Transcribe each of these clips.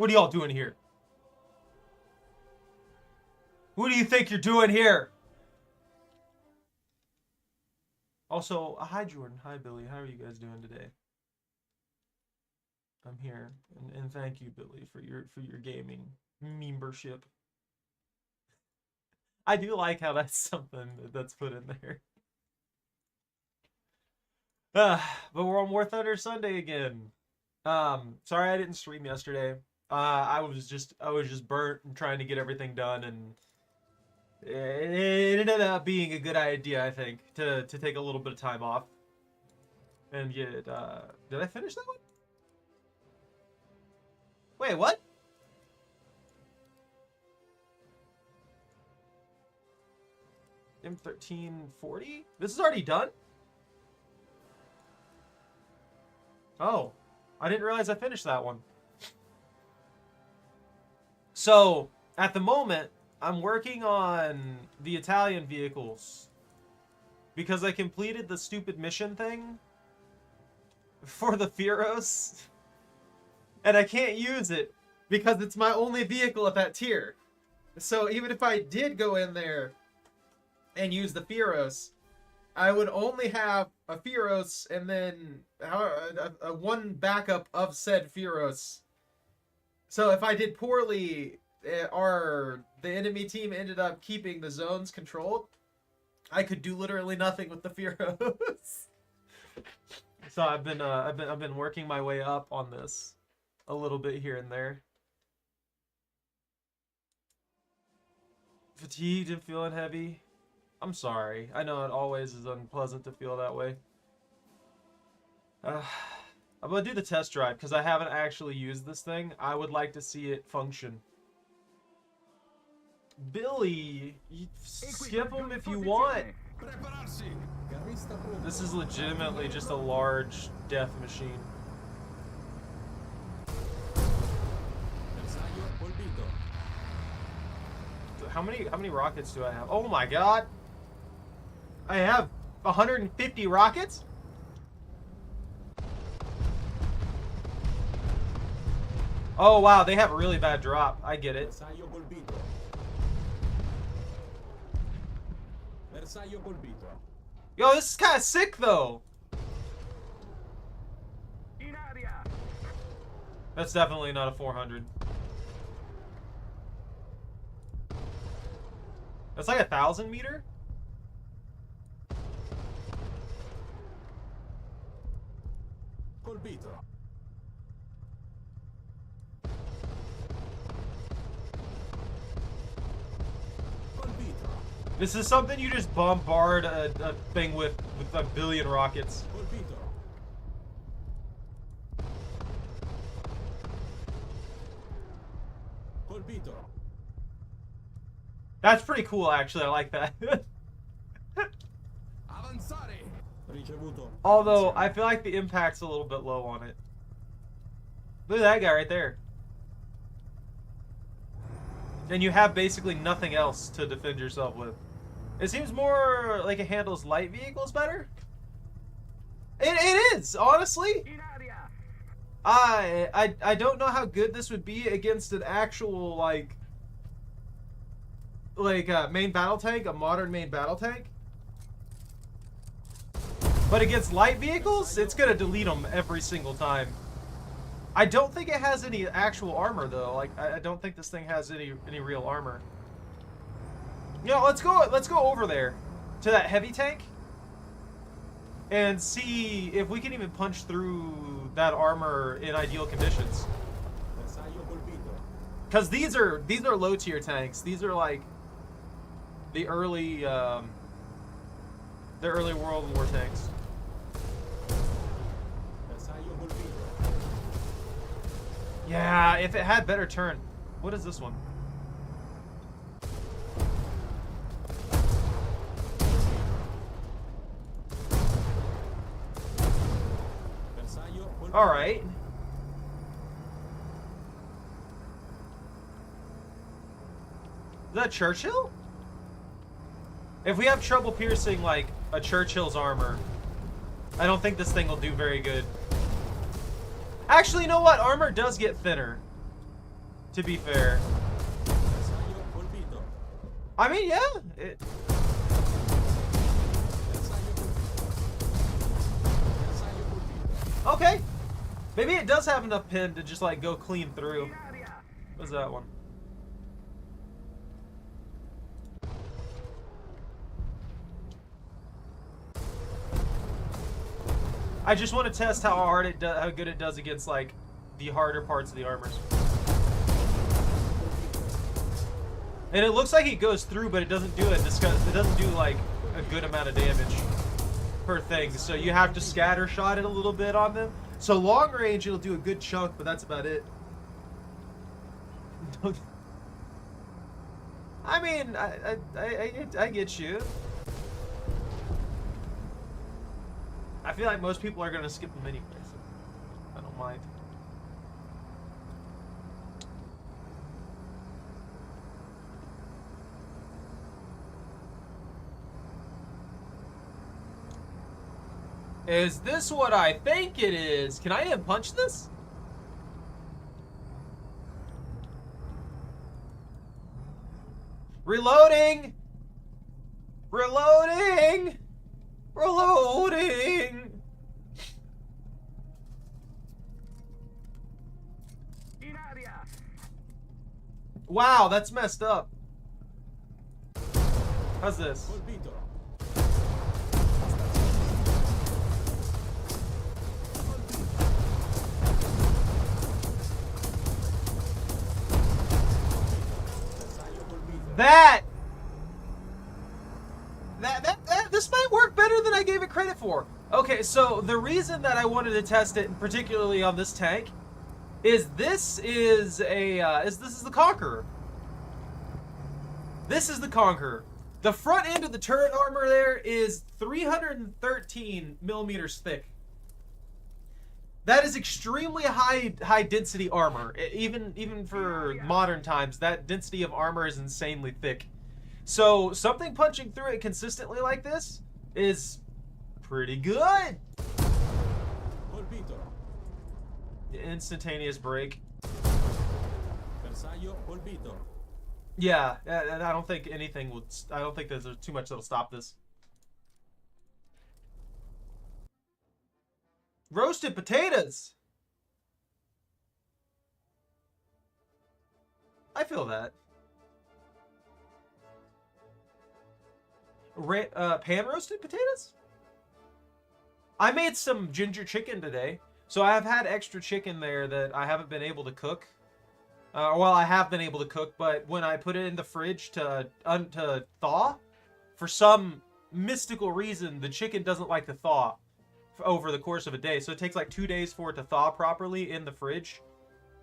What are y'all doing here? What do you think you're doing here? Also, hi Jordan, hi Billy. How are you guys doing today? I'm here, and thank you, Billy, for your gaming membership. I do like how that's something that's put in there. But we're on War Thunder Sunday again. Sorry I didn't stream yesterday. I was just burnt and trying to get everything done, and it ended up being a good idea, I think, to take a little bit of time off. And yet, did I finish that one? Wait, what? M1340? This is already done? Oh, I didn't realize I finished that one. So, at the moment, I'm working on the Italian vehicles because I completed the stupid mission thing for the Firos, and I can't use it because it's my only vehicle at that tier. So even if I did go in there and use the Firos, I would only have a Firos and then a one backup of said Firos. So if I did poorly, the enemy team ended up keeping the zones controlled, I could do literally nothing with the Firos. So I've been working my way up on this a little bit here and there. Fatigued and feeling heavy. I'm sorry. I know it always is unpleasant to feel that way. I'm gonna do the test drive because I haven't actually used this thing. I would like to see it function. Billy, you skip them if you want. This is legitimately just a large death machine. How many rockets do I have? Oh my god! I have 150 rockets? Oh wow, they have a really bad drop. I get it. Yo, this is kind of sick though. That's definitely not a 400. That's like 1,000 meter? Colpito. This is something you just bombard a thing with a billion rockets. Colpito. Colpito. That's pretty cool, actually. I like that. Avanzare. Ricevuto. Although, I feel like the impact's a little bit low on it. Look at that guy right there. And you have basically nothing else to defend yourself with. It seems more like it handles light vehicles better. It is, honestly. I don't know how good this would be against an actual, like main battle tank, a modern main battle tank. But against light vehicles, it's gonna delete them every single time. I don't think it has any actual armor though. Like I don't think this thing has any real armor. You know, let's go over there to that heavy tank and see if we can even punch through that armor in ideal conditions. Cause these are low tier tanks. These are like the early World War tanks. Yeah, if it had better turn. What is this one? All right. Is that Churchill? If we have trouble piercing like a Churchill's armor, I don't think this thing will do very good. Actually, you know what? Armor does get thinner. To be fair. Bersaglio colpito. I mean, yeah. Bersaglio colpito. Bersaglio colpito. Okay. Maybe it does have enough pin to just like go clean through. What's that one? I just want to test how hard it does, how good it does against like the harder parts of the armors. And it looks like it goes through, but it doesn't do it. It doesn't do like a good amount of damage per thing. So you have to scatter shot it a little bit on them. So long range, it'll do a good chunk, but that's about it. I mean, I get you. I feel like most people are gonna skip them anyways. So I don't mind. Is this what I think it is? Can I punch this? Reloading! Reloading! Reloading! Wow, that's messed up. How's this? Colpito. That this might work better than I gave it credit for. Okay, so the reason that I wanted to test it, particularly on this tank, is this is the Conqueror. This is the Conqueror. The front end of the turret armor there is 313 millimeters thick. That is extremely high density armor. Even for modern times, that density of armor is insanely thick. So something punching through it consistently like this is pretty good. Colpito. Instantaneous break. Bersaglio colpito. Yeah, and I don't think anything would. I don't think there's too much that'll stop this. Roasted potatoes. I feel that. Pan roasted potatoes? I made some ginger chicken today. So I have had extra chicken there that I haven't been able to cook. Well, I have been able to cook, but when I put it in the fridge to thaw, for some mystical reason, the chicken doesn't like to thaw over the course of a day. So it takes like 2 days for it to thaw properly in the fridge.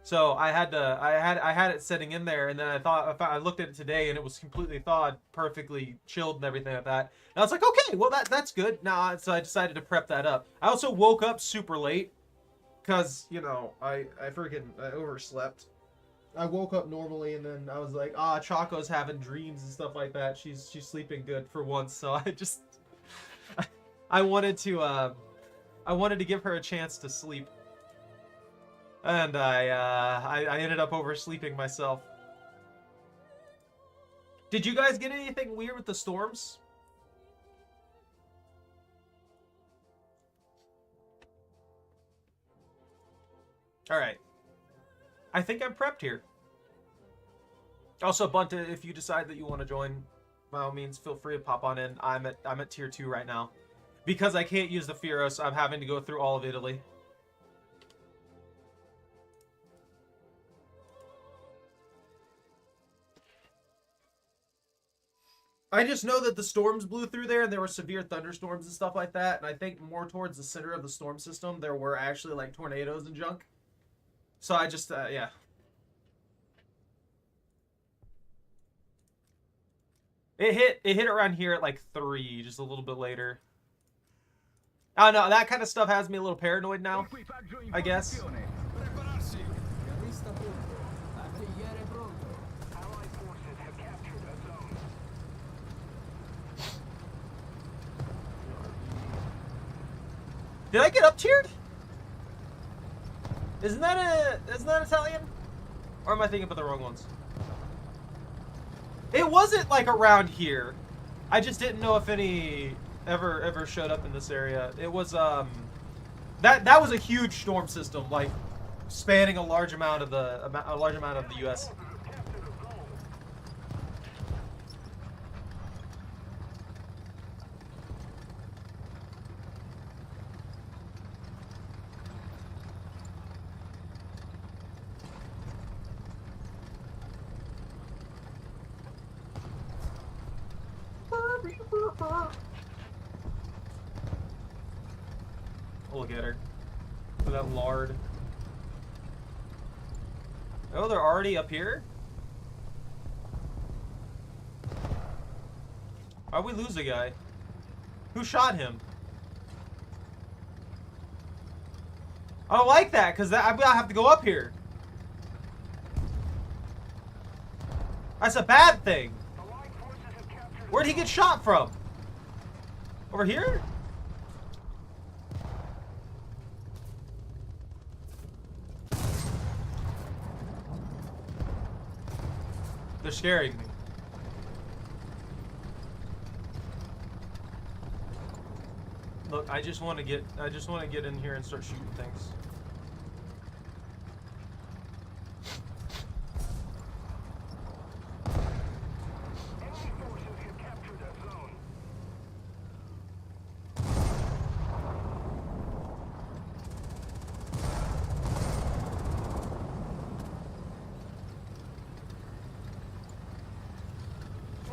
So I had it sitting in there, and then I looked at it today, and it was completely thawed, perfectly chilled, and everything like that. And I was like, okay, well that's good. Now, so I decided to prep that up. I also woke up super late, cause you know I overslept. I woke up normally, and then I was like, Choco's having dreams and stuff like that. She's sleeping good for once, so I wanted to give her a chance to sleep. And I ended up oversleeping myself. Did you guys get anything weird with the storms? Alright. I think I'm prepped here. Also, Bunta, if you decide that you want to join, by all means, feel free to pop on in. I'm at tier 2 right now. Because I can't use the Firos, I'm having to go through all of Italy. I just know that the storms blew through there, and there were severe thunderstorms and stuff like that. And I think more towards the center of the storm system, there were actually like tornadoes and junk. So I just, yeah. It hit around here at like 3, just a little bit later. I don't know, that kind of stuff has me a little paranoid now, I guess. Prepararsi. Carrista pronto. Artigliere pronto. Allied forces have captured a zone. Did I get up tiered? Isn't that Italian? Or am I thinking about the wrong ones? It wasn't like around here. I just didn't know if any ever showed up in this area. It was that was a huge storm system, like spanning a large amount of the U.S. Look at her. Look at that lard. Oh, they're already up here? Why'd we lose a guy? Who shot him? I don't like that, because I'm gonna have to go up here. That's a bad thing. Where'd he get shot from? Over here? They're scaring me. Look, I just want to get in here and start shooting things. Enemy forces have captured that zone.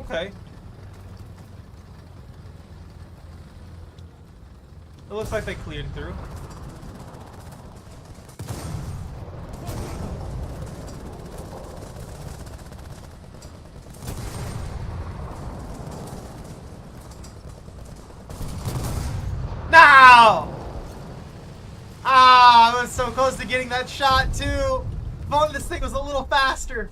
Okay. It looks like they cleared through. No! Ah, I was so close to getting that shot too. If only this thing was a little faster.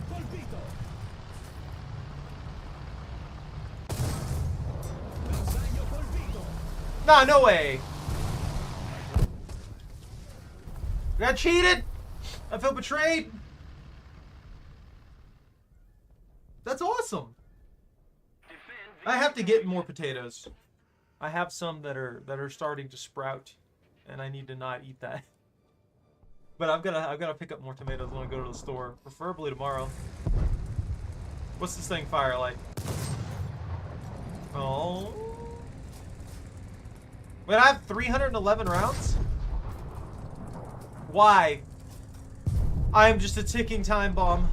Colpito! Bersaglio colpito! Nah, no way. We got cheated. I feel betrayed. That's awesome. I have to get more potatoes. I have some that are starting to sprout, and I need to not eat that. But I've gotta pick up more tomatoes when I go to the store, preferably tomorrow. What's this thing fire like? Oh. Wait, I have 311 rounds? Why? I am just a ticking time bomb.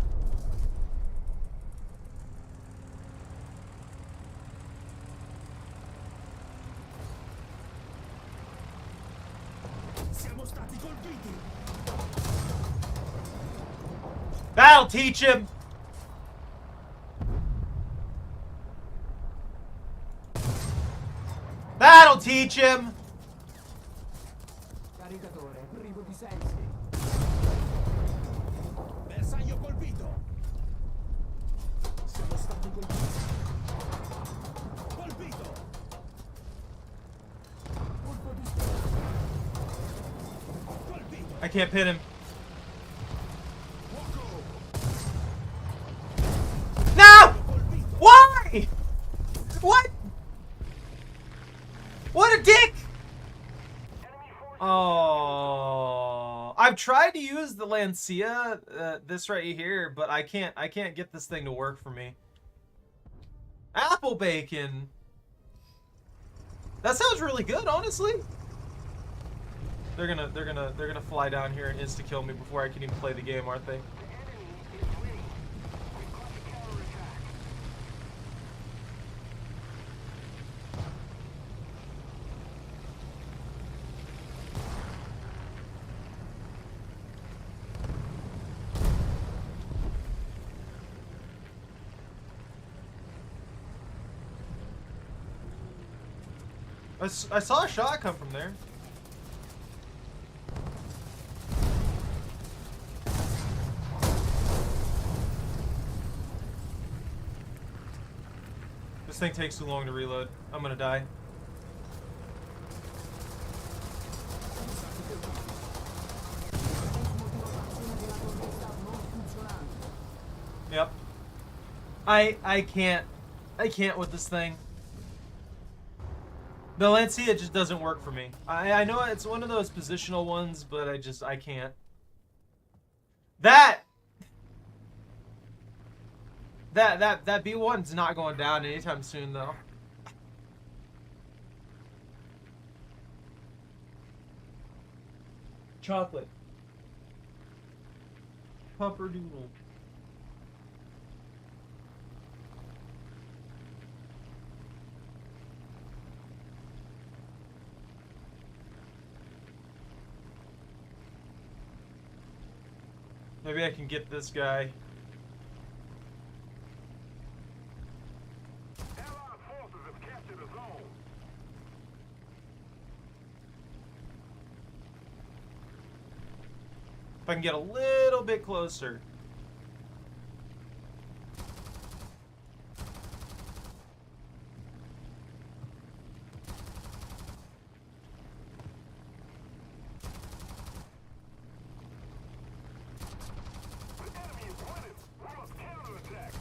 Siamo stati colpiti! That'll teach him! That'll teach him! Caricatore privo di sensi. Bersaglio colpito! Siamo stati colpiti! Colpito! Colpo di colpito! I can't pin him. No! Why? What? What a dick! Oh, I've tried to use the Lancia, this right here, but I can't get this thing to work for me. Apple bacon. That sounds really good, honestly. They're gonna fly down here and insta kill me before I can even play the game, aren't they? I saw a shot come from there. This thing takes too long to reload. I'm gonna die. Yep. I can't with this thing. The Lancia just doesn't work for me. I know it's one of those positional ones, but I can't. That B1's not going down anytime soon though. Chocolate. Pupperdoodle. Maybe I can get this guy. Allied forces have captured a zone. If I can get a little bit closer. The enemy is winning. We must counterattack.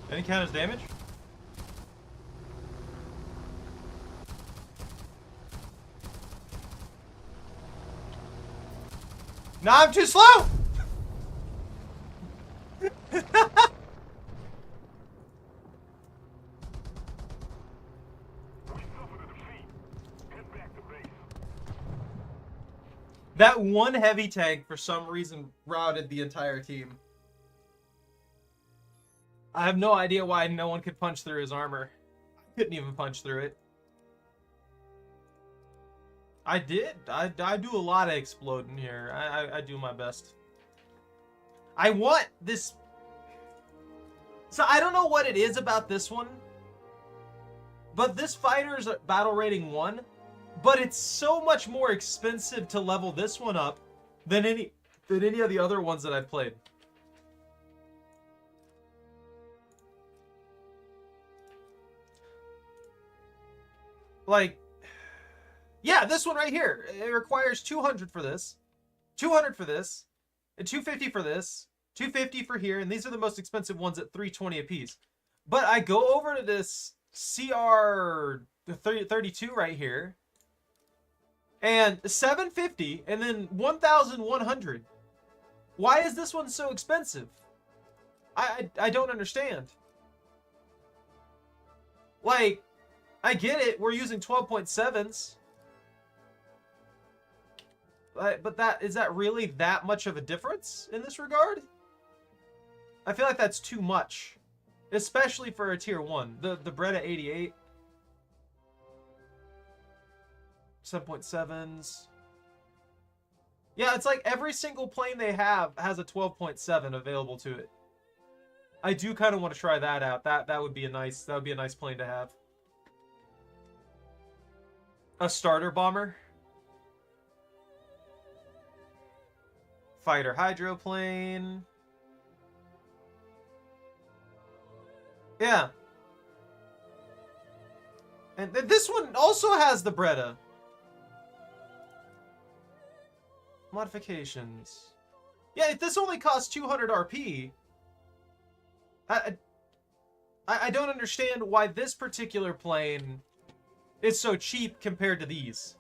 Any count as damage? No, I'm too slow! We suffered a defeat. Head back to base. That one heavy tank, for some reason, routed the entire team. I have no idea why no one could punch through his armor. Couldn't even punch through it. I did. I do a lot of exploding here. I do my best. I want this... So I don't know what it is about this one, but this fighter's battle rating 1, but it's so much more expensive to level this one up than any of the other ones that I've played. Like, yeah, this one right here. It requires 200 for this, 200 for this, and 250 for this, 250 for here, and these are the most expensive ones at 320 apiece. But I go over to this CR 32 right here, and 750, and then 1,100. Why is this one so expensive? I don't understand. Like, I get it, we're using 12.7s. But is that really that much of a difference in this regard? I feel like that's too much. Especially for a tier 1. The Beretta 88. 7.7s. Yeah, it's like every single plane they have has a 12.7 available to it. I do kind of want to try that out. That would be a nice plane to have. A starter bomber. Fighter hydroplane. Yeah. And this one also has the Beretta. Modifications. Yeah, if this only costs 200 RP, I don't understand why this particular plane is so cheap compared to these.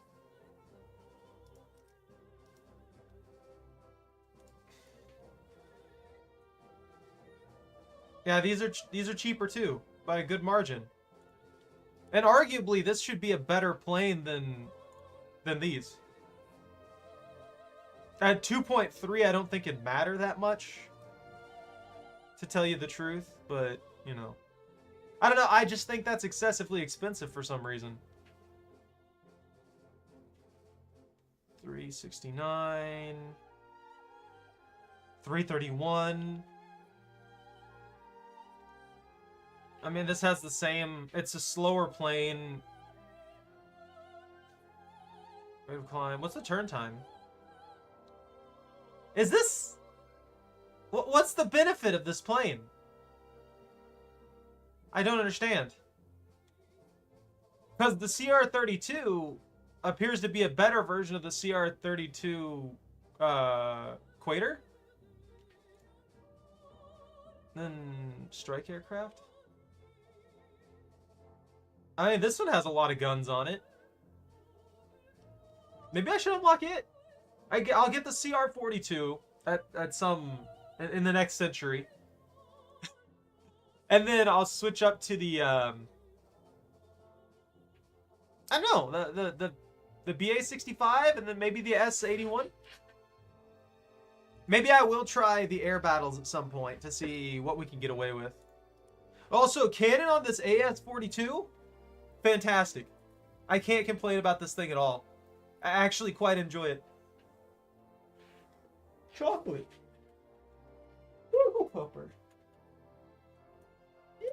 Yeah, these are cheaper too by a good margin. And arguably, this should be a better plane than these. At 2.3, I don't think it'd matter that much, to tell you the truth, but, you know. I don't know, I just think that's excessively expensive for some reason. 369. 331. I mean, this has the same... It's a slower plane. Rate of climb. What's the turn time? Is this... What's the benefit of this plane? I don't understand. Because the CR-32 appears to be a better version of the CR-32 Quater than strike aircraft. I mean, this one has a lot of guns on it. Maybe I should unlock it. I'll get the CR-42 at some in the next century, and then I'll switch up to the I don't know, the BA-65, and then maybe the S-81. Maybe I will try the air battles at some point to see what we can get away with. Also, cannon on this AS-42, fantastic. I can't complain about this thing at all. I actually quite enjoy it. Chocolate. Cocoa pupper. Yeah.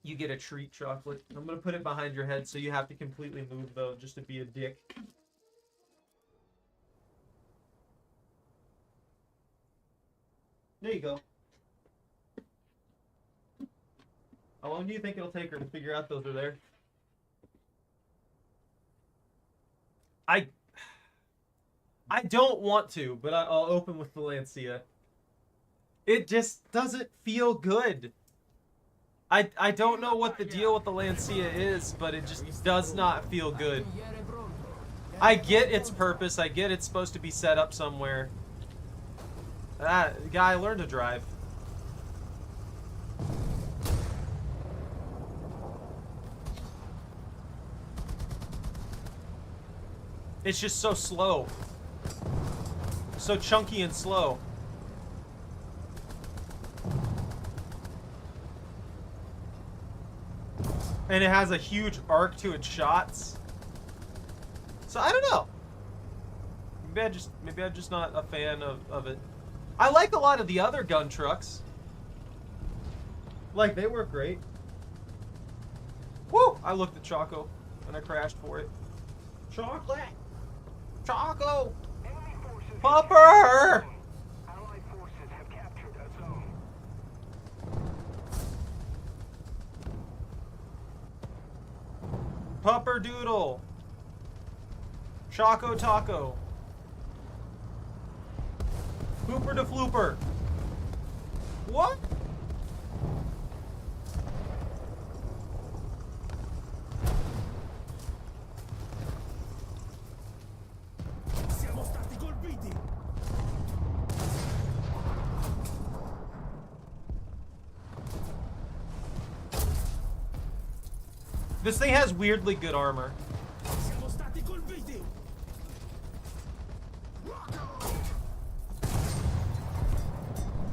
You get a treat, Chocolate. I'm gonna put it behind your head so you have to completely move, though, just to be a dick. There you go. How long do you think it'll take her to figure out those are there? I don't want to, but I'll open with the Lancia. It just doesn't feel good. I don't know what the deal with the Lancia is, but it just does not feel good. I get its purpose. I get it's supposed to be set up somewhere. Guy learned to drive. It's just so slow. So chunky and slow. And it has a huge arc to its shots. So I don't know. Maybe I'm just not a fan of it. I like a lot of the other gun trucks. Like, they work great. Woo! I looked at Choco and I crashed for it. Chocolate! Choco! Enemy forces have Pupper! Allied forces have captured a zone. Pupper Doodle! Choco Taco! Hooper to Flooper! What? Siamo stati colpiti. This thing has weirdly good armor. Siamo stati colpiti.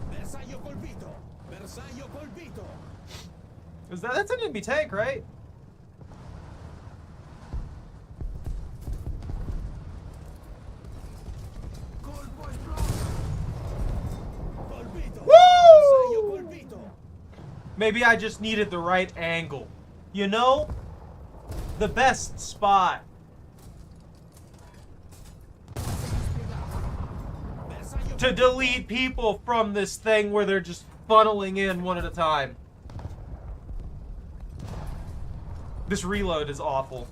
Bersaglio colpito. Bersaglio colpito. That's an enemy tank, right? Colpo esploso. Colpito. Woo! Bersaglio colpito. Maybe I just needed the right angle. You know? The best spot. Bersaglio To delete people from this thing where they're just funneling in one at a time. This reload is awful.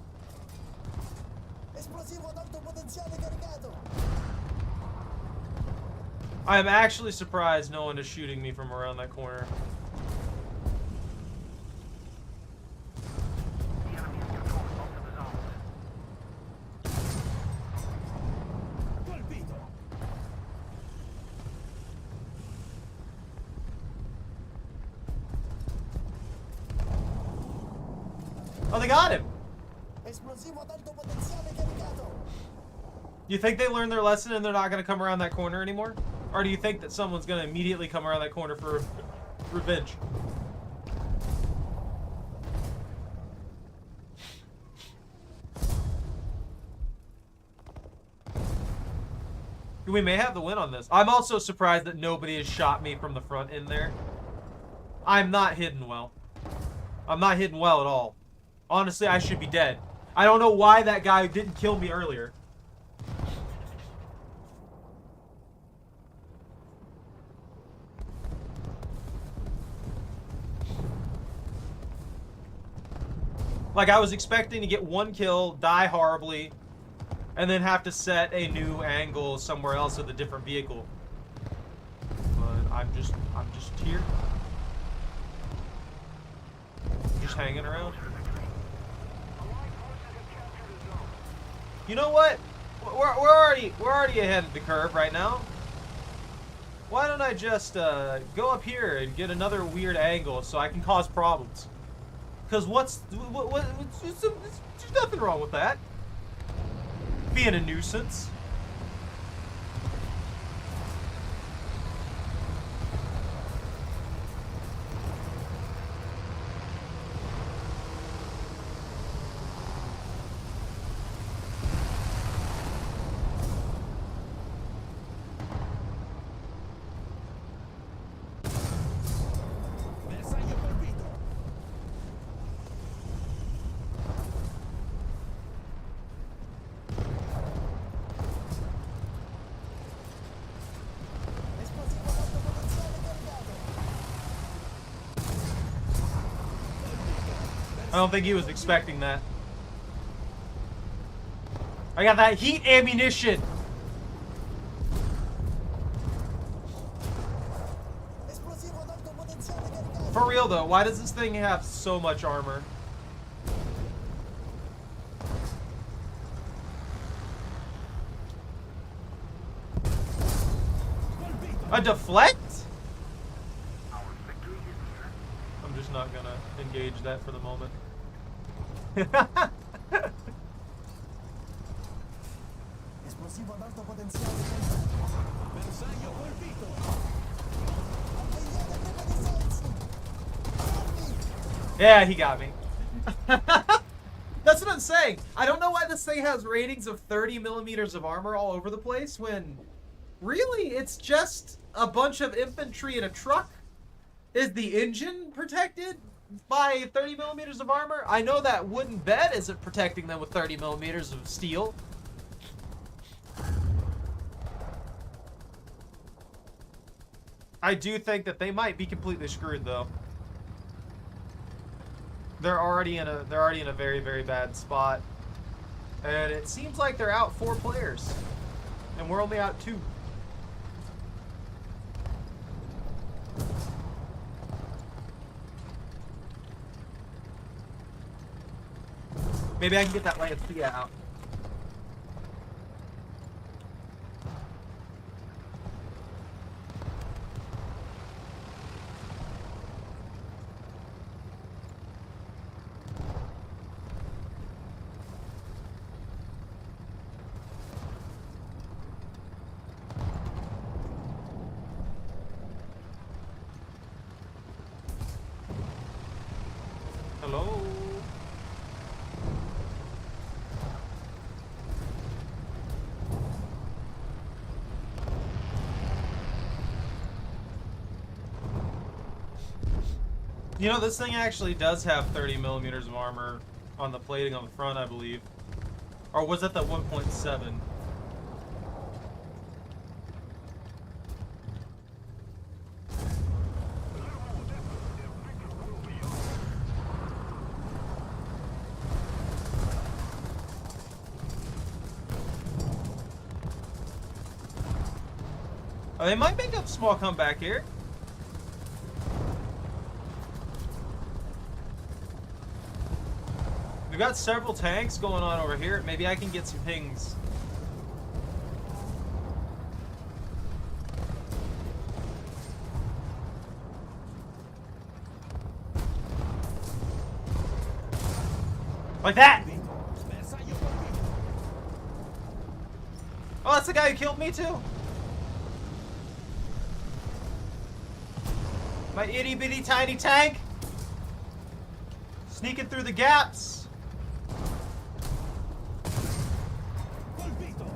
Esplosivo ad alto potenziale caricato. I am actually surprised no one is shooting me from around that corner. The enemy has controlled most of the zones. Oh, they got him. Esplosivo ad alto potenziale caricato. You think they learned their lesson and they're not going to come around that corner anymore? Or do you think that someone's going to immediately come around that corner for revenge? We may have the win on this. I'm also surprised that nobody has shot me from the front in there. I'm not hidden well. I'm not hidden well at all. Honestly, I should be dead. I don't know why that guy didn't kill me earlier. Like, I was expecting to get one kill, die horribly, and then have to set a new angle somewhere else with a different vehicle. But I'm just here. Just hanging around. You know what? We're already ahead of the curve right now. Why don't I just go up here and get another weird angle so I can cause problems? Because there's nothing wrong with that. Being a nuisance. Bersaglio colpito. Esplosivo ad alto potenziale caricato. I don't think he was expecting that. I got that heat ammunition. Esplosivo ad alto potenziale caricato. For real though, why does this thing have so much armor? A deflect? I'm just not gonna engage that for the moment. Esplosivo ad alto potenziale caricato. Bersaglio colpito. Tagliate prima di sensi. Yeah, he got me. That's what I'm saying. I don't know why this thing has ratings of 30 millimeters of armor all over the place when really it's just a bunch of infantry in a truck. Is the engine protected by 30 millimeters of armor? I know that wooden bed isn't protecting them with 30 millimeters of steel. I do think that they might be completely screwed though. They're already in a very, very bad spot. And it seems like they're out 4 players. And we're only out 2. Maybe I can get that Lancia out. Hello? You know, this thing actually does have 30 millimeters of armor on the plating on the front, I believe. Or was that the 1.7? Oh, they might make a small comeback here. We've got several tanks going on over here. Maybe I can get some pings. Like that! Bersaglio colpito. Oh, that's the guy who killed me too. My itty bitty tiny tank. Sneaking through the gaps. Colpito.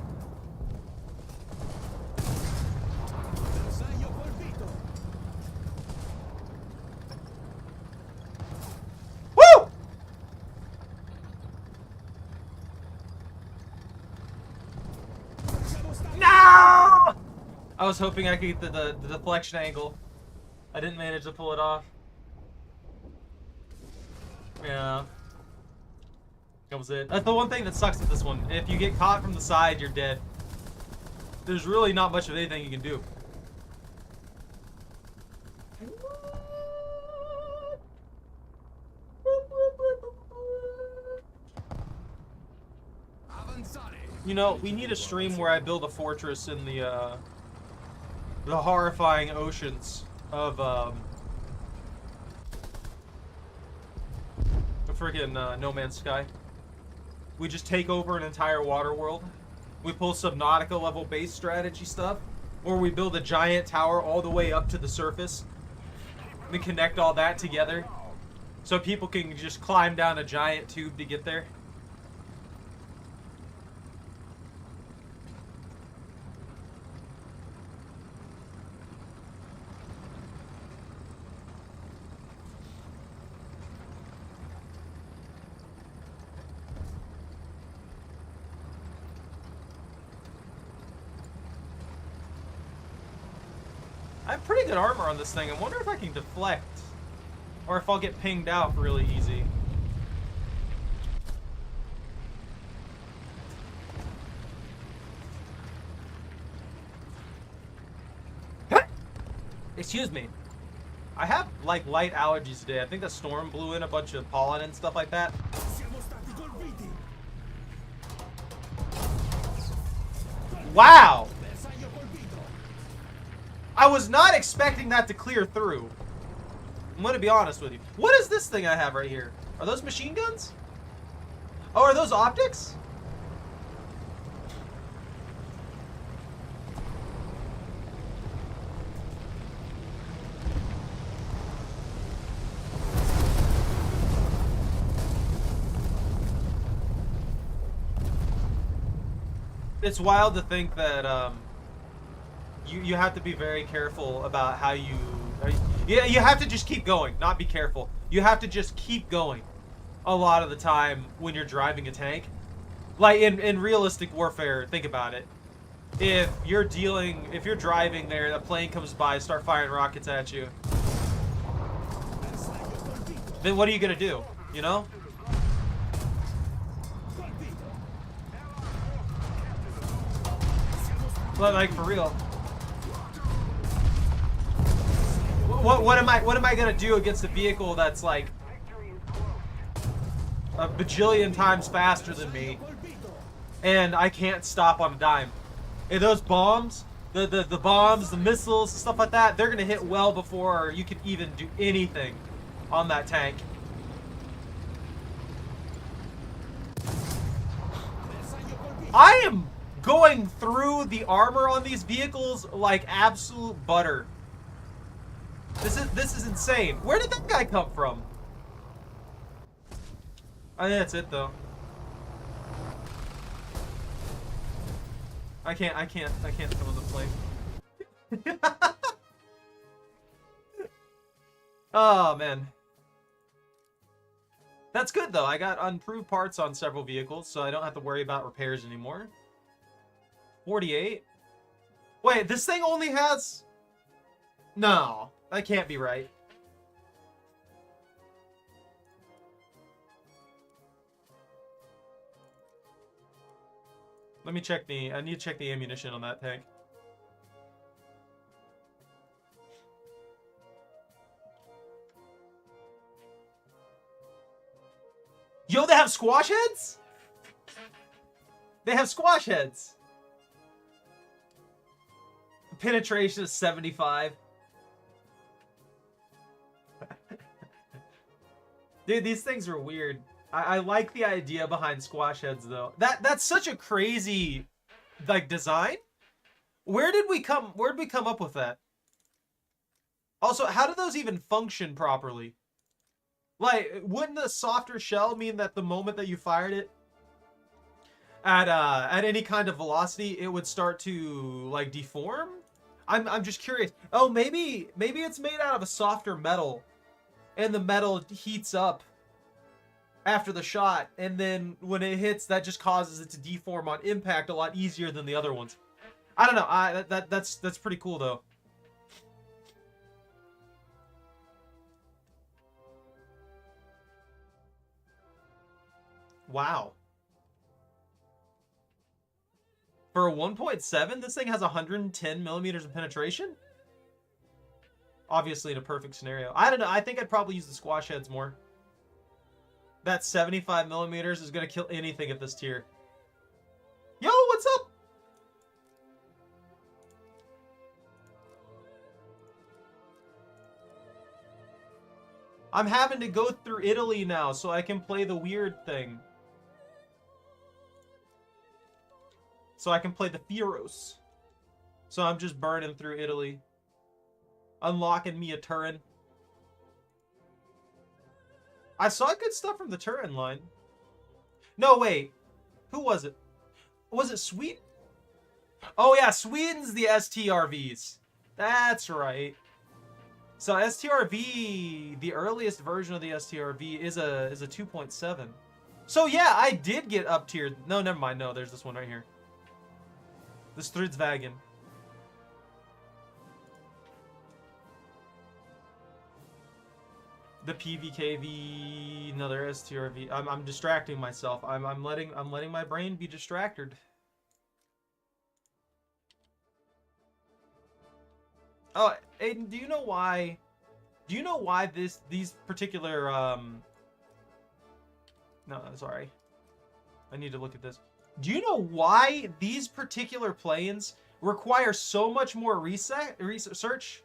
Bersaglio colpito. Woo! Siamo stati. No! I was hoping I could get the deflection angle. I didn't manage to pull it off. Yeah. That was it. That's the one thing that sucks with this one. If you get caught from the side, you're dead. There's really not much of anything you can do. Avanzare. You know, we need a stream where I build a fortress in the horrifying oceans of friggin' No Man's Sky. We just take over an entire water world. We pull Subnautica level base strategy stuff, or we build a giant tower all the way up to the surface. We connect all that together, so people can just climb down a giant tube to get there. I have pretty good armor on this thing. I wonder if I can deflect. Or if I'll get pinged out really easy. Excuse me. I have, like, light allergies today. I think the storm blew in a bunch of pollen and stuff like that. Siamo stati colpiti. Wow! Bersaglio colpito. I was not expecting that to clear through. I'm gonna be honest with you. What is this thing I have right here? Are those machine guns? Oh, are those optics? It's wild to think that you have to be very careful about how you yeah, you have to just keep going, not be careful. You have to just keep going a lot of the time when you're driving a tank. Like in realistic warfare, think about it. If you're driving there, a plane comes by, start firing rockets at you, Bersaglio colpito. then what are you gonna do? You know? Colpito. Like for real. What am I gonna do against a vehicle that's like a bajillion times faster than me, Colpito. and I can't stop on a dime? And those bombs, the bombs, the missiles, stuff like that, they're gonna hit well before you can even do anything on that tank. Bersaglio colpito. I am going through the armor on these vehicles like absolute butter. This is insane. Where did that guy come from? I think that's it though. I can't come on the plane. Oh man. That's good though. I got unproved parts on several vehicles, so I don't have to worry about repairs anymore. 48? Wait, this thing only has... No, that can't be right. Let me check I need to check the ammunition on that tank. Yo, they have squash heads? They have squash heads. Penetration is 75. Dude, these things are weird. I like the idea behind squash heads though. That's such a crazy like design. Where'd we come up with that? Also, how do those even function properly? Like, wouldn't the softer shell mean that the moment that you fired it at any kind of velocity, it would start to like deform? I'm just curious. Oh, maybe it's made out of a softer metal, and the metal heats up after the shot, and then when it hits, that just causes it to deform on impact a lot easier than the other ones. I don't know. That's pretty cool though. Wow. For a 1.7, this thing has 110 millimeters of penetration? Obviously in a perfect scenario. I don't know. I think I'd probably use the squash heads more. That 75 millimeters is going to kill anything at this tier. Yo, what's up? I'm having to go through Italy now so I can play the weird thing. So I can play the Firos. So I'm just burning through Italy. Unlocking me a Turin. I saw good stuff from the Turin line. No, wait. Who was it? Was it Sweden? Oh yeah, Sweden's the STRVs. That's right. So STRV, the earliest version of the STRV is a 2.7. So yeah, I did get up tiered. No, never mind. No, there's this one right here. The Stridsvagen. The PVKV, another STRV. I'm distracting myself. I'm letting my brain be distracted. Oh, Aiden, do you know why these particular no, sorry. I need to look at this. Do you know why these particular planes require so much more research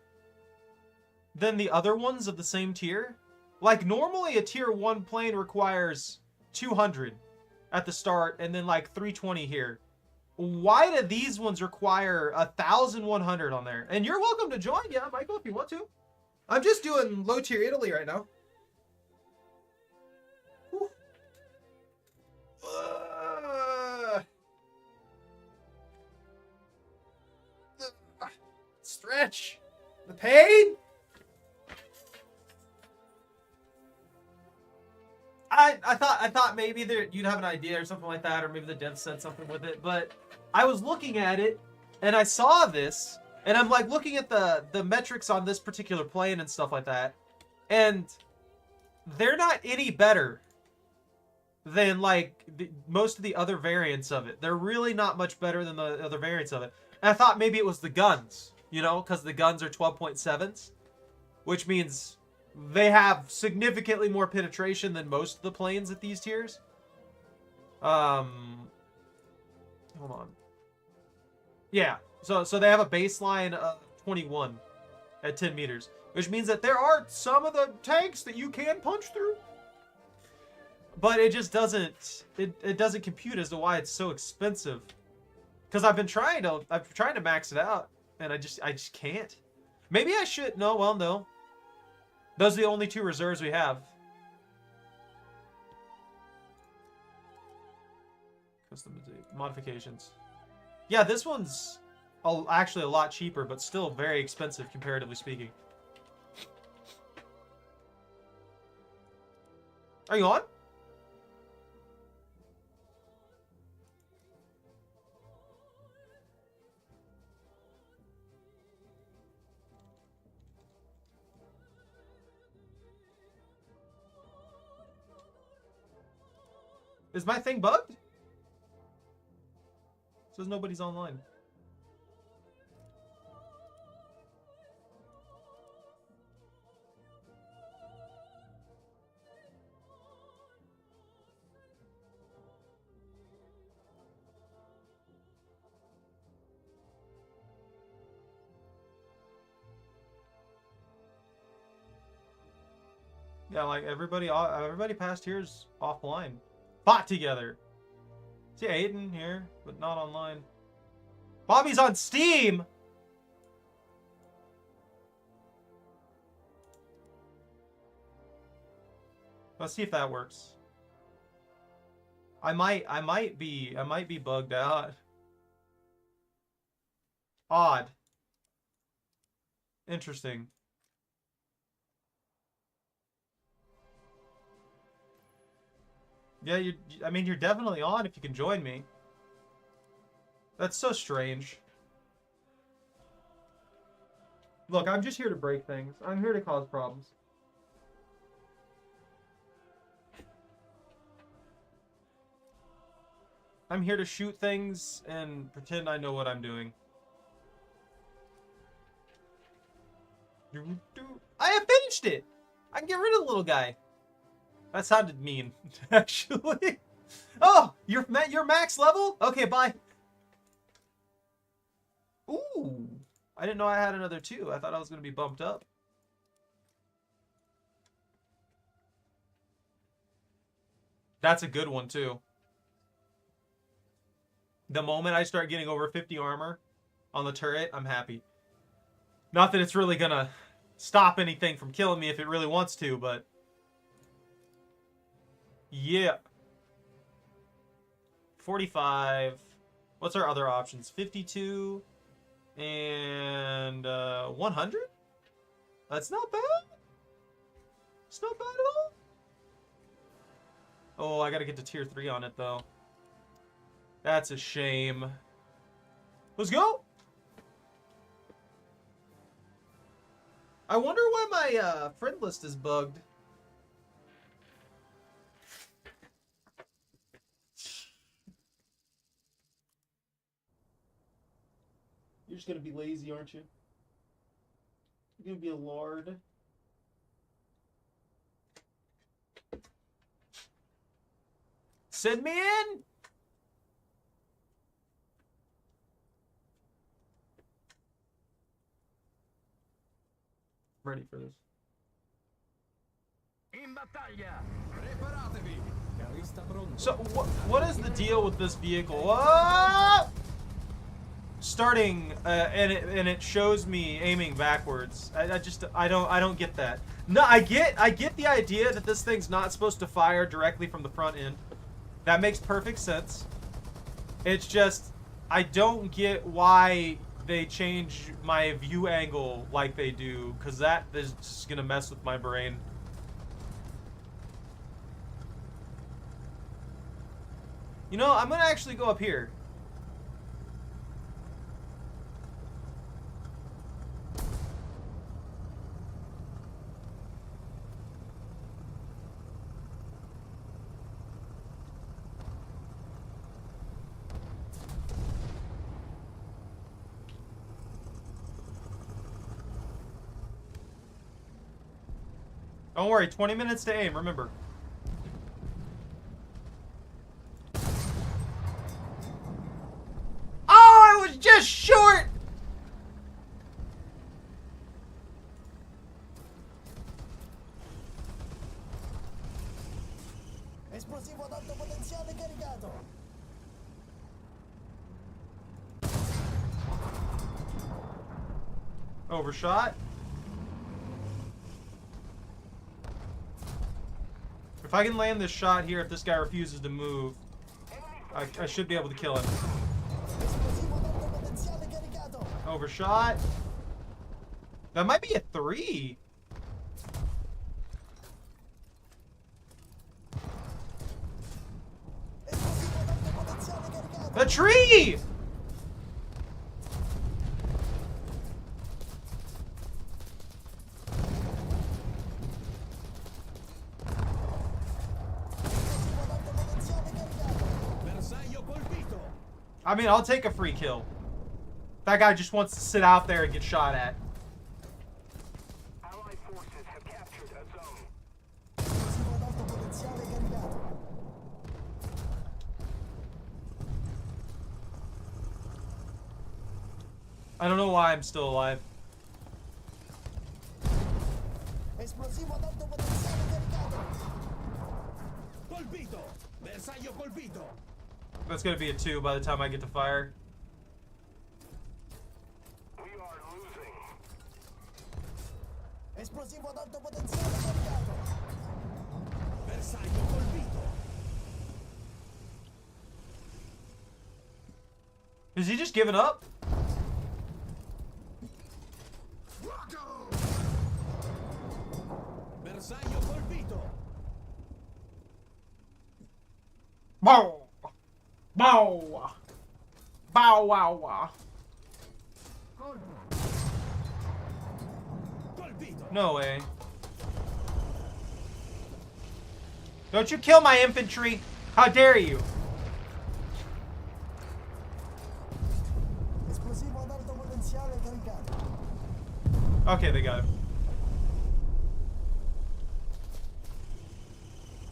than the other ones of the same tier? Like, normally a tier 1 plane requires 200 at the start and then like 320 here. Why do these ones require 1,100 on there? And you're welcome to join, yeah, Michael, if you want to. I'm just doing low tier Italy right now. Stretch. The pain. I thought maybe there you'd have an idea or something like that, or maybe the dev said something with it, but I was looking at it and I saw this and I'm like looking at the metrics on this particular plane and stuff like that, and they're not any better than like most of the other variants of it. They're really not much better than the other variants of it. And I thought maybe it was the guns, you know, because the guns are 12.7s, which means they have significantly more penetration than most of the planes at these tiers. Hold on. Yeah, so they have a baseline of 21 at 10 meters, which means that there are some of the tanks that you can punch through. But it just doesn't, it doesn't compute as to why it's so expensive. Because I'm trying to max it out, and I just can't. Maybe I should, no, well, no. Those are the only two reserves we have. Customization, modifications. Yeah, this one's actually a lot cheaper, but still very expensive comparatively speaking. Are you on? Is my thing bugged? It says nobody's online. Yeah, like everybody past here is offline. Bot together. See Aiden here, but not online. Bobby's on Steam! Let's see if that works. I might be bugged out. Odd. Interesting. Yeah, I mean, you're definitely on if you can join me. That's so strange. Look, I'm just here to break things. I'm here to cause problems. I'm here to shoot things and pretend I know what I'm doing. I have finished it! I can get rid of the little guy. That sounded mean, actually. Oh, you're max level? Okay, bye. Ooh. I didn't know I had another 2. I thought I was going to be bumped up. That's a good one, too. The moment I start getting over 50 armor on the turret, I'm happy. Not that it's really going to stop anything from killing me if it really wants to, but... yeah. 45. What's our other options? 52 and 100? That's not bad. It's not bad at all. Oh, I gotta get to tier 3 on it, though. That's a shame. Let's go! I wonder why my friend list is bugged. You're just gonna be lazy, aren't you? You're gonna be a lord. Send me in! Ready for this. In battaglia! Preparatevi! Carista pronto. So, what is the deal with this vehicle? Ah! Starting, and it shows me aiming backwards. I don't get that. No, I get the idea that this thing's not supposed to fire directly from the front end. That makes perfect sense. It's just, I don't get why they change my view angle like they do, because that is just gonna mess with my brain. You know, I'm gonna actually go up here. Don't worry, 20 minutes to aim, remember. Oh, I was just short! Esplosivo ad alto potenziale caricato. Overshot. If I can land this shot here, if this guy refuses to move, I should be able to kill him. Esplosivo ad alto potenziale caricato. Overshot. That might be a 3. Esplosivo ad alto potenziale caricato. The tree! Esplosivo ad alto potenziale caricato. Bersaglio colpito! I mean, I'll take a free kill. That guy just wants to sit out there and get shot at. Allied forces have captured a zone. Esplosivo ad alto potenziale caricato. I don't know why I'm still alive. Esplosivo ad alto potenziale caricato. Colpito! Bersaglio colpito! That's gonna be a 2 by the time I get to fire. We are losing. Esplosivo ad alto potenziale caricato. Bersaglio colpito! Is he just giving up? Bersaglio colpito! Bow! Bow! Bow wow wow. Colpito! No way. Don't you kill my infantry! How dare you! Esplosivo ad alto potenziale caricato. Okay, they got him.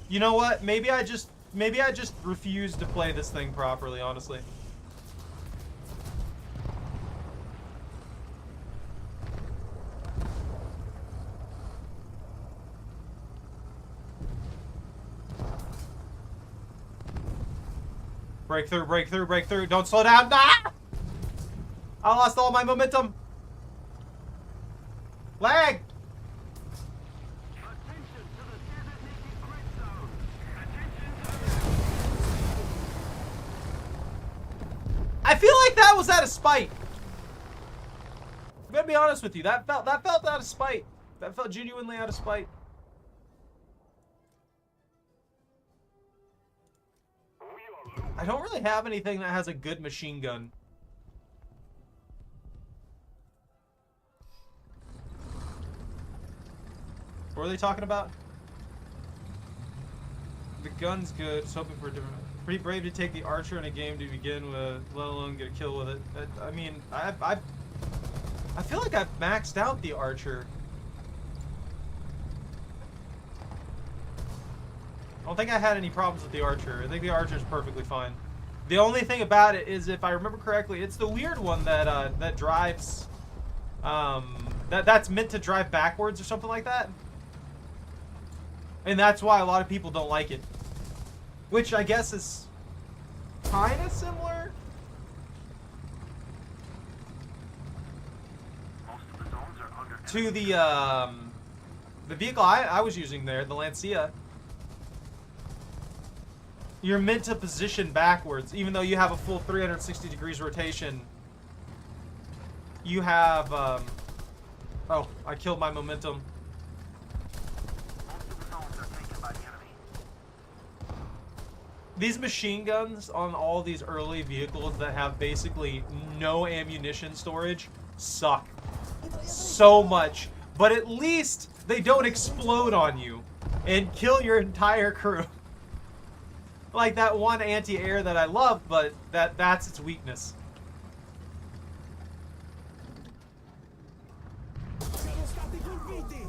You know what? Maybe I just refuse to play this thing properly, honestly. Breakthrough, breakthrough, breakthrough. Don't slow down. Ah! I lost all my momentum. Lag! Attention to the designated grid zone. Attention to I feel like that was out of spite. I'm gonna be honest with you. That felt out of spite. That felt genuinely out of spite. I don't really have anything that has a good machine gun. What are they talking about? The gun's good. It's hoping for a different. Pretty brave to take the archer in a game to begin with, let alone get a kill with it. I mean, I feel like I've maxed out the archer. I don't think I had any problems with the archer. I think the archer is perfectly fine. The only thing about it is, if I remember correctly, it's the weird one that that drives, that's meant to drive backwards or something like that. And that's why a lot of people don't like it. Which I guess is kind of similar. To the vehicle I was using there, the Lancia. You're meant to position backwards, even though you have a full 360 degrees rotation. You have, oh, I killed my momentum. These machine guns on all these early vehicles that have basically no ammunition storage suck so much. But at least they don't explode on you and kill your entire crew. Like that one anti-air that I love, but that's its weakness. Siamo stati colpiti!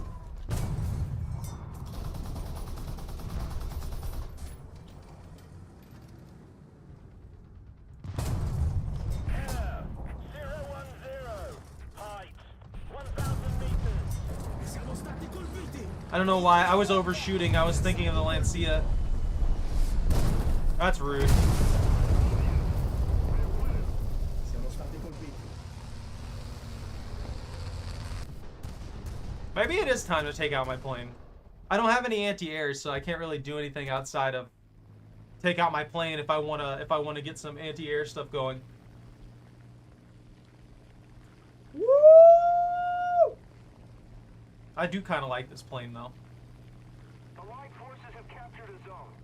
Air 010. Height 1,000 meters. Siamo stati colpiti! I don't know why. I was overshooting. I was thinking of the Lancia. That's rude. Siamo stati colpiti! Maybe it is time to take out my plane. I don't have any anti-airs, so I can't really do anything outside of take out my plane if I wanna get some anti-air stuff going. Woo! I do kind of like this plane though. Allied forces have captured a zone.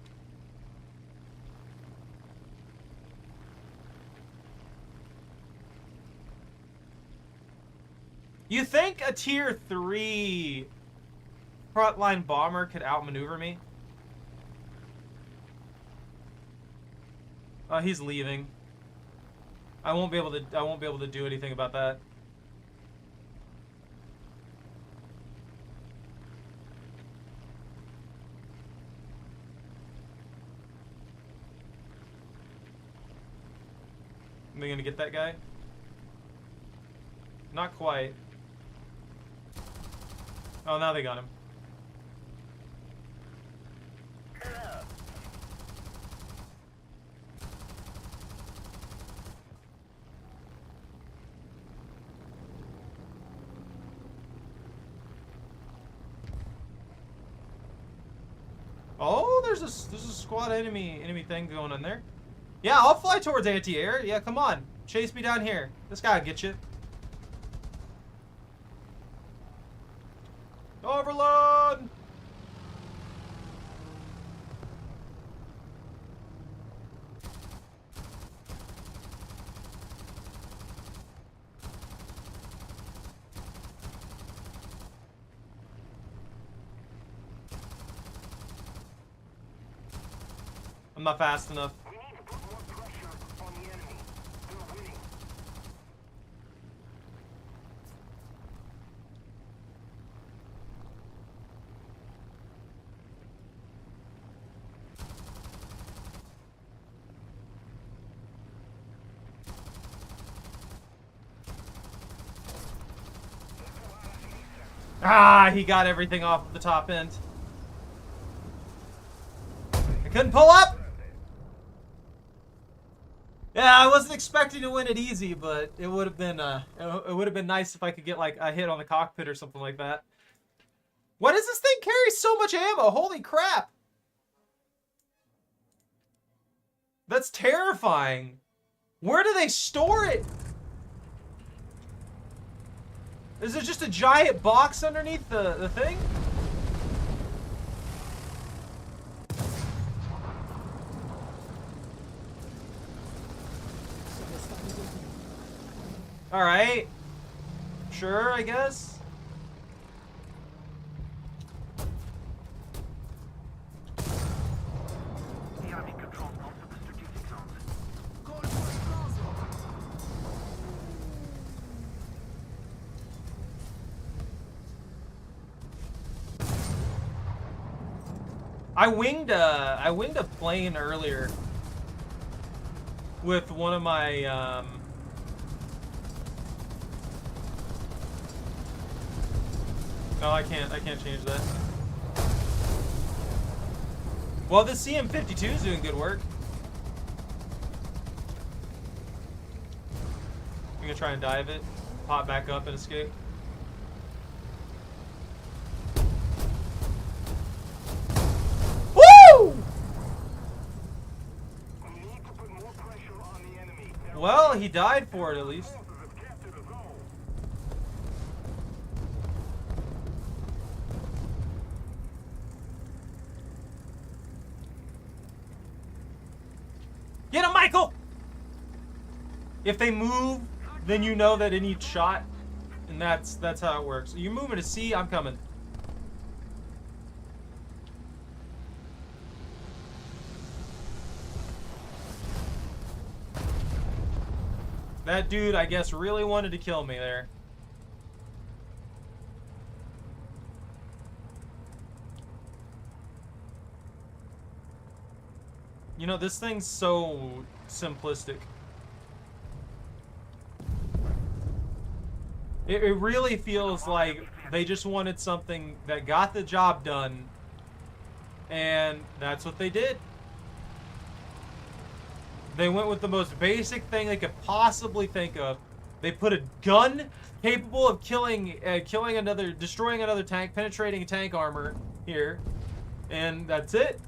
You think a tier 3 frontline bomber could outmaneuver me? He's leaving. I won't be able to do anything about that. Are they gonna get that guy? Not quite. Oh, now they got him. Oh, there's a squad enemy thing going on there. Yeah, I'll fly towards anti-air. Yeah, come on. Chase me down here. This guy'll get you. Overload! I'm not fast enough. We need to put more pressure on the enemy. They're winning. Ah, he got everything off the top end. I couldn't pull up! Yeah, I wasn't expecting to win it easy, but it would have been nice if I could get like a hit on the cockpit or something like that. Why does this thing carry so much ammo? Holy crap! That's terrifying. Where do they store it? Is it just a giant box underneath the thing? Siamo stati colpiti. Alright. Sure, I guess. The enemy controls most of the strategic zones. Colpo esploso. I winged a plane earlier with one of my No, I can't change that. Well, the CM52 is doing good work. I'm gonna try and dive it, pop back up and escape. Woo! We need to put more pressure on the enemy. Well, he died for it at least. Forces have captured a zone. Get him, Michael! If they move, then you know that it needs shot, and that's how it works. You're moving to C, I'm coming. That dude, I guess, really wanted to kill me there. You know, this thing's so simplistic. It really feels like they just wanted something that got the job done, and that's what they did. They went with the most basic thing they could possibly think of. They put a gun capable of destroying another tank, penetrating tank armor here, and that's it.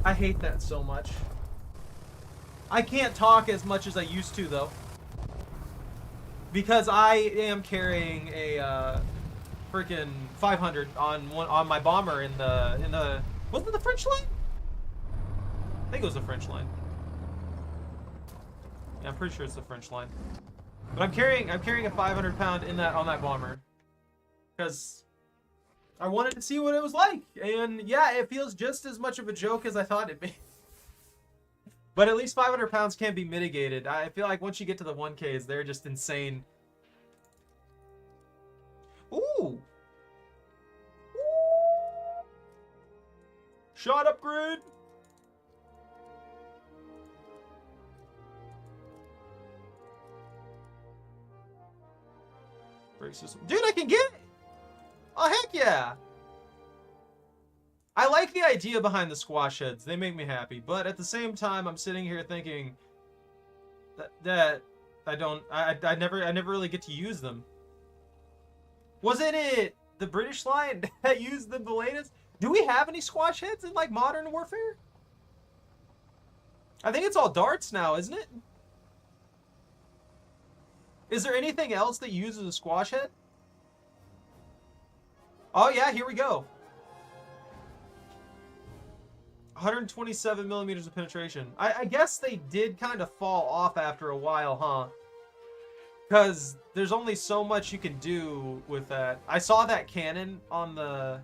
I hate that so much. I can't talk as much as I used to though, because I am carrying a freaking 500 on my bomber in the wasn't it the French line? I think it was the French line. Yeah, I'm pretty sure it's the French line. But I'm carrying a 500-pound on that bomber because I wanted to see what it was like, and yeah, it feels just as much of a joke as I thought it'd be. But at least 500 pounds can be mitigated. I feel like once you get to the 1Ks, they're just insane. Ooh. Shot upgrade. Brake system. Dude, I can get it! Oh, heck yeah! I like the idea behind the squash heads. They make me happy. But at the same time, I'm sitting here thinking that I never really get to use them. Wasn't it the British line that used them the latest? Do we have any squash heads in, like, Modern Warfare? I think it's all darts now, isn't it? Is there anything else that uses a squash head? Oh, yeah, here we go. 127 millimeters of penetration. I guess they did kind of fall off after a while, huh? Because there's only so much you can do with that. I saw that cannon on that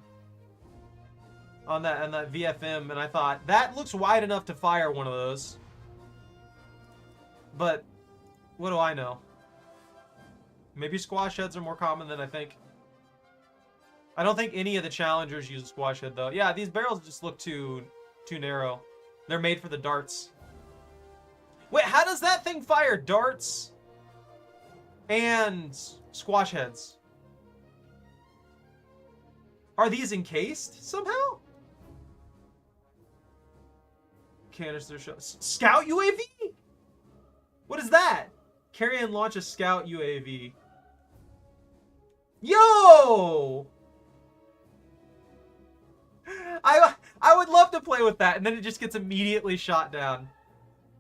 VFM, and I thought, that looks wide enough to fire one of those. But what do I know? Maybe squash heads are more common than I think. I don't think any of the challengers use a squash head, though. Yeah, these barrels just look too narrow. They're made for the darts. Wait, how does that thing fire darts and squash heads? Are these encased somehow? Canister shot. Scout UAV? What is that? Carry and launch a scout UAV. Yo! I would love to play with that, and then it just gets immediately shot down.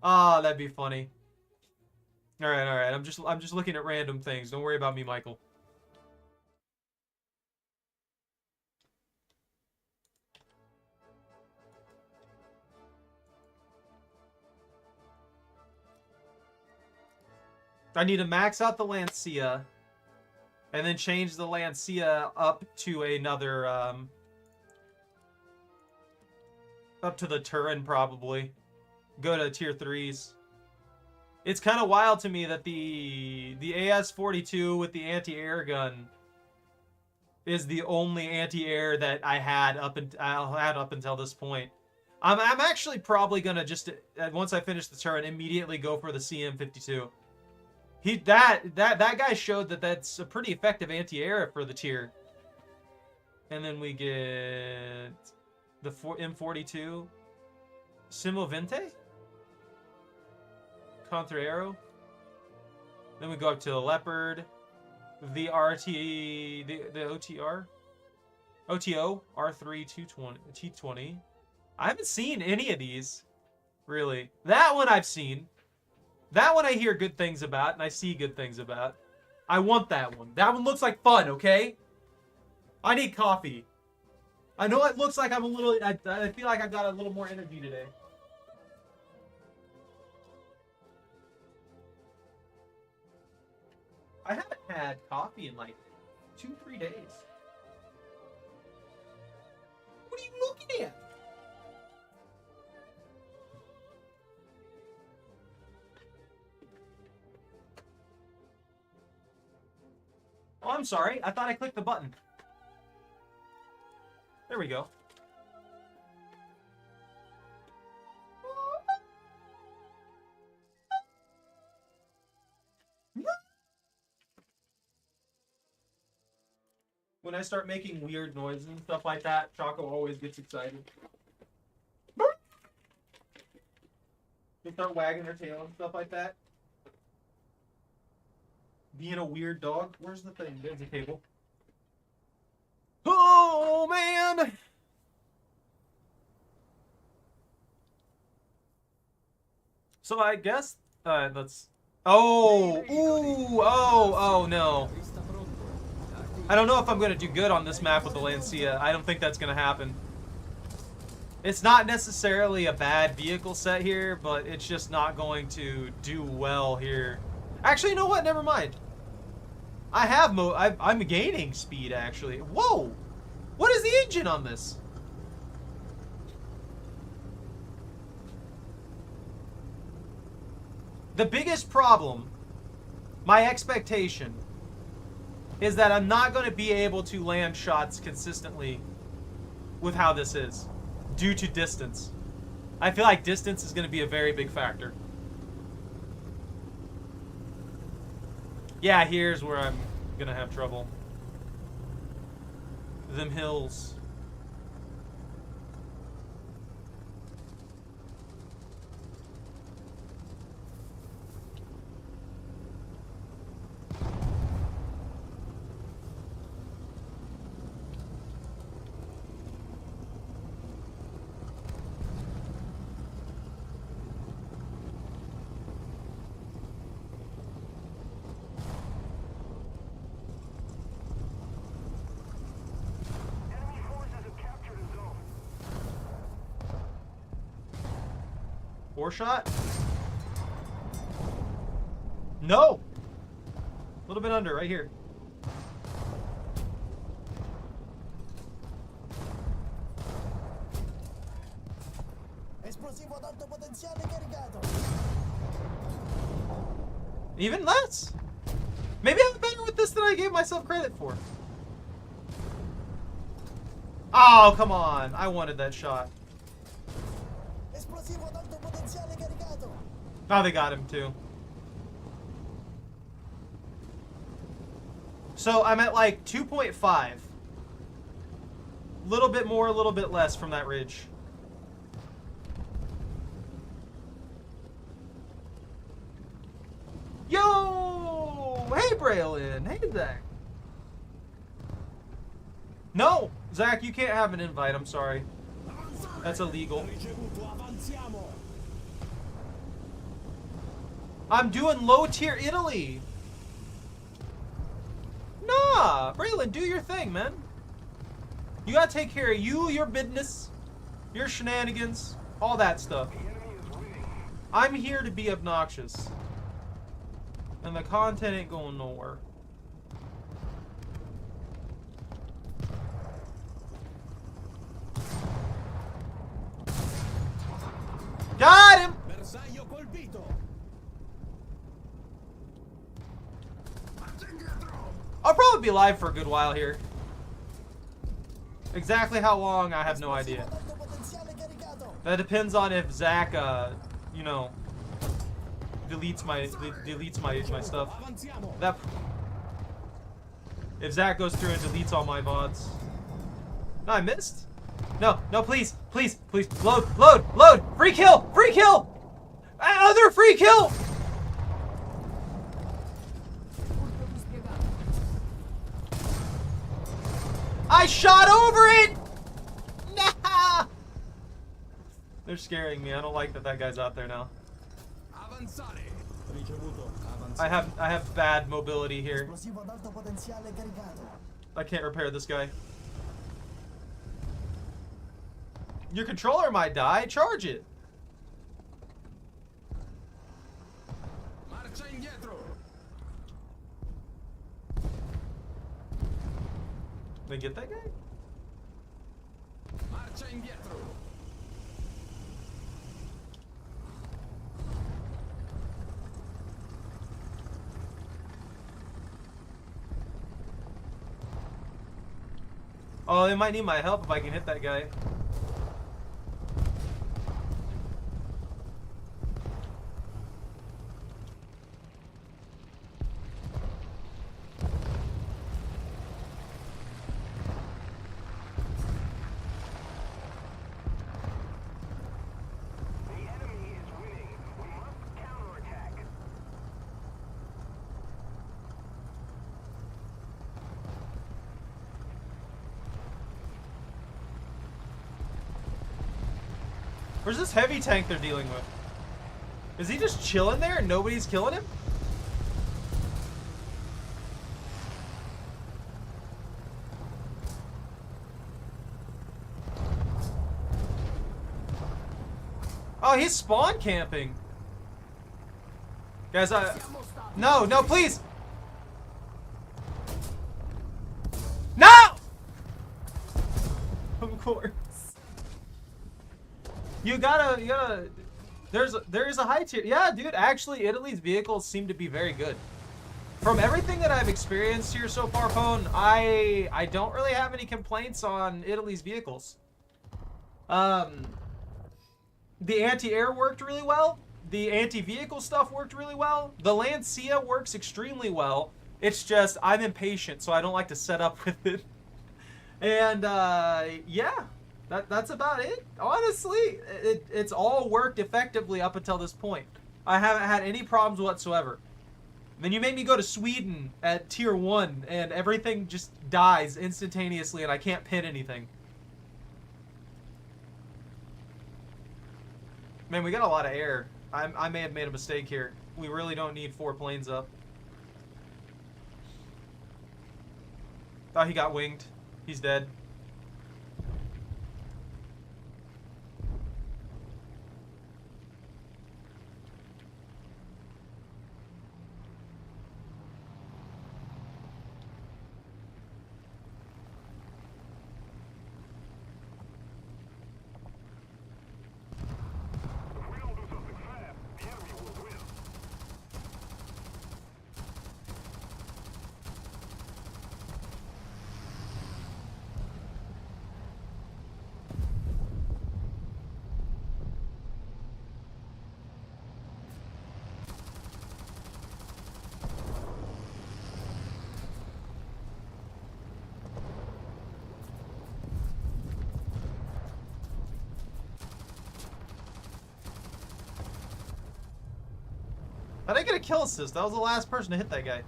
Ah, that'd be funny. All right. I'm just looking at random things. Don't worry about me, Michael. I need to max out the Lancia, and then change the Lancia up to another, up to the Turin, probably. Go to tier 3s. It's kind of wild to me that the AS-42 with the anti-air gun is the only anti-air that I had up until this point. I'm actually probably gonna just, once I finish the Turin, immediately go for the CM52. That guy showed that that's a pretty effective anti-air for the tier. And then we get the M42, Simovente, Contraero. Then we go up to the Leopard, the OTO R3 T20. I haven't seen any of these, really. That one I've seen. That one I hear good things about, and I see good things about. I want that one. That one looks like fun, okay? I need coffee. I know it looks like I'm a little... I feel like I've got a little more energy today. I haven't had coffee in like 2-3 days. What are you looking at? Oh, I'm sorry. I thought I clicked the button. There we go. When I start making weird noises and stuff like that, Choco always gets excited. They start wagging their tail and stuff like that. Being a weird dog. Where's the thing? There's the table. Oh, man! So I guess, let's... Oh! Ooh! Oh, no. I don't know if I'm going to do good on this map with the Lancia. I don't think that's going to happen. It's not necessarily a bad vehicle set here, but it's just not going to do well here. Actually, you know what? Never mind. I have I'm gaining speed, actually. Whoa! What is the engine on this? The biggest problem, my expectation, is that I'm not going to be able to land shots consistently with how this is. due to distance. I feel like distance is going to be a very big factor. Yeah, here's where I'm going to have trouble. Them hills. Enemy forces have captured a zone. Four shot? No! A little bit under, right here. Esplosivo ad alto potenziale caricato. Even less! Maybe I'm better with this than I gave myself credit for. Oh, come on. I wanted that shot. Esplosivo ad alto potenziale caricato. Oh, they got him too. So I'm at like 2.5. Little bit more, a little bit less from that ridge. Yo! Hey, Braylon. Hey, Zach. No! Zach, you can't have an invite. I'm sorry. That's illegal. I'm doing low tier Italy. Nah, Braylon, do your thing, man. You gotta take care of you, your business, your shenanigans, all that stuff. The enemy is winning. I'm here to be obnoxious. And the content ain't going nowhere. Got him! Bersaglio colpito. I'll probably be live for a good while here. Exactly how long, I have no idea. Ad alto potenziale caricato. That depends on if Zach, you know, deletes my stuff. Avanziamo. That if Zach goes through and deletes all my VODs. No, I missed. No, no, please, please, please, load, load, load! Free kill, free kill! Another free kill! Colpo dispiegato. I shot over it! Nah! They're scaring me. I don't like that that guy's out there now. Avanzare. Ricevuto. Avanzare. I have bad mobility here. Esplosivo ad alto potenziale caricato. I can't repair this guy. Your controller might die. Charge it. Marcia indietro. They get that guy? Marcia indietro. Oh, they might need my help if I can hit that guy. The enemy is winning. We must counterattack. Where's this heavy tank they're dealing with? Is he just chilling there and nobody's killing him? Oh, he's spawn camping. Guys, no, no, please. No! Of course. You gotta, there is a high tier. Yeah, dude, actually, Italy's vehicles seem to be very good. From everything that I've experienced here so far, Pone, I don't really have any complaints on Italy's vehicles. The anti-air worked really well. The anti-vehicle stuff worked really well. The Lancia works extremely well. It's just I'm impatient, so I don't like to set up with it. And yeah, that's about it. Honestly, it's all worked effectively up until this point. I haven't had any problems whatsoever. Then you make me go to Sweden at tier 1 and everything just dies instantaneously and I can't pin anything. Man, we got a lot of air. I may have made a mistake here. We really don't need 4 planes up. Oh, he got winged. He's dead. If we don't do something fast, the enemy will win. I didn't get a kill assist. That was the last person to hit that guy.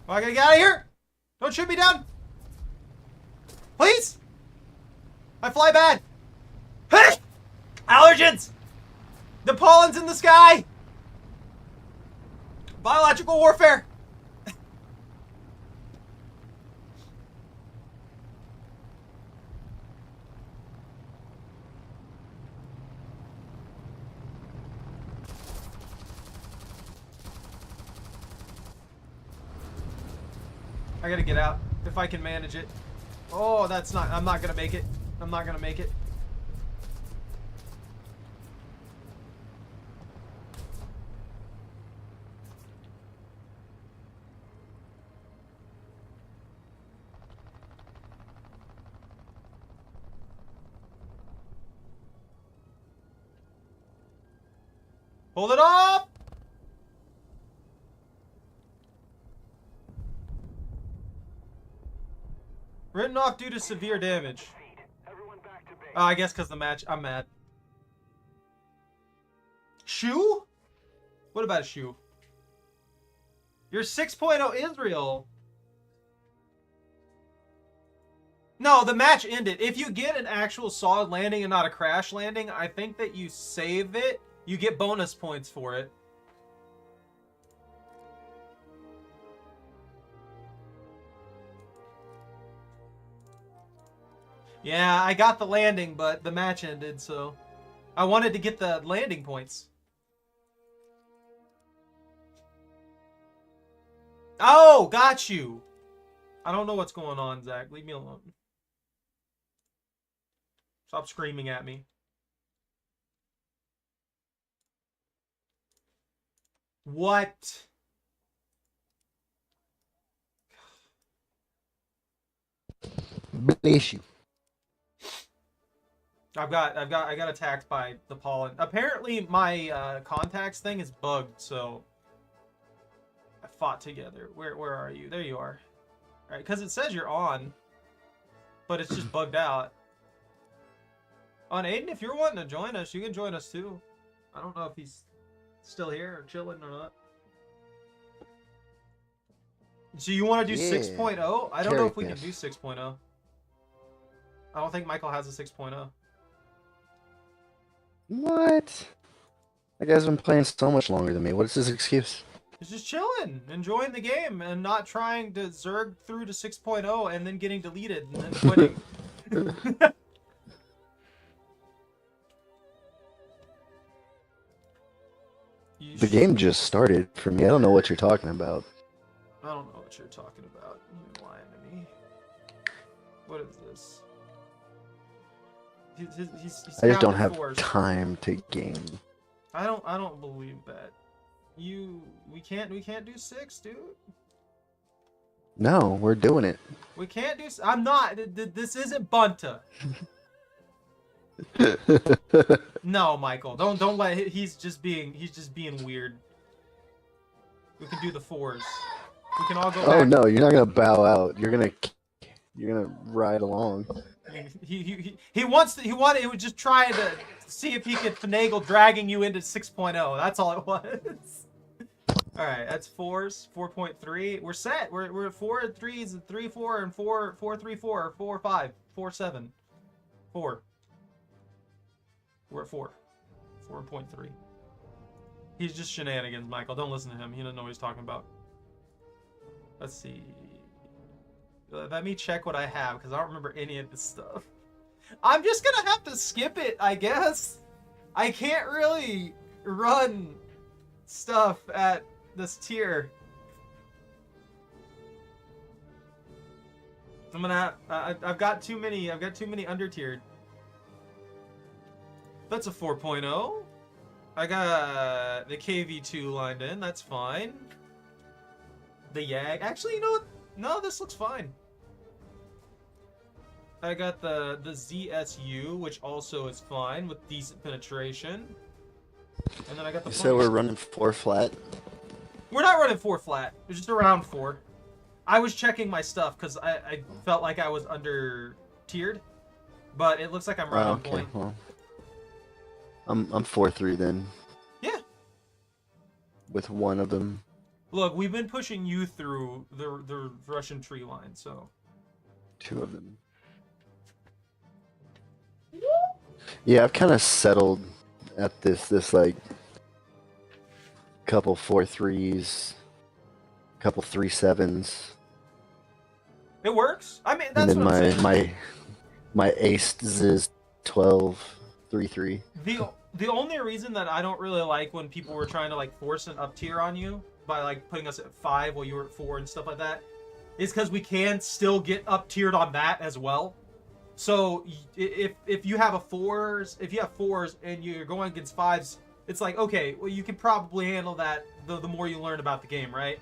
Oh, I gotta get out of here! Don't shoot me down! Please! I fly bad! Hey! Allergens! The pollen's in the sky! Biological warfare! I gotta get out if I can manage it. Oh, that's not. I'm not gonna make it. I'm not gonna make it. Hold it off! Written off due to severe damage. Everyone back to base. Oh, I guess because the match. I'm mad. Shoe? What about a shoe? You're 6.0 Israel. No, the match ended. If you get an actual solid landing and not a crash landing, I think that you save it. You get bonus points for it. Yeah, I got the landing, but the match ended, so I wanted to get the landing points. Oh, got you. I don't know what's going on, Zach. Leave me alone. Stop screaming at me. What? Bless you. I got attacked by the pollen. Apparently, my contacts thing is bugged, so I fought together. Where are you? There you are. All right, because it says you're on, but it's just bugged out. On Aiden, if you're wanting to join us, you can join us too. I don't know if he's still here or chilling or not. So you want to do Yeah. 6.0? I don't know if we can Curious. do 6.0. I don't think Michael has a 6.0. What? That guy's been playing so much longer than me. What is his excuse? He's just chilling, enjoying the game, and not trying to zerg through to 6.0 and then getting deleted and then quitting. The game just started for me. I don't know what you're talking about. I don't know what you're talking about. You're lying to me. What is this? He's I just don't captain have force. time to game. I don't believe that. We can't do 6, dude. No, we're doing it. We can't do. I'm not. This isn't Bunta. No, Michael. Don't let. He's just being weird. We can do the 4s. We can all go Oh back. no, you're not gonna bow out. You're gonna ride along. He wants to. He was just trying to see if he could finagle dragging you into 6.0. That's all it was. All right, that's 4s. 4.3. We're set. We're at 4 and 3s and 3 4 and 4 4 3 4 4 5 4 7 4. We're at 4. 4.3. He's just shenanigans, Michael. Don't listen to him. He doesn't know what he's talking about. Let's see. Let me check what I have, because I don't remember any of this stuff. I'm just gonna have to skip it, I guess. I can't really run stuff at this tier. I'm gonna I've got too many under-tiered. That's a 4.0. I got the KV2 lined in, that's fine. The YAG. Actually, you know what? No, this looks fine. I got the ZSU, which also is fine with decent penetration. And then I got the. So we're running 4 flat. We're not running 4 flat. We're just around 4. I was checking my stuff because I felt like I was under tiered, but it looks like I'm right on point. Well, I'm 4-3 then. Yeah. With one of them. Look, we've been pushing you through the Russian tree line, so. 2 of them. Yeah, I've kind of settled at this like couple 4-3s, couple 3-7s. It works. I mean, that's and then what I'm saying. my ace is 12 3-3. The only reason that I don't really like when people were trying to like force an up tier on you by like putting us at 5 while you were at 4 and stuff like that is because we can still get up tiered on that as well. So if you have if you have 4s and you're going against 5s, it's like, okay, well, you can probably handle that the more you learn about the game, right?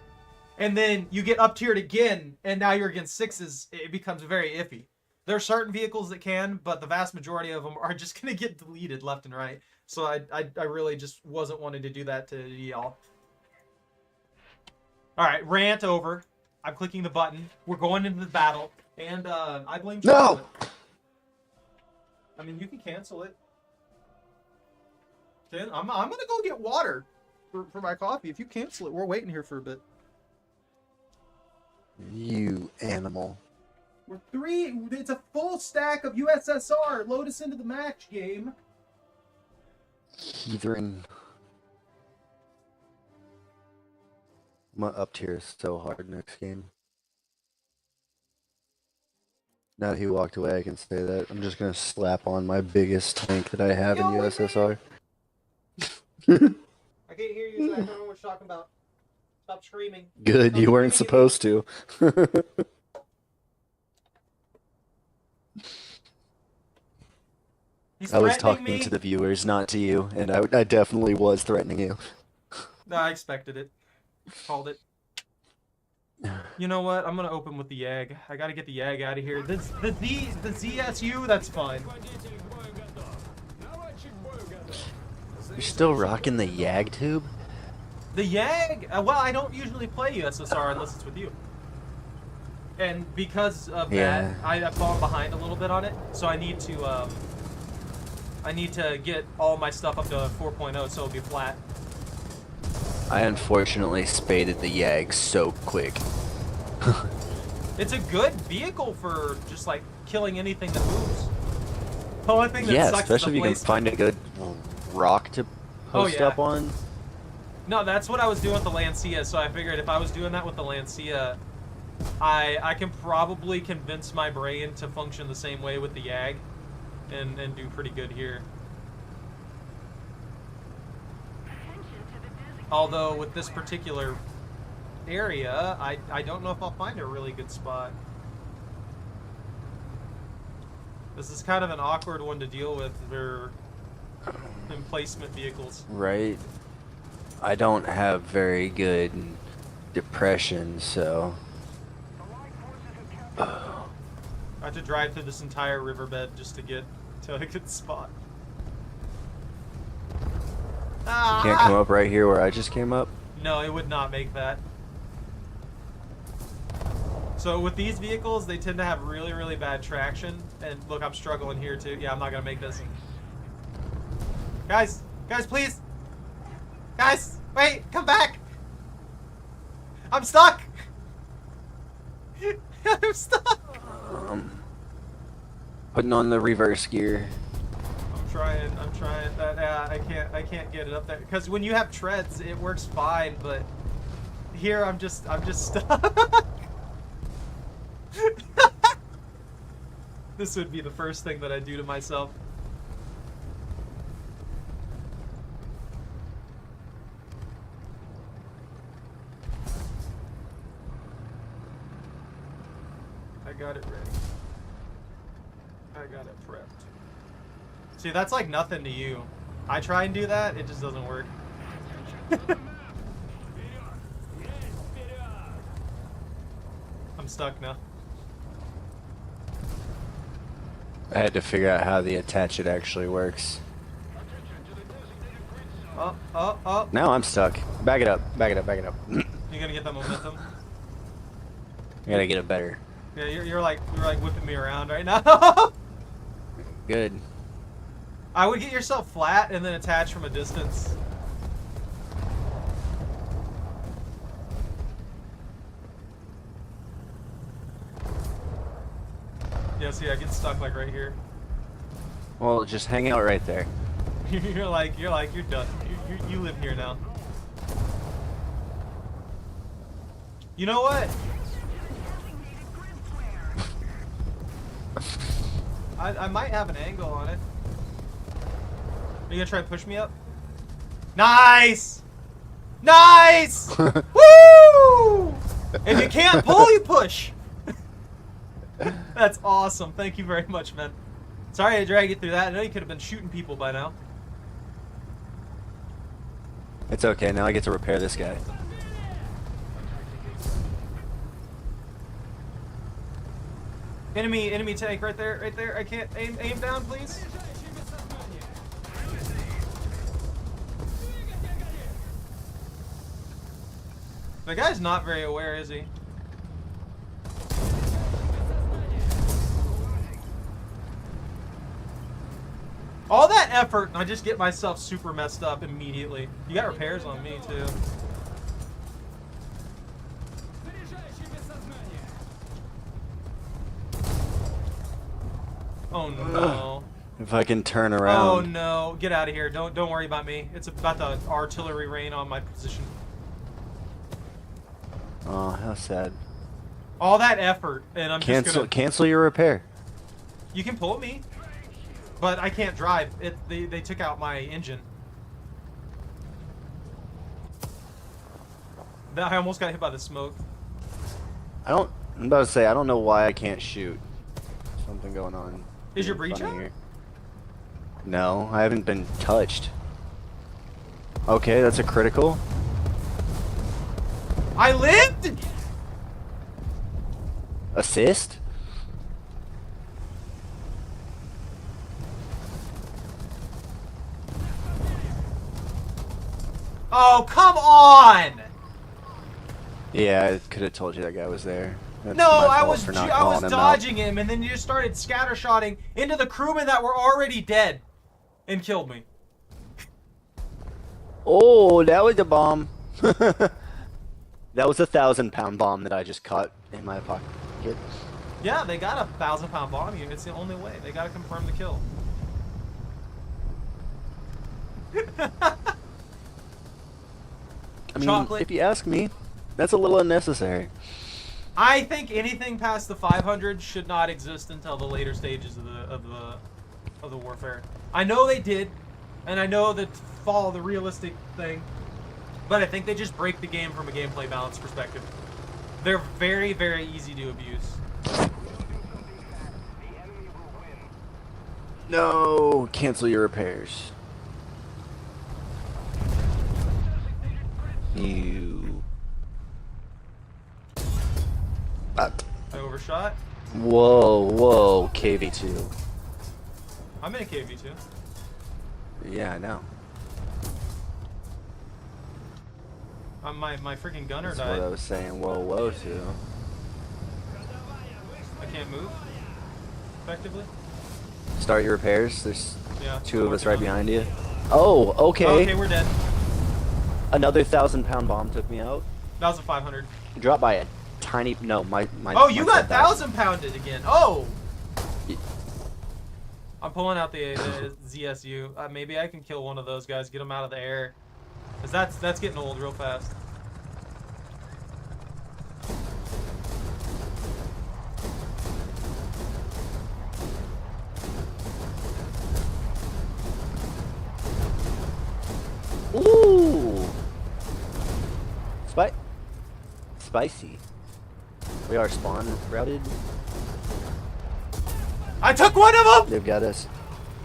And then you get up tiered again, and now you're against 6s. It becomes very iffy. There are certain vehicles that can, but the vast majority of them are just gonna get deleted left and right. So I really just wasn't wanting to do that to y'all. All right, rant over. I'm clicking the button. We're going into the battle, and I blame chocolate. No! I mean, you can cancel it. Then I'm gonna go get water for my coffee. If you cancel it, we're waiting here for a bit. You animal. We're 3. It's a full stack of USSR. Load us into the match game. Heathen. My up tier is so hard next game. Now that he walked away, I can say that. I'm just gonna slap on my biggest tank that I have in USSR. I can't hear you, so I don't know what you're talking about. Stop screaming. Good, Stop you weren't screaming. supposed to. He's I was threatening talking me. to the viewers, not to you, and I definitely was threatening you. No, I expected it. Called it. You know what? I'm gonna open with the YAG. I gotta get the YAG out of here. The ZSU, that's fine. You're still rocking the YAG tube? The YAG? Well, I don't usually play USSR unless it's with you. And because of that, I've fallen behind a little bit on it. So I need to get all my stuff up to 4.0 so it'll be flat. I unfortunately spaded the YAG so quick. It's a good vehicle for just like killing anything that moves. The only thing that Yeah, sucks especially if you can is the find a good rock to post up on. No, that's what I was doing with the Lancia, so I figured if I was doing that with the Lancia, I can probably convince my brain to function the same way with the YAG and do pretty good here. Although with this particular area, I don't know if I'll find a really good spot. This is kind of an awkward one to deal with. They're emplacement vehicles. Right. I don't have very good depression, so have to drive through this entire riverbed just to get to a good spot. You can't come up right here where I just came up? No, it would not make that. So with these vehicles, they tend to have really, really bad traction. And look, I'm struggling here too. Yeah, I'm not gonna make this. Guys, please. Guys, wait, come back. I'm stuck. I'm stuck. Putting on the reverse gear. I'm trying. I can't get it up there because when you have treads, it works fine. But here, I'm just stuck. This would be the first thing that I do to myself. I got it ready. I got it prepped. See, that's like nothing to you. I try and do that, it just doesn't work. I'm stuck now. I had to figure out how the attach it actually works. Oh. Now I'm stuck. Back it up. Back it up. You gonna get that momentum? I gotta get it better. Yeah, you're like whipping me around right now. Good. I would get yourself flat and then attach from a distance. Yeah, see, I get stuck like right here. Well, just hang out right there. you're done. You live here now. You know what? I might have an angle on it. Are you gonna try to push me up? Nice! Nice! Woo! If you can't pull, you push. That's awesome. Thank you very much, man. Sorry I dragged you through that. I know you could have been shooting people by now. It's okay. Now I get to repair this guy. Enemy tank right there. I can't aim down, please. The guy's not very aware, is he? All that effort, and I just get myself super messed up immediately. You got repairs on me, too. Oh, no. If I can turn around. Oh, no. Get out of here. Don't worry about me. It's about the artillery rain on my position. Oh, how sad. All that effort, and I'm just gonna... Cancel your repair. You can pull me, but I can't drive. They took out my engine. I almost got hit by the smoke. I'm about to say, I don't know why I can't shoot. Something going on. Is your breach out? No, I haven't been touched. Okay, that's a critical. I lived? Assist? Oh, come on! Yeah, I could have told you that guy was there. That's No, my I fault was for not I calling was him dodging him, and then you just started scattershotting into the crewmen that were already dead, and killed me. Oh, that was a bomb. That was a 1,000-pound bomb that I just caught in my pocket. Yeah, they got a 1,000-pound bomb unit. It's the only way. They gotta confirm the kill. I mean, Chocolate. if you ask me, that's a little unnecessary. I think anything past the 500 should not exist until the later stages of the warfare. I know they did, and I know that follow the realistic thing, but I think they just break the game from a gameplay balance perspective. They're very, very easy to abuse. No, cancel your repairs. You. I overshot. Whoa, KV2. I'm in a KV2. Yeah, I know. My freaking gunner That's died. what I was saying. Whoa to. I can't move. Effectively. Start your repairs. There's Yeah. two of us working right on it. behind you. Oh, okay. Oh, okay, we're dead. Another 1,000-pound bomb took me out. That was a 500. Dropped by a tiny. No, my. Oh, you my got 10,000. 1,000 pounded again. Oh. Ye- I'm pulling out the ZSU. Maybe I can kill one of those guys, get them out of the air. Cause that's getting old real fast. Ooh. Spicy. We are spawn routed. I took one of them. They've got us.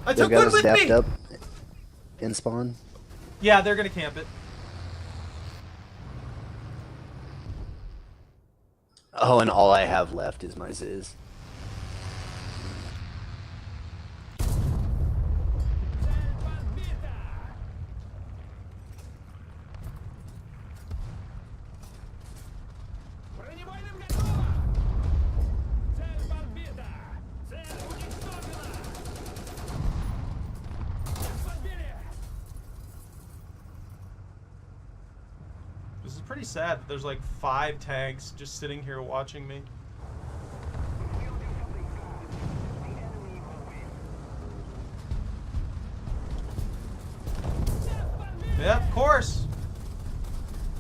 I They've took got one us with dapped me. up in spawn. Yeah, they're gonna camp it. Oh, and all I have left is my Ziz. This is pretty sad that there's like 5 tanks just sitting here watching me. Yeah, of course.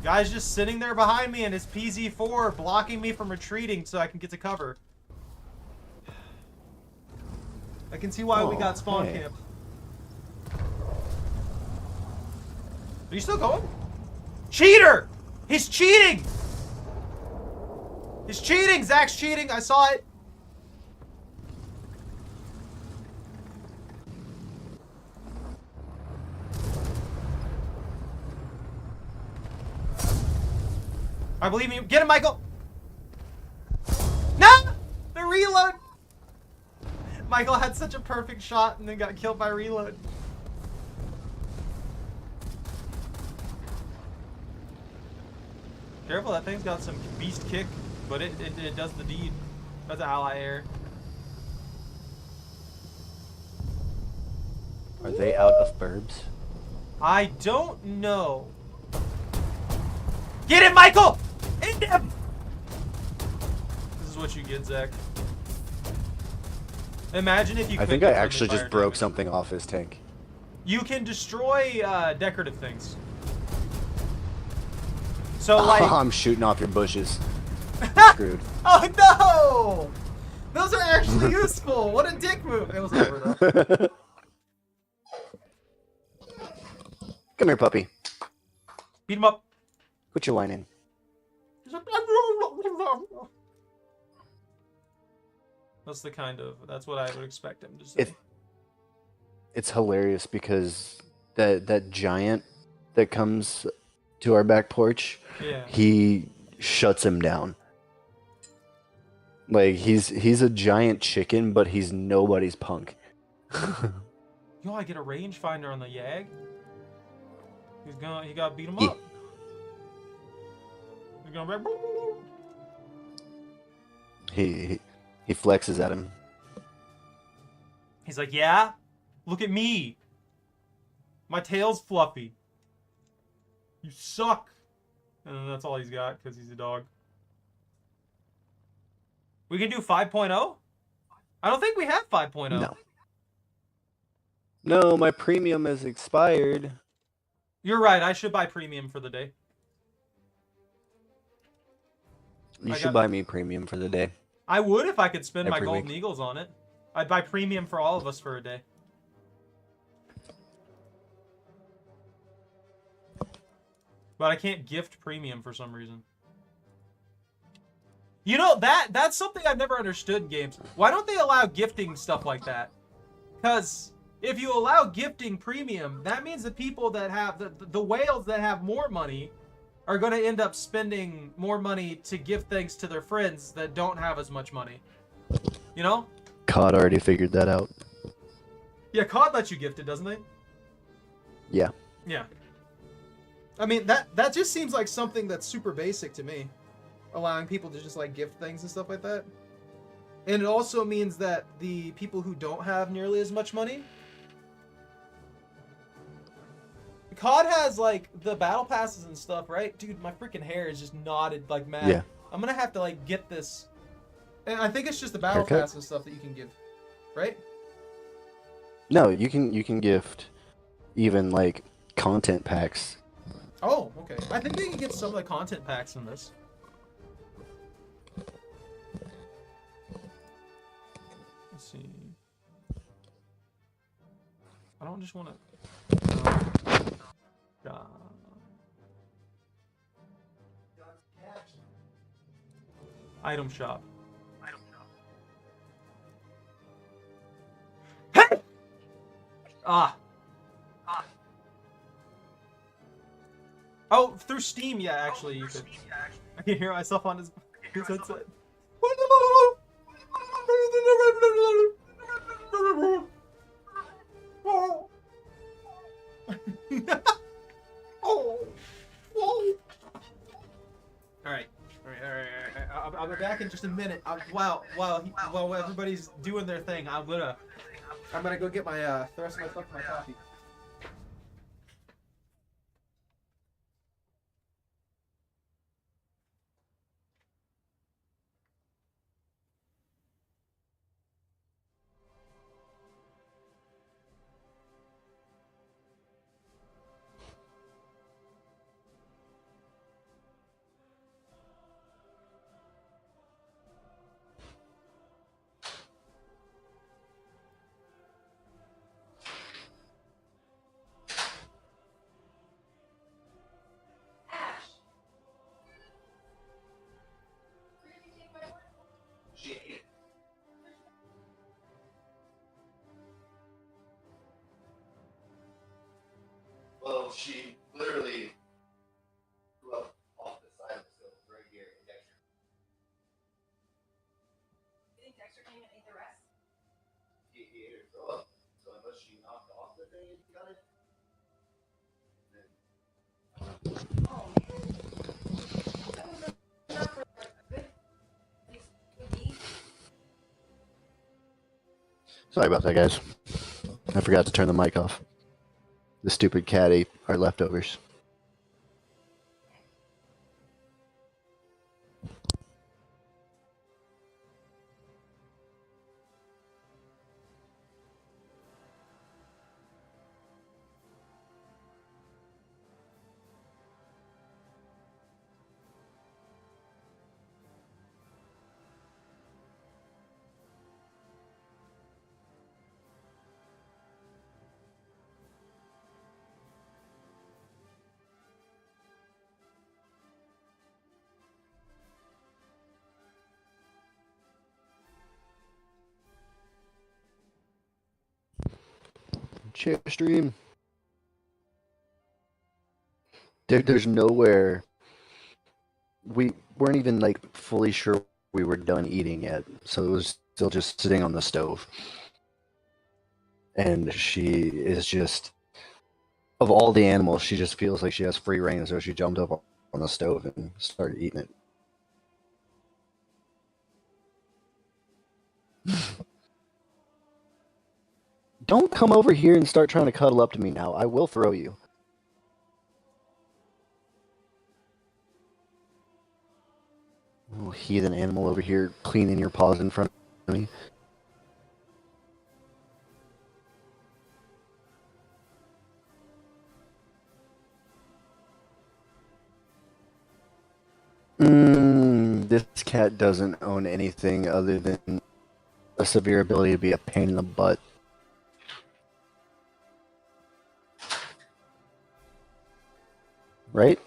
Guy's just sitting there behind me and his PZ4 blocking me from retreating so I can get to cover. I can see why we got spawn hey. camp. Are you still going? Cheater! He's cheating! He's cheating! Zach's cheating! I saw it! I believe in you. Get him, Michael! No! The reload! Michael had such a perfect shot and then got killed by reload. Careful, that thing's got some beast kick, but it does the deed. That's an ally air. Are they out of burbs? I don't know. Get him, Michael! Hit him! This is what you get, Zach. Imagine if you I could think I get actually friendly just fire broke damage. something off his tank. You can destroy decorative things. So like, I'm shooting off your bushes. Screwed. oh no! Those are actually useful. What a dick move! It was over though. Come here, puppy. Beat him up. Quit your whining. That's the kind of. That's what I would expect him to say. It's hilarious because that giant that comes to our back porch, Yeah. he shuts him down. Like he's a giant chicken, but he's nobody's punk. Yo, I get a rangefinder on the Yag. He got beat him Yeah. up. He's gonna be. He flexes at him. He's like, yeah, look at me. My tail's fluffy. You suck. And that's all he's got because he's a dog. We can do 5.0? I don't think we have 5.0. No. No, my premium has expired. You're right. I should buy premium for the day. You I should got- buy me premium for the day. I would if I could spend my Every golden week. eagles on it. I'd buy premium for all of us for a day. But I can't gift premium for some reason. You know, that's something I've never understood in games. Why don't they allow gifting stuff like that? Because if you allow gifting premium, that means the people that have, the whales that have more money are going to end up spending more money to give things to their friends that don't have as much money. You know? COD already figured that out. Yeah, COD lets you gift it, doesn't it? Yeah. Yeah. I mean, that just seems like something that's super basic to me, allowing people to just like gift things and stuff like that. And it also means that the people who don't have nearly as much money, COD has like the battle passes and stuff, right? Dude, my freaking hair is just knotted like mad. Yeah. I'm gonna have to like get this. And I think it's just the battle Haircut? pass and stuff that you can give, right? No, you can gift even like content packs. Oh, okay. I think they can get some of the content packs from this. Let's see. I don't just want to. Item shop. Hey! Ah. Oh, through Steam, yeah, actually, you could. I can hear myself on his headset. Alright. I'll be back in just a minute. While everybody's doing their thing, I'm gonna go get my the rest of my stuff for my coffee. Well, she literally threw up off the side of the stove right here in Dexter. You think Dexter came and ate the rest? He ate her throw up. So unless she knocked off the thing and got it, then Oh man. That would have been enough for like a good, at least good meat. sorry about that, guys. I forgot to turn the mic off. The stupid cat ate our leftovers. Share stream. There's nowhere. We weren't even like fully sure we were done eating yet, so it was still just sitting on the stove. And she is just, of all the animals, she just feels like she has free reign, so she jumped up on the stove and started eating it. Don't come over here and start trying to cuddle up to me now. I will throw you. Oh, heathen animal over here cleaning your paws in front of me. This cat doesn't own anything other than a severe ability to be a pain in the butt. Right?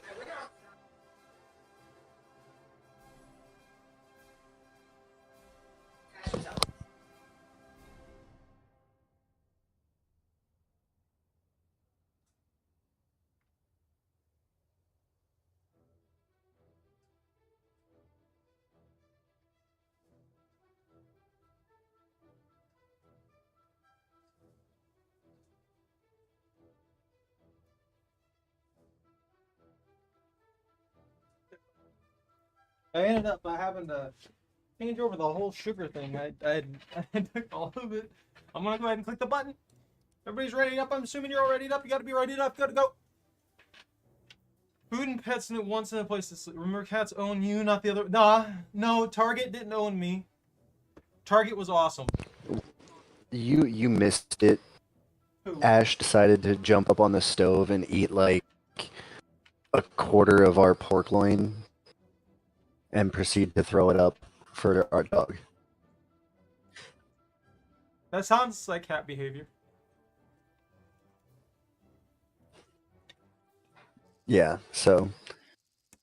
I ended up having to change over the whole sugar thing. I took all of it. I'm gonna go ahead and click the button. Everybody's ready up. I'm assuming you're all ready up. You gotta be ready up. Gotta go. Food and pets once in a place to sleep. Remember, cats own you, not the other. Nah, no. Target didn't own me. Target was awesome. You missed it. Who? Ash decided to jump up on the stove and eat like a quarter of our pork loin and proceed to throw it up for our dog. That sounds like cat behavior. Yeah, so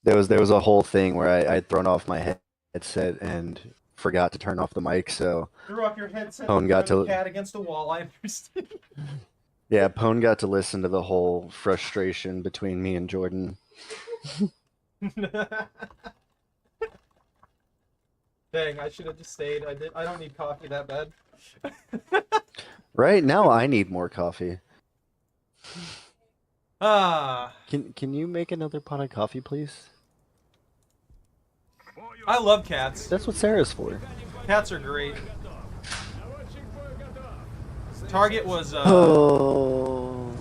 there was a whole thing where I'd thrown off my headset and forgot to turn off the mic, so Threw off your headset. Pone got threw to- the cat against a wall. I understand. yeah, Pone got to listen to the whole frustration between me and Jordan. Dang, I should have just stayed. I don't need coffee that bad. Right now I need more coffee. Ah, Can you make another pot of coffee, please? I love cats. That's what Sarah's for. Cats are great. Target was Oh.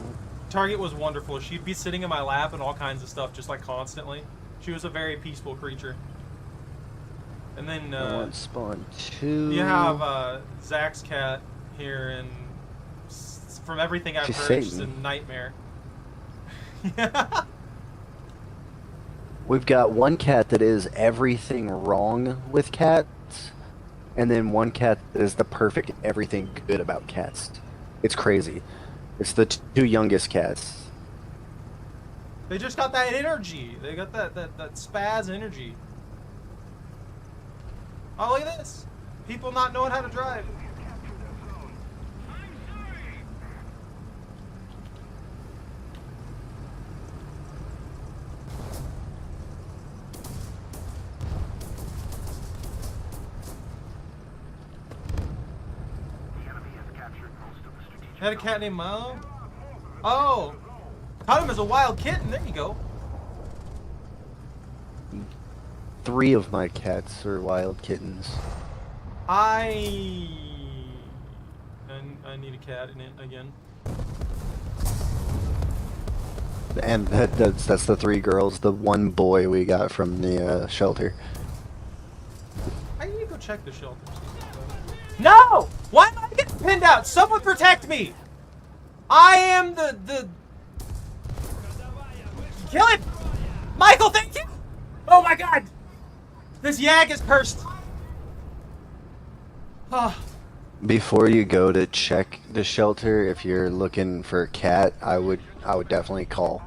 Target was wonderful. She'd be sitting in my lap and all kinds of stuff, just like constantly. She was a very peaceful creature. And then I want spawn 2. you have Zach's cat here, and from everything I've She's heard, she's a Satan. nightmare. We've got one cat that is everything wrong with cats, and then one cat that is the perfect everything good about cats. It's crazy. It's the two youngest cats. They just got that energy. They got that spaz energy. Oh, look at this. People not knowing how to drive. Had a cat named Milo? Oh! Caught him as a wild kitten. There you go. 3 of my cats are wild kittens. I need a cat in it again. And that's the 3 girls, the 1 boy we got from the shelter. I need to go check the shelter. No! Why am I getting pinned out? Someone protect me! I am the... Kill him! Michael, thank you! Oh my god! This yak is cursed. Ah. Before you go to check the shelter, if you're looking for a cat, I would definitely call.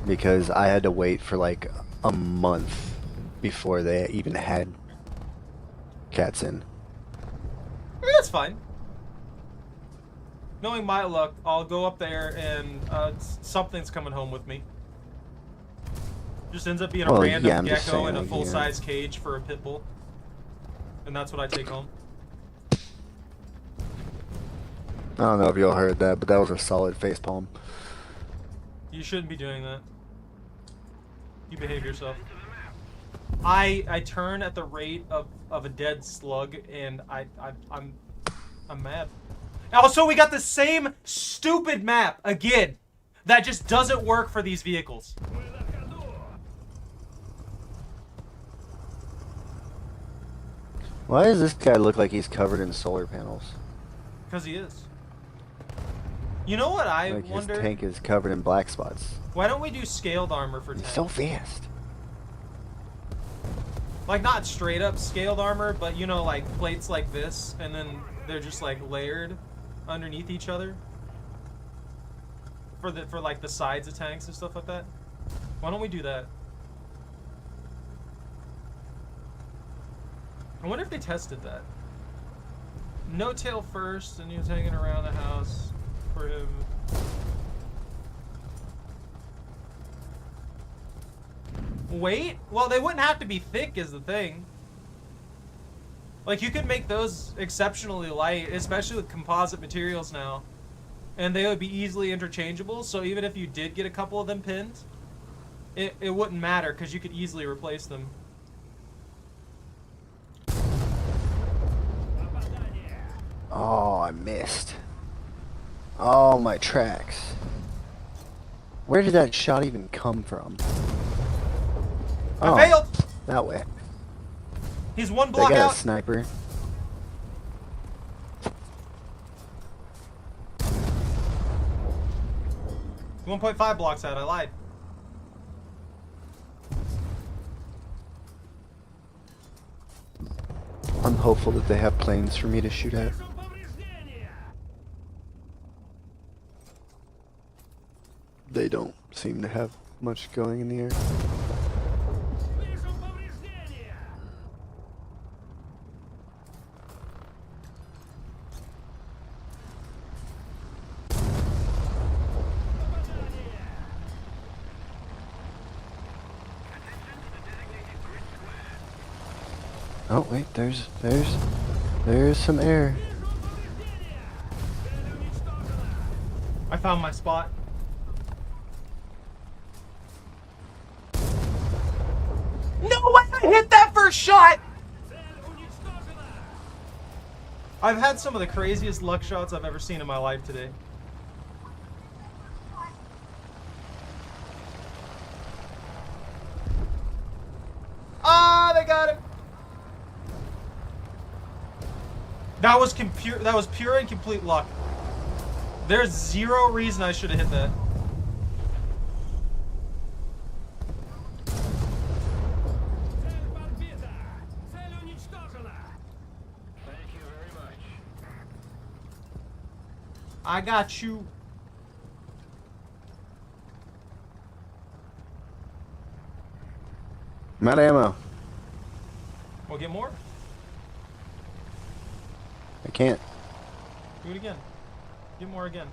Because I had to wait for like a month before they even had cats in. That's fine. Knowing my luck, I'll go up there and something's coming home with me. Just ends up being a Well, random yeah, I'm just gecko saying, in a like, full-size cage for a pit bull. And that's what I take home. I don't know if y'all heard that, but that was a solid facepalm. You shouldn't be doing that. You behave yourself. I turn at the rate of a dead slug, and I'm mad. Also, we got the same stupid map again that just doesn't work for these vehicles. Why does this guy look like he's covered in solar panels? Because he is. You know what I Like wonder? his tank is covered in black spots. Why don't we do scaled armor for He's tanks? so fast. Like, not straight up scaled armor, but you know, like plates like this, and then they're just like layered underneath each other for like the sides of tanks and stuff like that. Why don't we do that? I wonder if they tested that. No tail first, and he was hanging around the house for him. Weight? Well, they wouldn't have to be thick is the thing. Like, you could make those exceptionally light, especially with composite materials now. And they would be easily interchangeable, so even if you did get a couple of them pinned, it wouldn't matter, because you could easily replace them. Oh, I missed. Oh, my tracks. Where did that shot even come from? Oh, I failed. that way. He's one They block got a out. sniper. He's 1.5 blocks out. I lied. I'm hopeful that they have planes for me to shoot at. They don't seem to have much going in the air. Oh wait, there's some air. I found my spot. No way I hit that first shot! I've had some of the craziest luck shots I've ever seen in my life today. Ah, they got it. That was pure and complete luck. There's zero reason I should have hit that. Thank you very much. I got you. I'm out of ammo. We'll get more. I can't. Do it again. Get more again.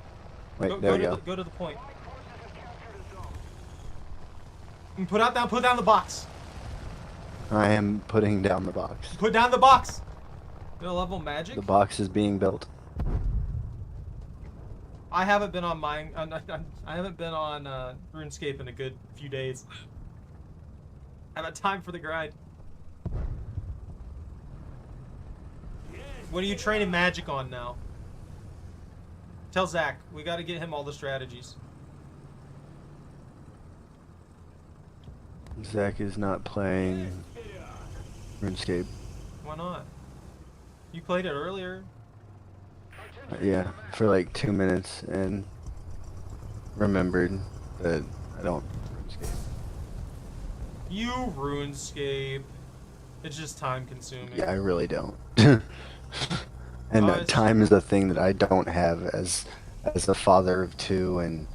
Wait, Go, there we to go. go to the point. And put down the box. I am putting down the box. Put down the box. Gonna level magic. The box is being built. I haven't been on mine. I haven't been on RuneScape in a good few days. I haven't time for the grind. What are you training magic on now? Tell Zach. We got to get him all the strategies. Zach is not playing RuneScape. Why not? You played it earlier. Yeah, for like 2 minutes and remembered that I don't RuneScape. You RuneScape. It's just time consuming. Yeah, I really don't. And Oh, it's- time is a thing that I don't have as a father of two and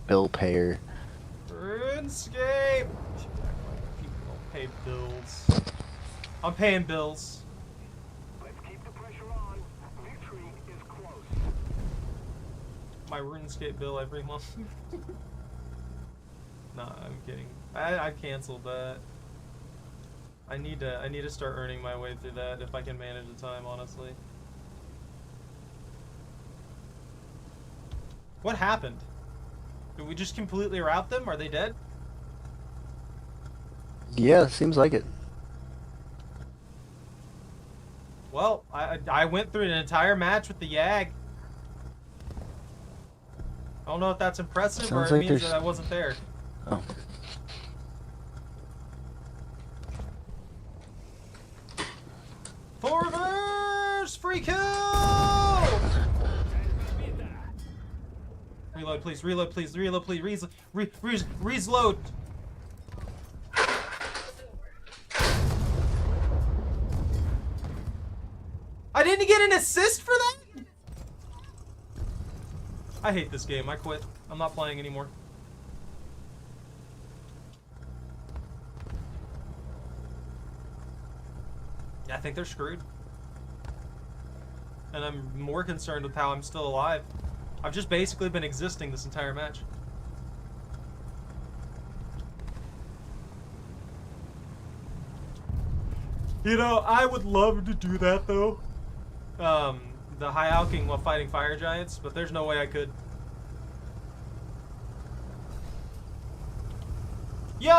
bill payer. RuneScape. People don't pay bills. I'm paying bills. Let's keep the pressure on. Victory is close. My RuneScape bill every month. Nah, I'm kidding. I canceled that. I need to start earning my way through that if I can manage the time, honestly. What happened? Did we just completely rout them? Are they dead? Yeah, seems like it. Well, I went through an entire match with the Yag. I don't know if that's impressive or Sounds it like means there's- that I wasn't there. Oh. Full reverse! Free kill! Reload, please. Reload, please. Reload, please. Reload. I didn't get an assist for that? I hate this game. I quit. I'm not playing anymore. I think they're screwed. And I'm more concerned with how I'm still alive. I've just basically been existing this entire match. You know, I would love to do that though. The high alking while fighting fire giants, but there's no way I could. Yo!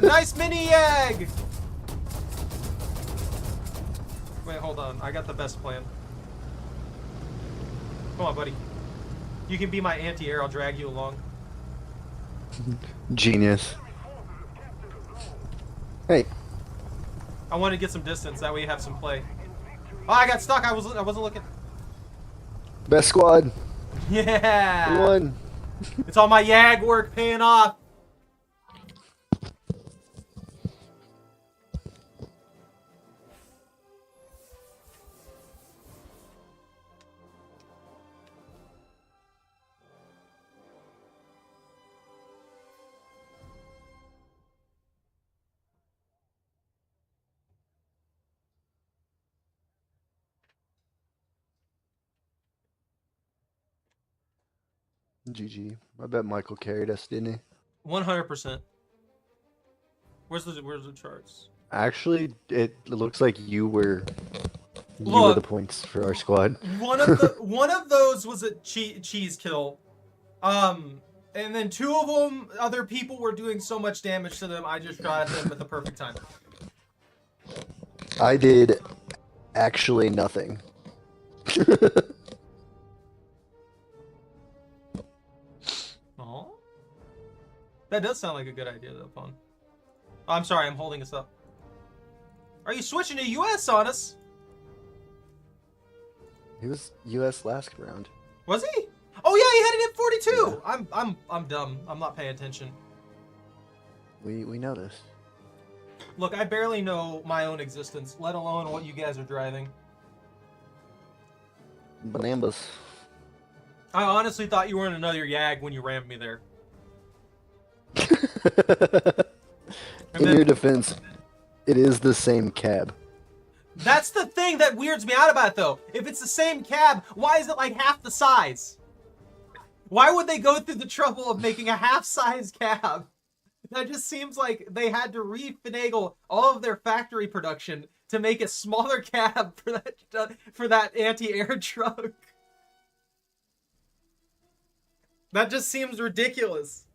Nice mini egg! hold on. I got the best plan. Come on, buddy. You can be my anti-air. I'll drag you along. Genius. Hey. I want to get some distance. That way you have some play. Oh, I got stuck. I wasn't looking. Best squad. Yeah. One. It's all my YAG work paying off. GG. I bet Michael carried us, didn't he? 100%. Where's the charts? Actually, it looks like you were Look. the points for our squad. One of those was a cheese kill. And then two of them, other people were doing so much damage to them, I just shot at them at the perfect time. I did actually nothing. Oh, that does sound like a good idea, though, Pon. Oh, I'm sorry, I'm holding us up. Are you switching to US on us? He was US last round. Was he? Oh yeah, he had it at 42. Yeah. I'm dumb. I'm not paying attention. We noticed. Look, I barely know my own existence, let alone what you guys are driving. Banambas. I honestly thought you were in another YAG when you rammed me there. In your defense, it is the same cab. That's the thing that weirds me out about it, though. If it's the same cab, why is it like half the size? Why would they go through the trouble of making a half-size cab? That just seems like they had to re-finagle all of their factory production to make a smaller cab for that anti-air truck. That just seems ridiculous.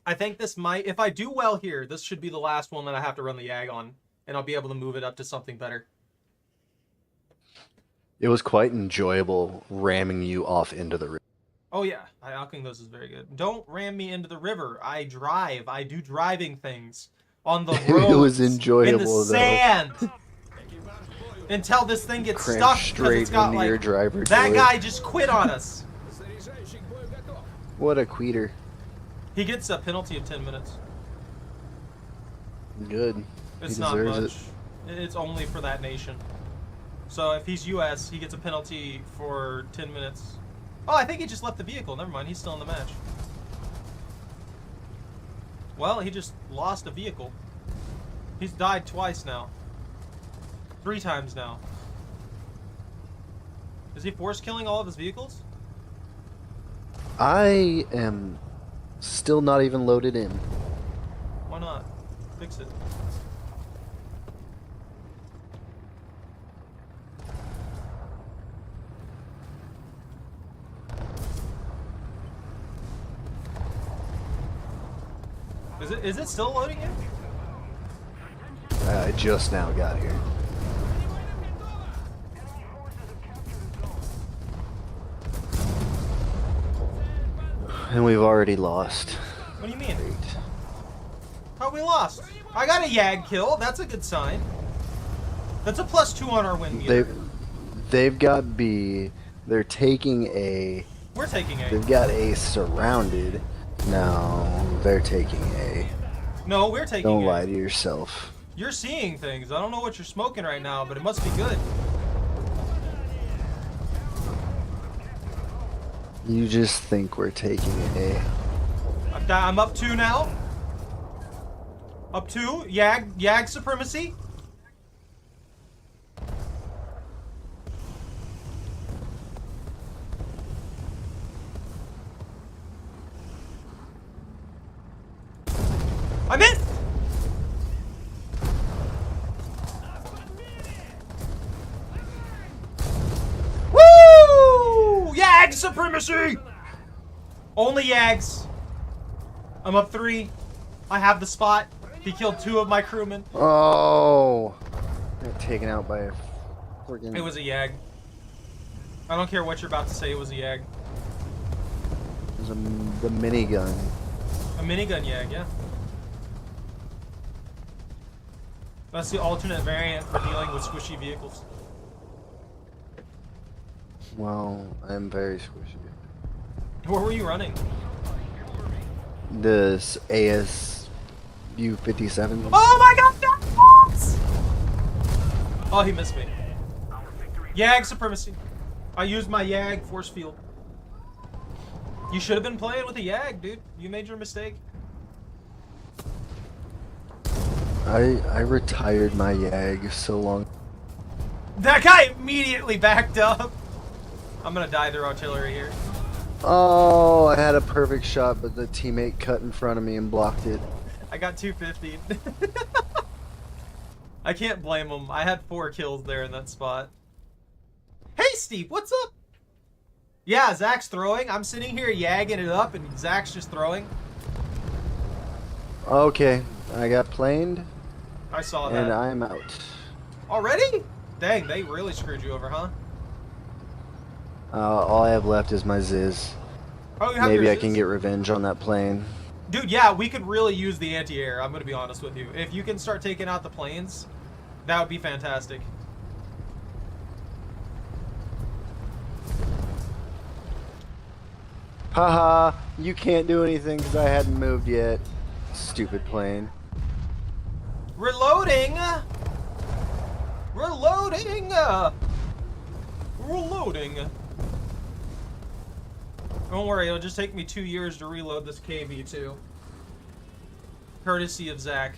I think this might, if I do well here, this should be the last one that I have to run the YAG on, and I'll be able to move it up to something better. It was quite enjoyable ramming you off into the river. Oh yeah, Alking those is very good. Don't ram me into the river. I drive. I do driving things on the road. It was enjoyable in the sand. Until this thing gets stuck because it's got like your driver that door. guy just quit on us. What a queeter. He gets a penalty of 10 minutes. Good. It's he not deserves much. It's only for that nation. So if he's US, he gets a penalty for 10 minutes. Oh, I think he just left the vehicle. Never mind, he's still in the match. Well, he just lost a vehicle. He's died twice now. 3 times now. Is he force killing all of his vehicles? I am still not even loaded in. Why not? Fix it. Is it still loading yet? I just now got here. And we've already lost. What do you mean? How we lost? I got a YAG kill. That's a good sign. That's a +2 on our win meter. They've got B. They're taking A. We're taking A. They've got A surrounded. No, they're taking A. No, we're taking Don't A. lie to yourself. You're seeing things. I don't know what you're smoking right now, but it must be good. You just think we're taking A. I'm up 2 now. Up 2. YAG supremacy. I'm in! Woo! YAG supremacy! Only YAGs. I'm up 3. I have the spot. He killed 2 of my crewmen. Oh, Got taken out by a freaking. It was a Yag. I don't care what you're about to say, it was a Yag. It was the minigun. A minigun Yag, yeah. That's the alternate variant for dealing with squishy vehicles. Well, I'm very squishy. What were you running? This ASU-57. Oh my god, no! Oh, he missed me. Yag supremacy. I used my Yag force field. You should have been playing with a Yag, dude. You made your mistake. I retired my Yag so long. That guy immediately backed up. I'm gonna die through artillery here. Oh, I had a perfect shot, but the teammate cut in front of me and blocked it. I got 250. I can't blame him. I had 4 kills there in that spot. Hey, Steve, what's up? Yeah, Zach's throwing. I'm sitting here yagging it up, and Zach's just throwing. Okay, I got planed, I saw that. and I'm out. Already? Dang, they really screwed you over, huh? All I have left is my Ziz. Oh, you have Maybe your I can Ziz? get revenge on that plane. Dude, yeah, we could really use the anti-air. I'm gonna be honest with you. If you can start taking out the planes, that would be fantastic. Haha, you can't do anything because I hadn't moved yet. Stupid plane. Reloading! Reloading! Reloading! Don't worry, it'll just take me 2 years to reload this KV-2. Courtesy of Zach.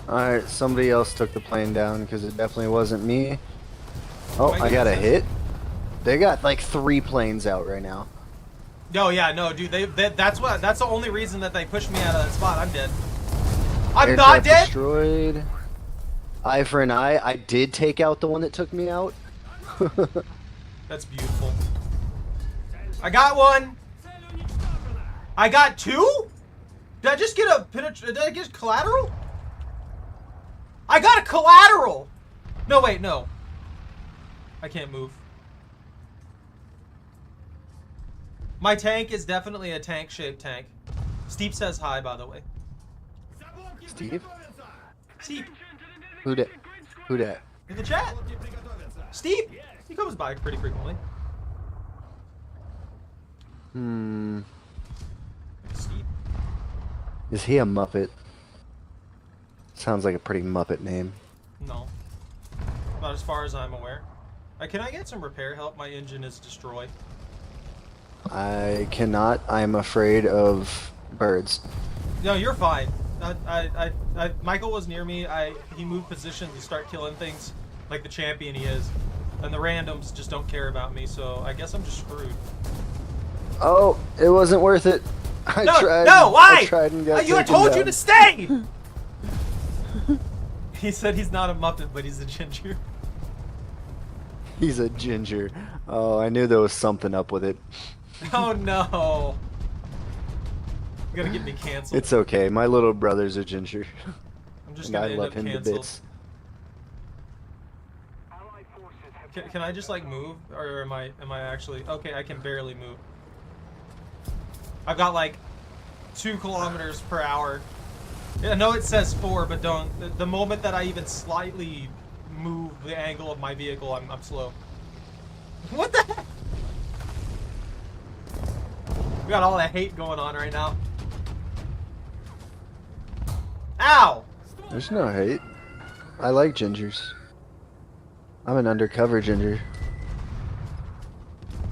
Alright, somebody else took the plane down because it definitely wasn't me. Oh, my I got a goodness. hit. They got like 3 planes out right now. Oh yeah, no, dude, that's the only reason that they pushed me out of that spot. I'm dead. I'm not Aircraft dead! Destroyed. Eye for an eye. I did take out the one that took me out. That's beautiful. I got one! I got 2? Did I just get did I get collateral? I got a collateral! No, wait, no. I can't move. My tank is definitely a tank-shaped tank. Steep says hi, by the way. Steve? Steep, Who dat? Who dat? in the chat. Steep! He comes by pretty frequently. Steep. Is he a Muppet? Sounds like a pretty Muppet name. No. Not as far as I'm aware. Can I get some repair help? My engine is destroyed. I cannot. I'm afraid of birds. No, you're fine. Michael was near me. He moved position to start killing things like the champion he is. And the randoms just don't care about me, so I guess I'm just screwed. Oh, it wasn't worth it. I tried. No, why? I tried and got I taken told down. you to stay! He said he's not a Muppet, but he's a ginger. He's a ginger. Oh, I knew there was something up with it. Oh no. You're gonna get me canceled. It's okay. My little brother's a ginger. I'm just And gonna I end love up him to canceled. bits. Allied forces have Can I just like move, or am I actually okay? I can barely move. I've got like 2 kilometers per hour. I know it says 4, but don't. The moment that I even slightly move the angle of my vehicle, I'm slow. What the heck? We got all that hate going on right now. Ow! There's no hate. I like gingers. I'm an undercover ginger.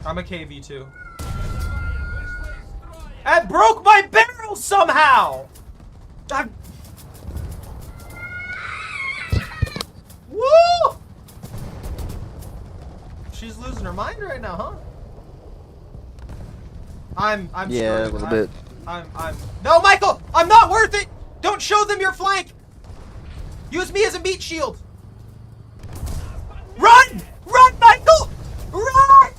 I'm a KV2. I broke my barrel somehow! Woo! She's losing her mind right now, huh? I'm Yeah, a screwed. little bit. No, Michael! I'm not worth it! Don't show them your flank! Use me as a meat shield! Run! Run, Michael! Run!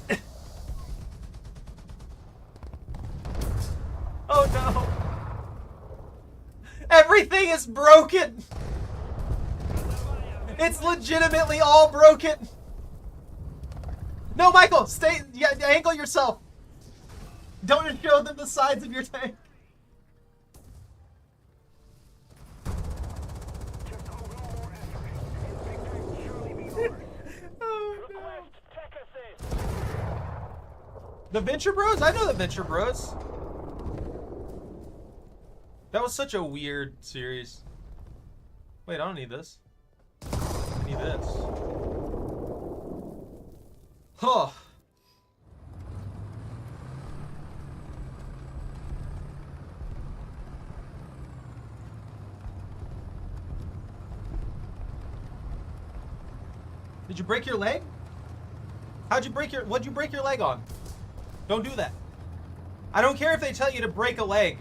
Oh no. Everything is broken! It's legitimately all broken! No, Michael! Stay... Yeah, angle yourself! Don't show them the sides of your tank! Just a little more effort, and victory will surely be yours. Request tech assist. The Venture Bros? I know the Venture Bros. That was such a weird series. Wait, I don't need this. I need this. Huh. Did you break your leg? What'd you break your leg on? Don't do that. I don't care if they tell you to break a leg.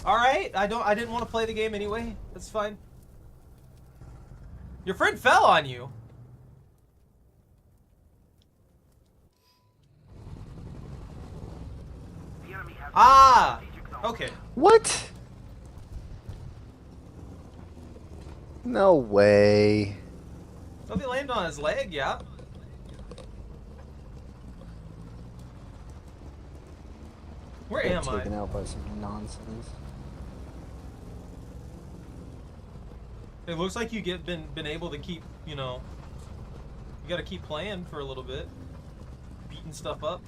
Alright, I didn't want to play the game anyway. That's fine. Your friend fell on you. Ah! Okay. What? No way. So if he landed on his leg, yeah. Where am I? Taken out by some nonsense. It looks like you been able to keep, you know, you gotta keep playing for a little bit. Beating stuff up.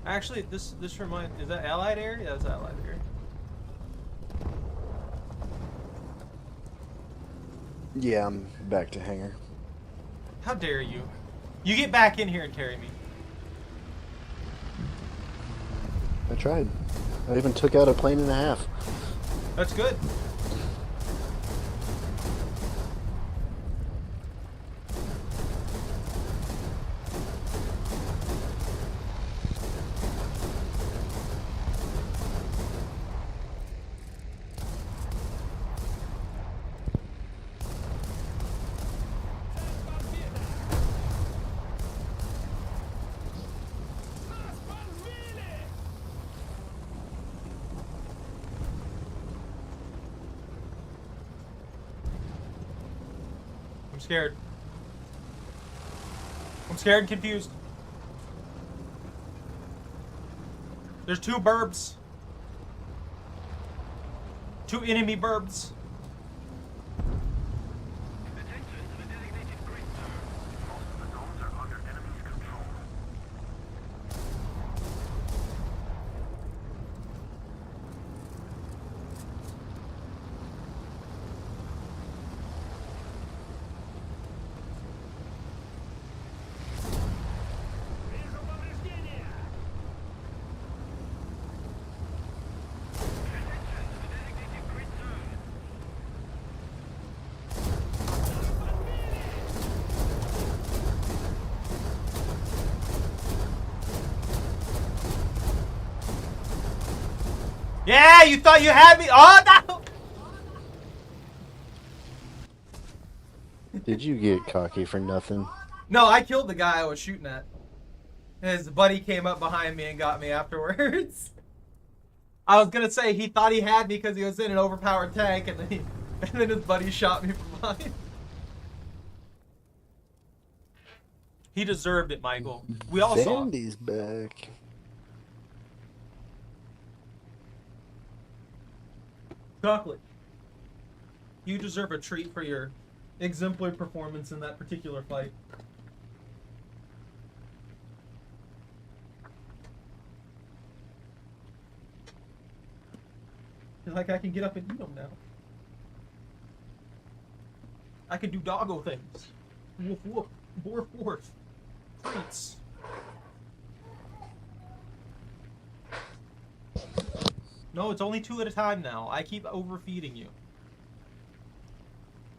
Actually, this reminds, is that Allied Air? Yeah, that's Allied Air. Yeah, I'm back to hangar. How dare you? You get back in here and carry me. I tried. I even took out a plane and a half. That's good. I'm scared. I'm scared and confused. There's two burbs. Two enemy burbs. Attention to the designated grid zone. Most of the zones are under enemy's control. Yeah, you thought you had me. Oh no! Did you get cocky for nothing? No, I killed the guy I was shooting at. His buddy came up behind me and got me afterwards. I was gonna say he thought he had me because he was in an overpowered tank, and then his buddy shot me from behind. He deserved it, Michael. We all saw it. Vandy's back. Chocolate. You deserve a treat for your exemplary performance in that particular fight. It's like I can get up and eat them now. I can do doggo things. Woof woof. Borf borf. Treats. No, it's only 2 at a time now. I keep overfeeding you.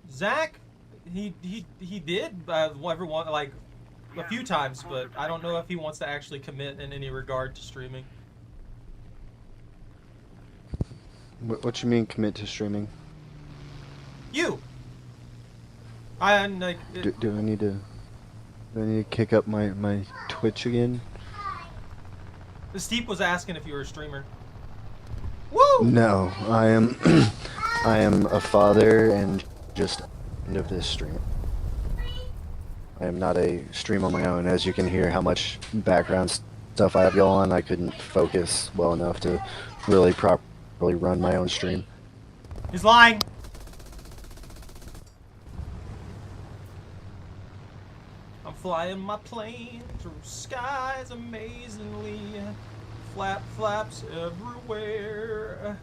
Zach, he did everyone like a few times, but I don't know if he wants to actually commit in any regard to streaming. What you mean commit to streaming? You. I like. Do I need to kick up my Twitch again? Steve was asking if you were a streamer. Woo! No, I am. I am a father and just end of this stream. I am not a stream on my own. As you can hear, how much background stuff I have y'all on, I couldn't focus well enough to really properly run my own stream. He's lying. I'm flying my plane through skies amazingly. Flap flaps everywhere.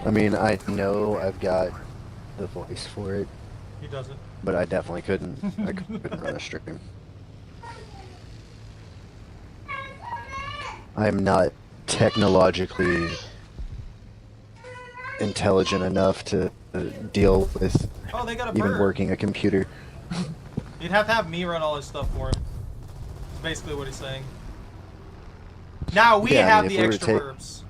I mean, I know I've got the voice for it, He doesn't. but I definitely couldn't. I couldn't run a stream. I'm not technologically intelligent enough to deal with Oh, they got a even bird. working a computer. You'd have to have me run all his stuff for him. That's basically what he's saying. Now we Yeah, I have mean, the if we were extra to verbs.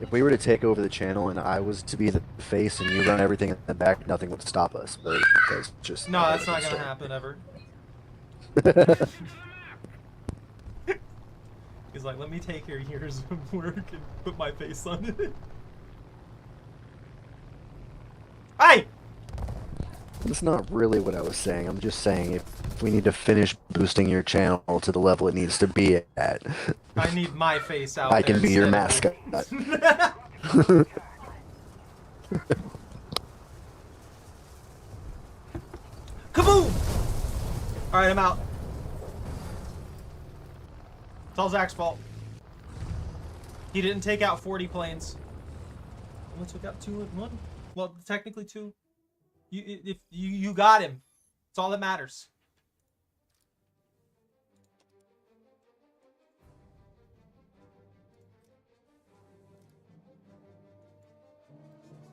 If we were to take over the channel and I was to be the face and you run everything in the back, nothing would stop us. But that's just No, that's not gonna happen ever. He's like, let me take your years of work and put my face on it. Hey! That's not really what I was saying. I'm just saying if we need to finish boosting your channel to the level it needs to be at, I need my face out I there can be your instead mascot. of- Kaboom! Alright, I'm out. It's all Zach's fault. He didn't take out 40 planes. Only took out 2 and 1. Well, technically 2. If you got him. It's all that matters.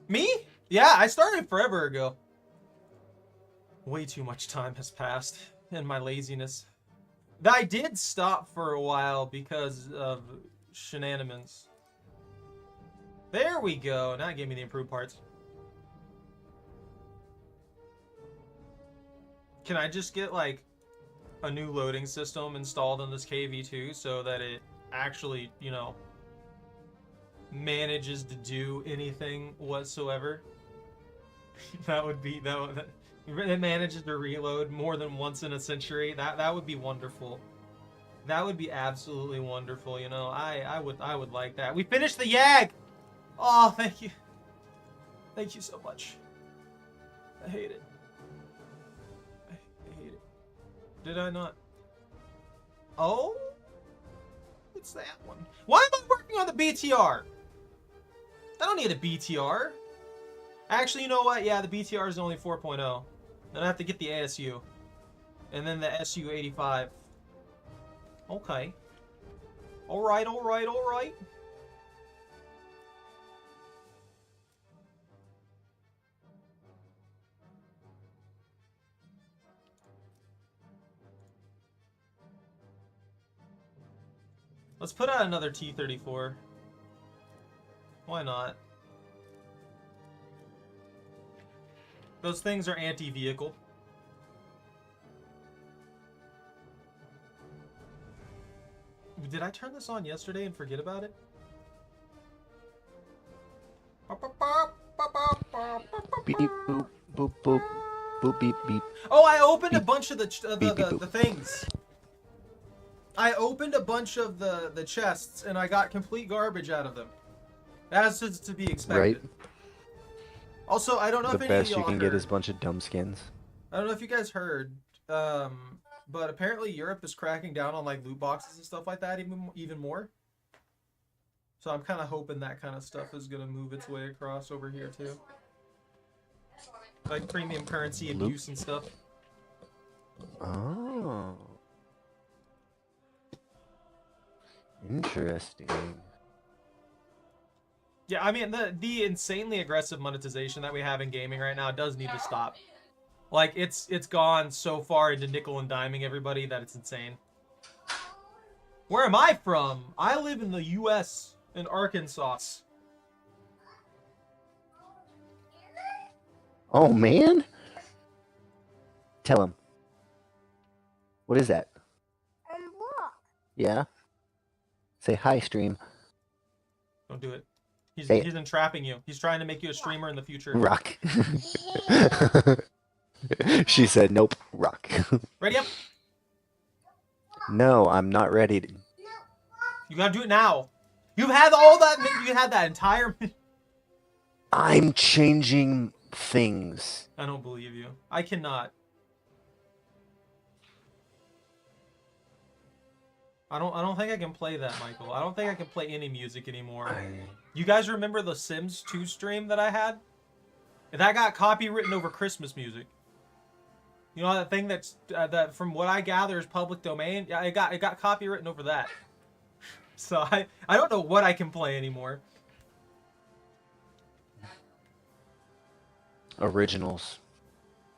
Me? Yeah, I started forever ago. Way too much time has passed in my laziness. I did stop for a while because of shenanigans. There we go. Now it gave me the improved parts. Can I just get like a new loading system installed on this KV2 so that it actually, you know, manages to do anything whatsoever? That would be it manages to reload more than once in a century. That would be wonderful. That would be absolutely wonderful. You know, I would like that. We finished the YAG. Oh, thank you. Thank you so much. I hate it. I hate it. Did I not? Oh, what's that one? Why am I working on the BTR? I don't need a BTR. Actually, you know what? Yeah, the BTR is only 4.0. Then I have to get the ASU. And then the SU-85. Okay. Alright, alright, alright. Let's put out another T-34. Why not? Those things are anti-vehicle. Did I turn this on yesterday and forget about it? Beep boop boop boop boop beep beep. Oh, I opened a Beep. bunch of Beep, beep, the boop. things. I opened a bunch of the chests and I got complete garbage out of them. As is to be expected. Right. Also, I don't know The if any of best you y'all can heard. get is a bunch of dumb skins. I don't know if you guys heard, but apparently Europe is cracking down on like loot boxes and stuff like that even more. So I'm kind of hoping that kind of stuff is gonna move its way across over here too, like premium currency Loot? abuse and stuff. Oh. Interesting. Yeah, I mean the insanely aggressive monetization that we have in gaming right now does need to stop. Like it's gone so far into nickel and diming everybody that it's insane. Where am I from? I live in the U.S. in Arkansas. Oh man. Tell him. What is that? Yeah. Say hi, stream. Don't do it. He's Say it. he's entrapping you. He's trying to make you a streamer in the future. Rock. She said, nope, rock. Ready up? No, I'm not ready to. You gotta do it now. You've had all that. You had that entire. I'm changing things. I don't believe you. I cannot. I don't think I can play that, Michael. I don't think I can play any music anymore. You guys remember the Sims 2 stream that I had? That got copywritten over Christmas music. You know that thing that's that from what I gather is public domain. Yeah, it got copywritten over that. So I don't know what I can play anymore. Originals.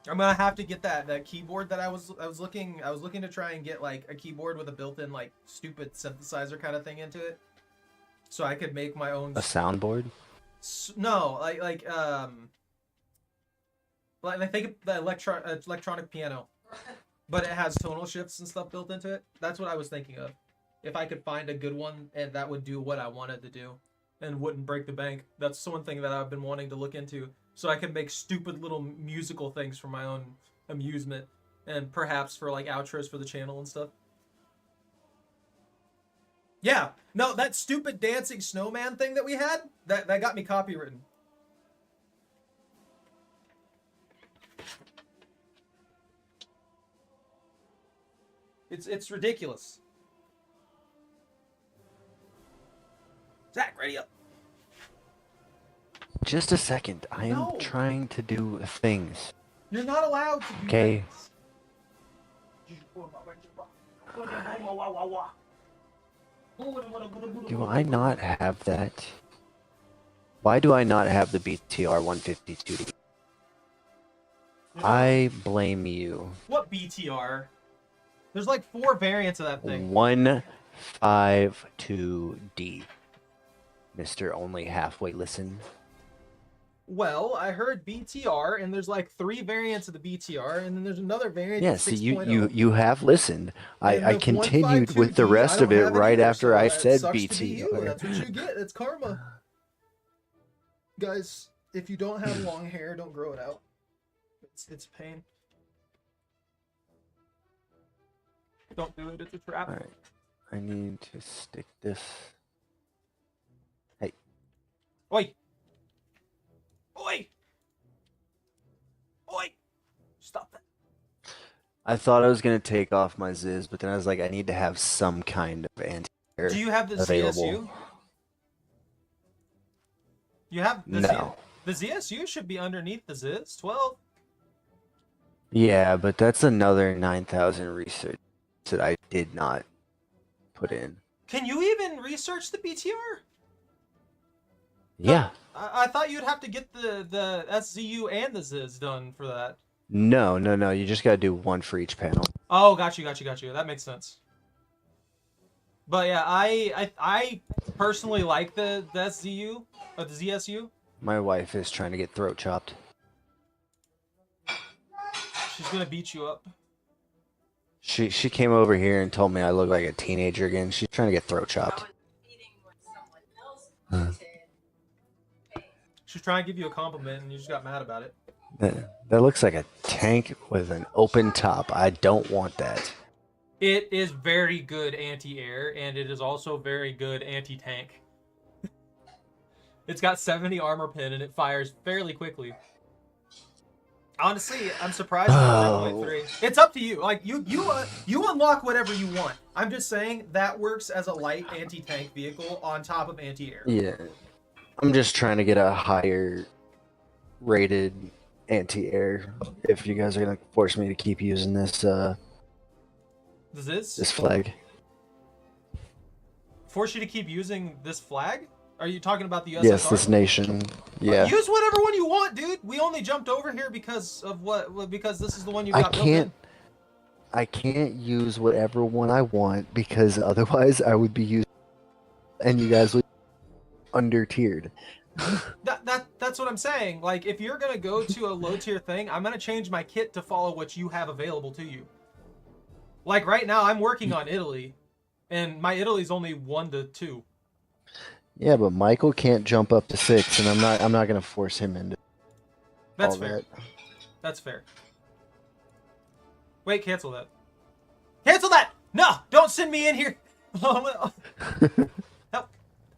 I'm gonna have to get that keyboard that I was looking to try and get like a keyboard with a built-in like stupid synthesizer kind of thing into it, so I could make my own. A soundboard? No, like I think the electronic piano, but it has tonal shifts and stuff built into it. That's what I was thinking of. If I could find a good one and that would do what I wanted to do, and wouldn't break the bank. That's one thing that I've been wanting to look into. So I can make stupid little musical things for my own amusement, and perhaps for like outros for the channel and stuff. Yeah, no, that stupid dancing snowman thing that we had, that got me copywritten. It's ridiculous. Zach, ready up. Just a second. I am No. trying to do things. You're not allowed to do Okay. Do I not have that? Why do I not have the BTR 152D? I blame you. What BTR? There's like 4 variants of that thing. 152D. Mr. Only Halfway Listen. Well, I heard BTR, and there's like 3 variants of the BTR, and then there's another variant. Yeah, of see, 6.0. you have listened. And I the continued with the 152D, rest I of don't it have right either, after so I it said sucks to be you. BTR. That's what you get. It's karma. Guys, if you don't have long hair, don't grow it out. It's pain. Don't do it. It's a trap. Alright. I need to stick this. Hey. Oi! Oi! Oi! Stop that. I thought I was gonna take off my Ziz, but then I was like, I need to have some kind of anti-air Do you have the available. ZSU? You have the No. The ZSU should be underneath the Ziz 12. Yeah, but that's another 9,000 research that I did not put in. Can you even research the BTR? Yeah. I thought you'd have to get the SZU and the Ziz done for that. No. You just gotta do one for each panel. Oh, got you. That makes sense. But yeah, I personally like the SZU or the ZSU. My wife is trying to get throat chopped. She's gonna beat you up. She came over here and told me I look like a teenager again. She's trying to get throat chopped. She's trying to give you a compliment, and you just got mad about it. That looks like a tank with an open top. I don't want that. It is very good anti-air, and it is also very good anti-tank. It's got 70 armor pin, and it fires fairly quickly. Honestly, I'm surprised at 9.3. It's up to you. Like you unlock whatever you want. I'm just saying that works as a light anti-tank vehicle on top of anti-air. Yeah. I'm just trying to get a higher rated anti-air if you guys are gonna force me to keep using this this flag. Force you to keep using this flag? Are you talking about the USSR? Yes, this nation. Yeah. Use whatever one you want, dude. We only jumped over here because of what? Because this is the one you got built in. I can't use whatever one I want because otherwise I would be using and you guys would under tiered. that's what I'm saying. Like, if you're gonna go to a low tier thing, I'm gonna change my kit to follow what you have available to you. Like right now, I'm working on Italy, and my Italy's only 1 to 2. Yeah, but Michael can't jump up to 6, and I'm not gonna force him into That's all fair. that. That's fair. Wait, cancel that. Cancel that! No! Don't send me in here! Help!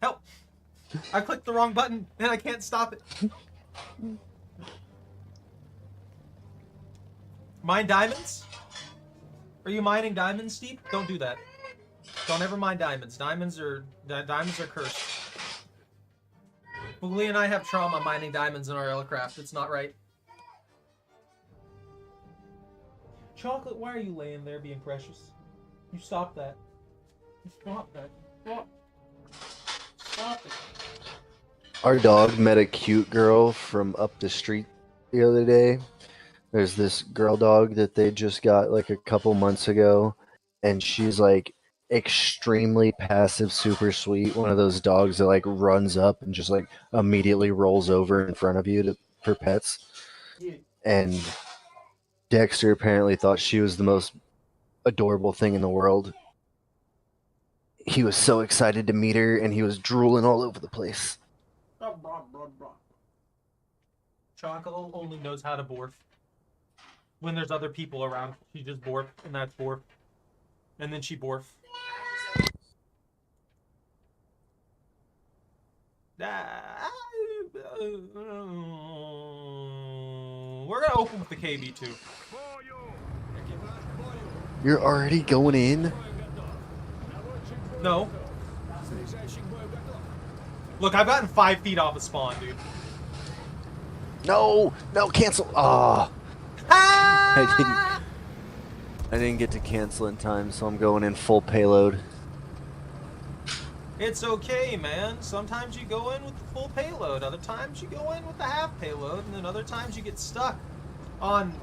Help! I clicked the wrong button, and I can't stop it. Mine diamonds? Are you mining diamonds, Steve? Don't do that. Don't ever mine diamonds. Diamonds are cursed. Boogly and I have trauma mining diamonds in our aircraft. It's not right. Chocolate, why are you laying there being precious? You stop that. You stop that. Stop. Stop it. Our dog met a cute girl from up the street the other day. There's this girl dog that they just got like a couple months ago, and she's like extremely passive, super sweet. One of those dogs that like runs up and just like immediately rolls over in front of you for pets. And Dexter apparently thought she was the most adorable thing in the world. He was so excited to meet her, and he was drooling all over the place. Chocolate only knows how to borf. When there's other people around, she just borf, and that's borf. And then she borf. We're gonna open with the KB2. You're already going in? No. Look, I've gotten 5 feet off of spawn, dude. No, cancel. Ah. I didn't get to cancel in time, so I'm going in full payload. It's okay, man. Sometimes you go in with the full payload. Other times you go in with the half payload, and then other times you get stuck on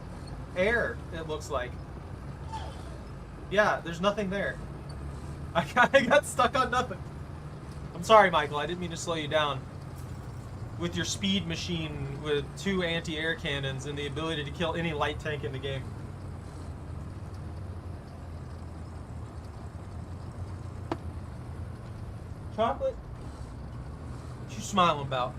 air, it looks like. Yeah, there's nothing there. I got stuck on nothing. I'm sorry, Michael. I didn't mean to slow you down. With your speed machine with 2 anti-air cannons and the ability to kill any light tank in the game. Chocolate? What you smiling about?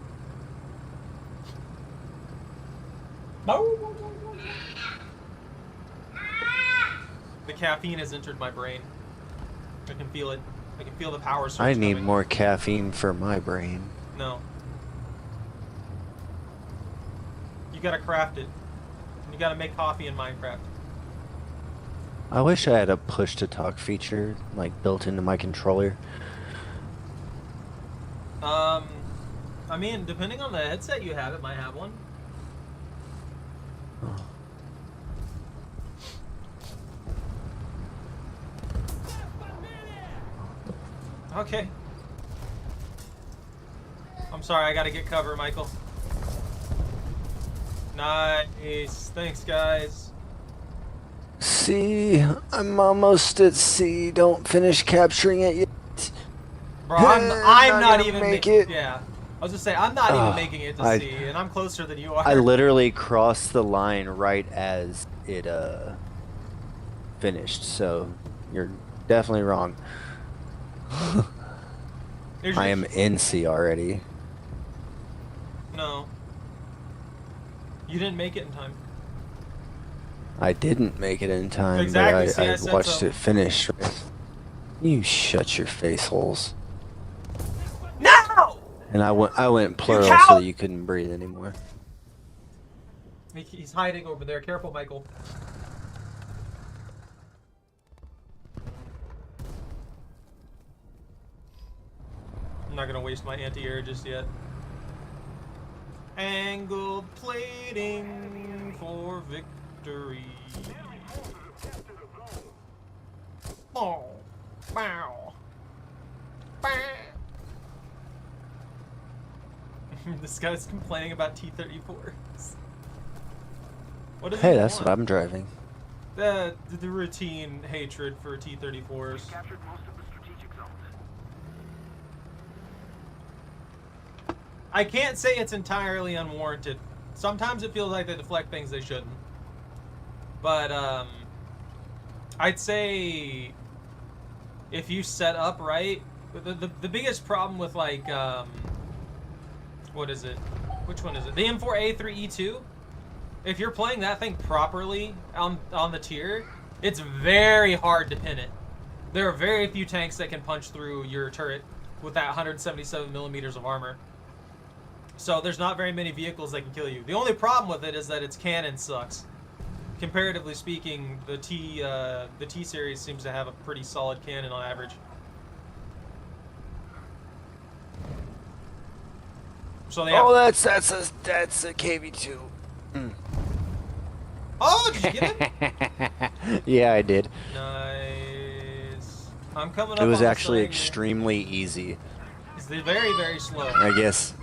The caffeine has entered my brain. I can feel it. I can feel the power surge I need coming. more caffeine for my brain. No. You gotta craft it. You gotta make coffee in Minecraft. I wish I had a push to talk feature like built into my controller. I mean, depending on the headset you have, it might have one. Okay. I'm sorry, I gotta get cover, Michael. Nice. Thanks, guys. C, I'm almost at C. Don't finish capturing it yet. Bro, I'm not gonna even make making it. Yeah. I was just saying, I'm not even making it to C, and I'm closer than you are. I literally crossed the line right as it finished, so you're definitely wrong. I am in C already. No. You didn't make it in time. I didn't make it in time, Exactly, but see, I I said watched so. it finish. You shut your face holes. No! And I went plural cow! so that you couldn't breathe anymore. He's hiding over there. Careful, Michael. I'm not gonna waste my anti-air just yet. Angled plating for victory. Oh, wow. This guy's complaining about T-34s. What does Hey, he that's want? what I'm driving. The routine hatred for T-34s. I can't say it's entirely unwarranted. Sometimes it feels like they deflect things they shouldn't. But I'd say if you set up right, the biggest problem with like what is it? Which one is it? The M4A3E2. If you're playing that thing properly on the tier, it's very hard to pin it. There are very few tanks that can punch through your turret with that 177 millimeters of armor. So there's not very many vehicles that can kill you. The only problem with it is that its cannon sucks. Comparatively speaking, the T series seems to have a pretty solid cannon on average. So they have... Oh, that's a KV2. Oh, did you get it? Yeah, I did. Nice. I'm coming up. It was on actually the extremely easy. It's very, very slow. I guess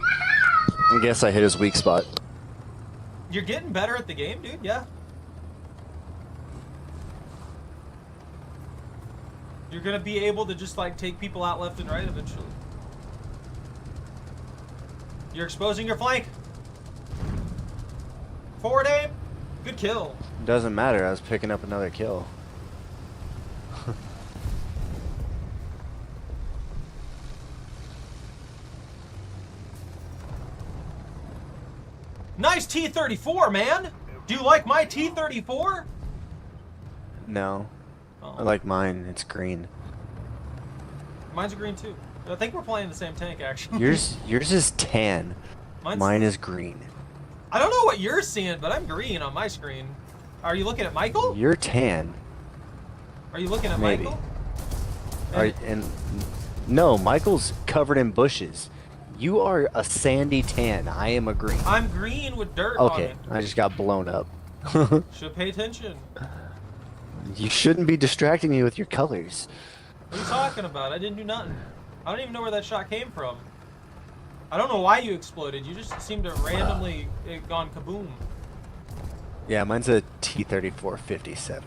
I hit his weak spot. You're getting better at the game, dude. Yeah. You're gonna be able to just like take people out left and right eventually. You're exposing your flank. Forward aim. Good kill. Doesn't matter. I was picking up another kill. Nice T-34, man. Do you like my T-34? No. Oh. I like mine. It's green. Mine's a green too. I think we're playing the same tank actually. Yours is tan. Mine is green. I don't know what you're seeing, but I'm green on my screen. Are you looking at Michael? You're tan. Are you looking at Maybe. Michael? And no, Michael's covered in bushes. You are a sandy tan. I am a green. I'm green with dirt on Okay, it. I just got blown up. Should pay attention. You shouldn't be distracting me with your colors. What are you talking about? I didn't do nothing. I don't even know where that shot came from. I don't know why you exploded. You just seemed to randomly it gone kaboom. Yeah, mine's a T-34 57.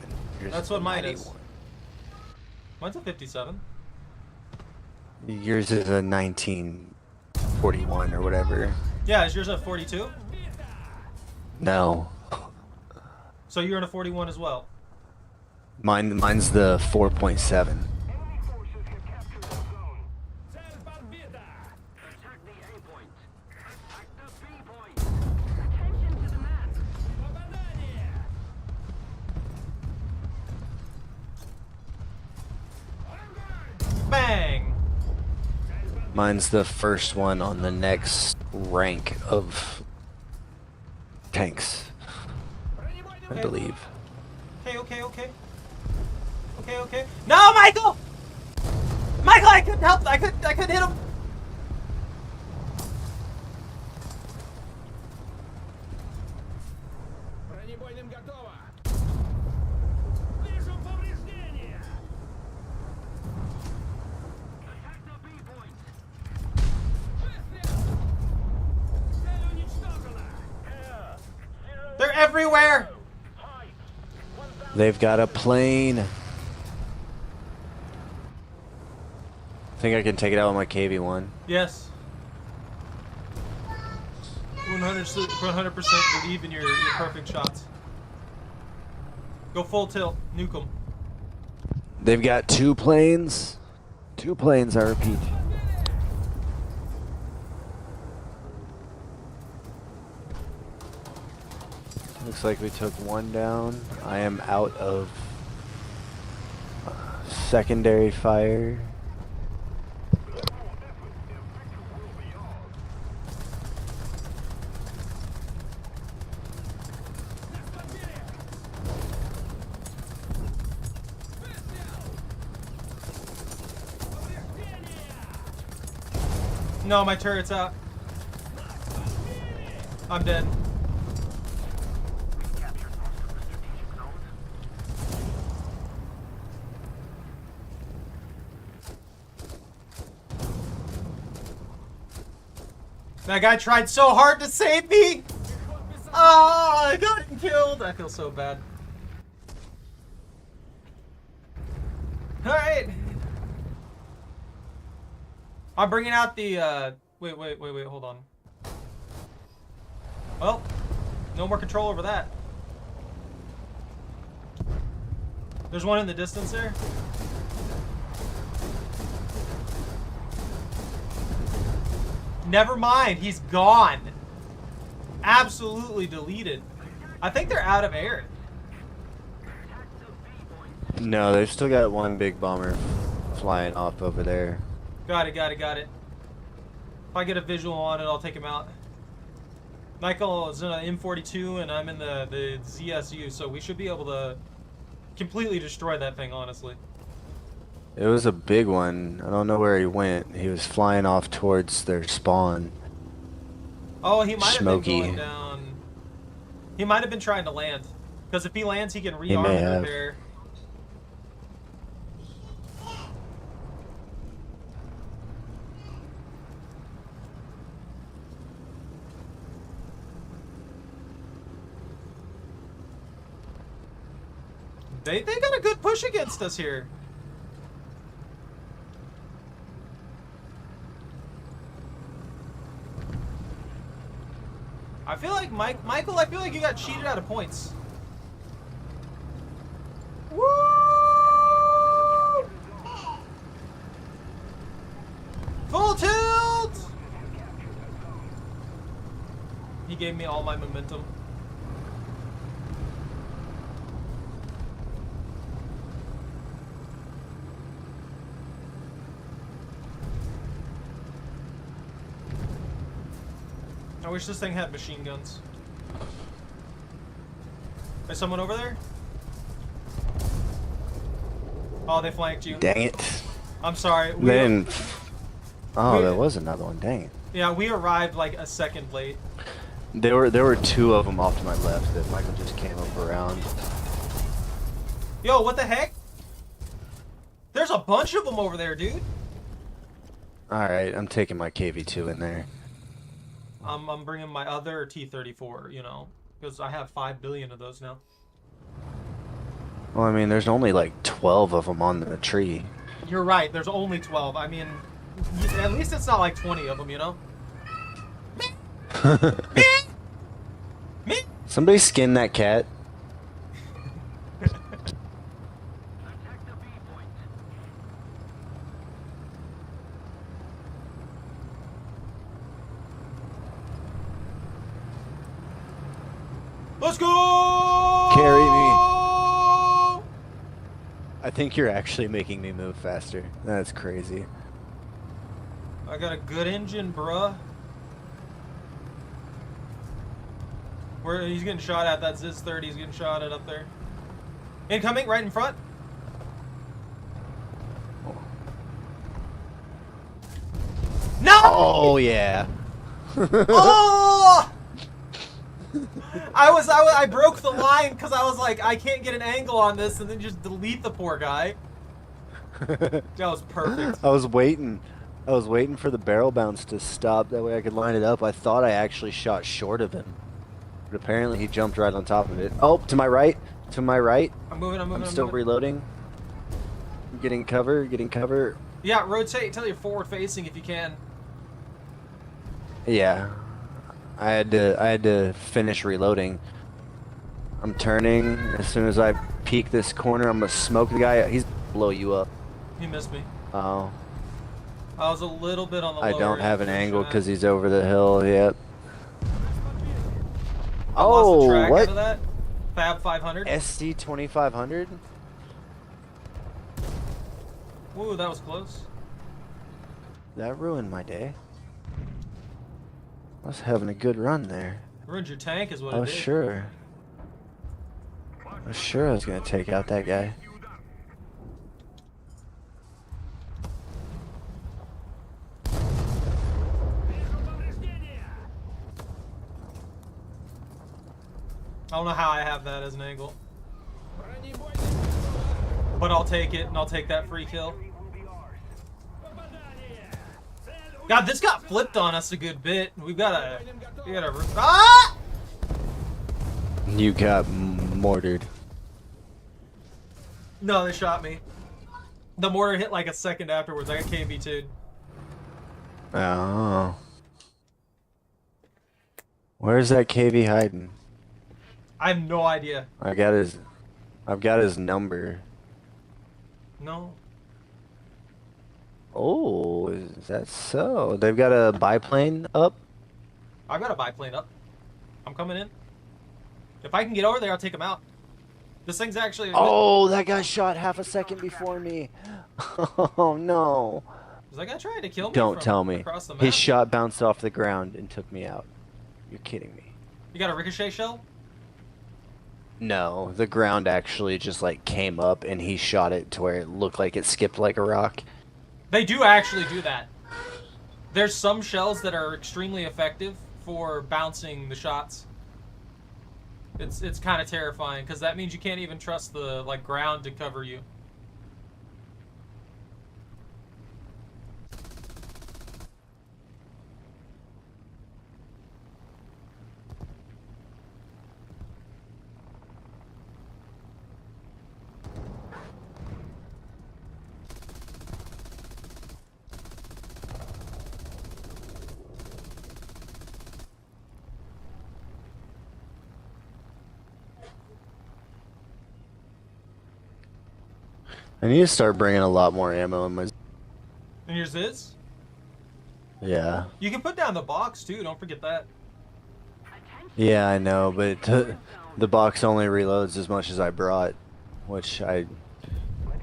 That's what mine is. Mine's a 57. Yours is a 1941 or whatever. Yeah, is yours a 42? No. So you're in a 41 as well. Mine's the 4.7. Enemy forces have captured the zone. Attack the A point. Attack the B point. Attention to the map. Bang! Mine's the first one on the next rank of tanks, I believe. Okay. Okay. No, Michael! Michael, I couldn't help. I couldn't hit him. Бронебойным готово. Вижу повреждения. Attack the B point. Выстрел. Цель уничтожена. They're everywhere. They've got a plane. Think I can take it out with my KV-1. Yes. 100% believe in your perfect shots. Go full tilt. Nuke them. They've got two planes. Two planes, I repeat. Looks like we took one down. I am out of secondary fire. No, my turret's out. I'm dead. That guy tried so hard to save me! Oh, I got killed! I feel so bad. Alright. I'm bringing out the, wait, hold on. Well, no more control over that. There's one in the distance there. Never mind, he's gone. Absolutely deleted. I think they're out of air. No, they've still got one big bomber flying off over there. Got it. If I get a visual on it, I'll take him out. Michael is in an M42 and I'm in the ZSU, so we should be able to completely destroy that thing, honestly. It was a big one. I don't know where he went. He was flying off towards their spawn. Oh, he might have Smoky. been going down. He might have been trying to land. Because if he lands, he can He rearm may and have. repair. They got a good push against us here. I feel like Michael, I feel like you got cheated out of points. Woo! Full tilt! He gave me all my momentum. I wish this thing had machine guns. Is someone over there? Oh, they flanked you. Dang it. I'm sorry. Then. Oh, we- there was another one. Dang it. Yeah, we arrived like a second late. There were two of them off to my left that Michael just came up around. Yo, what the heck? There's a bunch of them over there, dude. Alright, I'm taking my KV2 in there. I'm bringing my other T-34, you know, because I have 5 billion of those now. Well, I mean, there's only like 12 of them on the tree. You're right. There's only 12. I mean, at least it's not like 20 of them, you know? Me? Somebody skin that cat. Let's go! Carry me. I think you're actually making me move faster. That's crazy. I got a good engine, bruh. Where he's getting shot at? That's his 30. He's getting shot at up there. Incoming, right in front. No! Oh yeah. Oh! I broke the line because I was like, I can't get an angle on this, and then just delete the poor guy. That was perfect. I was waiting for the barrel bounce to stop. That way I could line it up. I thought I actually shot short of him, but apparently he jumped right on top of it. Oh, to my right. To my right. I'm moving. I'm still moving. reloading. Getting cover. Yeah, rotate till you're forward facing if you can. Yeah. I had to finish reloading. I'm turning. As soon as I peek this corner, I'm gonna smoke the guy. He's blow you up. He missed me. Oh. I was a little bit on the I lower don't have end an for angle shot. because he's over the hill. Yep. I lost the Oh, track what? out of that. Fab 500. SD 2500. Ooh, that was close. That ruined my day. I was having a good run there. Ruined your tank is what I it was did. sure. I was sure I was gonna take out that guy. I don't know how I have that as an angle. But I'll take it, and I'll take that free kill. God, this got flipped on us a good bit. We got a ah! You got mortared. No, they shot me. The mortar hit like a second afterwards. I got KV2'd. Oh. Where's that KV hiding? I have no idea. I've got his number. No. Oh, is that so? They've got a biplane up? I've got a biplane up. I'm coming in. If I can get over there, I'll take him out. This thing's actually... Oh, that guy shot half a second before me. Oh, no. Was that guy trying to kill me Don't from tell me. across the map? His shot bounced off the ground and took me out. You're kidding me. You got a ricochet shell? No, the ground actually just like came up and he shot it to where it looked like it skipped like a rock. They do actually do that. There's some shells that are extremely effective for bouncing the shots. It's kind of terrifying because that means you can't even trust the like ground to cover you. I need to start bringing a lot more ammo in my... And yours is? Yeah. You can put down the box too, don't forget that. Yeah, I know, but the box only reloads as much as I brought, which that's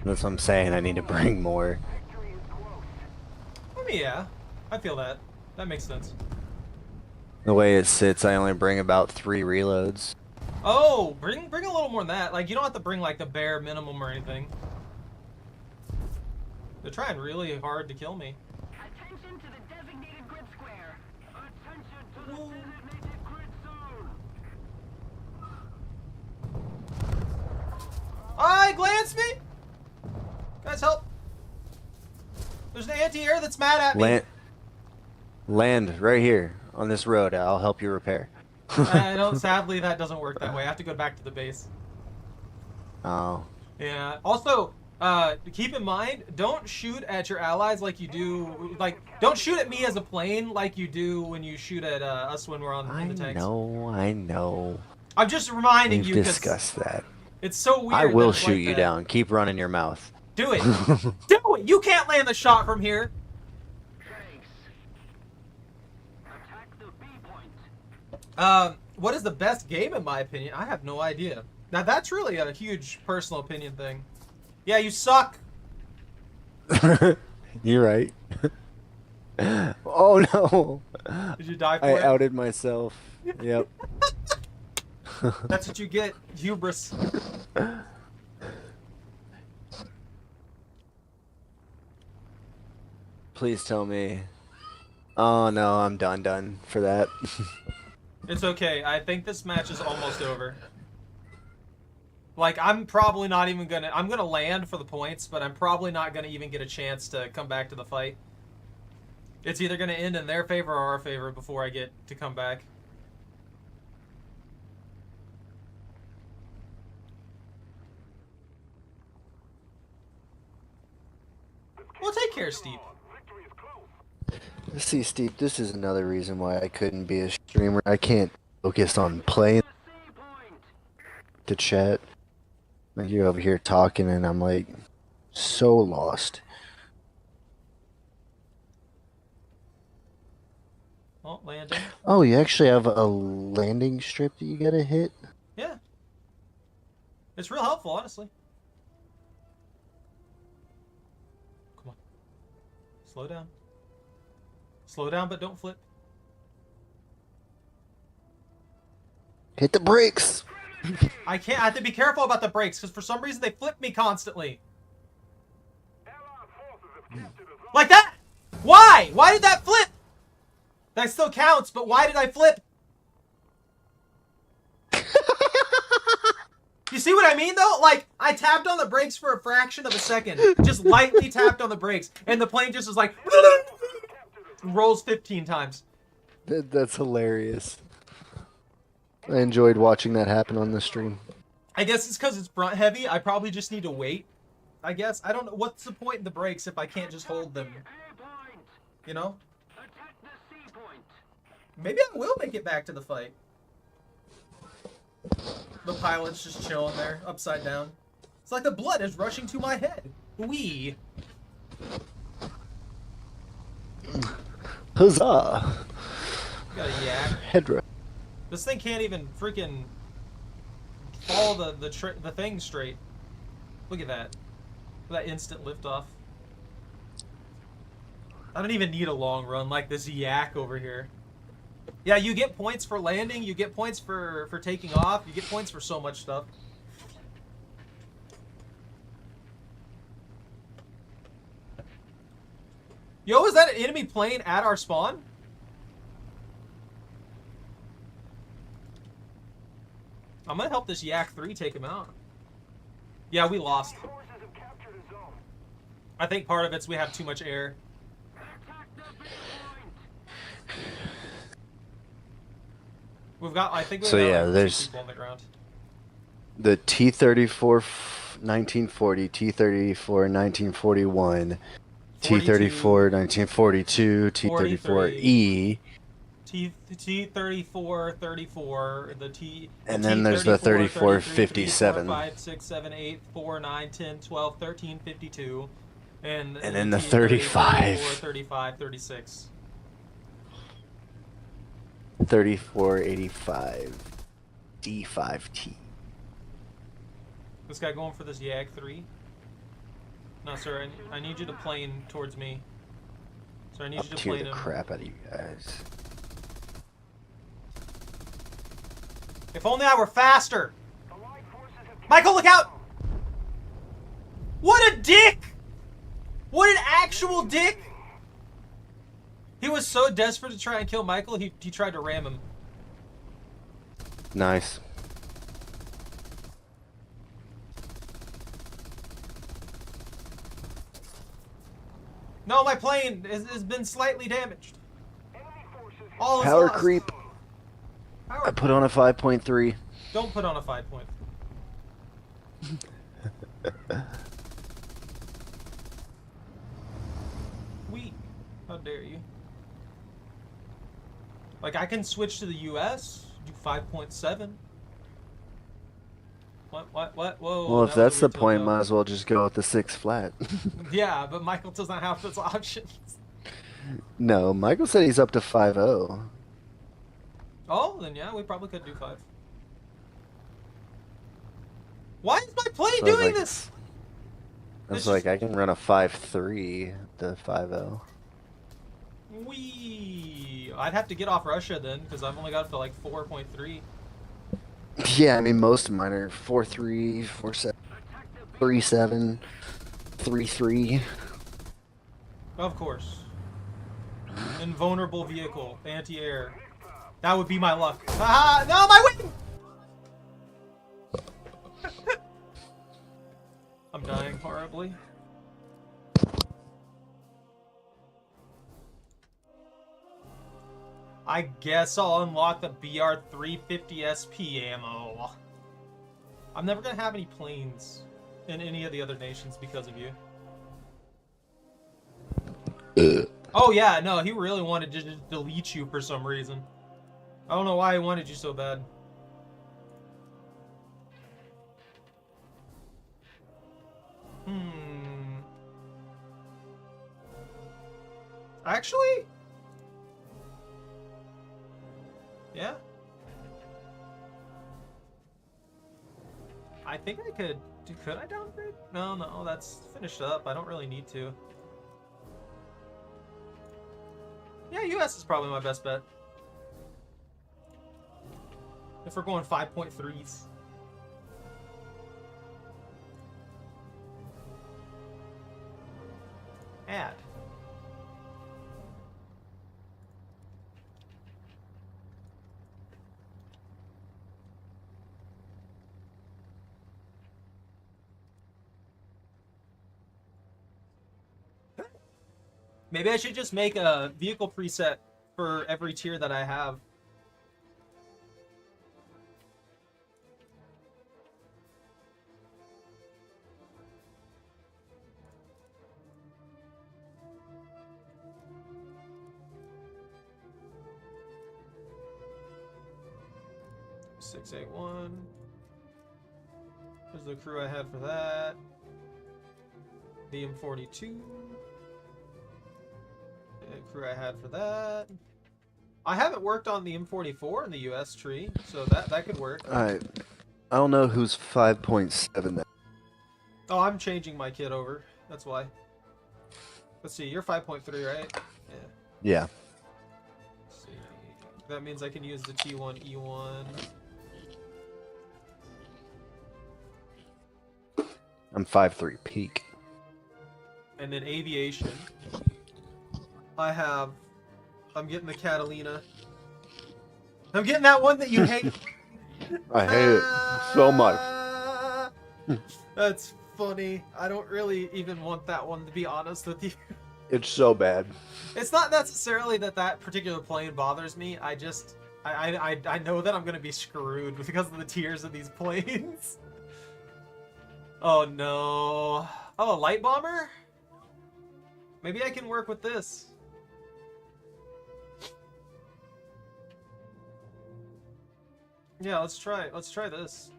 what I'm saying, I need to bring more. I mean, yeah. I feel that. That makes sense. The way it sits, I only bring about 3 reloads. Oh, bring a little more than that. Like, you don't have to bring like the bare minimum or anything. They're trying really hard to kill me. Attention to the designated grid square. Attention to the designated grid zone. I glance me. Guys, help! There's an anti-air that's mad at me. Land right here on this road. I'll help you repair. I don't. Sadly, that doesn't work that way. I have to go back to the base. Oh. Yeah. Also, keep in mind, don't shoot at your allies like you do. Like, don't shoot at me as a plane like you do when you shoot at us when we're in the tanks. I know. I'm just reminding We've you. 'Cause discussed that. it's so weird. I will that it's shoot like you that. down. Keep running your mouth. Do it. Do it. You can't land the shot from here. Thanks. Attack the B point. What is the best game in my opinion? I have no idea. Now that's really a huge personal opinion thing. Yeah, you suck. You're right. Oh no. Did you die for I it? outed myself. Yep. That's what you get. Hubris. Please tell me. Oh no, I'm done for that. It's okay. I think this match is almost over. Like, I'm probably not even gonna... I'm gonna land for the points, but I'm probably not gonna even get a chance to come back to the fight. It's either gonna end in their favor or our favor before I get to come back. Well, take care, Steve. See, Steve, this is another reason why I couldn't be a streamer. I can't focus on playing C point. to chat. Like, you're over here talking and I'm like so lost. Oh, landing. Oh, you actually have a landing strip that you gotta hit? Yeah. It's real helpful, honestly. Come on. Slow down. Slow down, but don't flip. Hit the brakes! I can't. I have to be careful about the brakes because for some reason they flip me constantly. Like that? Why? Why did that flip? That still counts, but why did I flip? You see what I mean, though? Like, I tapped on the brakes for a fraction of a second. Just lightly tapped on the brakes. And the plane just was like... rolls 15 times. That's hilarious. I enjoyed watching that happen on the stream. I guess it's because it's front heavy. I probably just need to wait. I guess. I don't know. What's the point in the brakes if I can't just hold them? A point. You know? Attack the C point. Maybe I will make it back to the fight. The pilot's just chilling there, upside down. It's like the blood is rushing to my head. Wee. Huzzah! Got a yak. Hedra. This thing can't even freaking follow the thing straight. Look at that. That instant liftoff. I don't even need a long run like this yak over here. Yeah, you get points for landing, you get points for taking off, you get points for so much stuff. Yo, is that an enemy plane at our spawn? I'm gonna help this Yak 3 take him out. Yeah, we lost. Forces have captured a zone. I think part of it's we have too much air. We've got, I think we've So got yeah, like there's people on the ground. the T-34 1940, T-34 1941, T-34 1942, T-34E, T-34, 34, the T... and then there's the 34 57. 5, 6, 7, 8, 4, 9, 10, 12, 13, 52. And then the T-34, 35. 35, 36. 3485 D5T. This guy going for this Yag 3? No, sir, I need you to plane towards me. Sir, I need I'll you to tear plane the him. crap out of you guys. If only I were faster! Allied forces have captured Michael, look out! a zone. What a dick! What an actual dick! He was so desperate to try and kill Michael, he tried to ram him. Nice. No, my plane has been slightly damaged. Enemy forces have All is Power lost. creep. Power I put on a 5.3. Don't put on a 5 point. Weak. How dare you? Like, I can switch to the US, do 5.7. What? Whoa. Well, if that was a that's the weird point, toe. might as well just go with the 6 flat. Yeah, but Michael doesn't have those options. No, Michael said he's up to 5.0. Oh, then yeah, we probably could do 5. Why is my plane So I was doing like- this? I was It's like, just- I can run a 5.3 to 5.0. Wee. I'd have to get off Russia then, because I've only got to like 4.3. Yeah, I mean, most of mine are 4.3, 4.7, 3.7, 3.3. Of course. Invulnerable vehicle, anti-air. That would be my luck. Ah, no, my wing! I'm dying horribly. I guess I'll unlock the BR-350 SP ammo. I'm never gonna have any planes in any of the other nations because of you. Oh yeah, no, he really wanted to just delete you for some reason. I don't know why he wanted you so bad. Actually? Yeah. I think I could... Could I downgrade? No, that's finished up. I don't really need to. Yeah, US is probably my best bet. If we're going 5.3s. Add. Maybe I should just make a vehicle preset for every tier that I have. 681. There's the crew I had for that. The M42. The crew I had for that. I haven't worked on the M44 in the US tree, so that could work. I don't know who's 5.7 that. Oh, I'm changing my kit over. That's why. Let's see, you're 5.3, right? Yeah. Yeah. Let's see. That means I can use the T1E1. I'm 5.3 peak. And then aviation. I'm getting the Catalina. I'm getting that one that you hate. I hate it so much. That's funny. I don't really even want that one, to be honest with you. It's so bad. It's not necessarily that particular plane bothers me. I know that I'm gonna be screwed because of the tiers of these planes. Oh no. Oh, a light bomber? Maybe I can work with this. Yeah, let's try this.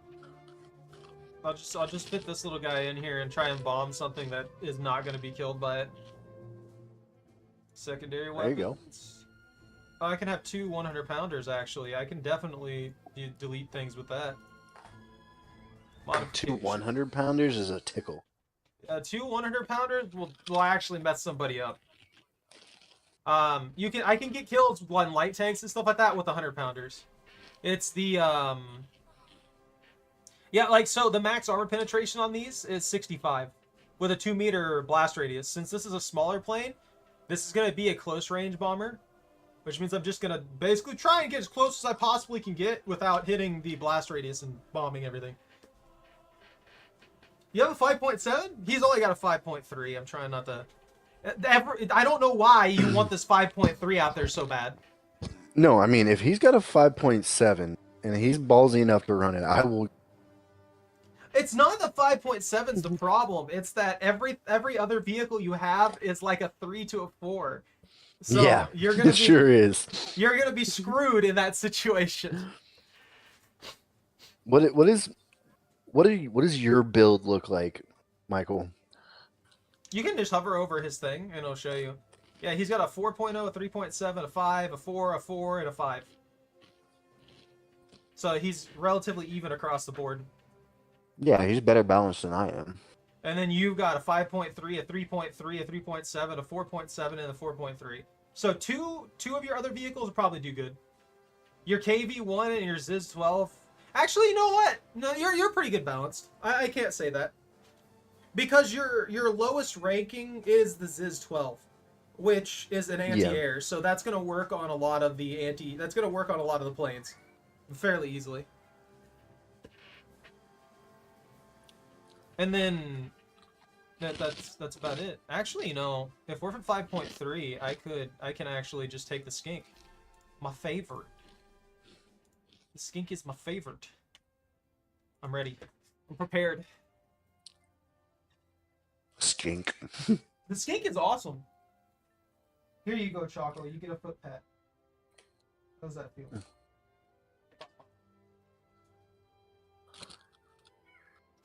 I'll just fit this little guy in here and try and bomb something that is not going to be killed by it. Secondary weapons. There you go. Oh, I can have two 100-pounders actually. I can definitely delete things with that. Two 100-pounders is a tickle. Two 100-pounders will actually mess somebody up. I can get kills on light tanks and stuff like that with 100-pounders. It's the yeah, like, so the max armor penetration on these is 65 with a 2-meter blast radius. Since this is a smaller plane, this is going to be a close range bomber, which means I'm just going to basically try and get as close as I possibly can get without hitting the blast radius and bombing everything. You have a 5.7? He's only got a 5.3. I'm trying not to... I don't know why you want this 5.3 out there so bad. No, I mean, if he's got a 5.7 and he's ballsy enough to run it, I will... It's not the 5.7's the problem. It's that every other vehicle you have is like a 3 to a 4. So yeah, you're gonna it sure is. You're gonna be screwed in that situation. What does your build look like, Michael? You can just hover over his thing and it'll show you. Yeah, he's got a 4.0, a 3.7, a 5, a 4, a 4, and a 5. So he's relatively even across the board. Yeah, he's better balanced than I am. And then you've got a 5.3, a 3.3, a 3.7, a 4.7, and a 4.3. So two of your other vehicles will probably do good. Your KV-1 and your ZiZ-12. Actually, you know what? No, you're pretty good balanced. I can't say that. Because your lowest ranking is the ZiZ-12, which is an anti-air. So that's going to work on a lot of the that's going to work on a lot of the planes fairly easily. And then that's about it. Actually, you know, if we're from 5.3, I can actually just take the skink. My favorite. The skink is my favorite. I'm ready. I'm prepared. Skink. The skink is awesome. Here you go, Choco. You get a foot pat. How does that feel?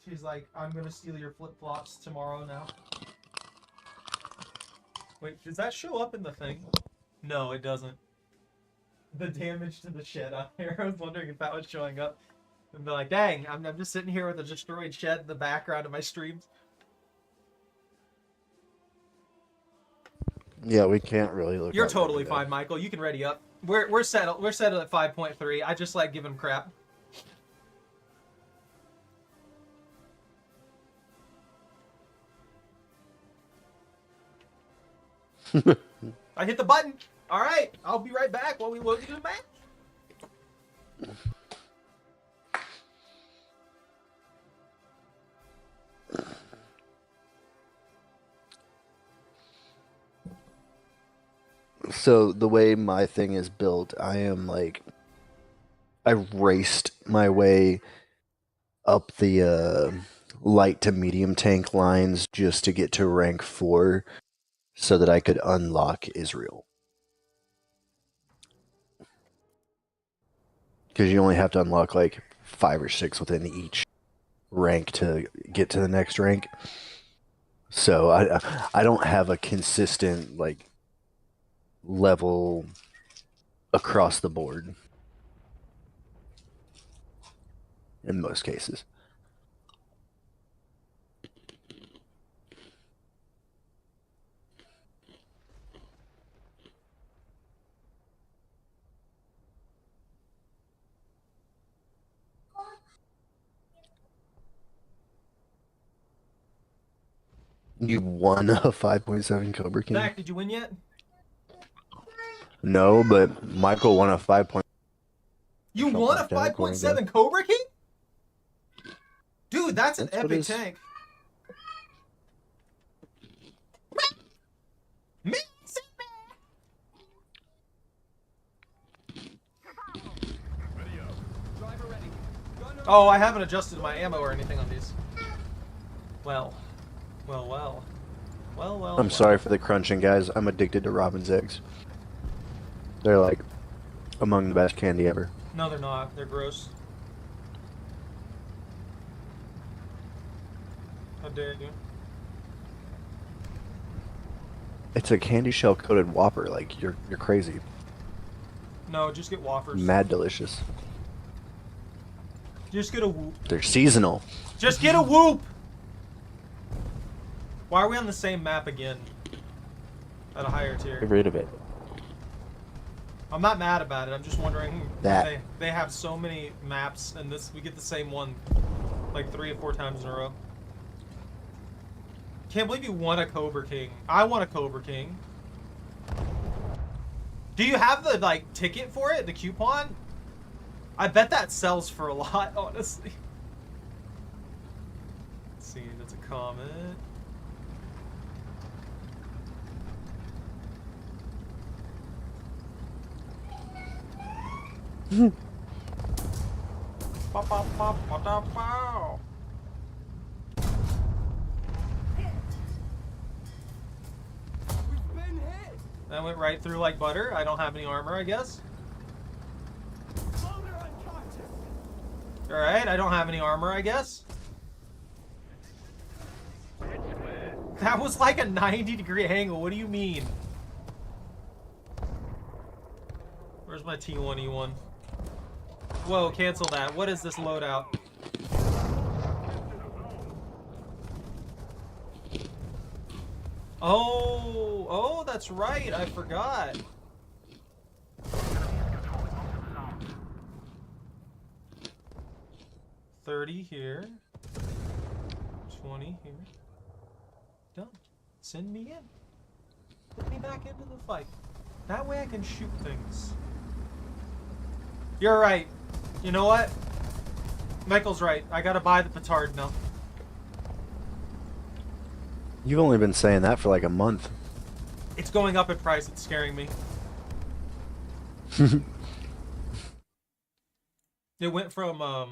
She's like, I'm gonna steal your flip-flops tomorrow now. Wait, does that show up in the thing? No, it doesn't. The damage to the shed out there. I was wondering if that was showing up. And be like, dang, I'm just sitting here with a destroyed shed in the background of my streams. Yeah, we can't really look. You're totally fine, Michael. You can ready up. We're settled. We're settled at 5.3. I just like giving crap. I hit the button. All right, I'll be right back while we load you the match. So the way my thing is built, I raced my way up the light to medium tank lines just to get to rank 4 so that I could unlock Israel. Because you only have to unlock like 5 or 6 within each rank to get to the next rank. So I don't have a consistent like level across the board in most cases. You won a 5.7 Cobra King? Zach, did you win yet? No, but Michael won a 5. You Something won a like that, according to- 5.7 Cobra King? Dude, that's an That's what epic his- tank. Driver ready. Gun Oh, I haven't adjusted my ammo or anything on these. Well. I'm sorry for the crunching, guys. I'm addicted to Robin's eggs. They're like among the best candy ever. No, they're not. They're gross. How dare you? It's a candy shell coated Whopper. Like you're crazy. No, just get Whoppers. Mad delicious. Just get a whoop. They're seasonal. Just get a whoop! Why are we on the same map again? At a higher tier. Get rid of it. I'm not mad about it. I'm just wondering That. they have so many maps and this we get the same one like 3 or 4 times in a row. Can't believe you won a Cobra King. I won a Cobra King. Do you have the like ticket for it? The coupon? I bet that sells for a lot, honestly. Let's see, that's a comment. We've been hit. That went right through like butter. I don't have any armor, I guess. Loader unconscious. Alright, I don't have any armor, I guess. That was like a 90-degree angle. What do you mean? Where's my T1E1? Whoa, cancel that. What is this loadout? Oh, that's right. I forgot. $30 here. 20 here. Done. Send me in. Put me back into the fight. That way I can shoot things. You're right. You know what? Michael's right. I gotta buy the petard now. You've only been saying that for like a month. It's going up in price. It's scaring me. It went from what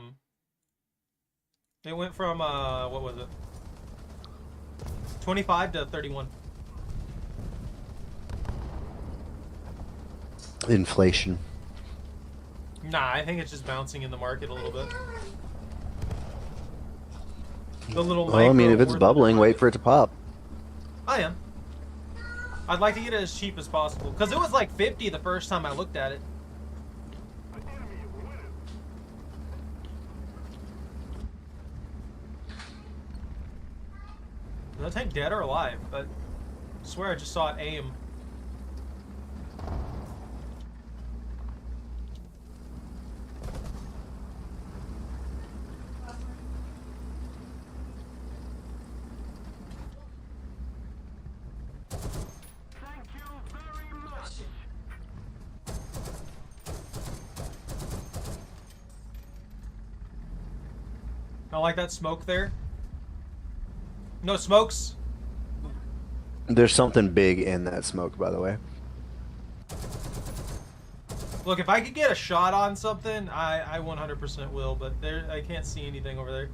was it? 25 to 31. Inflation. Nah, I think it's just bouncing in the market a little bit. The little Well, I mean, if it's micro bubbling, ortho wait market. for it to pop. I am. I'd like to get it as cheap as possible because it was like 50 the first time I looked at it. Is that tank dead or alive? But I swear I just saw it aim. Thank you very much. I like that smoke there. No smokes. There's something big in that smoke, by the way. Look, if I could get a shot on something, I 100% will, but there I can't see anything over there.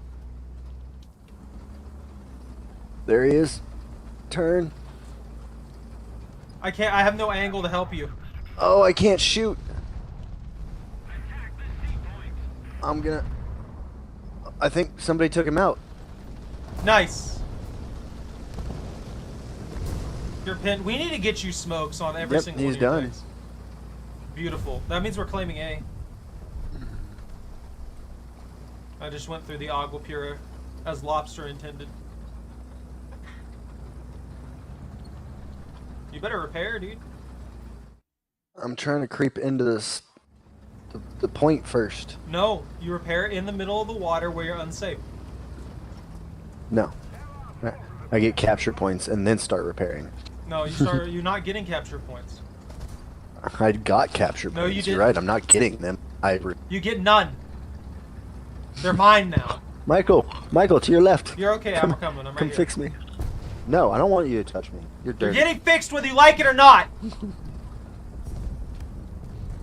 There he is. Turn. I have no angle to help you. Oh, I can't shoot. Attack the seaport. I'm gonna. I think somebody took him out. Nice. You're pinned. We need to get you smokes on every Yep, single he's one of your done. things. Beautiful. That means we're claiming A. I just went through the Agua Pura as lobster intended. You better repair, dude. I'm trying to creep into this. The point first. No, you repair in the middle of the water where you're unsafe. No. I get capture points and then start repairing. No, you start. You're not getting capture points. I got capture No, points. you You're didn't. right. I'm not getting them. You get none. They're mine now. Michael, to your left. You're okay. I'm coming. I'm right Come here. fix me. No, I don't want you to touch me. You're You're dirty. getting fixed whether you like it or not.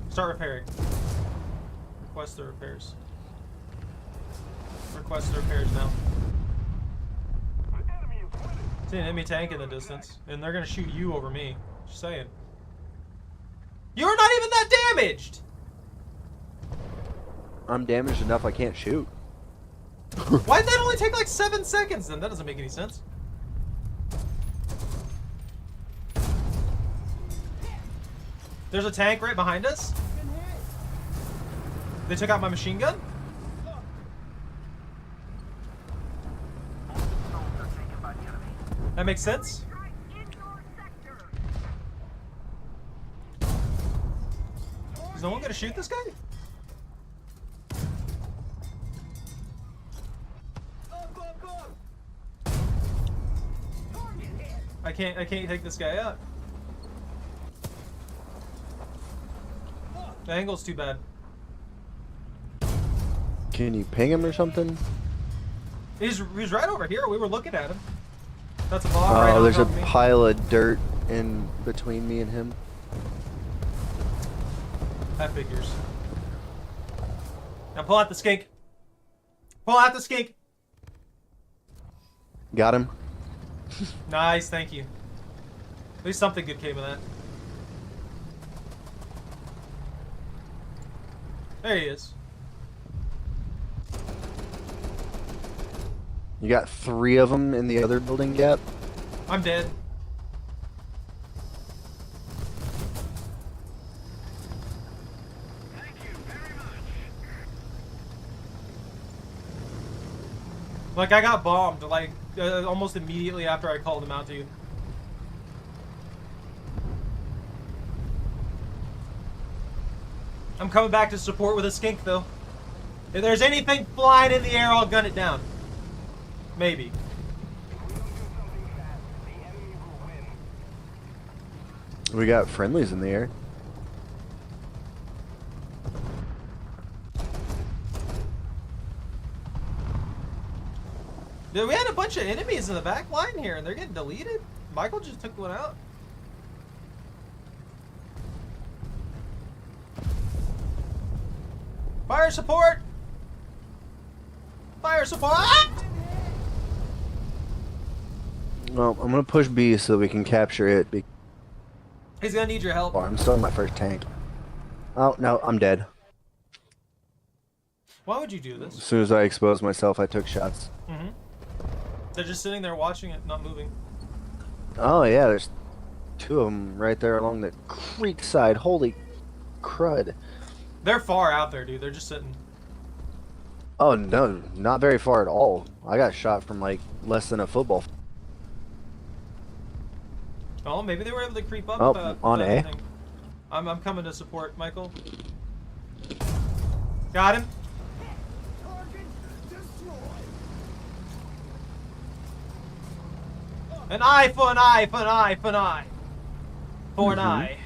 Start repairing. Request the repairs. Request the repairs now. See an enemy tank in the distance, and they're gonna shoot you over me. Just saying. You're not even that damaged. I'm damaged enough I can't shoot. Why'd that only take like 7 seconds then? That doesn't make any sense. There's a tank right behind us. They took out my machine gun. That makes sense. Is no one gonna shoot this guy? I can't take this guy out. The angle's too bad. Can you ping him or something? He's right over here. We were looking at him. That's a bomb right Oh, on there's a top of me. pile of dirt in between me and him. That figures. Now pull out the skink. Pull out the skink. Got him. Nice, thank you. At least something good came of that. There he is. You got 3 of them in the other building gap. I'm dead. Like, I got bombed, like, almost immediately after I called him out to you. I'm coming back to support with a skink, though. If there's anything flying in the air, I'll gun it down. Maybe. We got friendlies in the air. Dude, we had a bunch of enemies in the back line here, and they're getting deleted. Michael just took one out. Fire support! Fire support! Ah! Well, I'm gonna push B so that we can capture it. He's gonna need your help. Oh, I'm still in my first tank. Oh no, I'm dead. Why would you do As this? soon as I exposed myself, I took shots. Mm-hmm. They're just sitting there watching it, not moving. Oh yeah, there's 2 of them right there along the creek side. Holy crud. They're far out there, dude. They're just sitting. Oh no, not very far at all. I got shot from like less than a football. Oh, maybe they were able to creep up. Oh, on A. anything. I'm coming to support, Michael. Got him. An eye for an eye for an eye for an eye. For an eye.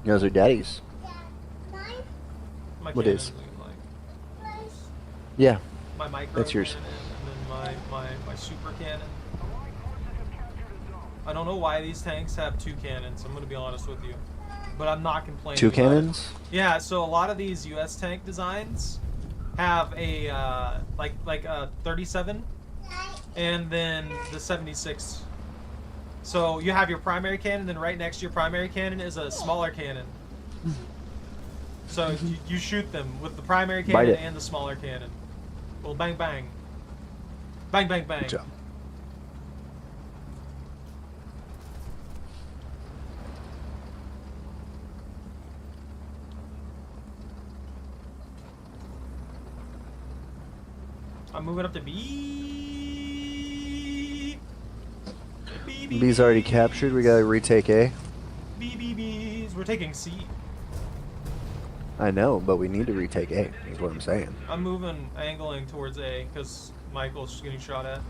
Those are daddies. My What cannon, is? Like, Yeah. my micro That's yours. cannon, and then my super cannon. I don't know why these tanks have 2 cannons, I'm gonna be honest with you. But I'm not complaining 2 about it. cannons? Yeah, so a lot of these US tank designs have a like a 37 and then the 76. So you have your primary cannon, then right next to your primary cannon is a smaller cannon. So you shoot them with the primary Bite cannon it. and the smaller cannon. Well, bang bang. Bang bang bang. Good job. I'm moving up to B. B, B, B's already captured. We gotta retake A. B, B, B's. We're taking C. I know, but we need to retake A. Is what I'm saying. I'm moving, angling towards A because Michael's just getting shot at.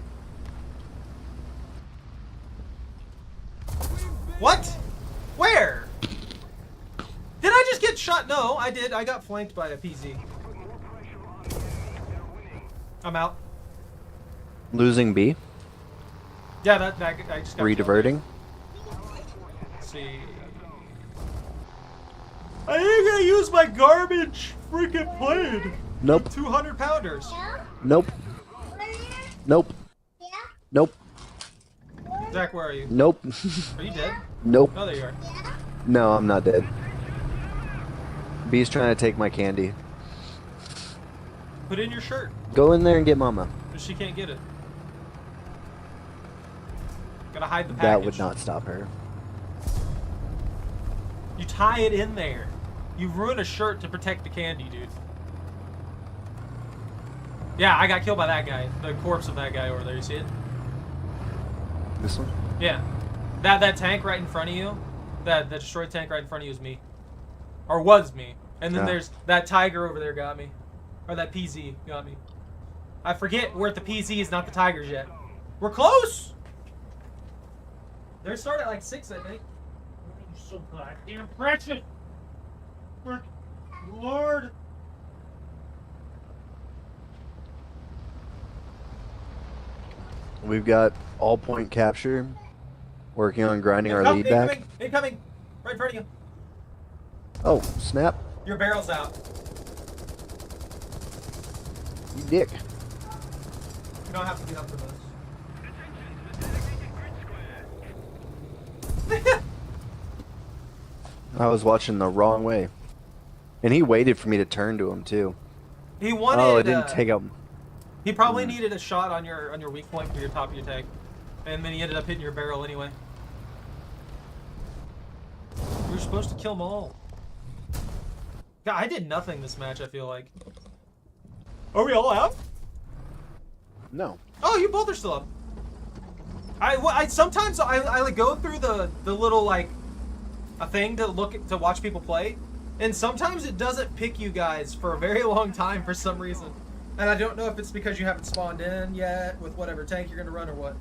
What? Where? Did I just get shot? No, I did. I got flanked by a PZ. I'm out. Losing B. Yeah, that I just got Rediverting. Let's see. I ain't gonna use my garbage freaking plane. Nope. 200 pounders. Nope. Nope. Nope. Zach, where are you? Nope. Are you dead? Nope. Oh, there you are. No, I'm not dead. B's trying to take my candy. Put in your shirt. Go in there and get Mama. But she can't get it. Gotta hide the package. That would not stop her. You tie it in there. You ruin a shirt to protect the candy, dude. Yeah, I got killed by that guy. The corpse of that guy over there. You see it? This one? Yeah. That tank right in front of you, that destroyed tank right in front of you is me. Or was me. And then Ah. there's that tiger over there got me. Or that PZ got me. I forget we're at the PZs, not the tigers yet. We're close! They're starting at like 6, I think. You're so goddamn precious! Frick. Lord! We've got all point capture. Working on grinding our lead Incoming! back. Incoming! Right in front of you. Oh, snap. Your barrel's out. You dick. You don't have to get up for this. I was watching the wrong way. And he waited for me to turn to him, too. He wanted. Oh, it didn't take out. He probably needed a shot on your weak point for your top of your tank, and then he ended up hitting your barrel anyway. We were supposed to kill them all. God, I did nothing this match. I feel like. Are we all out? No. Oh, you both are still up. I sometimes I like go through the little like a thing to watch people play, and sometimes it doesn't pick you guys for a very long time for some reason. And I don't know if it's because you haven't spawned in yet with whatever tank you're gonna run or what.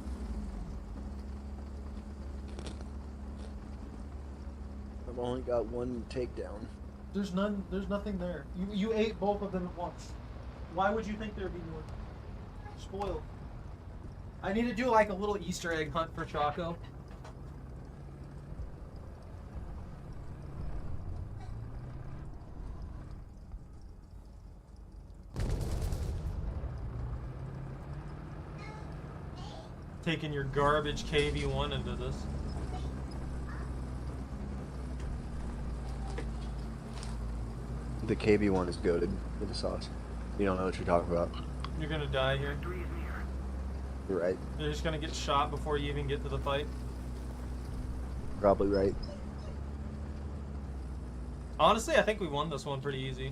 I've only got one takedown. There's nothing there. You ate both of them at once. Why would you think there'd be more? Spoiled. I need to do like a little Easter egg hunt for Choco. Taking your garbage KV1 into this. The KB one is goated with the sauce. You don't know what you're talking about. You're gonna die here. You're right. You're just gonna get shot before you even get to the fight. Probably right. Honestly, I think we won this one pretty easy.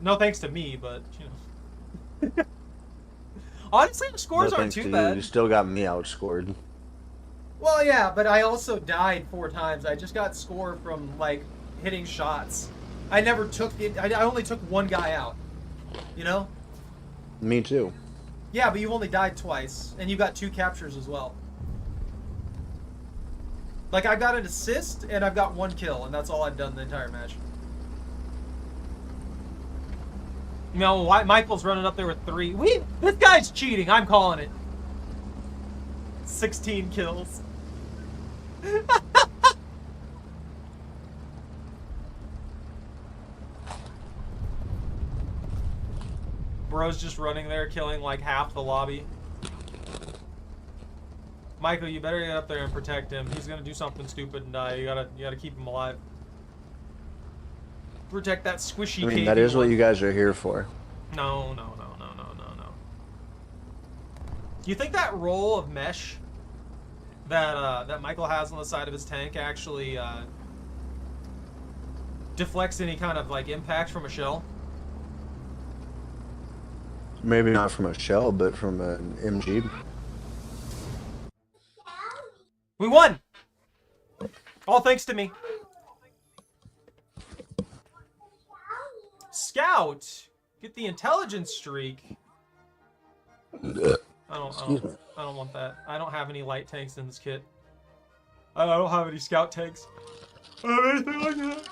No thanks to me, but you know. Honestly, the scores No aren't thanks too to bad. You still got me outscored. Well, yeah, but I also died 4 times. I just got score from like hitting shots. I never took it. I only took one guy out. You know? Me too. Yeah, but you've only died twice, and you got 2 captures as well. Like I got an assist and I've got 1 kill, and that's all I've done the entire match. You know, Michael's running up there with 3. This guy's cheating. I'm calling it. 16 kills. Bro's just running there, killing like half the lobby. Michael, you better get up there and protect him. He's gonna do something stupid and die. You gotta keep him alive. protect that squishy. I mean, that is what you guys are here for. No. Do you think that roll of mesh that Michael has on the side of his tank actually deflects any kind of like impact from a shell? Maybe not from a shell, but from an MG. We won! All thanks to me. Scout! Get the intelligence streak. I don't want that. I don't have any light tanks in this kit. I don't have any scout tanks. I don't have anything like that.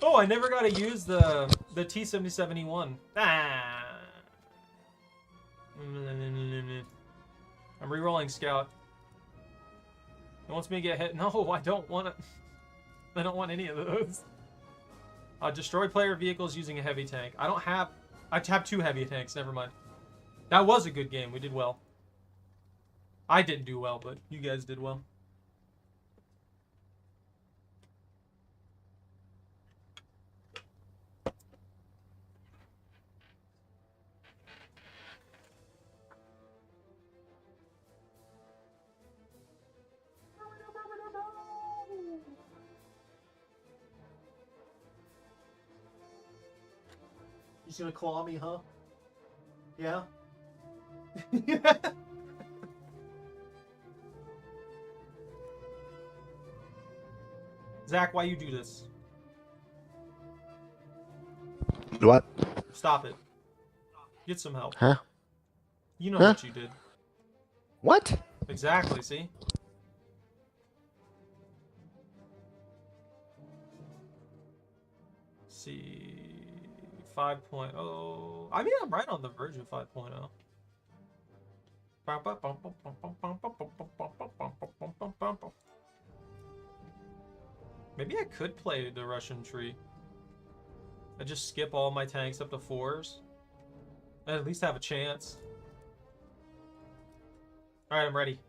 Oh, I never got to use the T-7071. Ah. I'm rerolling scout. It wants me to get hit. No, I don't want it. I don't want any of those. Destroy player vehicles using a heavy tank. I have 2 heavy tanks. Never mind. That was a good game. We did well. I didn't do well, but you guys did well. He's gonna claw me, huh? Yeah? Zach, why you do this? What? Stop it. Get some help. Huh? You know Huh? what you did. What? Exactly, see? See... 5.0... I mean, I'm right on the verge of 5.0. Maybe I could play the Russian tree. I just skip all my tanks up to 4s. I at least have a chance. Alright, I'm ready.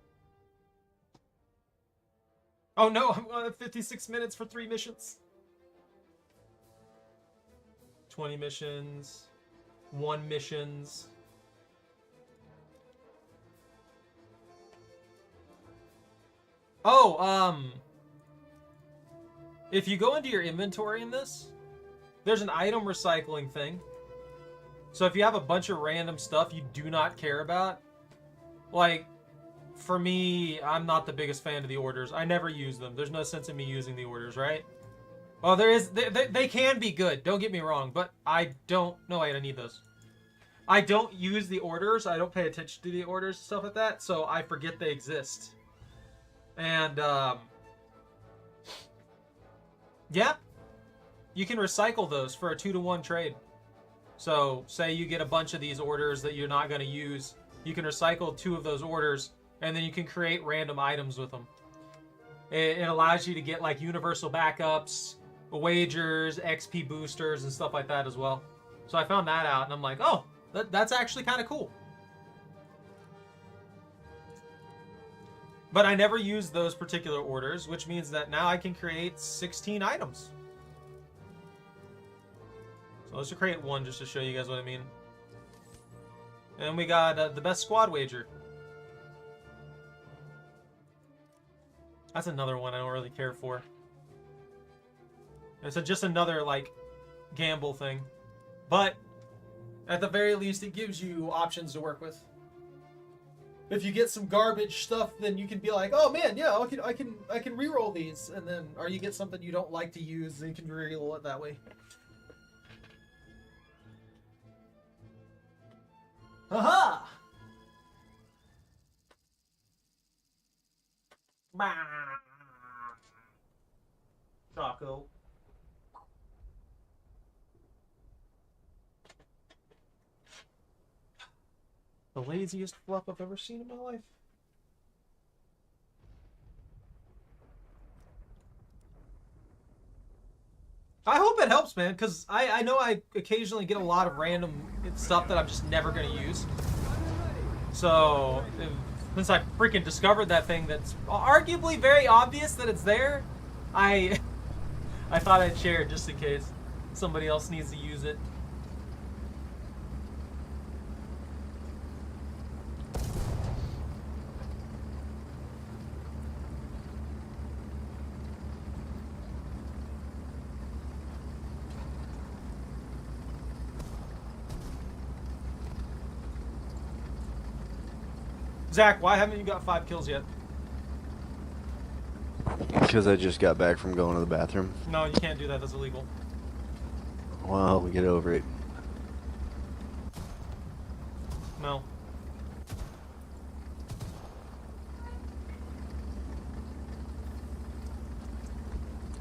Oh no, I'm on 56 minutes for 3 missions. 20 missions. 1 missions. Oh, if you go into your inventory in this, there's an item recycling thing. So if you have a bunch of random stuff you do not care about, like, for me, I'm not the biggest fan of the orders. I never use them. There's no sense in me using the orders, right? Well, there is. They can be good. Don't get me wrong, but I don't. No, wait, I need those. I don't use the orders. I don't pay attention to the orders and stuff like that, so I forget they exist. And yeah, you can recycle those for a 2-to-1 trade. So, say you get a bunch of these orders that you're not going to use, you can recycle 2 of those orders, and then you can create random items with them. It allows you to get like universal backups, wagers, XP boosters, and stuff like that as well. So I found that out, and I'm like, oh, that's actually kind of cool. But I never use those particular orders, which means that now I can create 16 items. So let's just create 1 just to show you guys what I mean. And we got the best squad wager. That's another one I don't really care for. It's just another, like, gamble thing. But, at the very least, it gives you options to work with. If you get some garbage stuff, then you can be like, oh man, yeah, I can reroll these, and then, or you get something you don't like to use, and you can reroll it that way. Aha! Bah! Taco. The laziest fluff I've ever seen in my life. I hope it helps, man, because I know I occasionally get a lot of random stuff that I'm just never going to use. So, since I freaking discovered that thing that's arguably very obvious that it's there, I thought I'd share it just in case. Somebody else needs to use it. Zach, why haven't you got 5 kills yet? Because I just got back from going to the bathroom. No, you can't do that. That's illegal. Well, we get over it. No.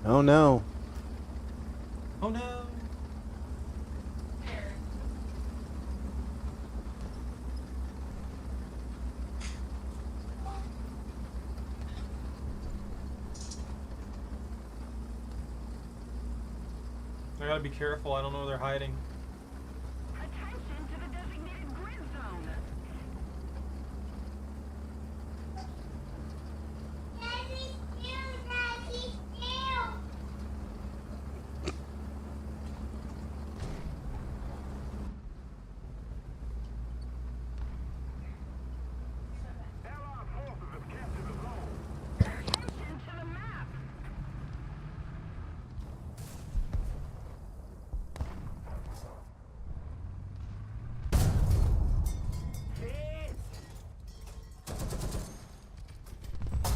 Oh no. Oh no. I gotta be careful. I don't know where they're hiding. Attention to the designated grid zone. Allied forces have captured the zone. Attention to the map. Hit.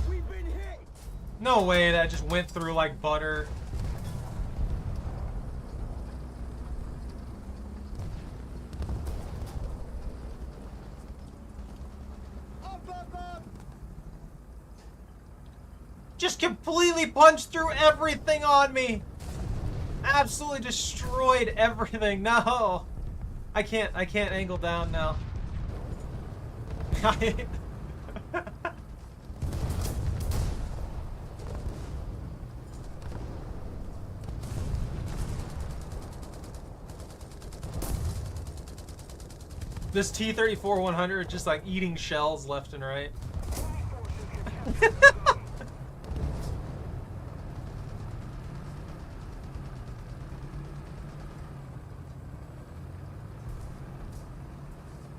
We've been hit! No way, that just went through like butter. Up! Just completely punched through everything on me. Absolutely destroyed everything. No. I can't angle down now. This T-34-100 just like eating shells left and right.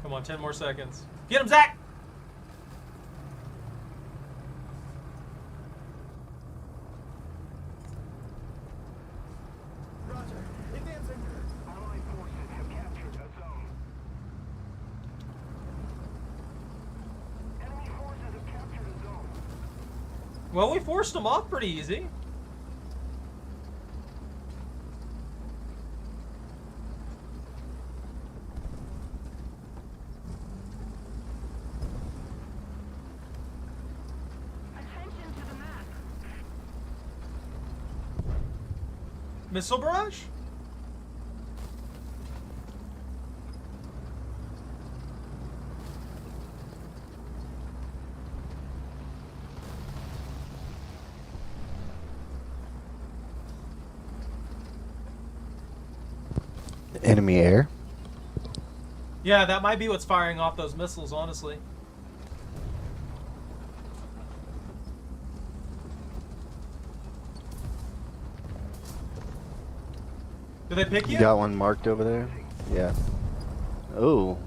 Come on, 10 more seconds. Get him, Zach! Roger. Advancing. Allied forces have captured a zone. Enemy forces have captured a zone. Well, we forced him off pretty easy. Attention to the map. Missile barrage? Enemy air. Yeah, that might be what's firing off those missiles, honestly. Did they pick you? You got one marked over there? Yeah. Oh.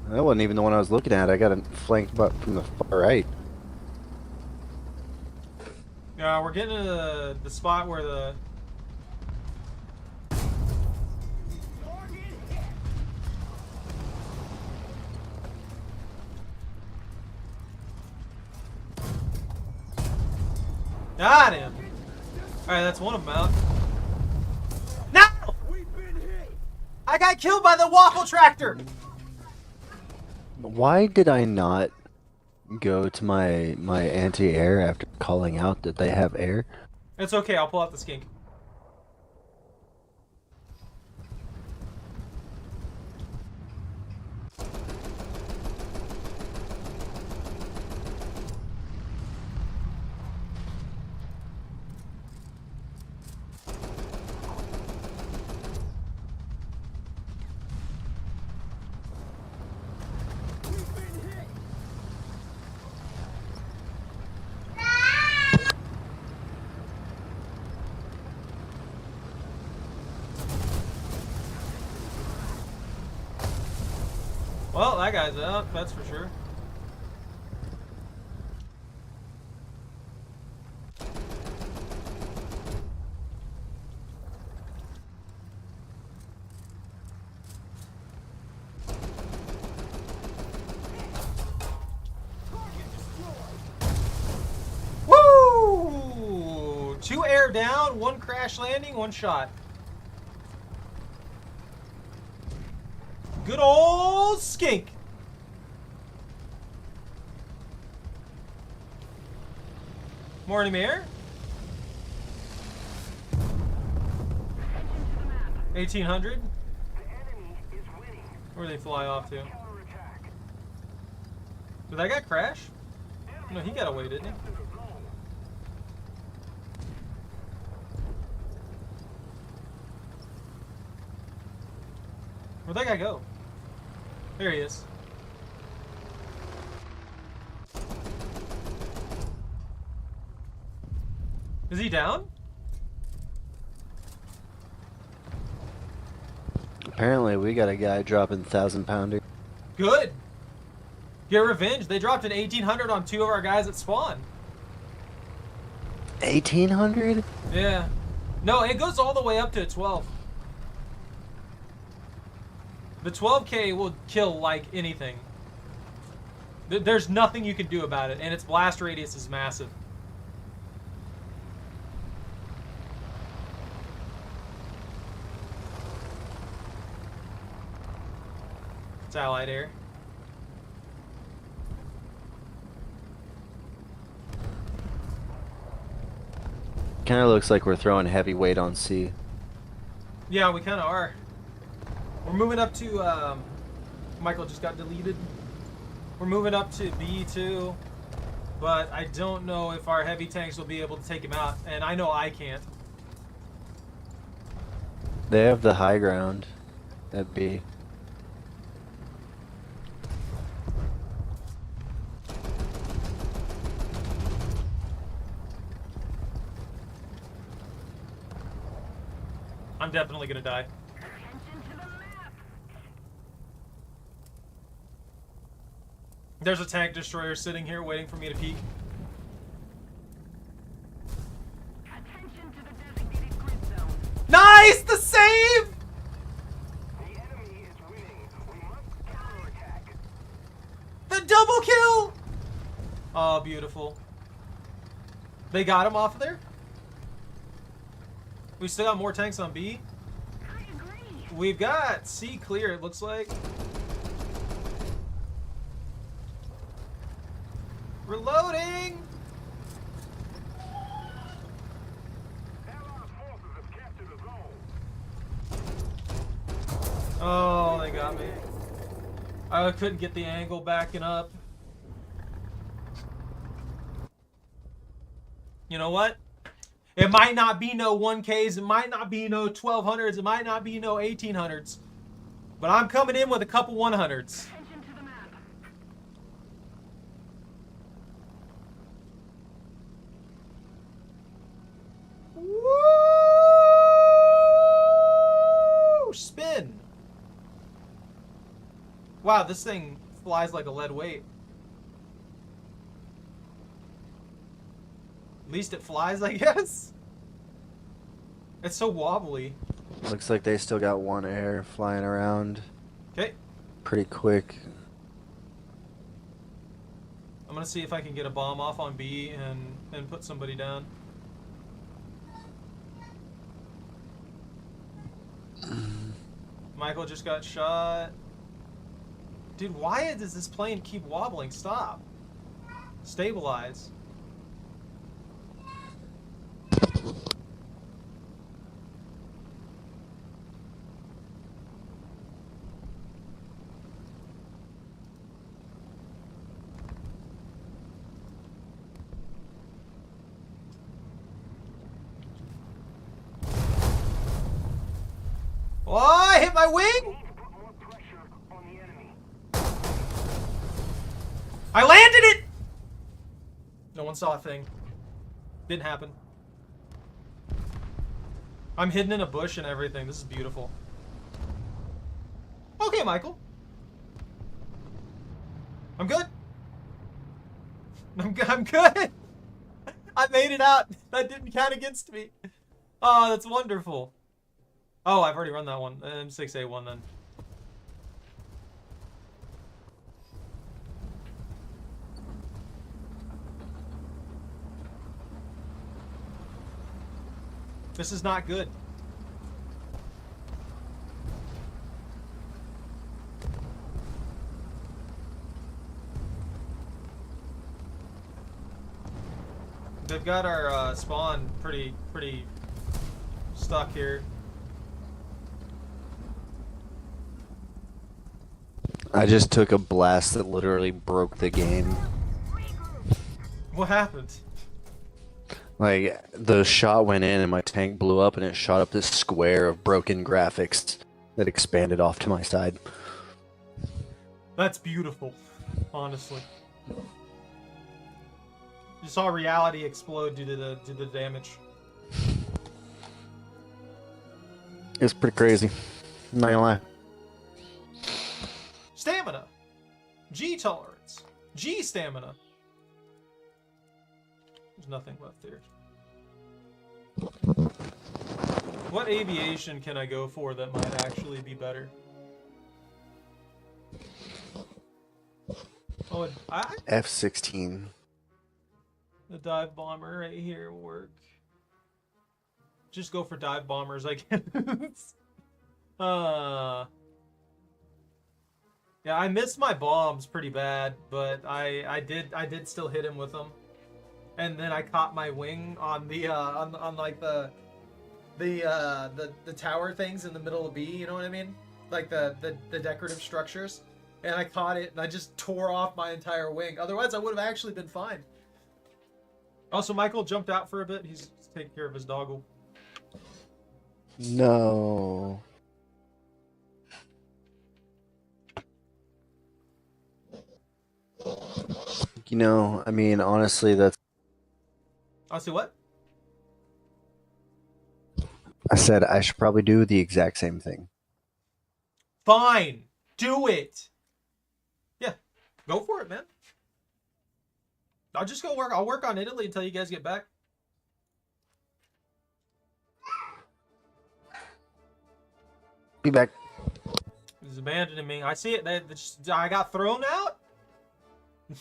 That wasn't even the one I was looking at. I got it flanked from the far right. Yeah, we're getting to the spot where the... Target hit! Got him! Alright, that's one of them out. No! We've been hit! I got killed by the waffle tractor! Why did I not go to my anti-air after calling out that they have air? It's okay, I'll pull out the skink. We've been hit! Well, that guy's out, that's for sure. Woo! 2 air down, 1 crash landing, 1 shot. Good old skink. Morning, Mayor. 1800. The enemy is winning. Where do they fly off to? Counterattack. Did that guy crash? No, he got away, didn't he? To the zone. Where'd that guy go? There he is. Is he down? Apparently, we got a guy dropping 1,000-pounder. Good. Get revenge. They dropped an 1800 on 2 of our guys at spawn. 1,800? Yeah. No, it goes all the way up to a 12. The 12K will kill like anything. There's nothing you can do about it, and its blast radius is massive. It's allied air. Kind of looks like we're throwing heavy weight on C. Yeah, we kind of are. We're moving up to, Michael just got deleted. We're moving up to B2, but I don't know if our heavy tanks will be able to take him out, and I know I can't. They have the high ground at B. I'm definitely gonna die. There's a tank destroyer sitting here waiting for me to peek. Attention to the designated grid zone. Nice! The save! The enemy is winning. We must counterattack. The double kill! Oh, beautiful. They got him off of there? We still got more tanks on B. I agree. We've got C clear, it looks like. Reloading! Allied forces have captured the zone. Oh, they got me. I couldn't get the angle backing up. You know what? It might not be no 1Ks, it might not be no 1200s, it might not be no 1800s. But I'm coming in with a couple 100s. Attention to the map. Woo! Spin! Wow, this thing flies like a lead weight. At least it flies, I guess. It's so wobbly. Looks like they still got 1 air flying around Okay, pretty quick. I'm gonna see if I can get a bomb off on B and put somebody down. Michael just got shot. Dude, why does this plane keep wobbling? Stop. Stabilize. Oh, I hit my wing! Need to put more pressure on the enemy. I landed it! No one saw a thing. Didn't happen. I'm hidden in a bush and everything. This is beautiful. Okay, Michael. I'm good. I'm good. I made it out. That didn't count against me. Oh, that's wonderful. Oh, I've already run that one. M6A1 then. This is not good. They've got our spawn pretty stuck here. I just took a blast that literally broke the game. What happened? Like, the shot went in and my tank blew up and it shot up this square of broken graphics that expanded off to my side. That's beautiful, honestly. You saw reality explode due to the damage. It's pretty crazy. I'm not gonna lie. Stamina. G tolerance. G stamina. There's nothing left there. What aviation can I go for that might actually be better? Oh, F-16. the dive bomber right here will work. Just go for dive bombers, I guess. Yeah, I missed my bombs pretty bad, but I did still hit him with them. And then I caught my wing on the on like the tower things in the middle of B, you know what I mean? Like the decorative structures. And I caught it and I just tore off my entire wing. Otherwise I would have actually been fine. Also, Michael jumped out for a bit. He's taking care of his doggle. No. You know, I mean, honestly, that's... Honestly, what? I said I should probably do the exact same thing. Fine. Do it. Yeah. Go for it, man. I'll just go work. I'll work on Italy until you guys get back. Be back. He's abandoning me. I see it. I got thrown out.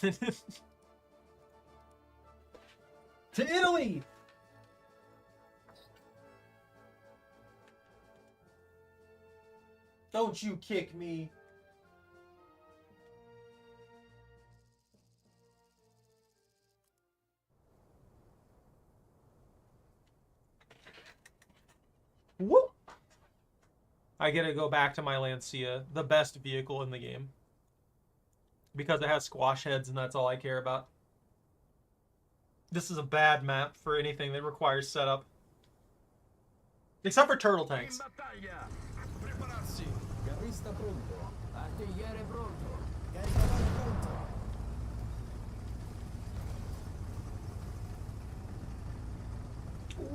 To Italy. Don't you kick me. Whoop. I get to go back to my Lancia, the best vehicle in the game. Because it has squash heads and that's all I care about. This is a bad map for anything that requires setup. Except for turtle tanks. Carrista pronto. Artigliere pronto. Caricatore pronto.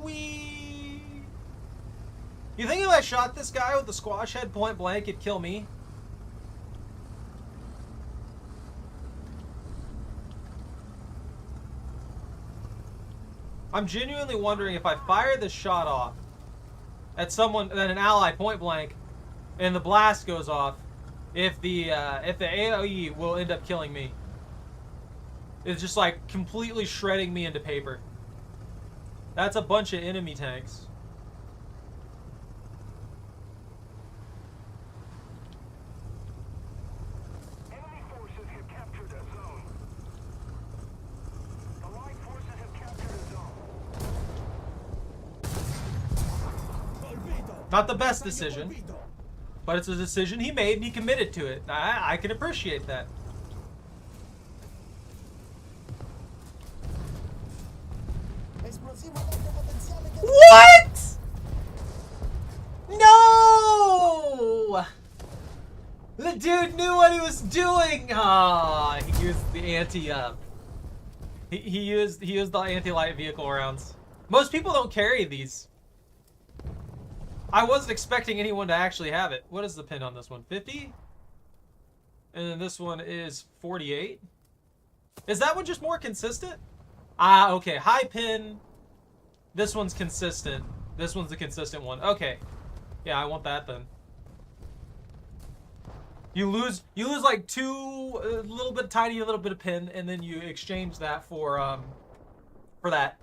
Whee! You think if I shot this guy with the squash head point blank, it'd kill me? I'm genuinely wondering if I fire this shot off at someone, at an ally point blank, and the blast goes off, if the AOE will end up killing me. It's just like completely shredding me into paper. That's a bunch of enemy tanks. Enemy forces have captured a zone. Allied forces have captured a zone. Colpito. Not the best decision, Colpito. but it's a decision he made and he committed to it. I can appreciate that. Esplosivo ad alto potenziale caricato. What? No! The dude knew what he was doing. Ah, he used the he used the anti-light vehicle rounds. Most people don't carry these. I wasn't expecting anyone to actually have it. What is the pin on this one? 50? And then this one is 48. Is that one just more consistent? Ah, okay. High pin. This one's consistent. This one's the consistent one. Okay. Yeah, I want that then. You lose like a little bit of pin, and then you exchange that for that.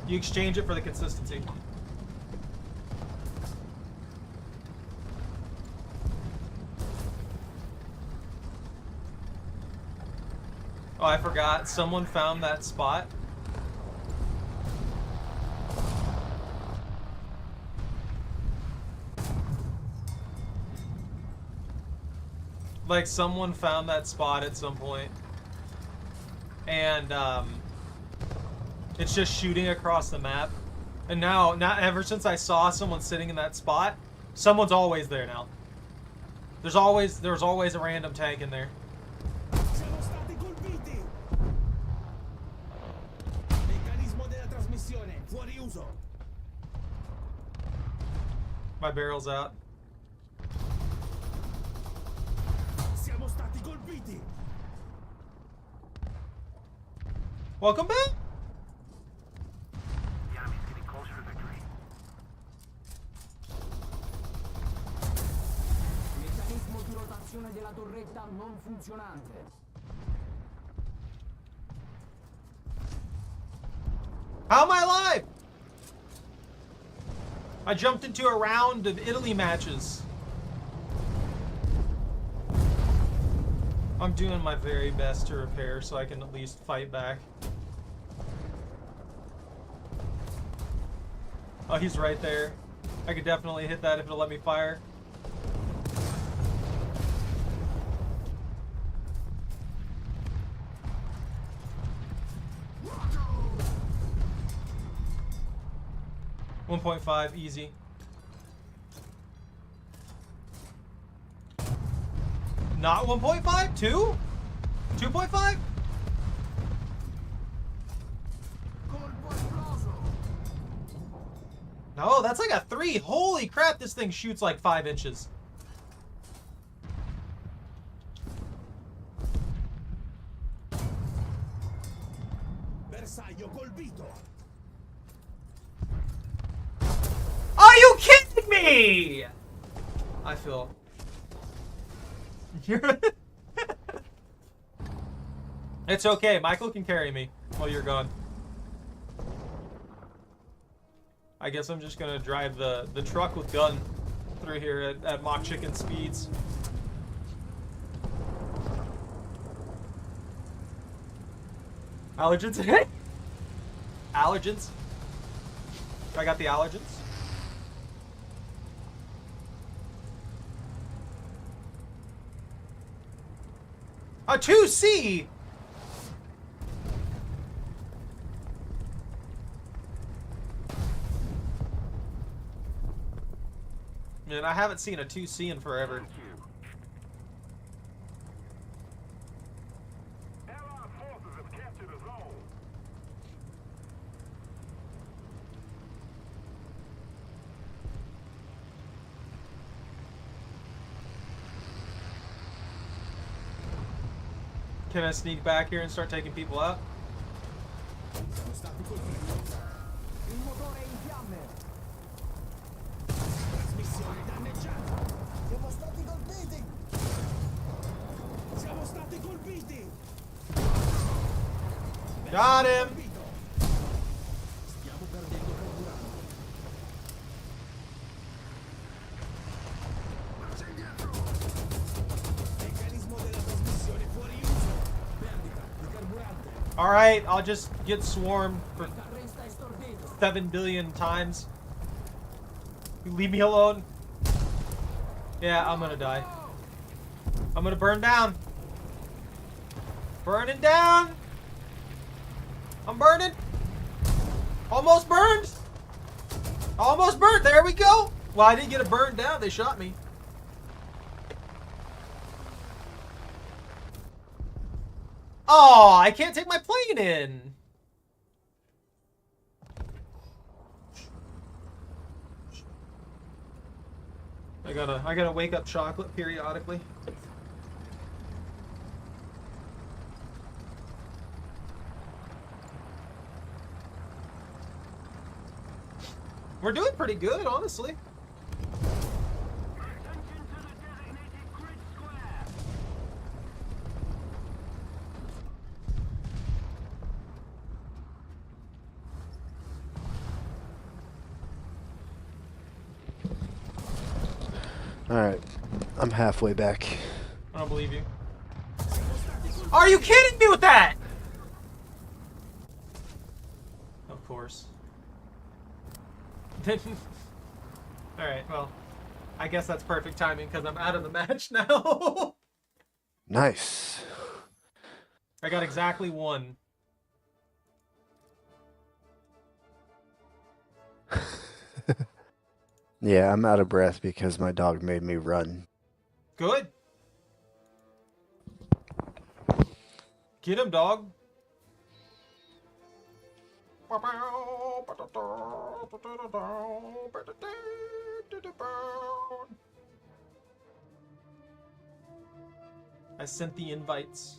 You exchange it for the consistency. Oh, I forgot. Someone found that spot. Like, someone found that spot at some point. And, it's just shooting across the map. And now, ever since I saw someone sitting in that spot, someone's always there now. There's always a random tank in there. Siamo stati colpiti! Meccanismo della trasmissione fuori uso. My barrel's out. Siamo stati colpiti! Welcome back. The enemy's getting closer to victory. Meccanismo di rotazione della torretta non funzionante. How am I alive? I jumped into a round of Italy matches. I'm doing my very best to repair so I can at least fight back. Oh, he's right there. I could definitely hit that if it'll let me fire. .5 easy. Not 1.5? 2? 2.5? No, that's like a 3. Holy crap, this thing shoots like 5 inches. Bersaglio colpito! Are you kidding me? I feel... It's okay. Michael can carry me while you're gone. I guess I'm just gonna drive the truck with gun through here at mock chicken speeds. Allergens? Allergens? I got the allergens. A 2C! Man, I haven't seen a 2C in forever. Allied forces have captured a zone. Can I sneak back here and start taking people out? Siamo stati colpiti. Il motore è in fiamme. Trasmissione danneggiata. Siamo stati colpiti! Siamo stati colpiti! Got him! Colpito. Stiamo perdendo carburante. Meccanismo della trasmissione fuori uso. Perdita di carburante. Alright, I'll just get swarmed for Il carrista è stordito. 7 billion times. You leave me alone. Yeah, I'm gonna die. I'm gonna burn down. Burning down. I'm burning. Almost burned. Almost burnt. There we go. Well, I didn't get it burned down. They shot me. Oh, I can't take my plane in. I I gotta wake up chocolate periodically. We're doing pretty good, honestly. Attention to the designated grid square. Alright, I'm halfway back. I don't believe you. Are you kidding me with that? Of course. Alright, well, I guess that's perfect timing because I'm out of the match now. Nice. I got exactly one. Yeah, I'm out of breath because my dog made me run. Good. Get him, dog. I sent the invites.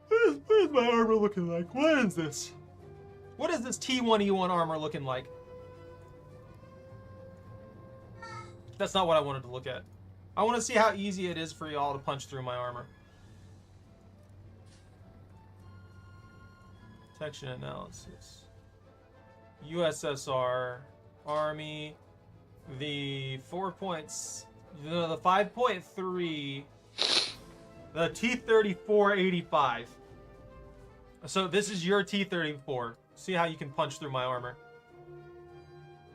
What is my armor looking like? What is this? What is this T1E1 armor looking like? That's not what I wanted to look at. I want to see how easy it is for y'all to punch through my armor. Protection analysis. USSR. Army. The 4 points. The 5.3. The T-34-85. So this is your T-34. See how you can punch through my armor.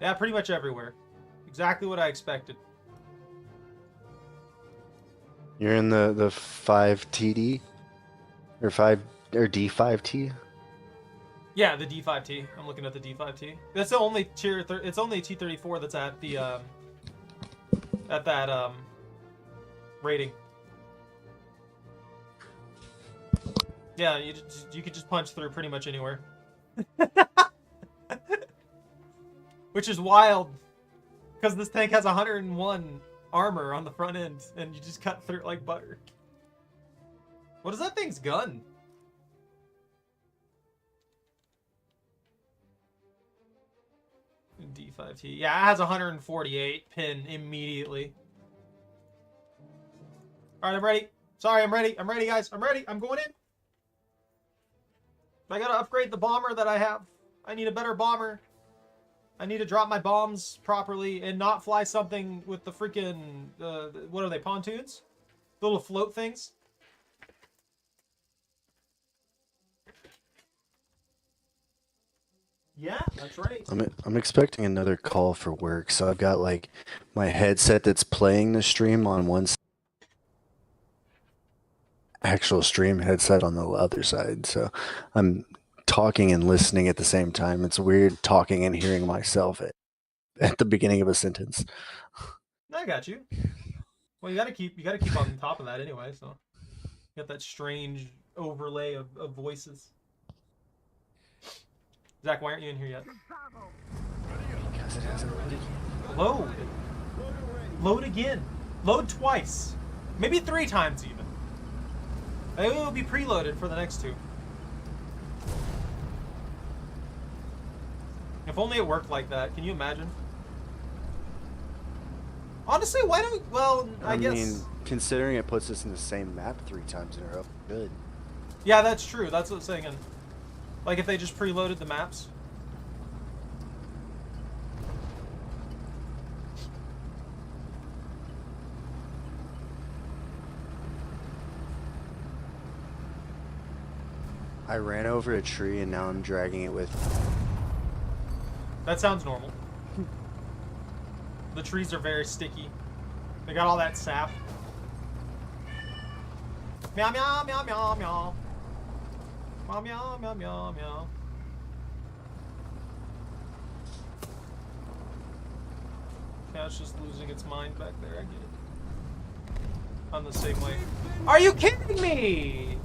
Yeah, pretty much everywhere. Exactly what I expected. You're in the 5TD? Or D5T? Yeah, the D5T. I'm looking at the D5T. That's the only it's only T-34 that's at the at that rating. Yeah, you could just punch through pretty much anywhere. Which is wild, because this tank has 101 armor on the front end, and you just cut through it like butter. What is that thing's gun? D5T. Yeah, it has 148 pin immediately. Alright, I'm ready. Sorry, I'm ready. I'm ready, guys. I'm ready. I'm going in. I gotta upgrade the bomber that I have. I need a better bomber. I need to drop my bombs properly and not fly something with the freaking, what are they, pontoons? The little float things. Yeah, that's right. I'm expecting another call for work, so I've got like my headset that's playing the stream on one side, actual stream headset on the other side. So I'm talking and listening at the same time. It's weird talking and hearing myself at the beginning of a sentence. I got you. Well, you gotta keep on top of that anyway. So you got that strange overlay of voices. Zach, why aren't you in here yet? Because it hasn't loaded. Load. Load again. Load twice. Maybe 3 times even. It will be preloaded for the next 2. If only it worked like that. Can you imagine? Honestly, why don't... Well, I guess... mean, considering it puts us in the same map 3 times in a row, good. Yeah, that's true. That's what I'm saying. Like if they just preloaded the maps. I ran over a tree and now I'm dragging it with me. That sounds normal. The trees are very sticky. They got all that sap. Meow meow meow meow meow. Meow meow meow meow meow. Cat's just losing its mind back there. I get it. I'm the same way. Are you kidding me?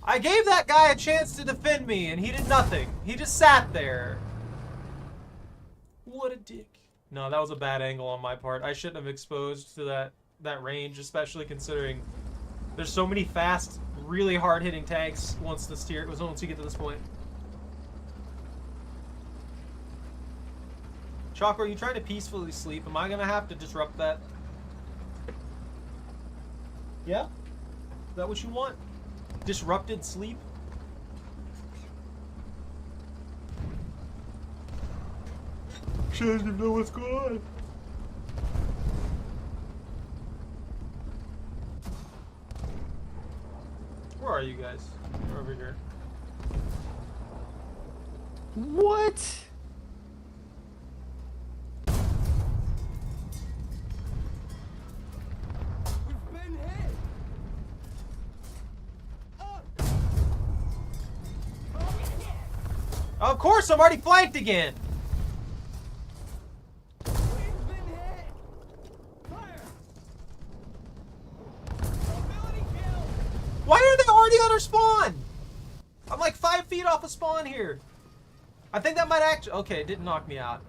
I gave that guy a chance to defend me, and he did nothing. He just sat there. What a dick. No, that was a bad angle on my part. I shouldn't have exposed to that range, especially considering there's so many fast, really hard-hitting tanks once you get to this point. Chalk, are you trying to peacefully sleep? Am I gonna have to disrupt that? Yeah? Is that what you want? Disrupted sleep? She doesn't even know what's going on. Where are you guys? We're over here. What? We've been hit. Of course, I'm already flanked again. We've been hit. Fire. Ability kill. Why are they already on our spawn? I'm like 5 feet off of spawn here. I think that might actually... Okay, it didn't knock me out.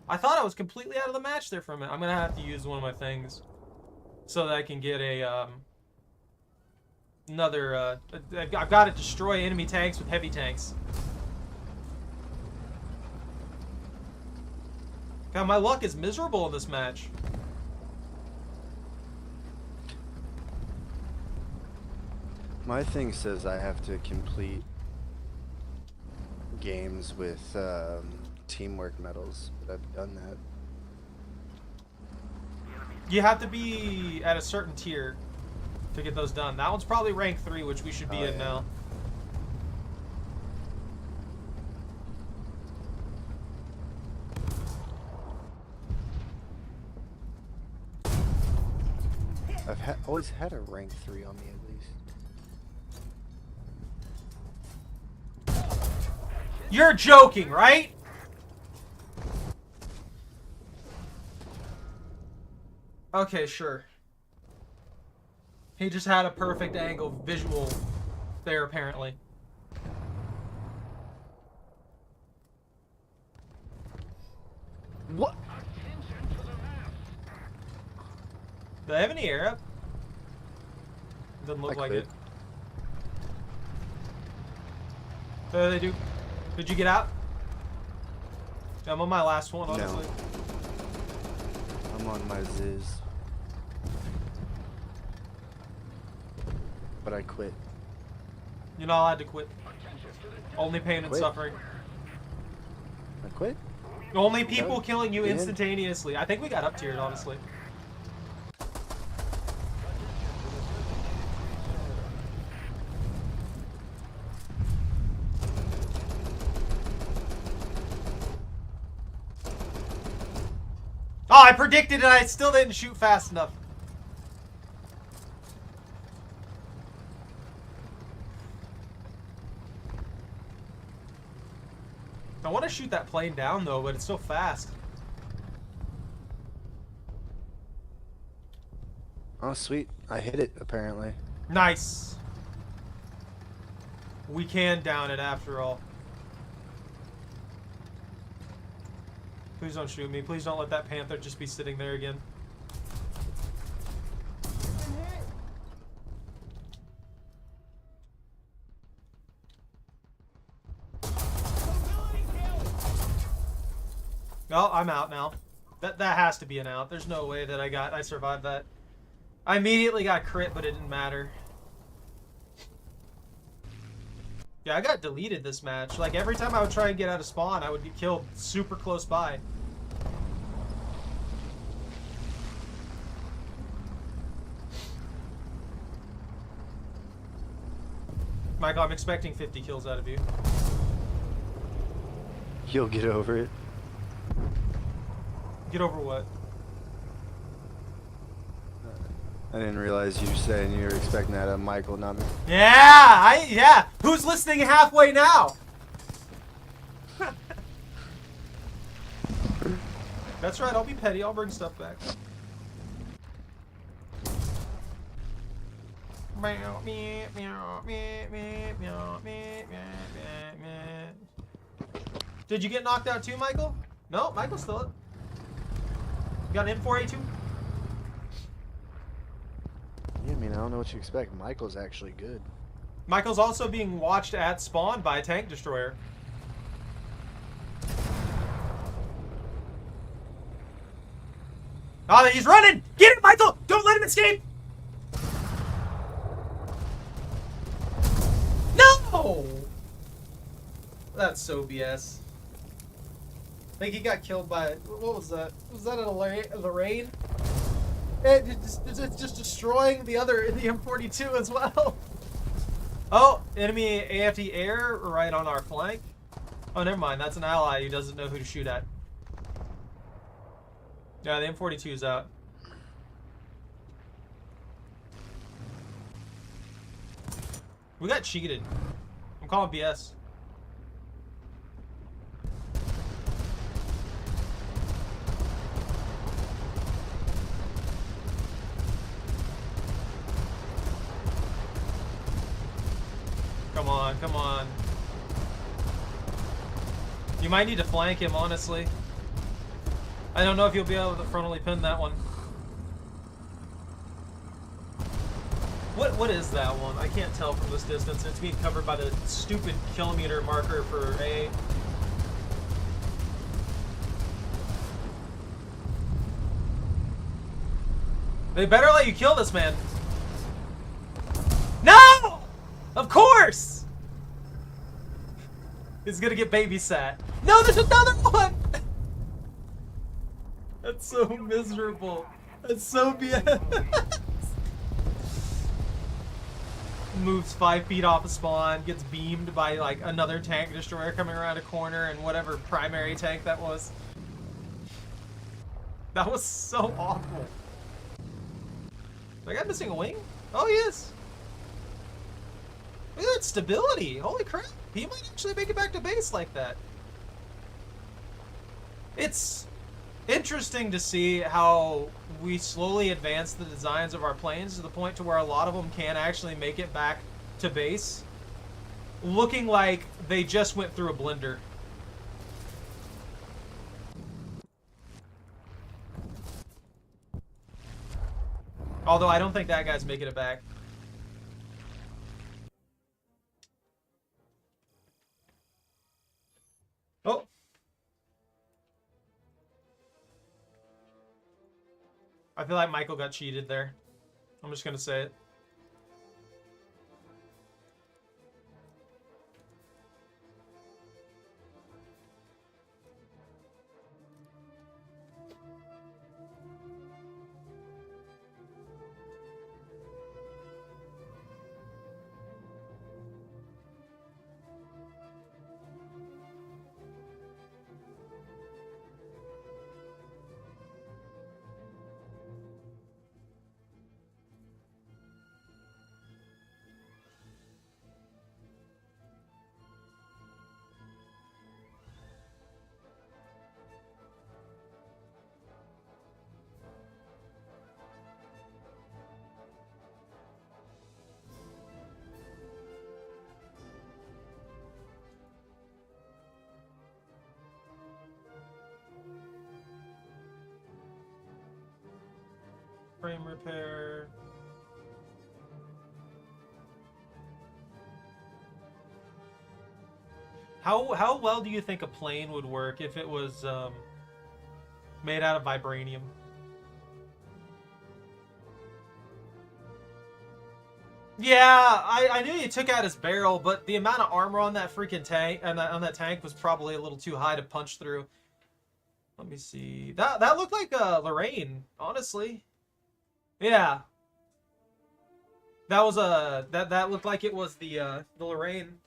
I thought I was completely out of the match there for a minute. I'm going to have to use one of my things so that I can get a... another... I've got to destroy enemy tanks with heavy tanks. God, my luck is miserable in this match. My thing says I have to complete games with teamwork medals, but I've done that. You have to be at a certain tier to get those done. That one's probably rank 3, which we should be in now. I've always had a rank 3 on me at least. You're joking, right? Okay, sure. He just had a perfect angle visual there, apparently. What? Do they have any air up? Doesn't look like it. They do. Did you get out? I'm on my last one, honestly. No. I'm on my Ziz. But I quit. You're not allowed to quit. Only pain and Quit? suffering. I quit? Only people killing you Yeah. instantaneously. I think we got up tiered, honestly. Oh, I predicted it. I still didn't shoot fast enough. I want to shoot that plane down, though, but it's so fast. Oh, sweet. I hit it, apparently. Nice. We can down it after all. Please don't shoot me. Please don't let that Panther just be sitting there again. Oh, I'm out now. That has to be an out. There's no way that I survived that. I immediately got crit, but it didn't matter. Yeah, I got deleted this match. Like, every time I would try and get out of spawn, I would get killed super close by. Michael, I'm expecting 50 kills out of you. You'll get over it. Get over what? I didn't realize you were saying you were expecting that of Michael, not me. Yeah! Who's listening halfway now? That's right, I'll be petty. I'll bring stuff back. Did you get knocked out too, Michael? No, Michael's still up. You got an M4A2? Yeah, I mean, I don't know what you expect. Michael's actually good. Michael's also being watched at spawn by a tank destroyer. Oh, he's running! Get him, Michael! Don't let him escape! No! That's so BS. I think he got killed by, what was that? Was that a Lorraine? It's just destroying the M42 as well. Oh, enemy AFT air right on our flank. Oh, never mind. That's an ally who doesn't know who to shoot at. Yeah, the M42 is out. We got cheated. I'm calling BS. Come on, come on. You might need to flank him, honestly. I don't know if you'll be able to frontally pin that one. What is that one? I can't tell from this distance. It's being covered by the stupid kilometer marker for A. They better let you kill this man. No! Of course! He's gonna get babysat. No, there's another one! That's so miserable. That's so BS. Moves 5 feet off a spawn, gets beamed by like another tank destroyer coming around a corner and whatever primary tank that was. That was so awful. Is that guy missing a wing? Oh, he is. Look at that stability. Holy crap. He might actually make it back to base like that. It's interesting to see how we slowly advance the designs of our planes to the point to where a lot of them can actually make it back to base, looking like they just went through a blender. Although I don't think that guy's making it back. Oh. I feel like Michael got cheated there. I'm just gonna say it. Frame repair. How well do you think a plane would work if it was made out of vibranium? Yeah, I knew you took out his barrel, but the amount of armor on that freaking tank and on that tank was probably a little too high to punch through. Let me see. That looked like Lorraine, honestly. Yeah. That was that looked like it was the Lorraine.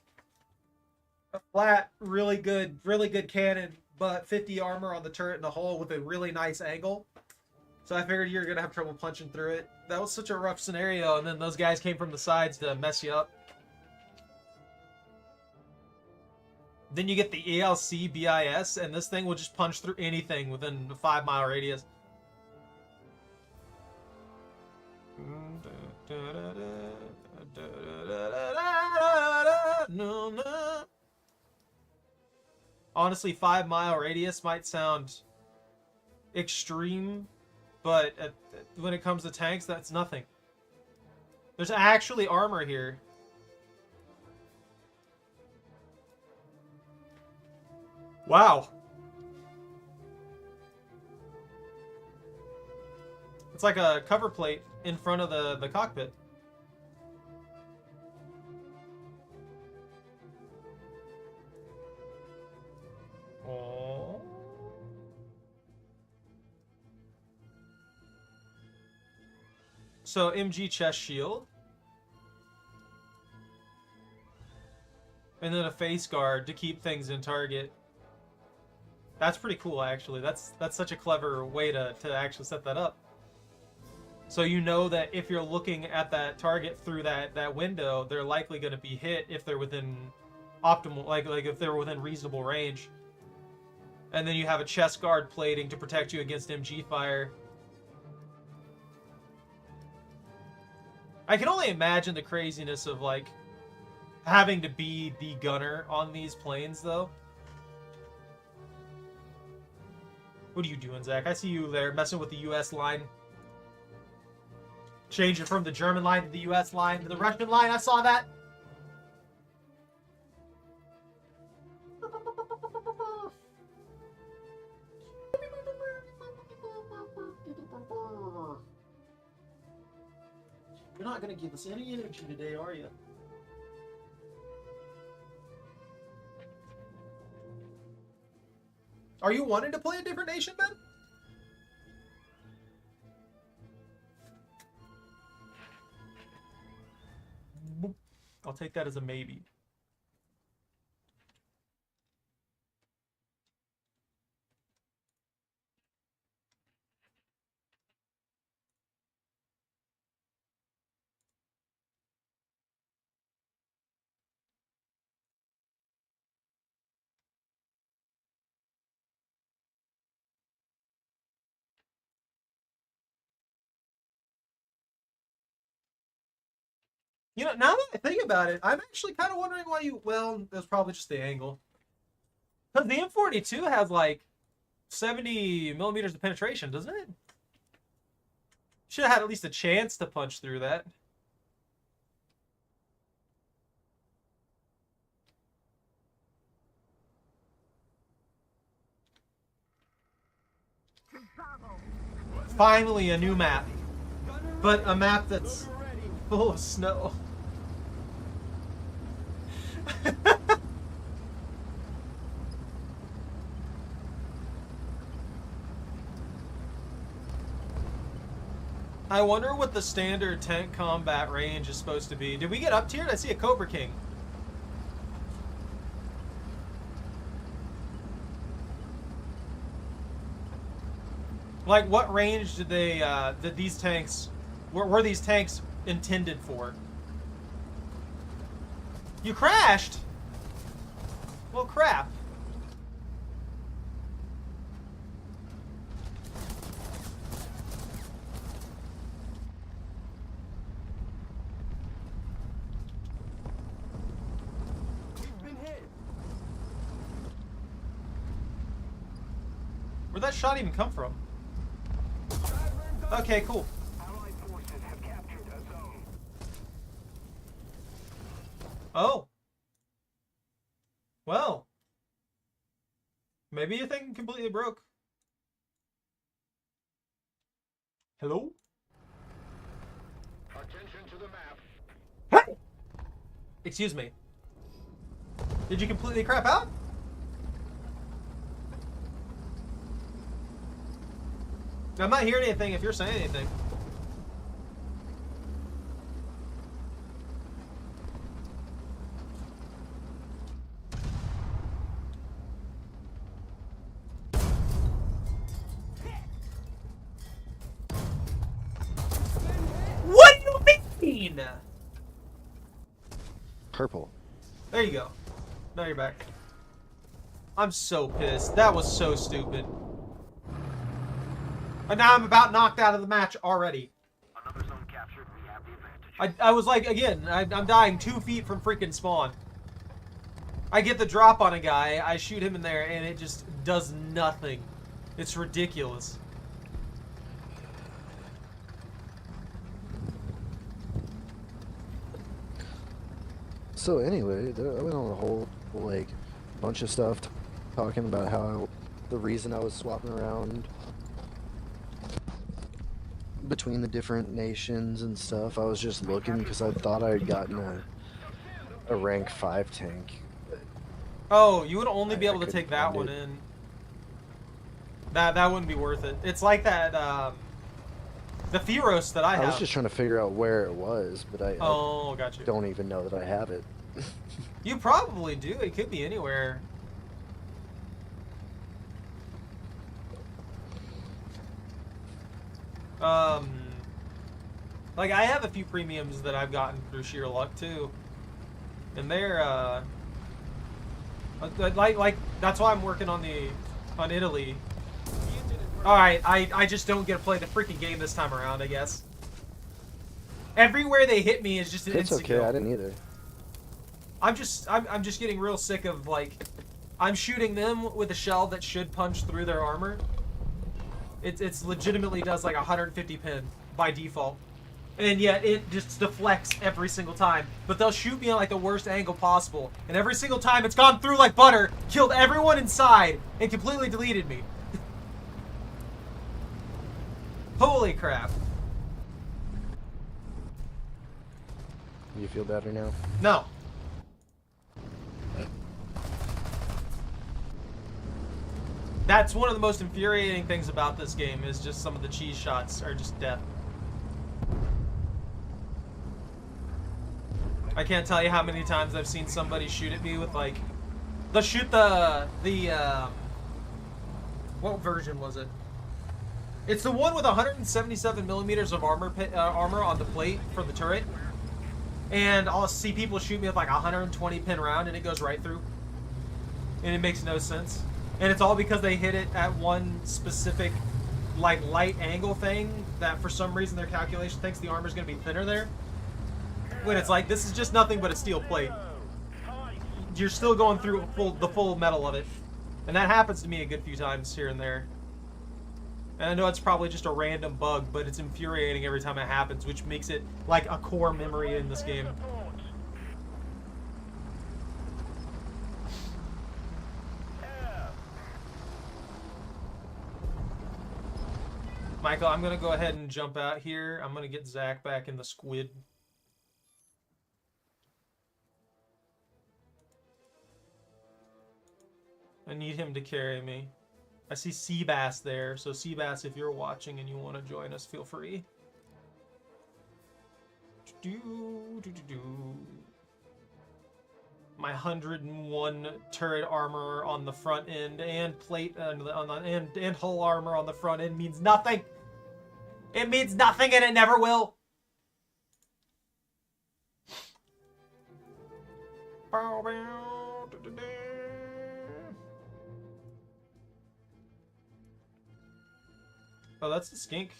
A flat, really good cannon, but 50 armor on the turret in the hull with a really nice angle. So I figured you were gonna have trouble punching through it. That was such a rough scenario, and then those guys came from the sides to mess you up. Then you get the ELC BIS, and this thing will just punch through anything within a 5-mile radius. no, no. Honestly, 5-mile radius might sound extreme, but when it comes to tanks, that's nothing. There's actually armor here. Wow. It's like a cover plate in front of the cockpit. Oh. So MG chest shield. And then a face guard to keep things in target. That's pretty cool, actually. That's such a clever way to actually set that up. So you know that if you're looking at that target through that window, they're likely going to be hit if they're within optimal, like if they're within reasonable range. And then you have a chest guard plating to protect you against MG fire. I can only imagine the craziness of like having to be the gunner on these planes, though. What are you doing, Zach? I see you there messing with the US line. Changing from the German line to the US line to the Russian line. I saw that. You're not going to give us any energy today, are you? Are you wanting to play a different nation, Ben? I'll take that as a maybe. You know, now that I think about it, I'm actually kind of wondering why you... Well, that's probably just the angle. Because the M42 has, like, 70 millimeters of penetration, doesn't it? Should have had at least a chance to punch through that. Finally, a new map. But a map that's full of snow. I wonder what the standard tank combat range is supposed to be. Did we get up tiered? I see a Cobra King. Like, what range did they, did these tanks, were these tanks intended for? You crashed? Well, crap. Where'd that shot even come from? Okay, cool. Allied forces have captured a zone. Oh. Well. Maybe your thing completely broke. Hello? Attention to the map. Excuse me. Did you completely crap out? I'm not hearing anything if you're saying anything. What do you mean? Purple. There you go. Now you're back. I'm so pissed. That was so stupid. And now I'm about knocked out of the match already. Another zone captured. We have the advantage. I was like, again, I'm dying 2 feet from freaking spawn. I get the drop on a guy, I shoot him in there, and it just does nothing. It's ridiculous. So anyway, I went on a whole like bunch of stuff talking about how the reason I was swapping around between the different nations and stuff. I was just looking because I thought I had gotten a rank 5 tank. Oh, you would only be I able to couldn't take that find one it. in. That wouldn't be worth it. It's like that the Theros that I have. I was just trying to figure out where it was, but I Oh, got you. don't even know that I have it. You probably do. It could be anywhere. Like I have a few premiums that I've gotten through sheer luck too, and they're like that's why I'm working on Italy. All right, I just don't get to play the freaking game this time around, I guess. Everywhere they hit me is just an It's instant okay, kill. I didn't either. I'm just getting real sick of like I'm shooting them with a shell that should punch through their armor. It's legitimately does like 150 pin by default. And yet it just deflects every single time. But they'll shoot me at like the worst angle possible. And every single time it's gone through like butter, killed everyone inside, and completely deleted me. Holy crap. You feel better now? No. That's one of the most infuriating things about this game is just some of the cheese shots are just death. I can't tell you how many times I've seen somebody shoot at me with like, they'll shoot what version was it? It's the one with 177 millimeters of armor on the plate for the turret. And I'll see people shoot me with like a 120 pin round and it goes right through. And it makes no sense. And it's all because they hit it at one specific like light angle thing that for some reason their calculation thinks the armor's gonna be thinner there. When it's like, this is just nothing but a steel plate. You're still going through the full metal of it. And that happens to me a good few times here and there. And I know it's probably just a random bug, but it's infuriating every time it happens, which makes it like a core memory in this game. Michael, I'm going to go ahead and jump out here. I'm going to get Zach back in the squid. I need him to carry me. I see Seabass there, so Seabass, if you're watching and you want to join us, feel free. My 101 turret armor on the front end and plate and hull armor on the front end means nothing. It means nothing, and it never will. Oh, that's the skink.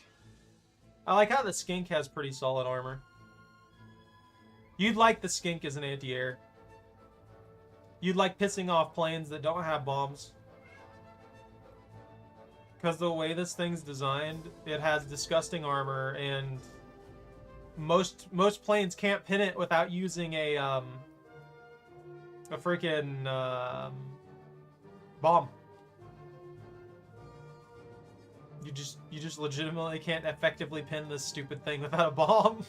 I like how the skink has pretty solid armor. You'd like the skink as an anti-air. You'd like pissing off planes that don't have bombs. Because the way this thing's designed, it has disgusting armor, and most planes can't pin it without using a freaking bomb. You just legitimately can't effectively pin this stupid thing without a bomb.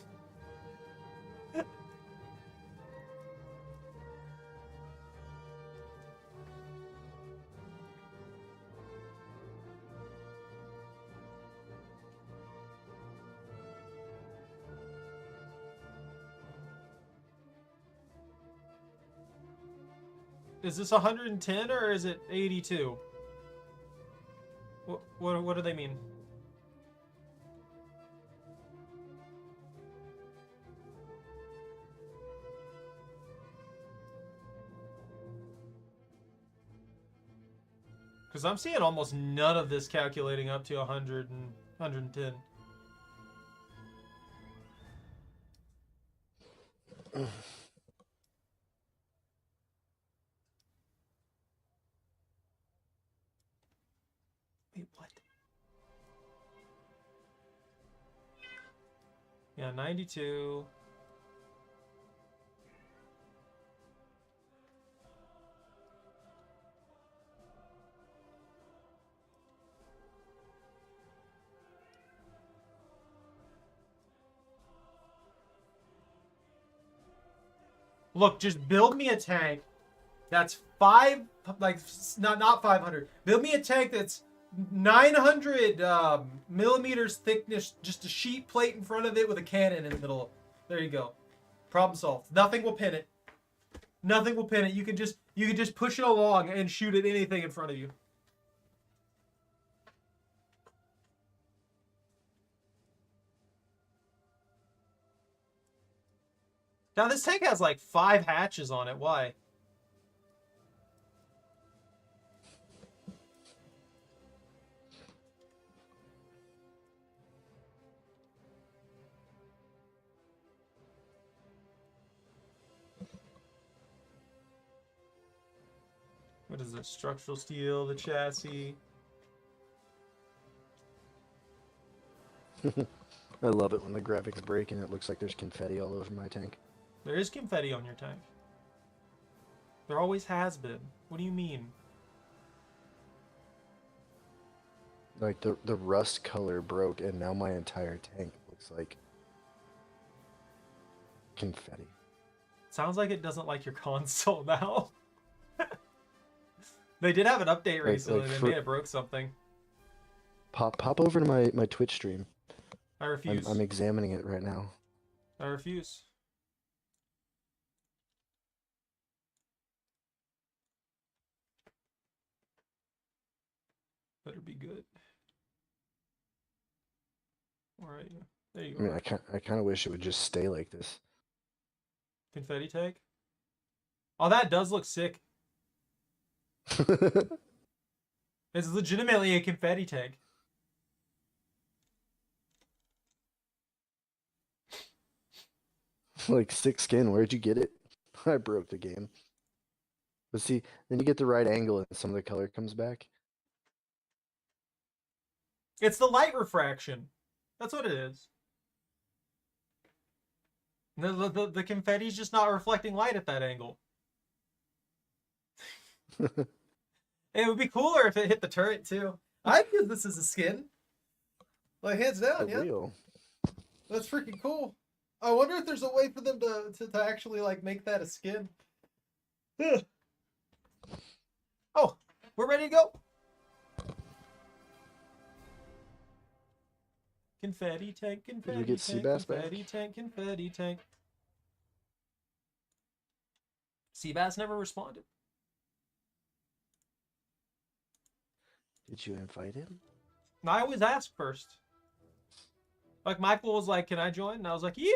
Is this 110 or is it 82? What do they mean? Because I'm seeing almost none of this calculating up to 100 and 110. Yeah, 92. Look, just build me a tank that's not 500. Build me a tank that's 900 millimeters thickness, just a sheet plate in front of it with a cannon in the middle. There you go. Problem solved. Nothing will pin it. Nothing will pin it. You can just push it along and shoot at anything in front of you. Now this tank has like 5 hatches on it. Why? What is this? Structural steel, the chassis. I love it when the graphics break and it looks like there's confetti all over my tank. There is confetti on your tank. There always has been. What do you mean? Like the rust color broke and now my entire tank looks like confetti. Sounds like it doesn't like your console now. They did have an update recently. They may have broke something. Pop over to my Twitch stream. I refuse. I'm examining it right now. I refuse. Better be good. Where are you? There you I mean, are. I kind of wish it would just stay like this. Confetti tank? Oh, that does look sick. It's legitimately a confetti tank. Like 6 skin, where'd you get it? I broke the game. But see, then you get the right angle and some of the color comes back. It's the light refraction. That's what it is. The confetti's just not reflecting light at that angle. It would be cooler if it hit the turret too. I'd use this as a skin. Like hands down, yeah. Real. That's freaking cool. I wonder if there's a way for them to actually like make that a skin. Oh, we're ready to go. Confetti tank, confetti get tank, Seabass back? confetti tank, confetti tank. Seabass never responded. Did you invite him? No, I always ask first. Like Michael was like, "Can I join?" And I was like, "Yeah."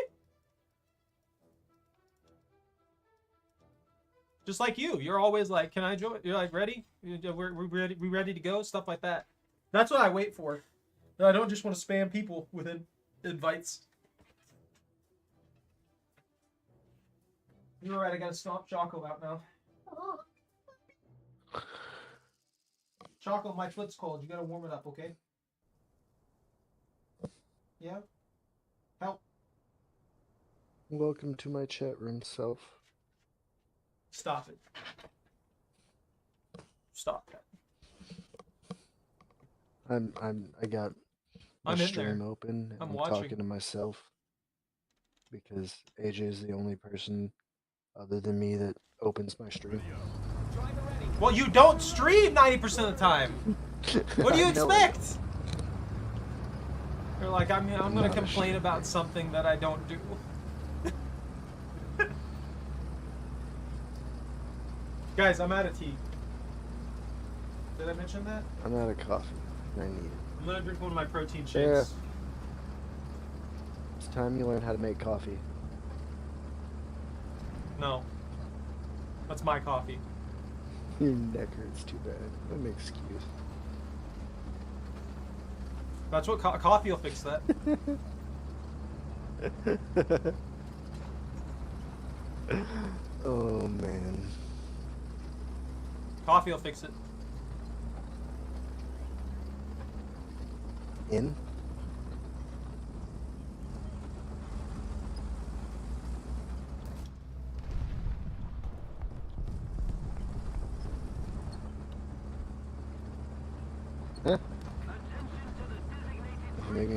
Just like you, you're always like, "Can I join?" You're like, "Ready? We're ready. We ready to go?" Stuff like that. That's what I wait for. I don't just want to spam people with invites. You're right. I gotta stomp Choco out now. Choco, my foot's cold. You gotta warm it up, okay? Yeah? Help. Welcome to my chat room, self. Stop it. Stop that. I got my I'm in stream there. open and I'm I'm watching. talking to myself because AJ is the only person other than me that opens my stream. Well, you don't stream 90% of the time. What do you I know. expect? You're like, I'm gonna Not a complain shit. about something that I don't do. Guys, I'm out of tea. Did I mention that? I'm out of coffee. I need it. I'm gonna drink one of my protein shakes. Yeah. It's time you learn how to make coffee. No. That's my coffee. Your neck hurts too bad. What an excuse. That's what coffee will fix that. Oh man. Coffee will fix it.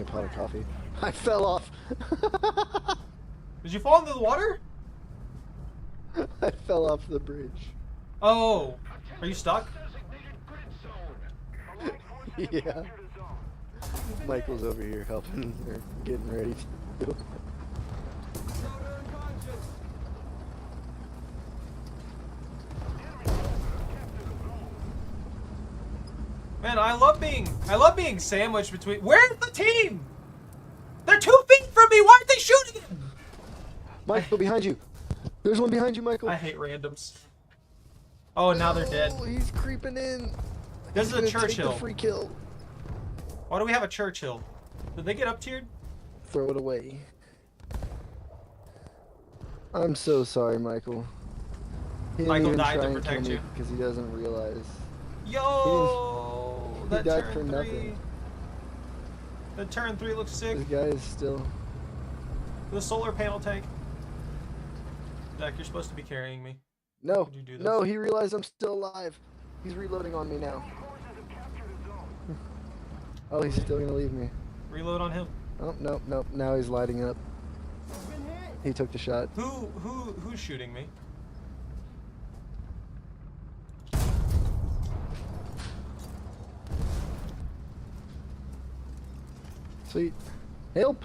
a pot of coffee. I fell off. Did you fall into the water? I fell off the bridge. Oh, are you stuck? Yeah. Michael's over here helping or getting ready to. Man, I love being sandwiched between. Where's the team? They're 2 feet from me. Why aren't they shooting him? Michael, behind you. There's one behind you, Michael. I hate randoms. Oh, now they're dead. Oh, he's creeping in. This He's is a gonna take Churchill. the free kill. Why do we have a Churchill? Did they get up tiered? Throw it away. I'm so sorry, Michael. He Michael didn't even died to try and protect kill me you. because he doesn't realize. Yo, He that died turn for 3. nothing. That turn 3 looks sick. This guy is still. The solar panel tank. Zach, you're supposed to be carrying me. No, Would you do this? no, he realized I'm still alive. He's reloading on me now. Oh, he's still gonna leave me. Reload on him. Oh, no, no, now he's lighting up. He took the shot. Who's shooting me? Sweet. Help!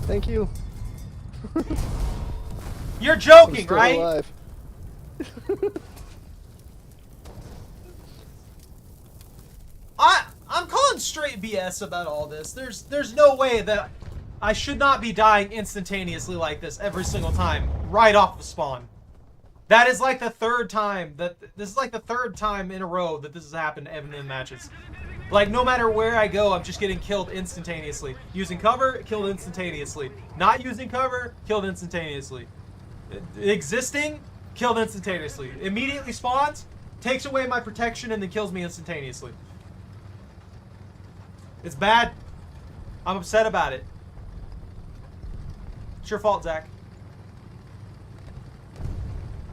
Thank you. You're I'm joking, still right? alive. I'm calling straight BS about all this. There's no way that I should not be dying instantaneously like this every single time, right off the spawn. That is like the third time this is like the third time in a row that this has happened in matches. Like, no matter where I go, I'm just getting killed instantaneously. Using cover, killed instantaneously. Not using cover, killed instantaneously. Existing, killed instantaneously. Immediately spawns, takes away my protection, and then kills me instantaneously. It's bad. I'm upset about it. It's your fault, Zach.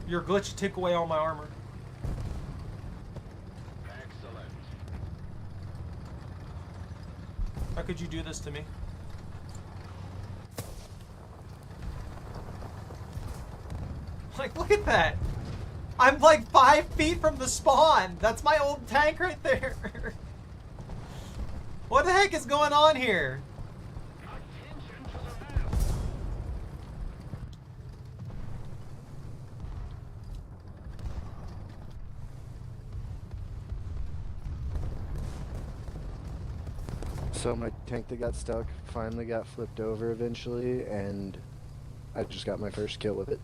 Your glitch took away all my armor. Excellent. How could you do this to me? Like, look at that. I'm like 5 feet from the spawn. That's my old tank right there. What the heck is going on here? So my tank that got stuck finally got flipped over eventually, and I just got my first kill with it.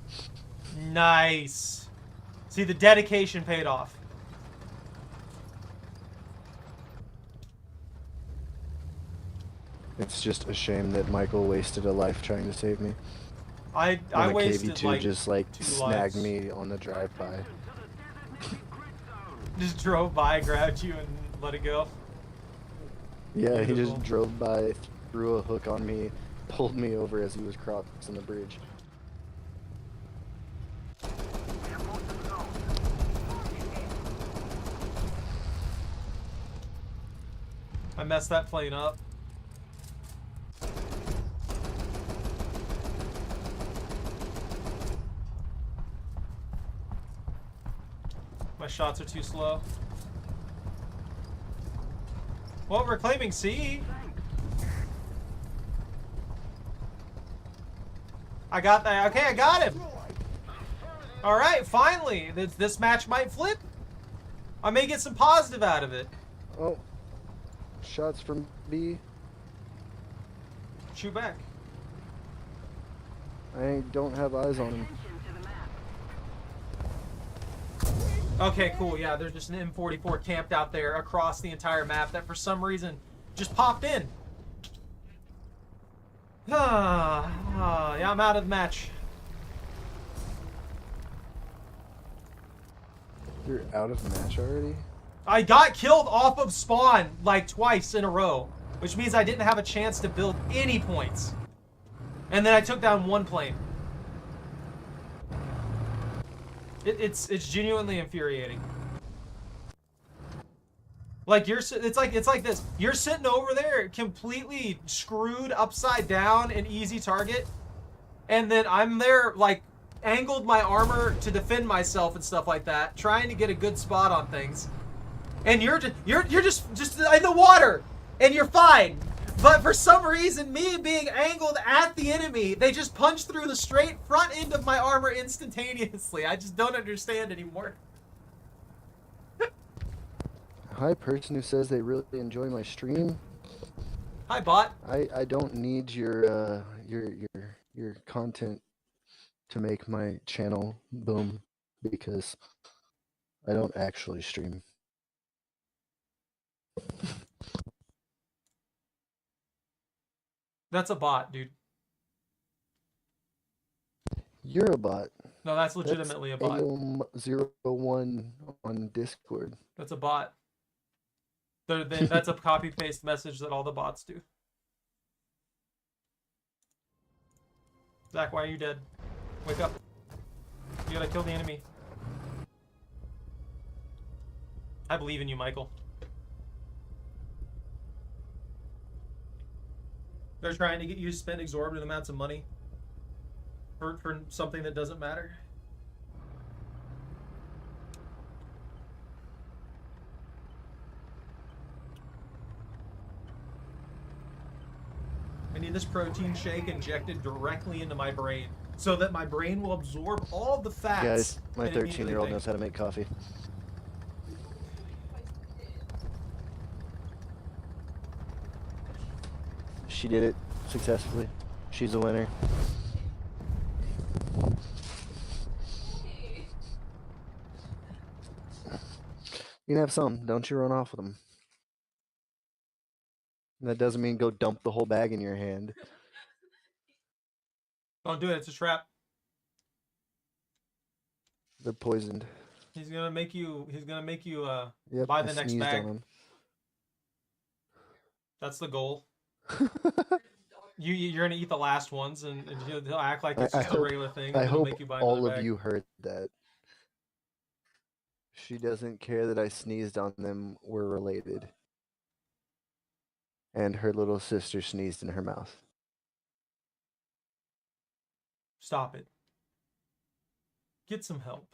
Nice. See, the dedication paid off. It's just a shame that Michael wasted a life trying to save me. I And the wasted KV2 like just like 2 snagged lives. me on the drive-by. Just drove by, grabbed you, and let it go. Yeah, he Beautiful. just drove by, threw a hook on me, pulled me over as he was crossing the bridge. I messed that plane up. My shots are too slow. Well, we're claiming C. I got that. Okay, I got him. All right, finally. This match might flip. I may get some positive out of it. Oh, shots from B. Shoot back. I don't have eyes on him. Okay, cool. Yeah, there's just an M44 camped out there across the entire map that for some reason just popped in. Yeah, I'm out of the match. You're out of match already? I got killed off of spawn like twice in a row, which means I didn't have a chance to build any points. And then I took down one plane. It's genuinely infuriating. Like it's like this. You're sitting over there completely screwed upside down, an easy target, and then I'm there like angled my armor to defend myself and stuff like that, trying to get a good spot on things. And you're just in the water, and you're fine. But for some reason, me being angled at the enemy, they just punch through the straight front end of my armor instantaneously. I just don't understand anymore. Hi, person who says they really enjoy my stream. Hi, bot. I don't need your content to make my channel boom because I don't actually stream. That's a bot, dude. You're a bot. No, that's legitimately a bot. AOM01 on Discord. That's a bot. That's a copy-paste message that all the bots do. Zach, why are you dead? Wake up. You gotta kill the enemy. I believe in you, Michael. They're trying to get you to spend exorbitant amounts of money for something that doesn't matter. I need this protein shake injected directly into my brain so that my brain will absorb all the fats. Guys, my and immediately 13-year-old think. knows how to make coffee. She did it successfully. She's a winner. You can have some. Don't you run off with them. That doesn't mean go dump the whole bag in your hand. Don't do it. It's a trap. They're poisoned. He's gonna make you. He's gonna make you Yep, buy I the next sneezed bag. on 'em. That's the goal. You're gonna eat the last ones, and he'll act like it's I just a hope- regular thing. I and he'll hope make you buy all another of bag. you heard that. She doesn't care that I sneezed on them. We're related. And her little sister sneezed in her mouth. Stop it. Get some help.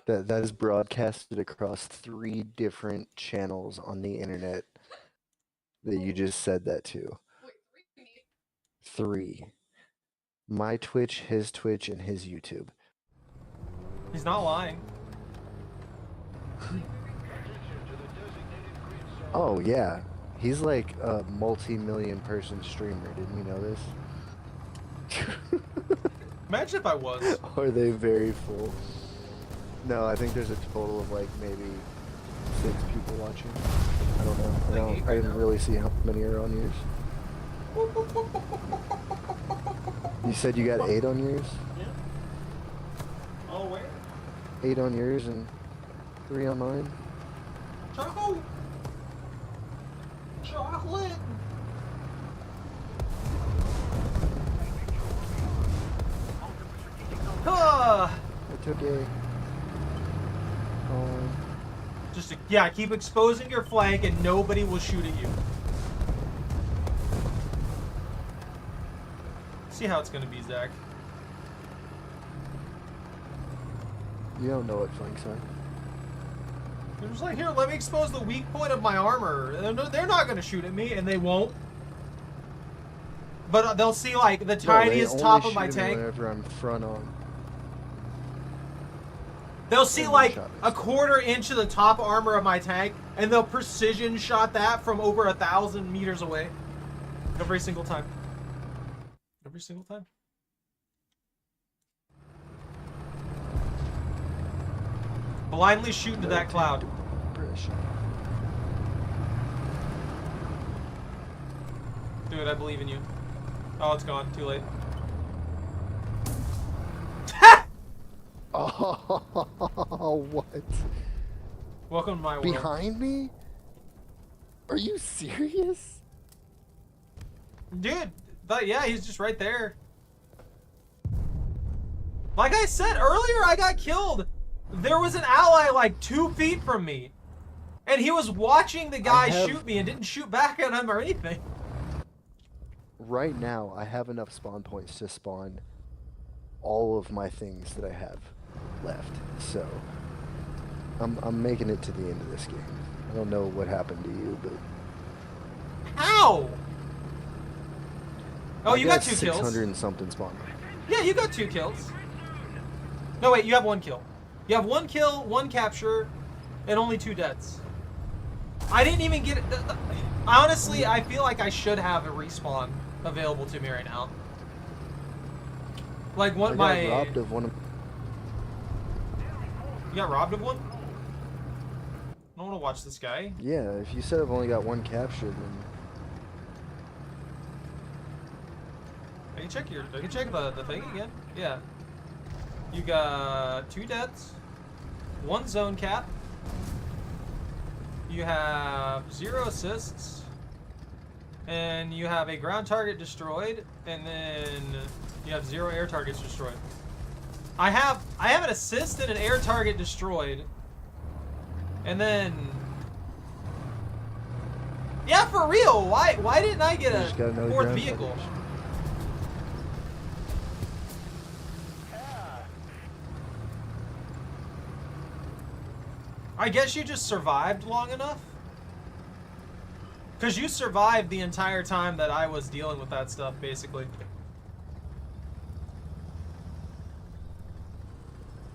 That is broadcasted across 3 different channels on the internet that you just said that to. 3. My Twitch, his Twitch, and his YouTube. He's not lying. Oh yeah, he's like a multi-million person streamer. Didn't you know this? Imagine if I was. Are they very full? No, I think there's a total of like maybe 6 people watching. I don't know. I didn't really see how many are on yours. You said you got 8 on yours? Yeah. Oh, where? 8 on yours and 3 on mine? Chocolate! Chocolate! Ah! I took a... Yeah, keep exposing your flank and nobody will shoot at you. See how it's gonna be, Zach. You don't know what flanks are. They're just like, here, let me expose the weak point of my armor. They're not gonna shoot at me, and they won't. But they'll see like the tiniest top of my tank. Whenever I'm front on. They'll see And like shot a 1/4 inch of the top armor of my tank, and they'll precision shot that from over 1,000 meters away. Every single time. Every single time. Blindly shoot into that cloud. Do it, I believe in you. Oh, it's gone. Too late. Oh, what? Welcome to my world. Behind me? Are you serious? Dude, but yeah, he's just right there. Like I said earlier, I got killed. There was an ally like 2 feet from me. And he was watching the guy shoot me and didn't shoot back at him or anything. Right now, I have enough spawn points to spawn all of my things that I have left. So, I'm making it to the end of this game. I don't know what happened to you, but... How? Oh, you got 2 kills. 600 and something spawn. Yeah, you got 2 kills. No, wait, you have 1 kill. You have 1 kill, 1 capture, and only 2 deaths. I didn't even get it. Honestly, I feel like I should have a respawn available to me right now. Like what I got robbed of one of... You got robbed of one? I don't want to watch this guy. Yeah, if you said I've only got 1 capture, then... I can check the thing again. Yeah. You got 2 deaths, 1 zone cap. You have 0 assists, and you have a ground target destroyed, and then you have 0 air targets destroyed. I have an assist and an air target destroyed, and then yeah, for real. Why didn't I get a 4th vehicle? I guess you just survived long enough? Because you survived the entire time that I was dealing with that stuff, basically.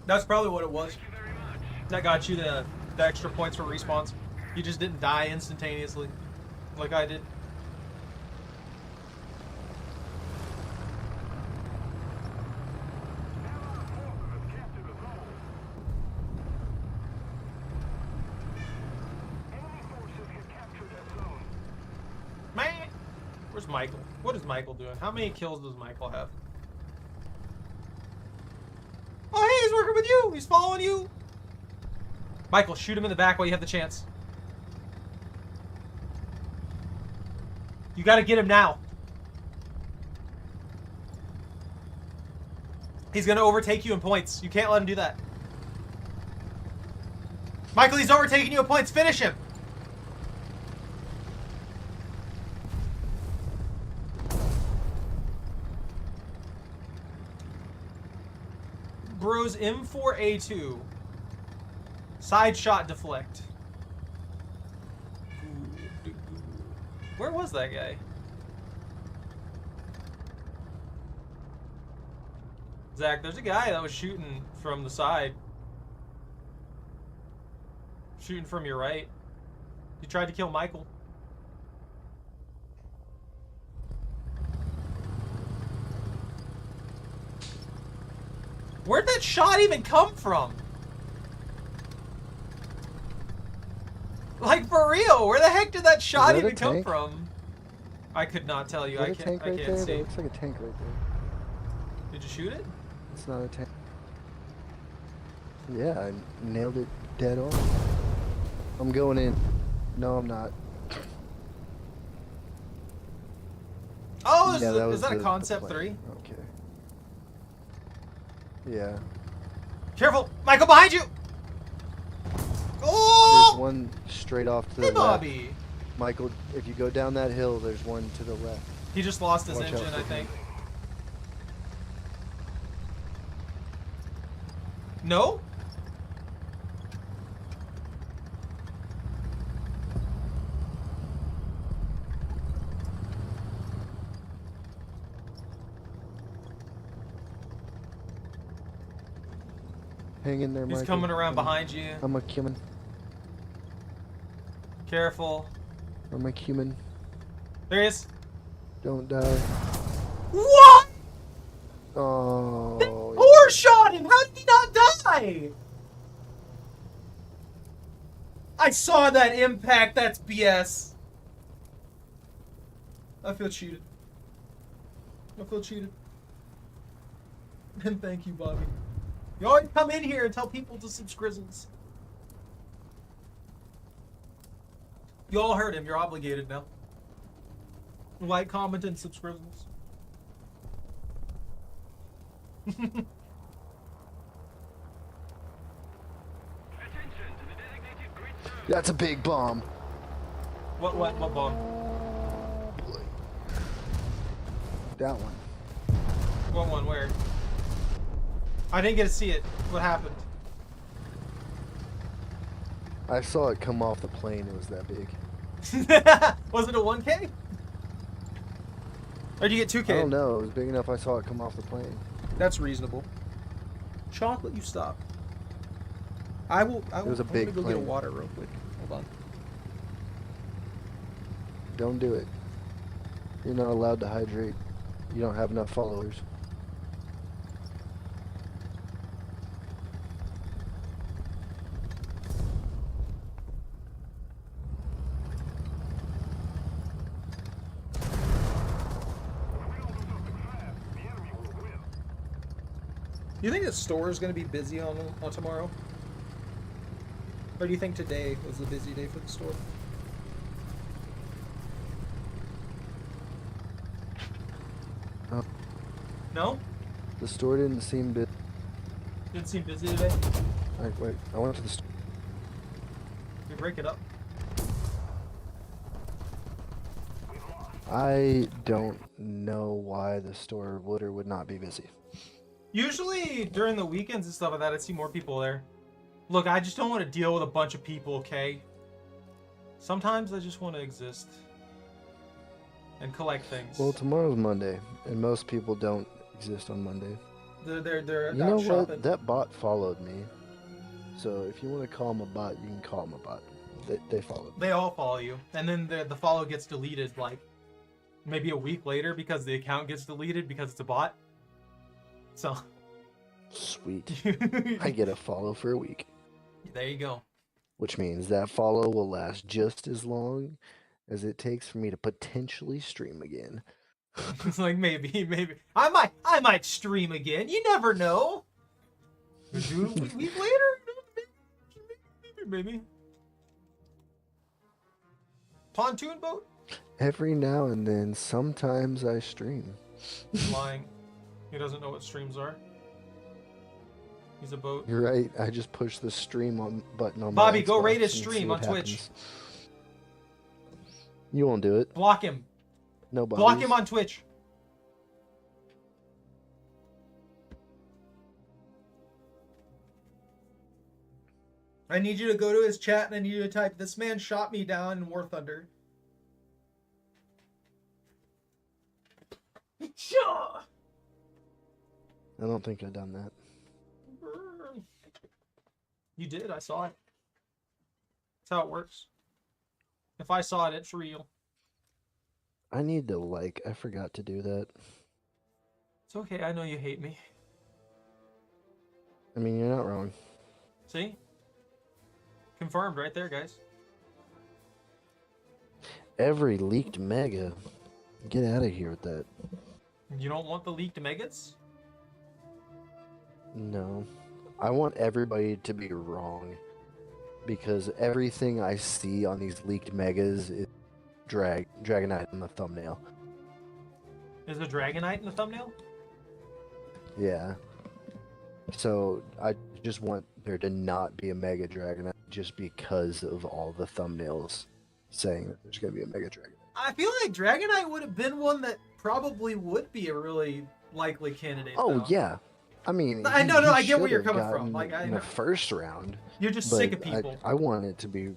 That's probably what it was. That got you the extra points for respawns. You just didn't die instantaneously, like I did. Man, where's Michael? What is Michael doing? How many kills does Michael have? Oh, hey, he's working with you. He's following you. Michael, shoot him in the back while you have the chance. You gotta get him now. He's gonna overtake you in points. You can't let him do that. Michael, he's overtaking you in points. Finish him. Bros M4A2. Side shot deflect. Where was that guy? Zach, there's a guy that was shooting from the side. Shooting from your right. He tried to kill Michael. Where'd that shot even come from? Like, for real, where the heck did that shot even come from? I could not tell you. I can't see. That looks like a tank right there. Did you shoot it? It's not a tank. Yeah, I nailed it dead on. I'm going in. No, I'm not. Oh, Yeah, is that a the concept plan. 3? Okay. Yeah. Careful! Michael, behind you! Oh! There's one straight off to the Hey, left. Bobby! Michael, if you go down that hill, there's one to the left. He just lost his Watch out engine, for I him. think. No? Hang in there, He's Michael. coming around behind you. I'm a human. Careful. I'm a human. There he is. Don't die. What? Oh. Horse shot him! How did he not die? I saw that impact. That's BS. I feel cheated. I feel cheated. And thank you, Bobby. You always come in here and tell people to Subscrizzles. You all heard him. You're obligated now. Like, comment, and Subscrizzles. That's a big bomb. What bomb? That one. What one? Where? I didn't get to see it. What happened? I saw it come off the plane. It was that big. Was it a 1K? Or did you get 2K? I don't know. It was big enough. I saw it come off the plane. That's reasonable. Chocolate, you stop. I will. It was a I'm big gonna go get a plane. water real quick. Hold on. Don't do it. You're not allowed to hydrate. You don't have enough followers. Do you think the store is going to be busy on tomorrow? Or do you think today was a busy day for the store? No? The store didn't seem busy. Didn't seem busy today. Wait, I went to the store. We break it up. I don't know why the store would or would not be busy. Usually during the weekends and stuff like that, I see more people there. Look, I just don't want to deal with a bunch of people, okay? Sometimes I just want to exist and collect things. Well, tomorrow's Monday, and most people don't exist on Monday. They're You know out shopping. what? That bot followed me. So if you want to call him a bot, you can call him a bot. They followed. They all follow you, and then the follow gets deleted like maybe a week later because the account gets deleted because it's a bot. So Sweet. I get a follow for a week, there you go. which means that follow will last just as long as it takes for me to potentially stream again. It's like maybe I might stream again. You never know. Do it a week later? Maybe. Pontoon boat? Every now and then, sometimes I stream. He's lying. He doesn't know what streams are. He's a boat. You're right. I just pushed the stream button on Bobby, my go Xbox rate his and stream see on what Twitch. happens. You won't do it. Block him. Nobody. Block him on Twitch. I need you to go to his chat and I need you to type, "This man shot me down in War Thunder." I don't think I've done that. You did, I saw it. That's how it works. If I saw it, it's real. I need to like. I forgot to do that. It's okay, I know you hate me. I mean, you're not wrong. See? Confirmed right there, guys. Every leaked mega. Get out of here with that. You don't want the leaked megas? No. I want everybody to be wrong. Because everything I see on these leaked megas is Dragonite in the thumbnail. Is a Dragonite in the thumbnail? Yeah. So I just want there to not be a Mega Dragonite just because of all the thumbnails saying that there's going to be a Mega Dragonite. I feel like Dragonite would have been one that probably would be a really likely candidate. Oh, though. yeah. I mean, I know, he I get where should you're have coming from. gotten Like, I in know. the first round. You're just But sick of people. I want it to be.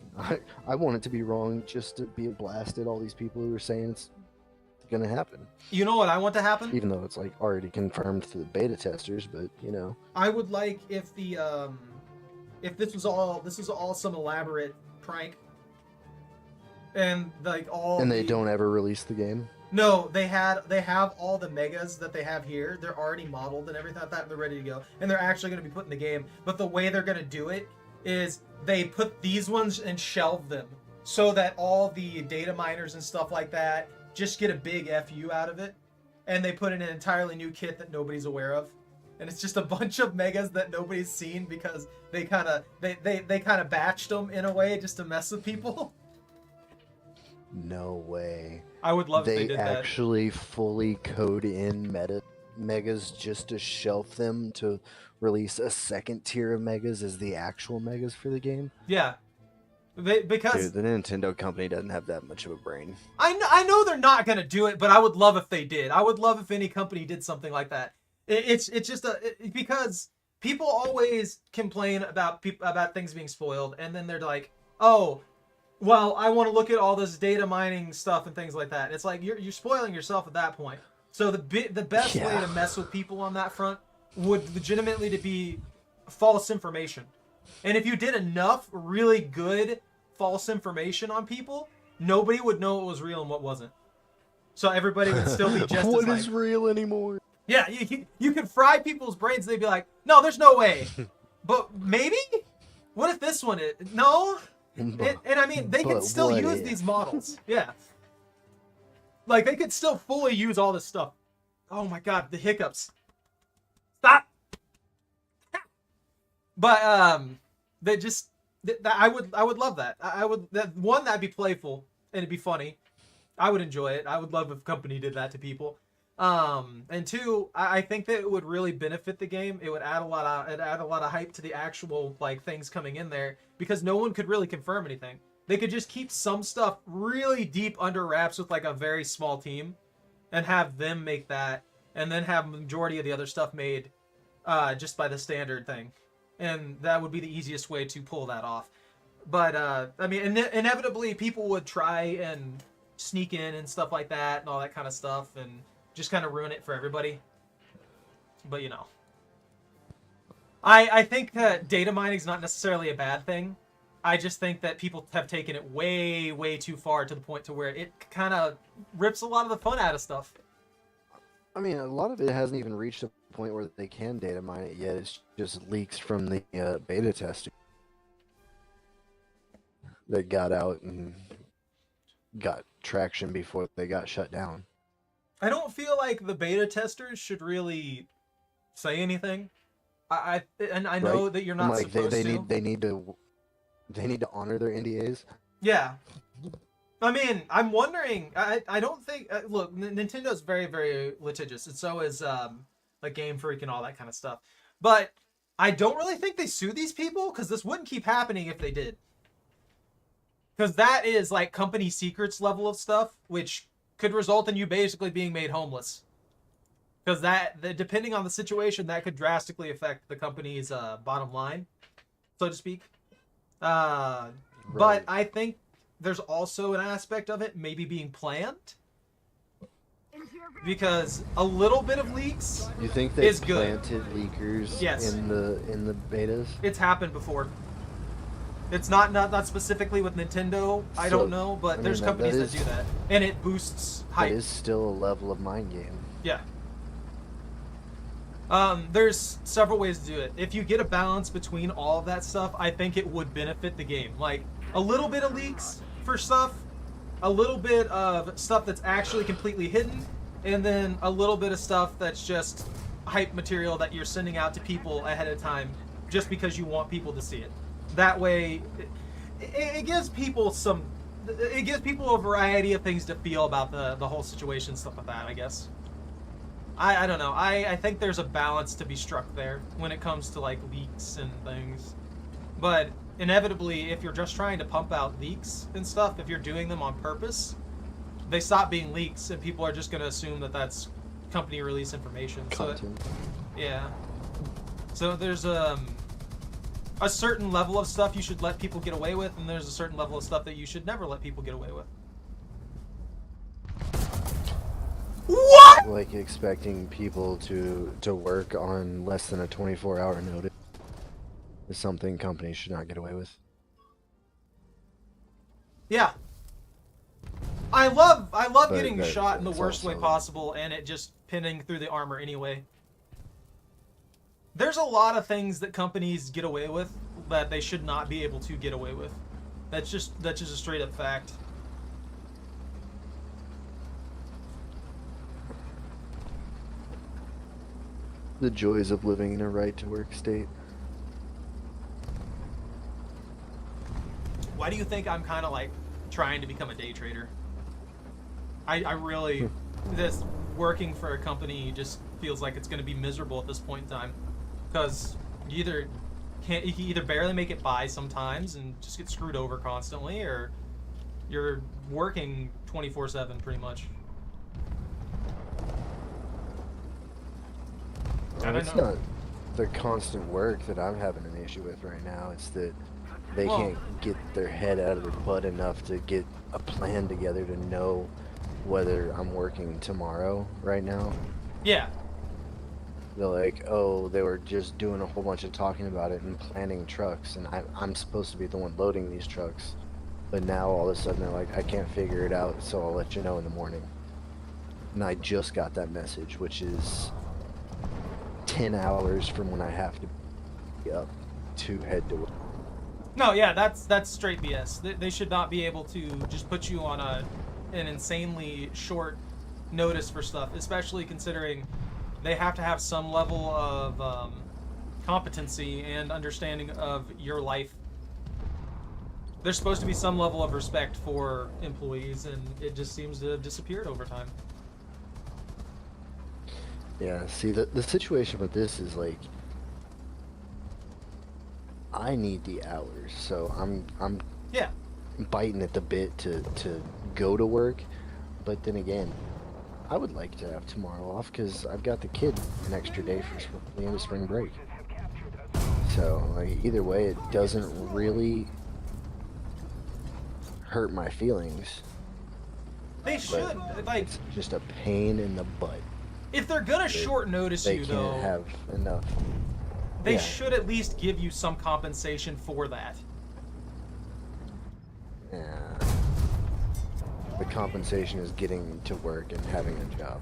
I want it to be wrong, just to be blasted. All these people who are saying it's gonna happen, You know what I want to happen? even though it's like already confirmed to the beta testers. But you know, I would like if the if this was all some elaborate prank, and like all and they the- don't ever release the game. No, they have all the megas that they have here. They're already modeled and everything like that. They're ready to go, and they're actually going to be put in the game. But the way they're going to do it is they put these ones and shelve them so that all the data miners and stuff like that just get a big FU out of it, and they put in an entirely new kit that nobody's aware of, and it's just a bunch of megas that nobody's seen because they kind of batched them in a way just to mess with people. No way. I would love if They they did that. actually fully code in megas just to shelf them to release a second tier of megas as the actual megas for the game. Yeah. Because Dude, the Nintendo company doesn't have that much of a brain. I know they're not gonna do it, but I would love if they did. I would love if any company did something like that. It's just because people always complain about things being spoiled, and then they're like, oh, well, I want to look at all this data mining stuff and things like that. It's like you're spoiling yourself at that point. So the best way to mess with people on that front would legitimately to be false information. And if you did enough really good false information on people, nobody would know what was real and what wasn't. So everybody would still be just What as is real anymore? Yeah, you could fry people's brains and they'd be like, no, there's no way. But maybe? What if this one is? No? And I mean, they could still use these models. Yeah. Like, they could still fully use all this stuff. Oh my god, the hiccups. Stop! But, they just... I would love that. That'd be playful, and it'd be funny. I would enjoy it. I would love if a company did that to people. And two, I think that it would really benefit the game. It would add a lot of hype to the actual like things coming in there, because no one could really confirm anything. They could just keep some stuff really deep under wraps with like a very small team, and have them make that, and then have the majority of the other stuff made just by the standard thing, and that would be the easiest way to pull that off. But I mean, inevitably people would try and sneak in and stuff like that and all that kind of stuff, and just kind of ruin it for everybody. But, you know. I think that data mining is not necessarily a bad thing. I just think that people have taken it way, way too far, to the point to where it kind of rips a lot of the fun out of stuff. I mean, a lot of it hasn't even reached a point where they can data mine it yet. It's just leaks from the beta tester that got out and got traction before they got shut down. I don't feel like the beta testers should really say anything. I know that you're not like supposed to. They need to honor their NDAs. Yeah. I mean, I'm wondering. I don't think. Look, Nintendo's very, very litigious, and so is like Game Freak and all that kind of stuff. But I don't really think they sue these people, because this wouldn't keep happening if they did. Because that is like company secrets level of stuff, which could result in you basically being made homeless. Because depending on the situation, that could drastically affect the company's bottom line, so to speak. Right. But I think there's also an aspect of it maybe being planned. Because a little bit of leaks You think they is good. planted leakers Yes. in the betas? It's happened before. It's not specifically with Nintendo. I don't know, but there's companies that do that, and it boosts hype. It is still a level of mind game. Yeah. There's several ways to do it. If you get a balance between all of that stuff, I think it would benefit the game. Like a little bit of leaks for stuff, a little bit of stuff that's actually completely hidden, and then a little bit of stuff that's just hype material that you're sending out to people ahead of time just because you want people to see it. That way, it gives people a variety of things to feel about the whole situation, stuff like that, I guess. I don't know. I think there's a balance to be struck there when it comes to like leaks and things. But inevitably, if you're just trying to pump out leaks and stuff, if you're doing them on purpose, they stop being leaks, and people are just going to assume that that's company release information. Content. So, yeah. So there's a certain level of stuff you should let people get away with, and there's a certain level of stuff that you should never let people get away with. What? Like expecting people to work on less than a 24-hour notice is something companies should not get away with. Yeah. I love getting that- shot in the it's worst way also- possible, and it just pinning through the armor anyway. There's a lot of things that companies get away with that they should not be able to get away with. That's just a straight up fact. The joys of living in a right-to-work state. Why do you think I'm kind of like trying to become a day trader? I really, this working for a company just feels like it's going to be miserable at this point in time, because you either you can either barely make it by sometimes and just get screwed over constantly, or you're working 24/7 pretty much. I don't It's know. not the constant work that I'm having an issue with right now. It's that they Well- can't get their head out of their butt enough to get a plan together to know whether I'm working tomorrow right now. Yeah. They're like, oh, they were just doing a whole bunch of talking about it and planning trucks, and I'm supposed to be the one loading these trucks. But now all of a sudden they're like, I can't figure it out, so I'll let you know in the morning. And I just got that message, which is 10 hours from when I have to be up to head to work. No, yeah, that's straight BS. They should not be able to just put you on an insanely short notice for stuff, especially considering they have to have some level of competency and understanding of your life. There's supposed to be some level of respect for employees, and it just seems to have disappeared over time. Yeah, see, the situation with this is like, I need the hours, so I'm Yeah. biting at the bit to go to work, but then again, I would like to have tomorrow off because I've got the kid an extra day for the end of spring break. So like, either way, it doesn't really hurt my feelings. They should. Like, It's just a pain in the butt. if they're gonna short notice They you, can't though, have enough. they yeah. should at least give you some compensation for that. Yeah. The compensation is getting to work and having a job.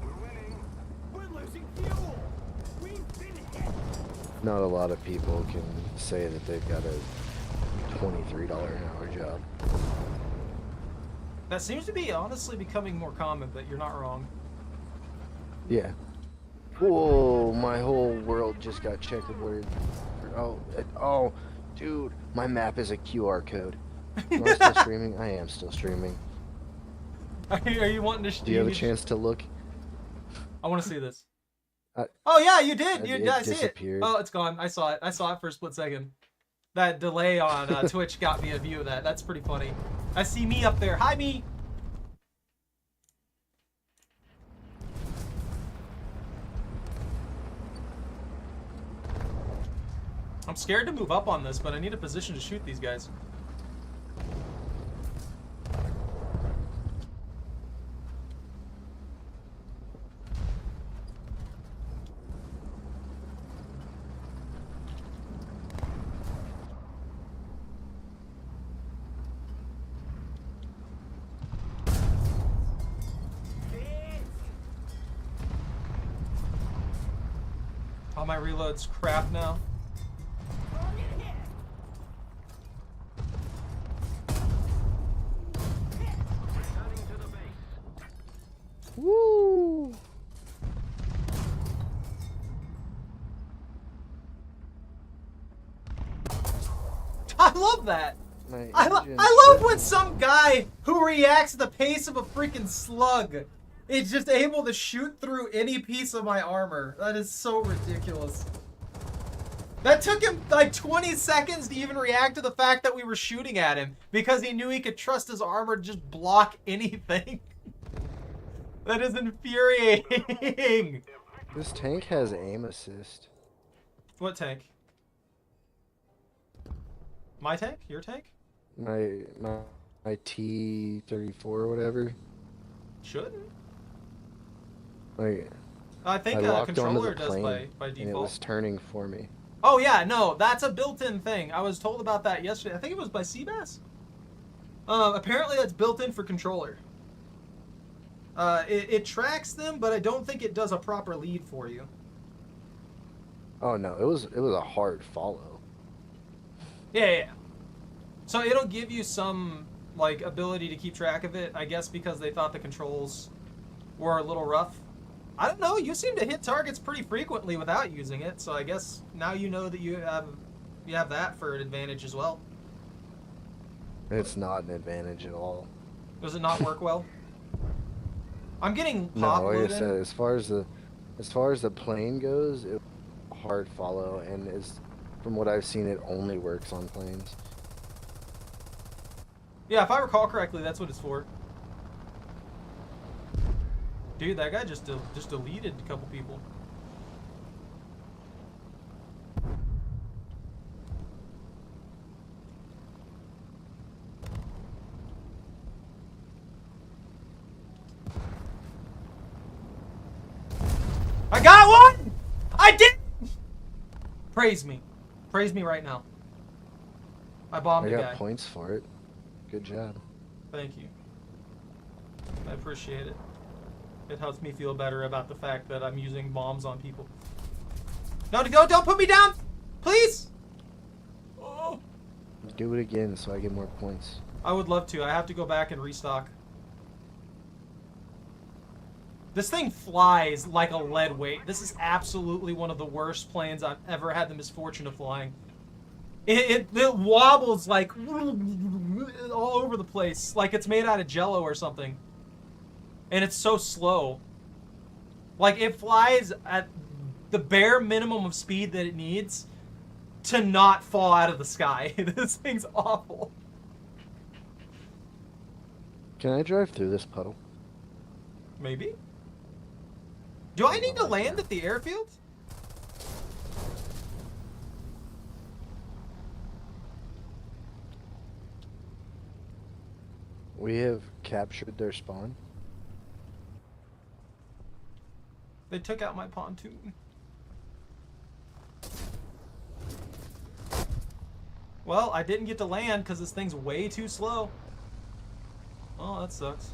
We're winning. We're losing fuel. We've been hit. Not a lot of people can say that they've got a $23 an hour job. That seems to be honestly becoming more common, but you're not wrong. Yeah. Whoa, my whole world just got checkerboarded. Oh, dude, my map is a QR code. Am I still streaming? I am still streaming. Are you wanting to? Do you have a chance to look? I want to see this. I- Oh yeah, you did. it I see it. disappeared. Oh, it's gone. I saw it. I saw it for a split second. That delay on Twitch got me a view of that. That's pretty funny. I see me up there. Hi, me. I'm scared to move up on this, but I need a position to shoot these guys. All my reloads crap now. Returning to the base. Woo! I love that. My I engine love when shut some guy who reacts at the pace of a freaking slug is just able to shoot through any piece of my armor. That is so ridiculous. That took him like 20 seconds to even react to the fact that we were shooting at him because he knew he could trust his armor to just block anything. That is infuriating. This tank has aim assist. What tank? My tank? Your tank? My T-34 or whatever. Shouldn't. Like, I think I locked onto controller the does plane by and it default. was turning for me. Oh yeah, no, that's a built-in thing. I was told about that yesterday. I think it was by Seabass. Apparently that's built in for controller. It tracks them, but I don't think it does a proper lead for you. Oh no, it was a hard follow. Yeah. So it'll give you some like ability to keep track of it, I guess, because they thought the controls were a little rough. I don't know. You seem to hit targets pretty frequently without using it, so I guess now you know that you have that for an advantage as well. It's not an advantage at all. Does it not work well? I'm getting No, pop like I looted. said, as far as the plane goes, it's a hard follow, and is from what I've seen, it only works on planes. Yeah, if I recall correctly, that's what it's for. Dude, that guy just deleted a couple people. I got one! I did! Praise me. Praise me right now. I bombed I a got guy. points for it. Good job. Thank you. I appreciate it. It helps me feel better about the fact that I'm using bombs on people. No, don't put me down! Please! Oh. Do it again so I get more points. I would love to. I have to go back and restock. This thing flies like a lead weight. This is absolutely one of the worst planes I've ever had the misfortune of flying. It wobbles like all over the place, like it's made out of jello or something. And it's so slow. Like, it flies at the bare minimum of speed that it needs to not fall out of the sky. This thing's awful. Can I drive through this puddle? Maybe? Do I need to land at the airfield? We have captured their spawn. They took out my pontoon. Well, I didn't get to land because this thing's way too slow. Oh, that sucks.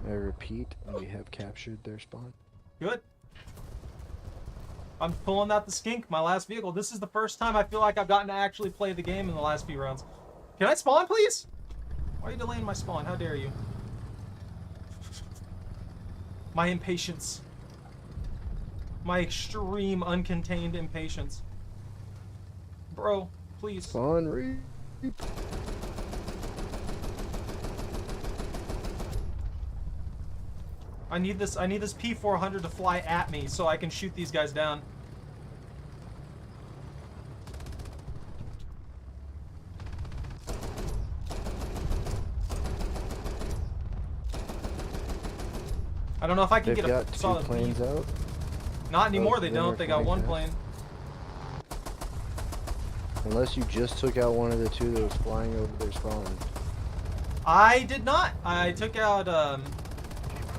I repeat, we have captured their spawn. Good. I'm pulling out the skink, my last vehicle. This is the first time I feel like I've gotten to actually play the game in the last few rounds. Can I spawn, please? Why are you delaying my spawn? How dare you? My impatience. My extreme, uncontained impatience. Bro, please. Spawn reap. I need this P400 to fly at me so I can shoot these guys down. I don't know if I can They've get a got two solid planes beam. out. Not anymore, Both they of them don't. are They got one flying plane. Unless you just took out one of the two that was flying over their spawn. I did not. I took out,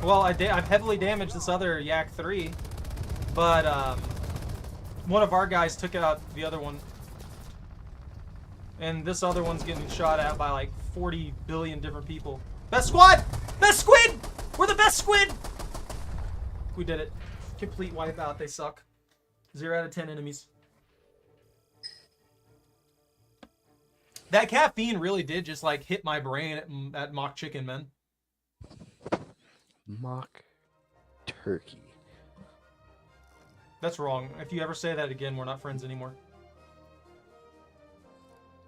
well, I've heavily damaged this other Yak 3, but, one of our guys took out the other one. And this other one's getting shot at by like 40 billion different people. Best squad! Best squid! We're the best squid! We did it. Complete wipeout. They suck. 0 out of 10 enemies. That caffeine really did just like hit my brain at mock chicken, man. Mock turkey. That's wrong. If you ever say that again, we're not friends anymore.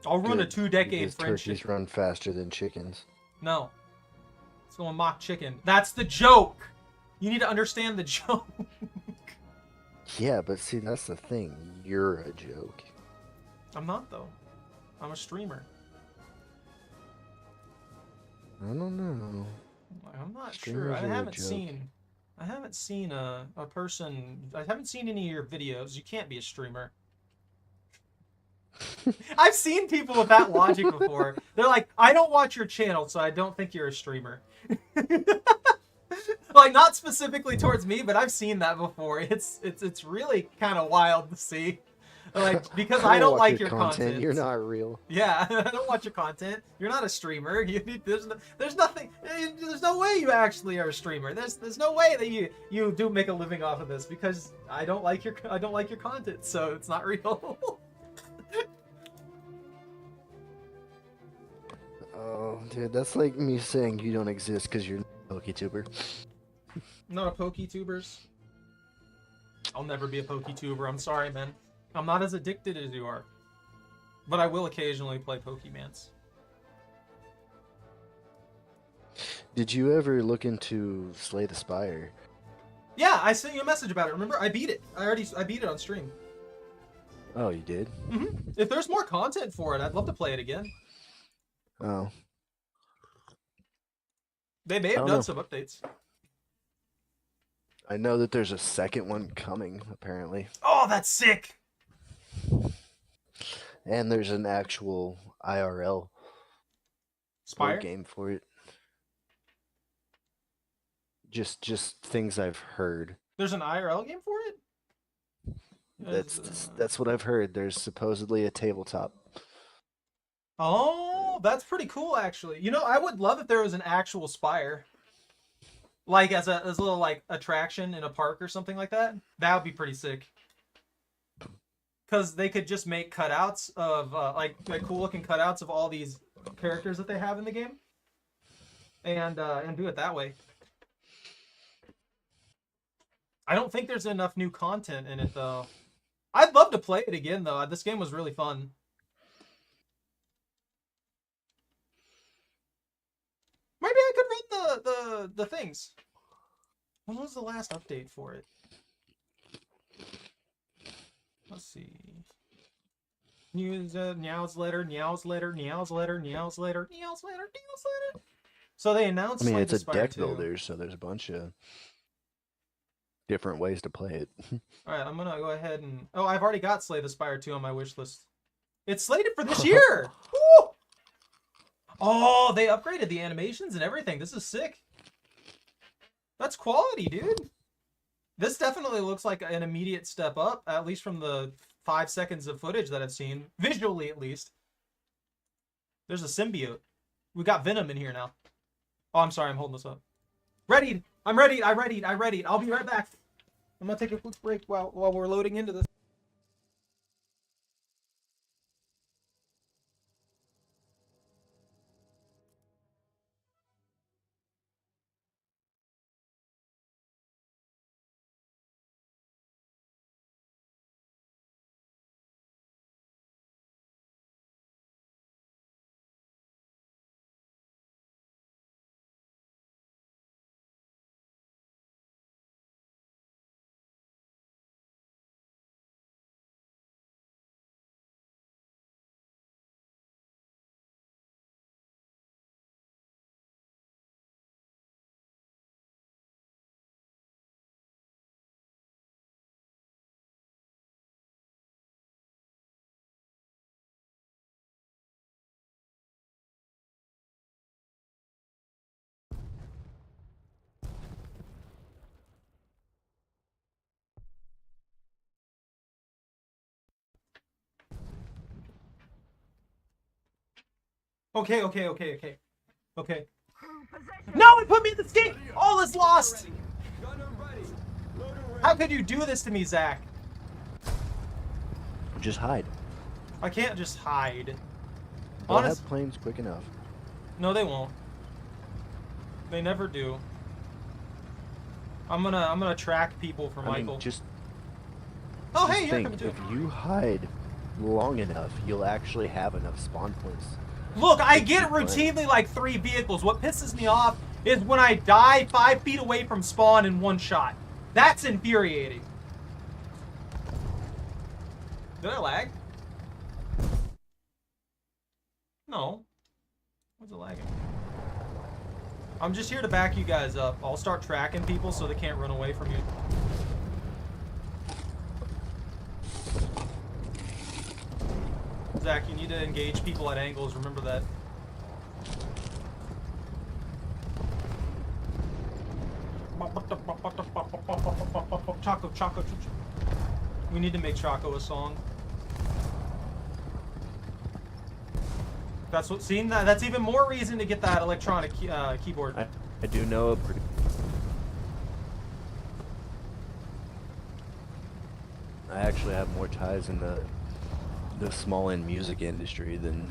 I'll run a Good, 2-decade because friendship. turkeys run faster than chickens. No. It's going mock chicken. That's the joke! You need to understand the joke. Yeah, but see, that's the thing. You're a joke. I'm not, though. I'm a streamer. I don't know. I'm not Streamers sure. are a joke. I haven't seen a person. I haven't seen any of your videos. You can't be a streamer. I've seen people with that logic before. They're like, I don't watch your channel, so I don't think you're a streamer. Like, not specifically towards me, but I've seen that before. It's really kind of wild to see. Like, because I don't watch like your content. You're not real. Yeah, I don't watch your content. You're not a streamer. There's nothing. There's no way you actually are a streamer. There's no way that you do make a living off of this because I don't like your content, so it's not real. Oh, dude, that's like me saying you don't exist because you're a PokeTuber. I'm not a PokeTubers. I'll never be a PokeTuber. I'm sorry, man. I'm not as addicted as you are. But I will occasionally play Pokemans. Did you ever look into Slay the Spire? Yeah, I sent you a message about it. Remember? I beat it. I beat it on stream. Oh, you did? If there's more content for it, I'd love to play it again. Oh. They may I have don't done know. some updates. I know that there's a second one coming, apparently. Oh, that's sick. And there's an actual IRL Spire? game for it. Just things I've heard. There's an IRL game for it? That's what I've heard. There's supposedly a tabletop. Oh, that's pretty cool, actually. You know, I would love if there was an actual Spire. Like, as a little, like, attraction in a park or something like that. That would be pretty sick. Because they could just make cutouts of, like cool-looking cutouts of all these characters that they have in the game. And do it that way. I don't think there's enough new content in it, though. I'd love to play it again, though. This game was really fun. Maybe I could run the things. When was the last update for it? Let's see. News, Meow's letter. So they announced. I mean, Slay it's the a Spire deck 2. builder, so there's a bunch of different ways to play it. All right, I'm gonna go ahead and. Oh, I've already got Slay the Spire 2 on my wish list. It's slated for this year. Woo! Oh, they upgraded the animations and everything. This is sick. That's quality, dude. This definitely looks like an immediate step up, at least from the 5 seconds of footage that I've seen, visually at least. There's a symbiote. We got Venom in here now. Oh, I'm sorry, I'm holding this up. Ready! I'm ready! I'll be right back. I'm gonna take a quick break while we're loading into this. Okay. No, it put me in the skate! All is lost! How could you do this to me, Zach? Just hide. I can't just hide. They'll Honest- have planes quick enough. No, they won't. They never do. I'm gonna track people for I Michael. mean, just Oh, hey, you're think, coming too. if you hide long enough, you'll actually have enough spawn points. Look, I get keep playing. routinely like 3 vehicles. What pisses me off is when I die 5 feet away from spawn in one shot. That's infuriating. Did I lag? No. What's it lagging? I'm just here to back you guys up. I'll start tracking people so they can't run away from you. Zach, you need to engage people at angles. Remember that. Choco. We need to make Choco a song. That's what. Seeing that. That's even more reason to get that electronic keyboard. I do know a pretty. I actually have more ties in the small end music industry than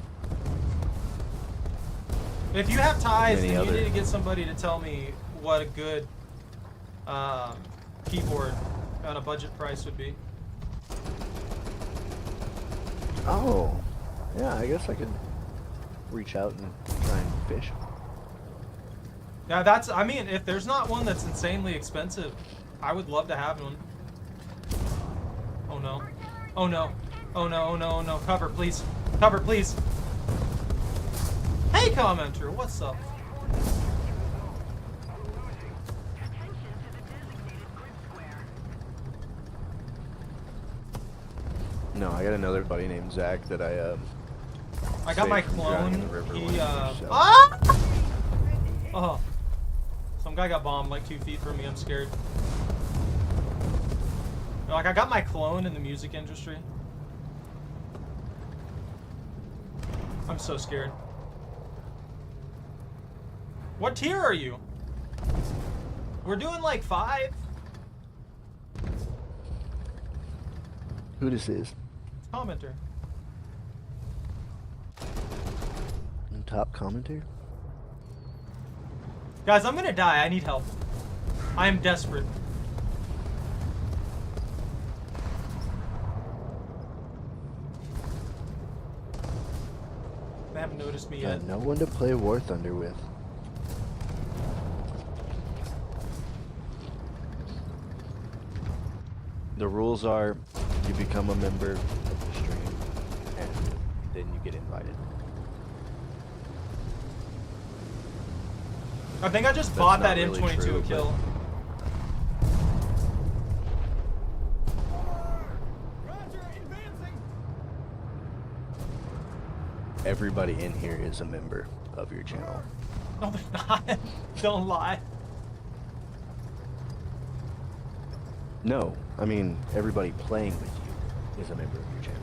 If you have ties, Any then other. you need to get somebody to tell me what a good keyboard on a budget price would be. Oh, yeah, I guess I could reach out and try and fish. Yeah, that's, I mean, if there's not one that's insanely expensive, I would love to have one. Oh no. Oh no. Oh no, oh no, oh no. Cover, please. Cover, please. Hey, commenter, what's up? No, I got another buddy named Zach that I got my saved from drowning in clone. the river He, one time, so. ah! Oh. Some guy got bombed like 2 feet from me. I'm scared. Like, I got my clone in the music industry. I'm so scared. What tier are you? We're doing like 5. Who this is? Commenter. Top commenter? Guys, I'm gonna die. I need help. I am desperate. They haven't noticed me yet. Got no one to play War Thunder with. The rules are you become a member of the stream and then you get invited. I think I just That's bought not that really M22 true, a kill. Roger, advancing. Everybody in here is a member of your channel. No, they're not. Don't lie. No, I mean everybody playing with you is a member of your channel.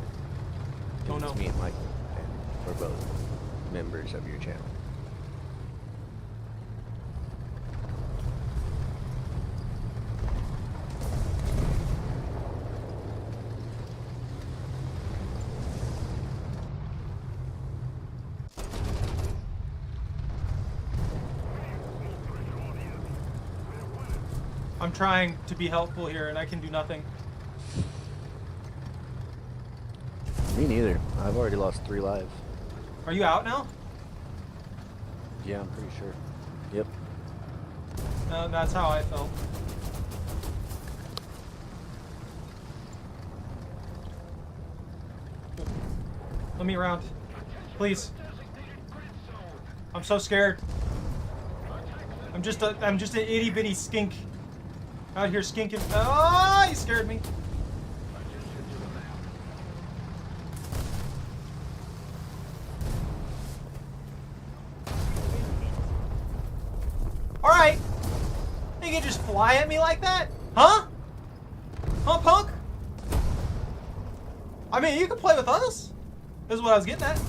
Oh, no. It's me and Michael, and we're both members of your channel. I'm trying to be helpful here, and I can do nothing. Me neither. I've already lost 3 lives. Are you out now? Yeah, I'm pretty sure. Yep. That's how I felt. Let me around. Please. I'm so scared. I'm just an itty bitty skink. Out here skinking. Oh, he scared me. Alright. You can just fly at me like that? Huh? Huh, punk? I mean, you can play with us. This is what I was getting at.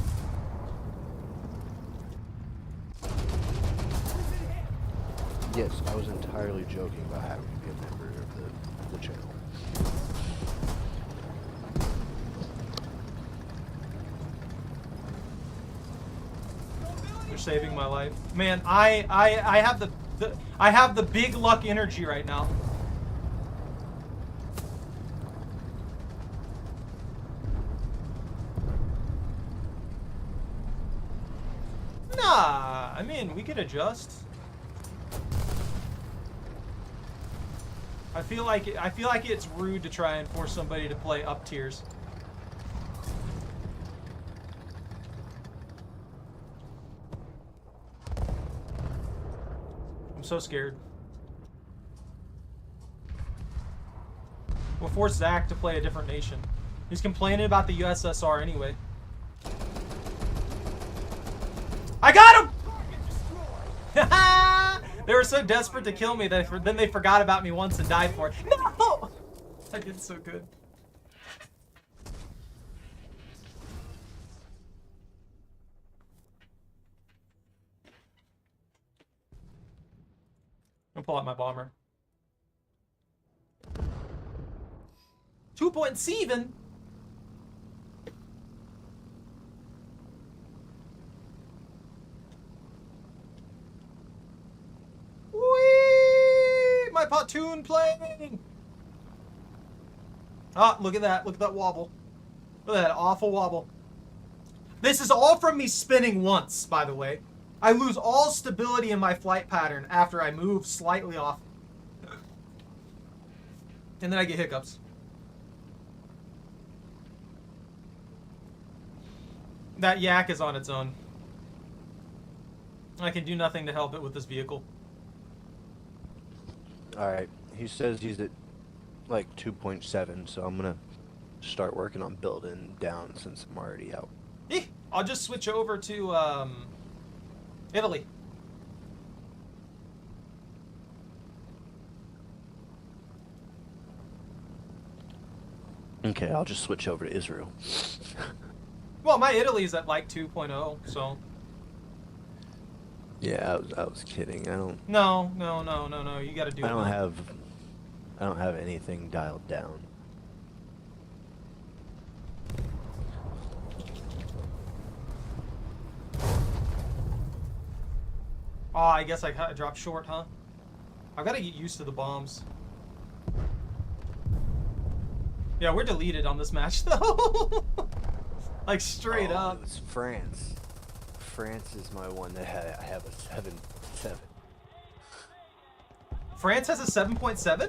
Yes, I was entirely joking about having to be a member of the channel. You're saving my life. Man, I have the big luck energy right now. Nah, I mean, we could adjust. I feel like it's rude to try and force somebody to play up tiers. I'm so scared. We'll force Zach to play a different nation. He's complaining about the USSR anyway. I got him! They were so desperate to kill me that then they forgot about me once and died for it. No! I did so good. I'm gonna pull out my bomber. 2.7? Whee! My pontoon playing! Ah, look at that. Look at that wobble. Look at that awful wobble. This is all from me spinning once, by the way. I lose all stability in my flight pattern after I move slightly off. And then I get hiccups. That yak is on its own. I can do nothing to help it with this vehicle. Alright, he says he's at like 2.7, so I'm gonna start working on building down since I'm already out. I'll just switch over to Italy. Okay, I'll just switch over to Israel. Well, my Italy's at like 2.0, so. Yeah, I was kidding. No. You gotta do it. I don't have anything dialed down. Oh, I guess I dropped short, huh? I've got to get used to the bombs. Yeah, we're deleted on this match, though. Like, straight up. It was France. France is my one that I have a 7.7. France has a 7.7? If we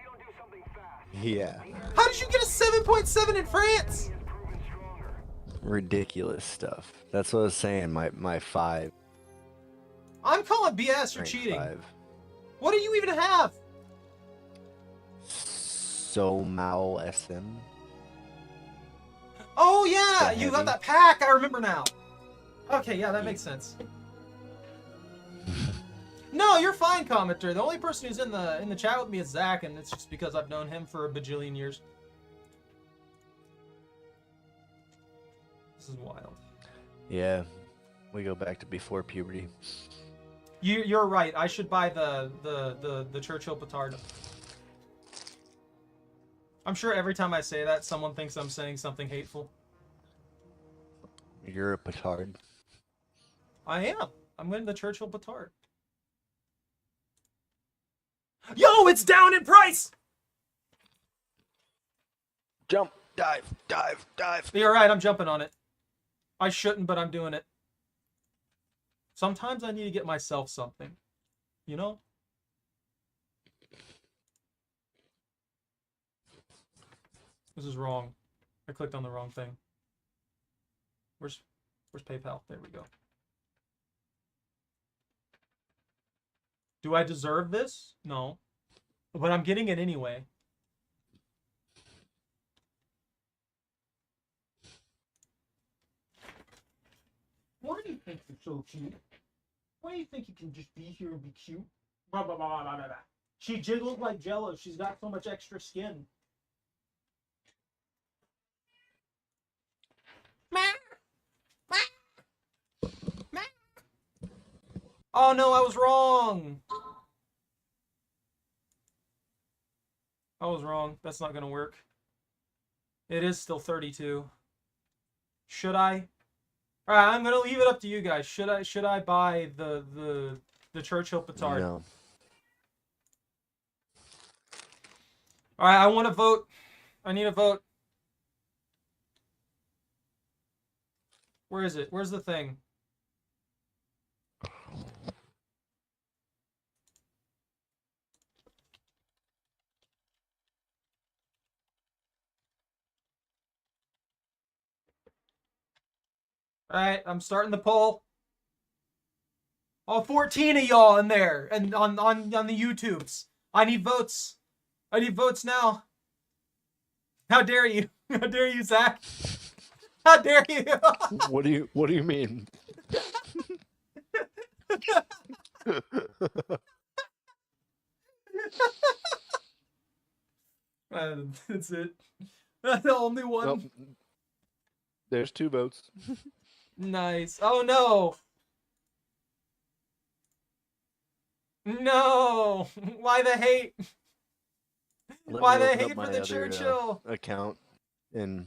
don't do something fast, Yeah. How did you get a 7.7 in France? it's proven stronger. Ridiculous stuff. That's what I was saying. My 5. I'm calling BS. You're rank cheating. 5. What do you even have? So Mao SM. Oh, yeah. The You got heavy. that pack. I remember now. Okay, yeah, that makes sense. No, you're fine, commenter. The only person who's in the chat with me is Zach, and it's just because I've known him for a bajillion years. This is wild. Yeah, we go back to before puberty. You're right. I should buy the Churchill petard. I'm sure every time I say that, someone thinks I'm saying something hateful. You're a petard. I am. I'm winning the Churchill petard. Yo, it's down in price! Jump, dive, dive, dive. You're right, I'm jumping on it. I shouldn't, but I'm doing it. Sometimes I need to get myself something. You know? This is wrong. I clicked on the wrong thing. Where's PayPal? There we go. Do I deserve this? No. But I'm getting it anyway. Why do you think you're so cute? Why do you think you can just be here and be cute? Blah, blah, blah, blah, blah, blah. She jiggles like Jello. She's got so much extra skin. Oh no, I was wrong. I was wrong. That's not gonna work. It is still 32. Should I? All right, I'm gonna leave it up to you guys. Should I buy the Churchill petard? No. All right, I want to vote. I need a vote. Where is it? Where's the thing? All right, I'm starting the poll. All 14 of y'all in there and on the YouTubes. I need votes. I need votes now. How dare you? How dare you, Zach? How dare you? What do you mean? That's it. That's the only one. Well, there's 2 votes. Nice. Oh no. No. Why the hate? Let Why me the open up hate my for the other, Churchill? account and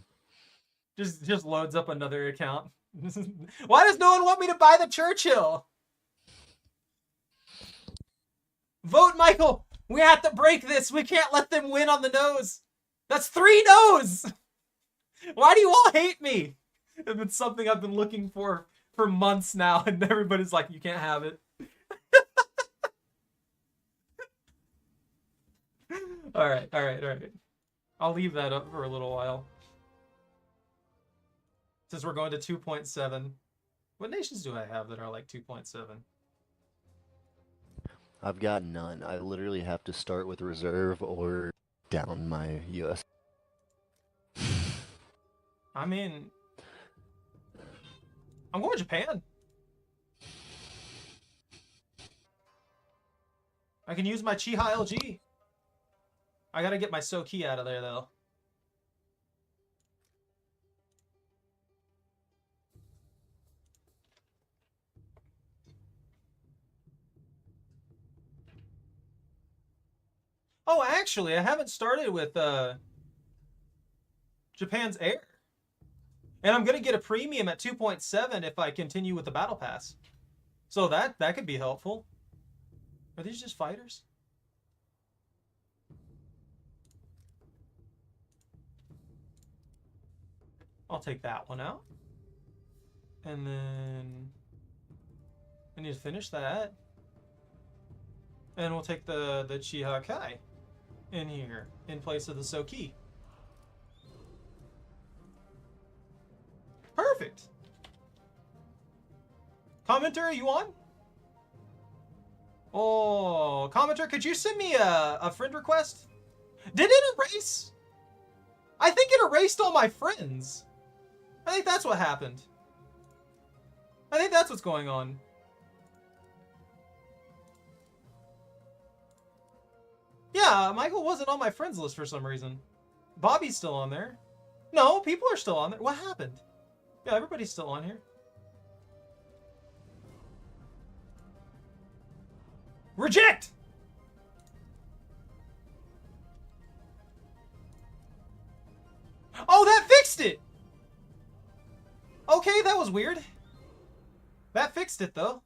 Just loads up another account. Why does no one want me to buy the Churchill? Vote, Michael. We have to break this. We can't let them win on the nose. That's 3 no's. Why do you all hate me? It's something I've been looking for for months now, and everybody's like, you can't have it. All right. I'll leave that up for a little while. Since we're going to 2.7. What nations do I have that are like 2.7? I've got none. I literally have to start with reserve or down my US. I mean, I'm going to Japan. I can use my Chiha LG. I gotta get my Soki out of there, though. Oh, actually, I haven't started with Japan's Air. And I'm gonna get a premium at 2.7 if I continue with the Battle Pass. So that could be helpful. Are these just fighters? I'll take that one out. And then I need to finish that. And we'll take the Chiha Kai in here in place of the Soki. Perfect. Commenter, are you on? Oh, Commenter, could you send me a friend request? Did it erase? I think it erased all my friends. I think that's what happened. I think that's what's going on. Yeah, Michael wasn't on my friends list for some reason. Bobby's still on there. No, people are still on there. What happened? Yeah, everybody's still on here. Reject! Oh, that fixed it! Okay, that was weird. That fixed it, though.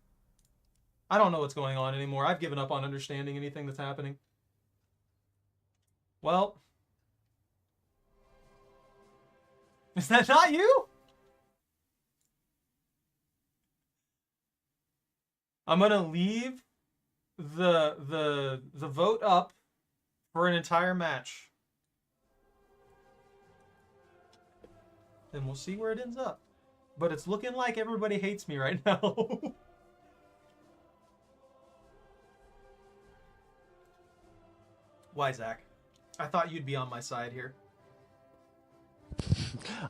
I don't know what's going on anymore. I've given up on understanding anything that's happening. Well. Is that not you? I'm gonna leave the vote up for an entire match. Then we'll see where it ends up. But it's looking like everybody hates me right now. Why, Zach? I thought you'd be on my side here.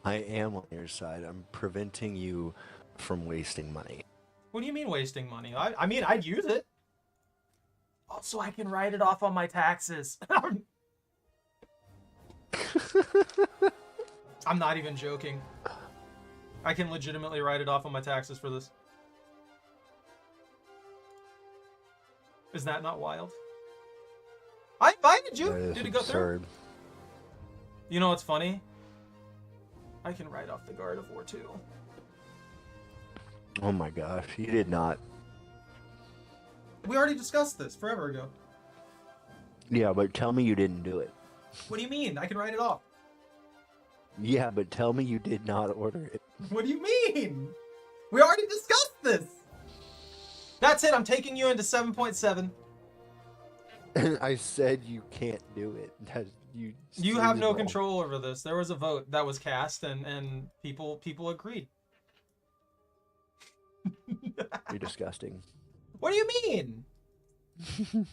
I am on your side. I'm preventing you from wasting money. What do you mean wasting money? I mean, I'd use it. Oh, so I can write it off on my taxes. I'm not even joking. I can legitimately write it off on my taxes for this. Is that not wild? I invited you. Did it go through? You know what's funny? I can write off the Guard of War too. Oh my gosh, you did not. We already discussed this forever ago. Yeah, but tell me you didn't do it. What do you mean? I can write it off. Yeah, but tell me you did not order it. What do you mean? We already discussed this. That's it. I'm taking you into 7.7. I said you can't do it. You have no control over this. There was a vote that was cast, and people agreed. You're disgusting. What do you mean?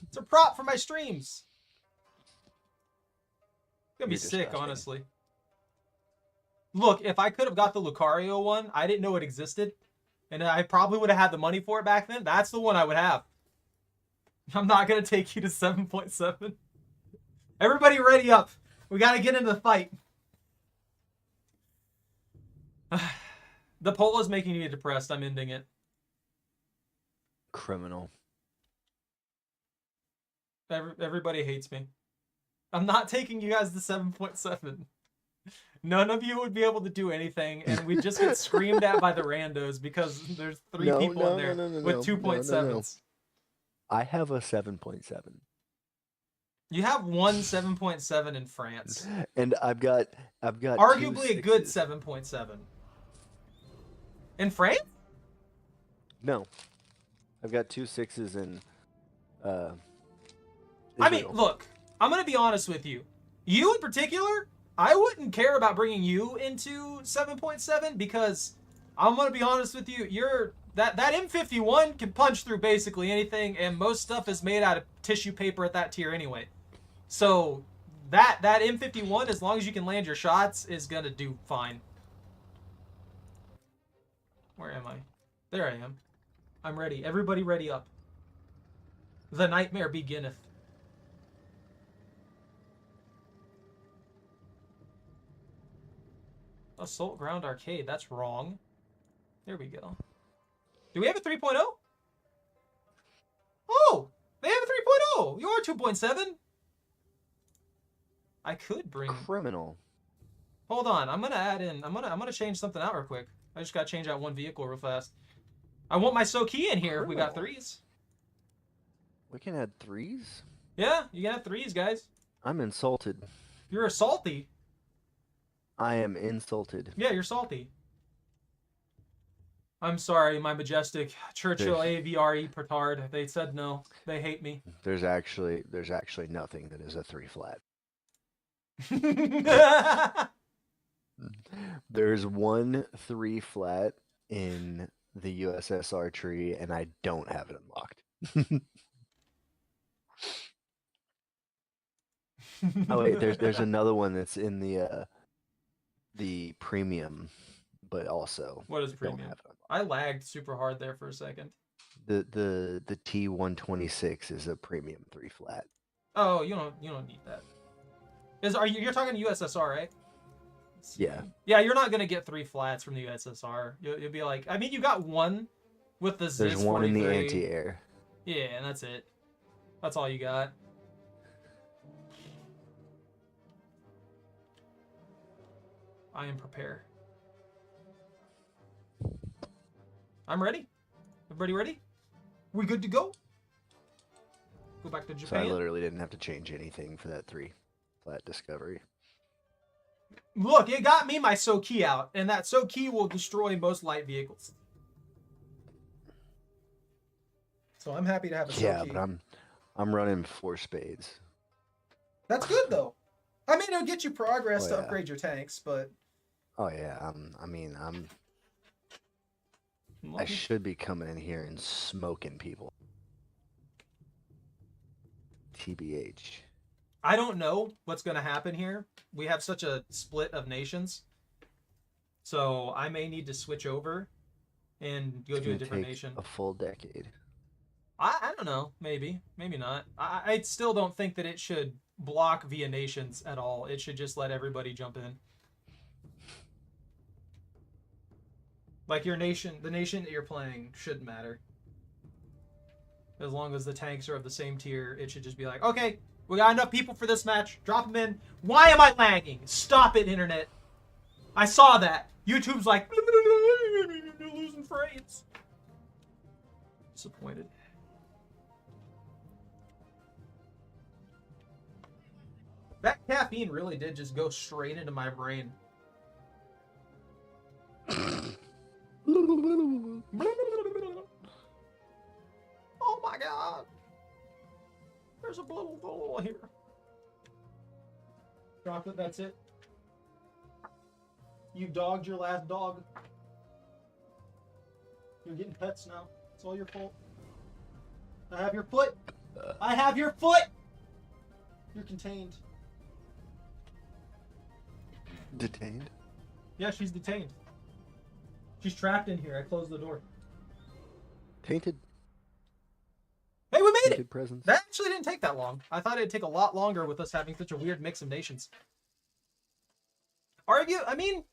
It's a prop for my streams. It's gonna be sick, disgusting. honestly. Look, if I could have got the Lucario one, I didn't know it existed, and I probably would have had the money for it back then. That's the one I would have. I'm not gonna take you to 7.7. Everybody ready up. We gotta get into the fight. The poll is making me depressed. I'm ending it. Criminal. Everybody hates me. I'm not taking you guys to 7.7. None of you would be able to do anything, and we just get screamed at by the randos because there's three people in there with 2.7s. I have a 7.7. You have one 7.7 in France. And I've got arguably a good 7.7. In France? No. I've got 2 6s in I mean, Israel. look, I'm gonna be honest with you. You in particular, I wouldn't care about bringing you into 7.7 because I'm gonna be honest with you. That M51 can punch through basically anything, and most stuff is made out of tissue paper at that tier anyway. So that M51, as long as you can land your shots, is gonna do fine. Where am I? There I am. I'm ready. Everybody ready up. The nightmare beginneth. Assault Ground Arcade. That's wrong. There we go. Do we have a 3.0? Oh! They have a 3.0! You are 2.7! I could bring... Criminal. Hold on. I'm gonna add in... I'm gonna change something out real quick. I just gotta change out one vehicle real fast. I want my Soki in here if we got 3s. We can add 3s? Yeah, you can have 3s, guys. I'm insulted. You're a salty. I am insulted. Yeah, you're salty. I'm sorry, my majestic Churchill AVRE petard. They said no. They hate me. There's actually nothing that is a 3 flat. There's 1 3 flat in the USSR tree, and I don't have it unlocked. Oh wait, there's another one that's in the premium, but also What is don't premium? have it unlocked. I lagged super hard there for a second. The T126 is a premium 3 flat. Oh, you don't need that. You're talking USSR, right? Let's see. Yeah. Yeah, you're not gonna get 3 flats from the USSR. You'll be like, I mean, you got 1 with the There's Ziz 1 in the 43. anti-air. Yeah, and that's it. That's all you got. I am prepared. I'm ready. Everybody ready? We good to go? Go back to So Japan. I literally didn't have to change anything for that 3 flat discovery. Look, it got me my Soki out, and that Soki will destroy most light vehicles. So I'm happy to have a Soki. Yeah, but I'm running 4 spades. That's good though. I mean, it'll get you progress Oh, to yeah. upgrade your tanks, but Oh yeah, I should be coming in here and smoking people. TBH. I don't know what's going to happen here. We have such a split of nations. So I may need to switch over and go It's to a gonna different take nation. a full decade. I don't know. Maybe. Maybe not. I still don't think that it should block via nations at all. It should just let everybody jump in. Like your nation, the nation that you're playing shouldn't matter. As long as the tanks are of the same tier, it should just be like, okay, we got enough people for this match. Drop them in. Why am I lagging? Stop it, internet. I saw that. YouTube's like, you're losing frames. Disappointed. That caffeine really did just go straight into my brain. Oh my god. There's a little here. Chocolate, that's it. You dogged your last dog. You're getting pets now. It's all your fault. I have your foot. I have your foot. You're contained. Detained? Yeah, she's detained. She's trapped in here. I closed the door. Tainted? Hey, we made Tainted it! presence? That actually didn't take that long. I thought it'd take a lot longer with us having such a weird mix of nations. I mean,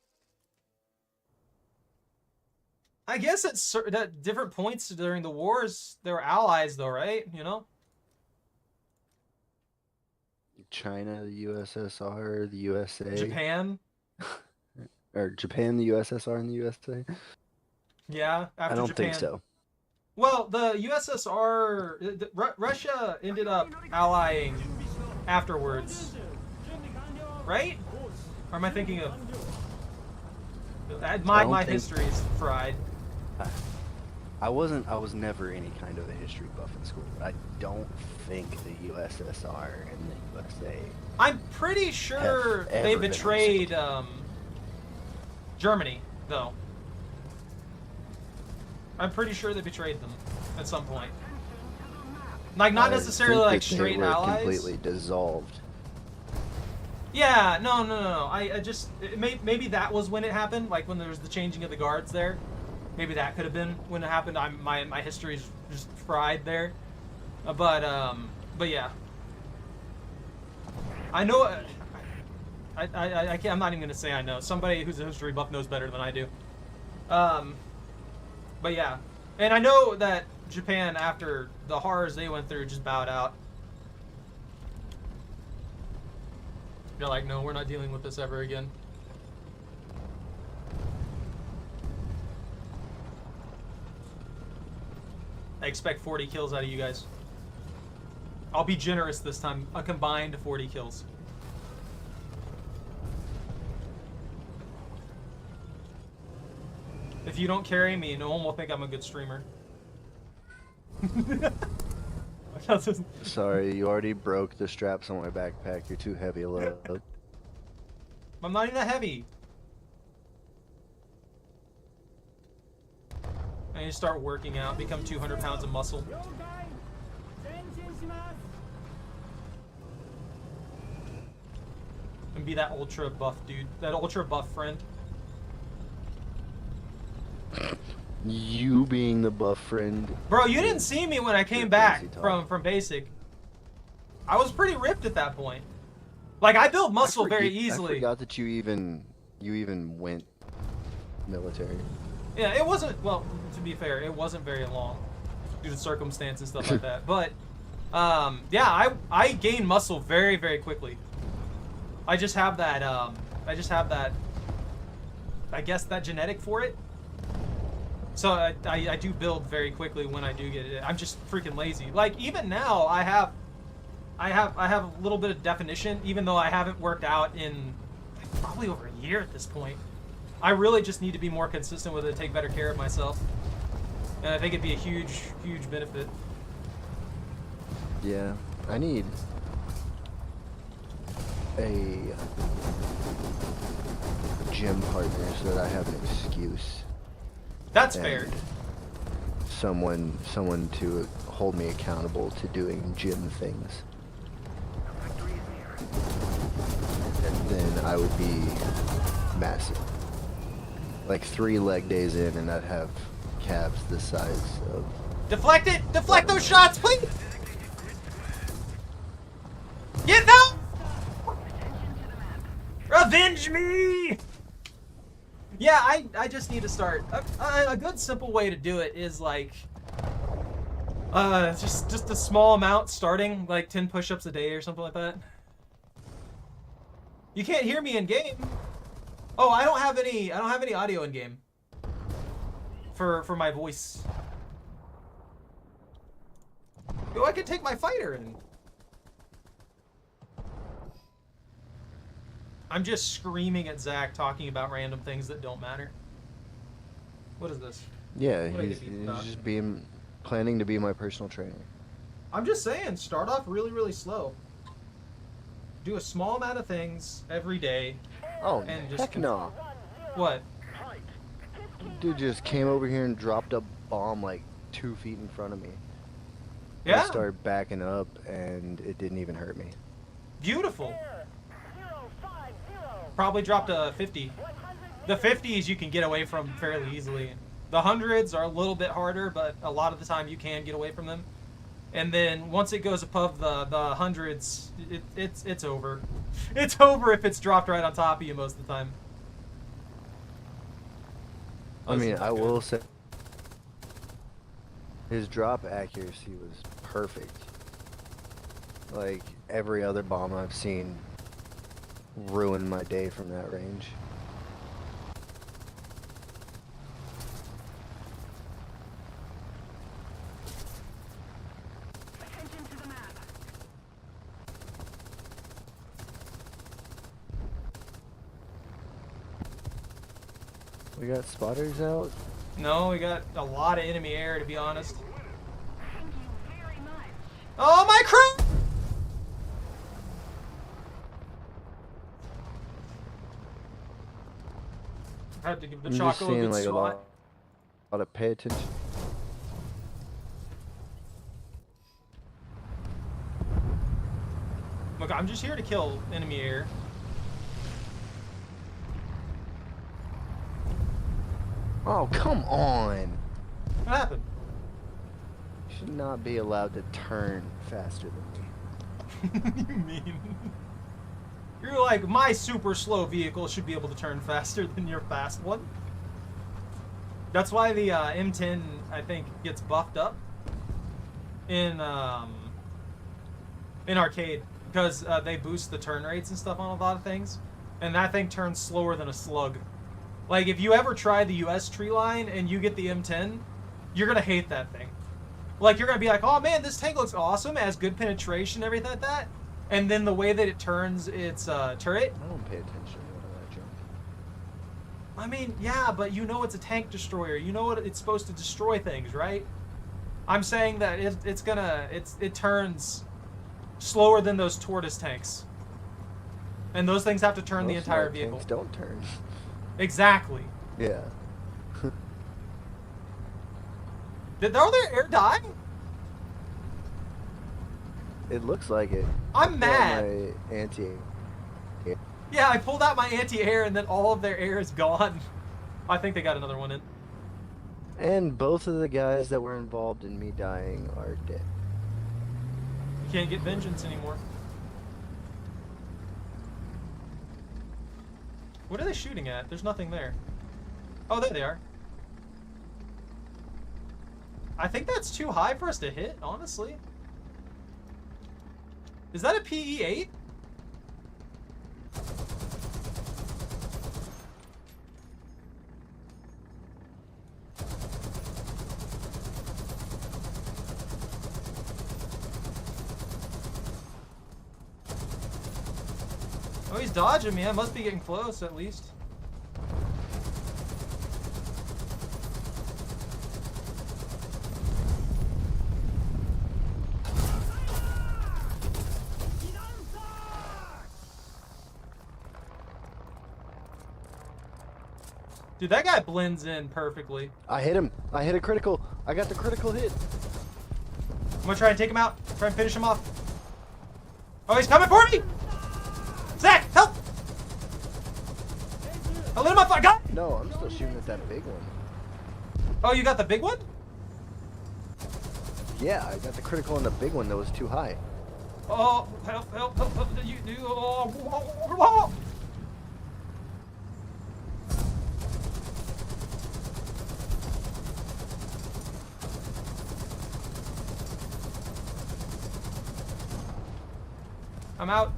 I guess at different points during the wars, they were allies though, right? You know? China, the USSR, the USA. Japan. Or Japan, the USSR, and the USA? Yeah, after I don't Japan. think so. Well, the USSR, Russia ended up allying afterwards, right? Or am I thinking of... I don't My think- history's fried. I was never any kind of a history buff in school, but I don't think the USSR and the USA. I'm pretty sure Have they ever been betrayed Germany, though. I'm pretty sure they betrayed them at some point. Like, not I necessarily think like that they straight were allies. completely dissolved. Yeah, no. I just maybe that was when it happened, like when there was the changing of the guards there. Maybe that could have been when it happened. My history's just fried there, but yeah. I know. I can't, I'm not even gonna say I know. Somebody who's a history buff knows better than I do. But yeah, and I know that Japan, after the horrors they went through, just bowed out. They're like, no, we're not dealing with this ever again. I expect 40 kills out of you guys. I'll be generous this time. A combined 40 kills. If you don't carry me, no one will think I'm a good streamer. Sorry, you already broke the straps on my backpack. You're too heavy a load. I'm not even that heavy. I need to start working out, become 200 pounds of muscle. And be that ultra buff dude. That ultra buff friend. You being the buff friend. Bro, you didn't see me when I came back from basic. I was pretty ripped at that point. Like, I build muscle very easily. I forgot that you even went military. Yeah, it wasn't, well, to be fair, it wasn't very long due to circumstance and stuff like that. But, yeah, I gain muscle very, very quickly. I just have that, I guess that genetic for it. So I do build very quickly when I do get it. I'm just freaking lazy. Like, even now, I have a little bit of definition, even though I haven't worked out in like, probably over a year at this point. I really just need to be more consistent with it, take better care of myself. And I think it'd be a huge, huge benefit. Yeah, I need a gym partner so that I have an excuse. That's and fair. Someone to hold me accountable to doing gym things. And then I would be massive. Like 3 leg days in, and I'd have calves the size of... Deflect it! Deflect those shots, please! Get them! Avenge me! Yeah, I just need to start. A good simple way to do it is like, just a small amount starting, like 10 push-ups a day or something like that. You can't hear me in game. Oh, I don't have any audio in game for my voice. Oh, I could take my fighter in. I'm just screaming at Zach talking about random things that don't matter. What is this? Yeah, What he's just planning to be my personal trainer. I'm just saying, start off really, really slow. Do a small amount of things every day. Oh, And just heck no. What? Dude just came over here and dropped a bomb like 2 feet in front of me. Yeah? I started backing up and it didn't even hurt me. Beautiful. Probably dropped a 50. The 50s you can get away from fairly easily. The 100s are a little bit harder, but a lot of the time you can get away from them. And then once it goes above the 100s, it's over. It's over if it's dropped right on top of you most of the time. I mean, I will say his drop accuracy was perfect. Like every other bomb I've seen ruined my day from that range. We got spotters out. No, we got a lot of enemy air, to be honest. Thank you very much. Oh, my crew! I had to give the I'm just Choco a seeing good like a swat. lot of pay attention. Look, I'm just here to kill enemy air. Oh, come on! What happened? You should not be allowed to turn faster than me. You mean? You're like, my super slow vehicle should be able to turn faster than your fast one. That's why the M10, I think, gets buffed up in arcade, because they boost the turn rates and stuff on a lot of things, and that thing turns slower than a slug. Like, if you ever try the US tree line and you get the M10, you're gonna hate that thing. Like, you're gonna be like, oh man, this tank looks awesome, it has good penetration, everything like that. And then the way that it turns its turret. I don't pay attention to that junk. I mean, yeah, but you know it's a tank destroyer. You know what it's supposed to destroy things, right? I'm saying that it turns slower than those tortoise tanks. And those things have to turn the Most of entire my vehicle. tanks don't turn. Exactly. Yeah. Did all their air die? It looks like it. I'm I mad. pulled my anti. Yeah, I pulled out my anti-air and then all of their air is gone. I think they got another one in. And both of the guys that were involved in me dying are dead. You can't get vengeance anymore. What are they shooting at? There's nothing there. Oh, there they are. I think that's too high for us to hit, honestly. Is that a PE-8? Oh, he's dodging me. I must be getting close, at least. Dude, that guy blends in perfectly. I hit him. I hit a critical. I got the critical hit. I'm gonna try and take him out. Try and finish him off. Oh, he's coming for me! Zach, help! I lit him up. I got him! No, I'm still shooting at that big one. Oh, you got the big one? Yeah, I got the critical on the big one that was too high. Oh, help, help, help, help. Oh. I'm out.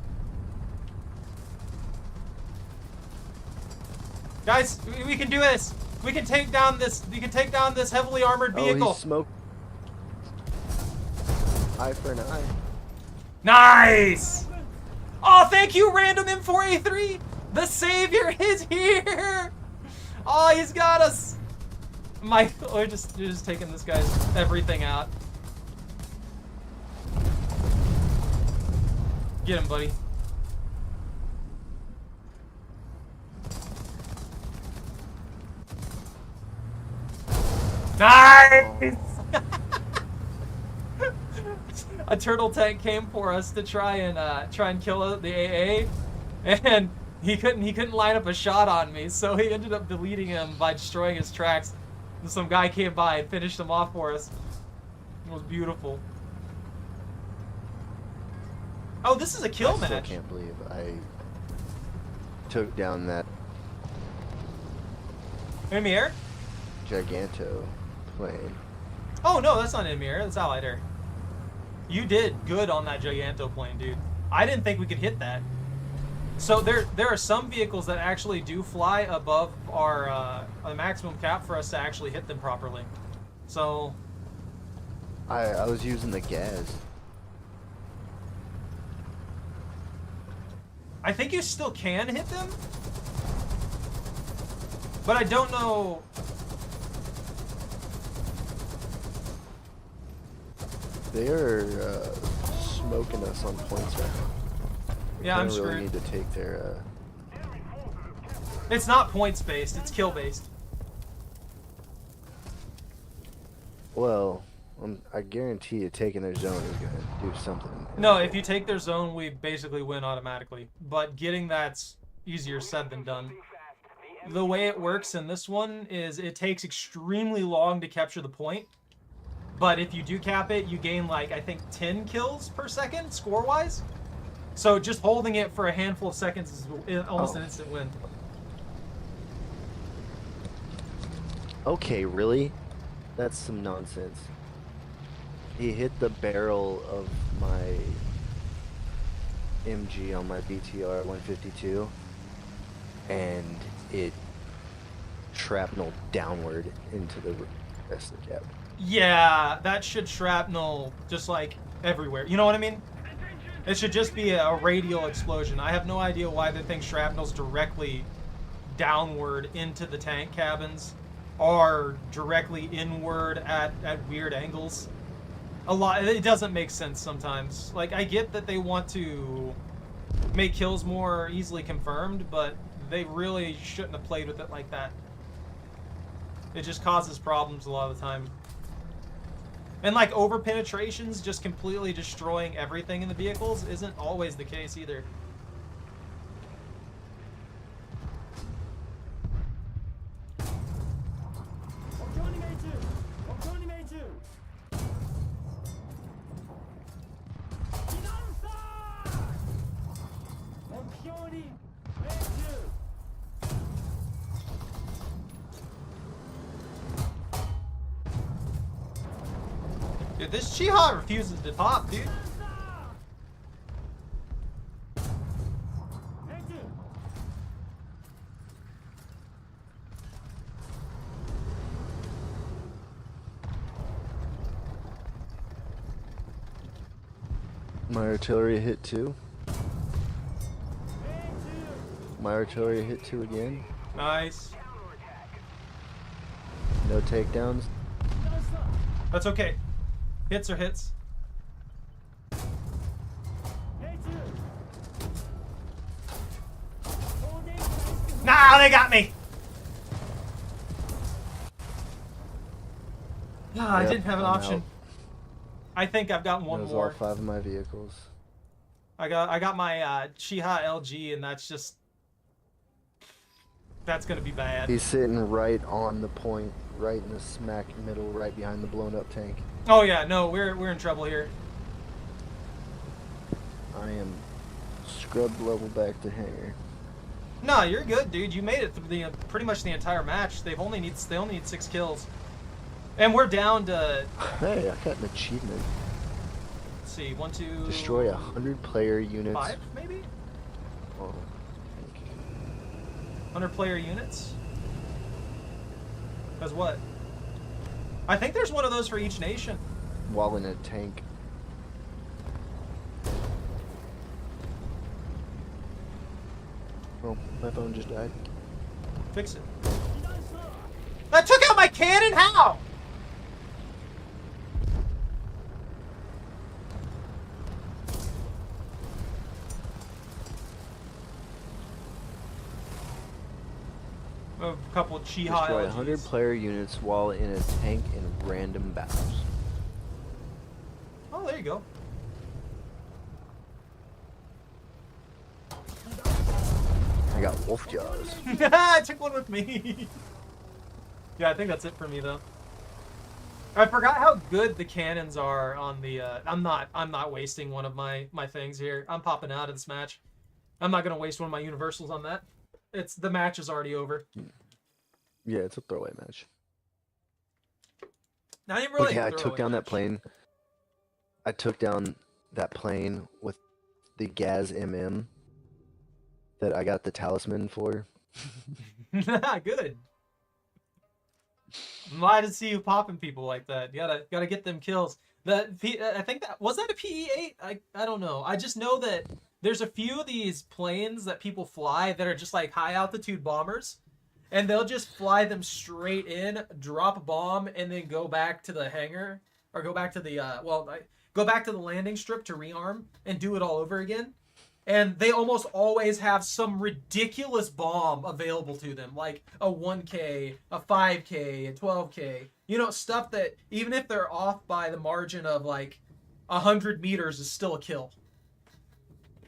Guys, we can do this. We can take down this. We can take down this heavily armored vehicle. Oh, he smoked. Eye for an eye. Nice! Oh, thank you, random M4A3! The savior is here! Oh, he's got us! You're just taking this guy's everything out. Get him, buddy. Nice! A turtle tank came for us to try and kill the AA, and he couldn't line up a shot on me, so he ended up deleting him by destroying his tracks. And some guy came by and finished him off for us. It was beautiful. Oh, this is a kill match. I can't believe I took down that Enemy air? Giganto plane. Oh no, that's not enemy air. That's allied air. You did good on that Giganto plane, dude. I didn't think we could hit that. So there are some vehicles that actually do fly above our maximum cap for us to actually hit them properly. So I was using the gas. I think you still can hit them, but I don't know. They are smoking us on points right now. Yeah, I'm Don't really screwed. need to take their. It's not points based, it's kill based. Well, I guarantee you taking their zone is gonna do something. No, if you take their zone, we basically win automatically. But getting that's easier said than done. The way it works in this one is it takes extremely long to capture the point. But if you do cap it, you gain like, I think 10 kills per second, score-wise. So just holding it for a handful of seconds is almost an instant win. Okay, really? That's some nonsense. He hit the barrel of my MG on my BTR 152, and it shrapnel downward into the rest of the cabin. Yeah, that should shrapnel just like everywhere. You know what I mean? It should just be a radial explosion. I have no idea why the thing shrapnels directly downward into the tank cabins or directly inward at weird angles. It doesn't make sense sometimes. Like, I get that they want to make kills more easily confirmed, but they really shouldn't have played with it like that. It just causes problems a lot of the time. And like over penetrations just completely destroying everything in the vehicles isn't always the case either. Dude, this Chiha refuses to pop, dude. My artillery hit 2. My artillery hit 2 again. Nice. No takedowns. That's okay. Hits are hits. Nah, they got me! Nah, I Yep, didn't have an I'm option. out. I think I've got one Those more. all 5 of my vehicles. I got my Chiha LG, and that's gonna be bad. He's sitting right on the point, right in the smack middle, right behind the blown up tank. Oh yeah, no, we're in trouble here. I am scrubbed level back to hangar. No, you're good, dude. You made it through the pretty much the entire match. They only need 6 kills, and we're down to. Hey, I got an achievement. Let's see, 1, 2. Destroy 100 player units. 5 maybe. Oh, 100 player units. As what? I think there's one of those for each nation. while in a tank. Oh, my phone just died. Fix it. That took out my cannon? How? A couple of Chiha Destroy LGs. 100 player units while in a tank in random battles. Oh, there you go. I got wolf jaws. I took one with me. Yeah, I think that's it for me though. I forgot how good the cannons are on the. I'm not wasting one of my things here. I'm popping out of this match. I'm not gonna waste one of my universals on that. The match is already over. Yeah, it's a throwaway match. Not even really. But yeah, a I took throwaway down match. that plane. I took down that plane with the Gaz MM that I got the talisman for. Good. I'm glad to see you popping people like that. You gotta get them kills. I think that was that a PE8. I don't know. I just know that there's a few of these planes that people fly that are just like high altitude bombers, and they'll just fly them straight in, drop a bomb, and then go back to the hangar or go back to the go back to the landing strip to rearm and do it all over again. And they almost always have some ridiculous bomb available to them, like a 1K, a 5K, a 12K. You know, stuff that even if they're off by the margin of like 100 meters is still a kill.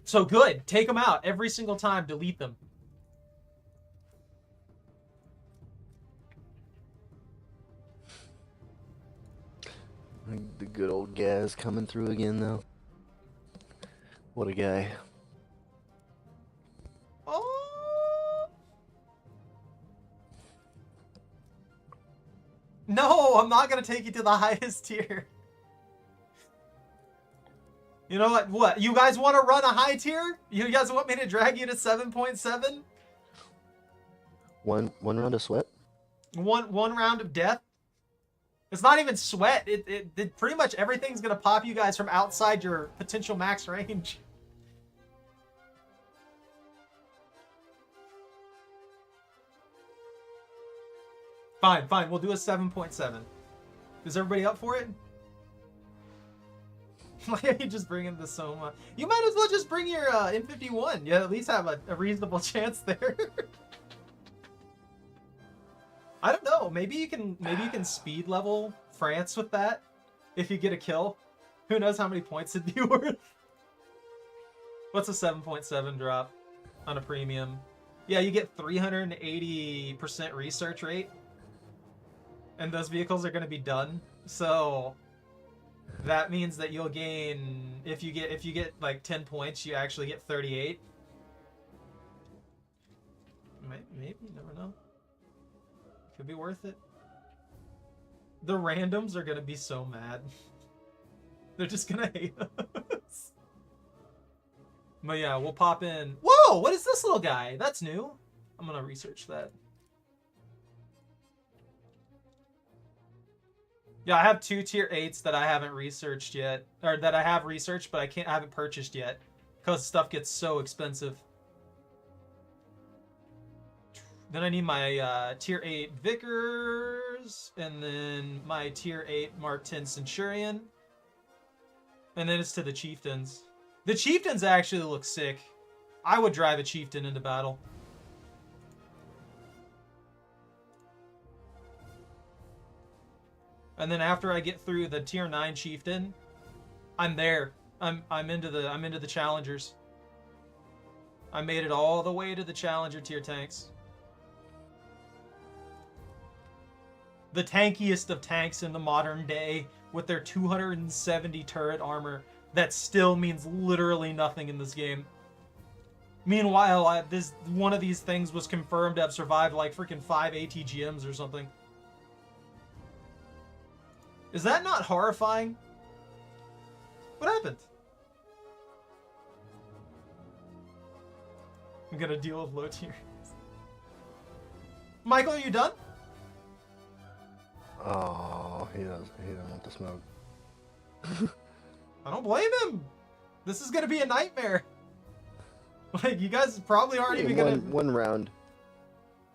So good. Take them out every single time. Delete them. The good old Gaz coming through again, though. What a guy. Oh. No, I'm not gonna take you to the highest tier. You know what? What? You guys want to run a high tier? You guys want me to drag you to 7.7? One round of sweat. One round of death. It's not even sweat. It pretty much everything's gonna pop you guys from outside your potential max range. Fine, fine. We'll do a 7.7. Is everybody up for it? Like, you just bring in the Soma. You might as well just bring your M51. You at least have a reasonable chance there. I don't know. Maybe you can speed level France with that if you get a kill. Who knows how many points it'd be worth? What's a 7.7 drop on a premium? Yeah, you get 380% research rate. And those vehicles are going to be done. So that means that you'll gain, if you get like 10 points, you actually get 38. Maybe, you never know. Could be worth it. The randoms are gonna be so mad. They're just gonna hate us. But yeah, we'll pop in. Whoa, what is this little guy? That's new. I'm gonna research that. Yeah, I have 2 tier 8s that I haven't researched yet. Or that I have researched, but I haven't purchased yet. Because stuff gets so expensive. Then I need my tier 8 Vickers, and then my tier 8 Mark 10 Centurion. And then it's to the Chieftains. The Chieftains actually look sick. I would drive a Chieftain into battle. And then after I get through the tier 9 Chieftain, I'm there. I'm into the Challengers. I made it all the way to the Challenger tier tanks. The tankiest of tanks in the modern day with their 270 turret armor that still means literally nothing in this game. Meanwhile, one of these things was confirmed to have survived like freaking 5 ATGMs or something. Is that not horrifying? What happened? I'm gonna deal with low tiers. Michael, are you done? Oh, he doesn't want the smoke. I don't blame him. This is gonna be a nightmare. Like, you guys probably aren't even gonna... One round.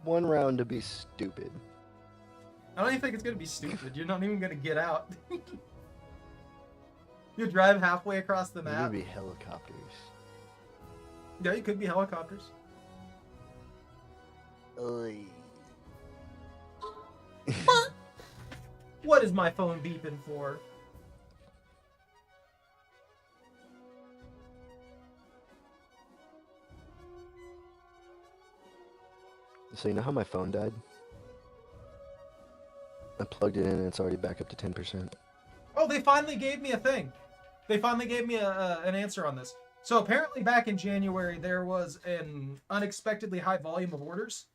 One round to be stupid. I don't even think it's gonna be stupid. You're not even gonna get out. You drive halfway across the They're map. gonna be helicopters. Yeah, you could be helicopters. Oy. What is my phone beeping for? So you know how my phone died? I plugged it in and it's already back up to 10%. Oh, they finally gave me a thing. They finally gave me an answer on this. So apparently back in January, there was an unexpectedly high volume of orders.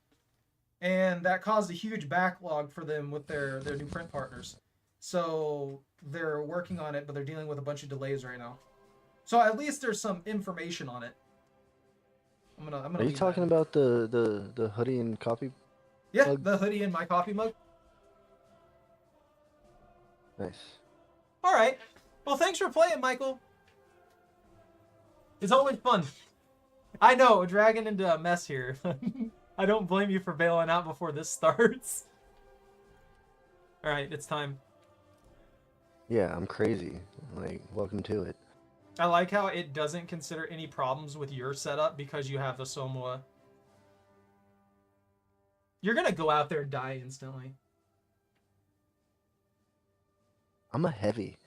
And that caused a huge backlog for them with their new print partners. So they're working on it, but they're dealing with a bunch of delays right now. So at least there's some information on it. I'm gonna Are you talking about the hoodie and coffee? Yeah, mug? the hoodie and my coffee mug. Nice. All right. Well, thanks for playing, Michael. It's always fun. I know, we're dragging into a mess here. I don't blame you for bailing out before this starts. All right, it's time. Yeah, I'm crazy. Like, welcome to it. I like how it doesn't consider any problems with your setup because you have the Somoa. You're gonna go out there and die instantly. I'm a heavy.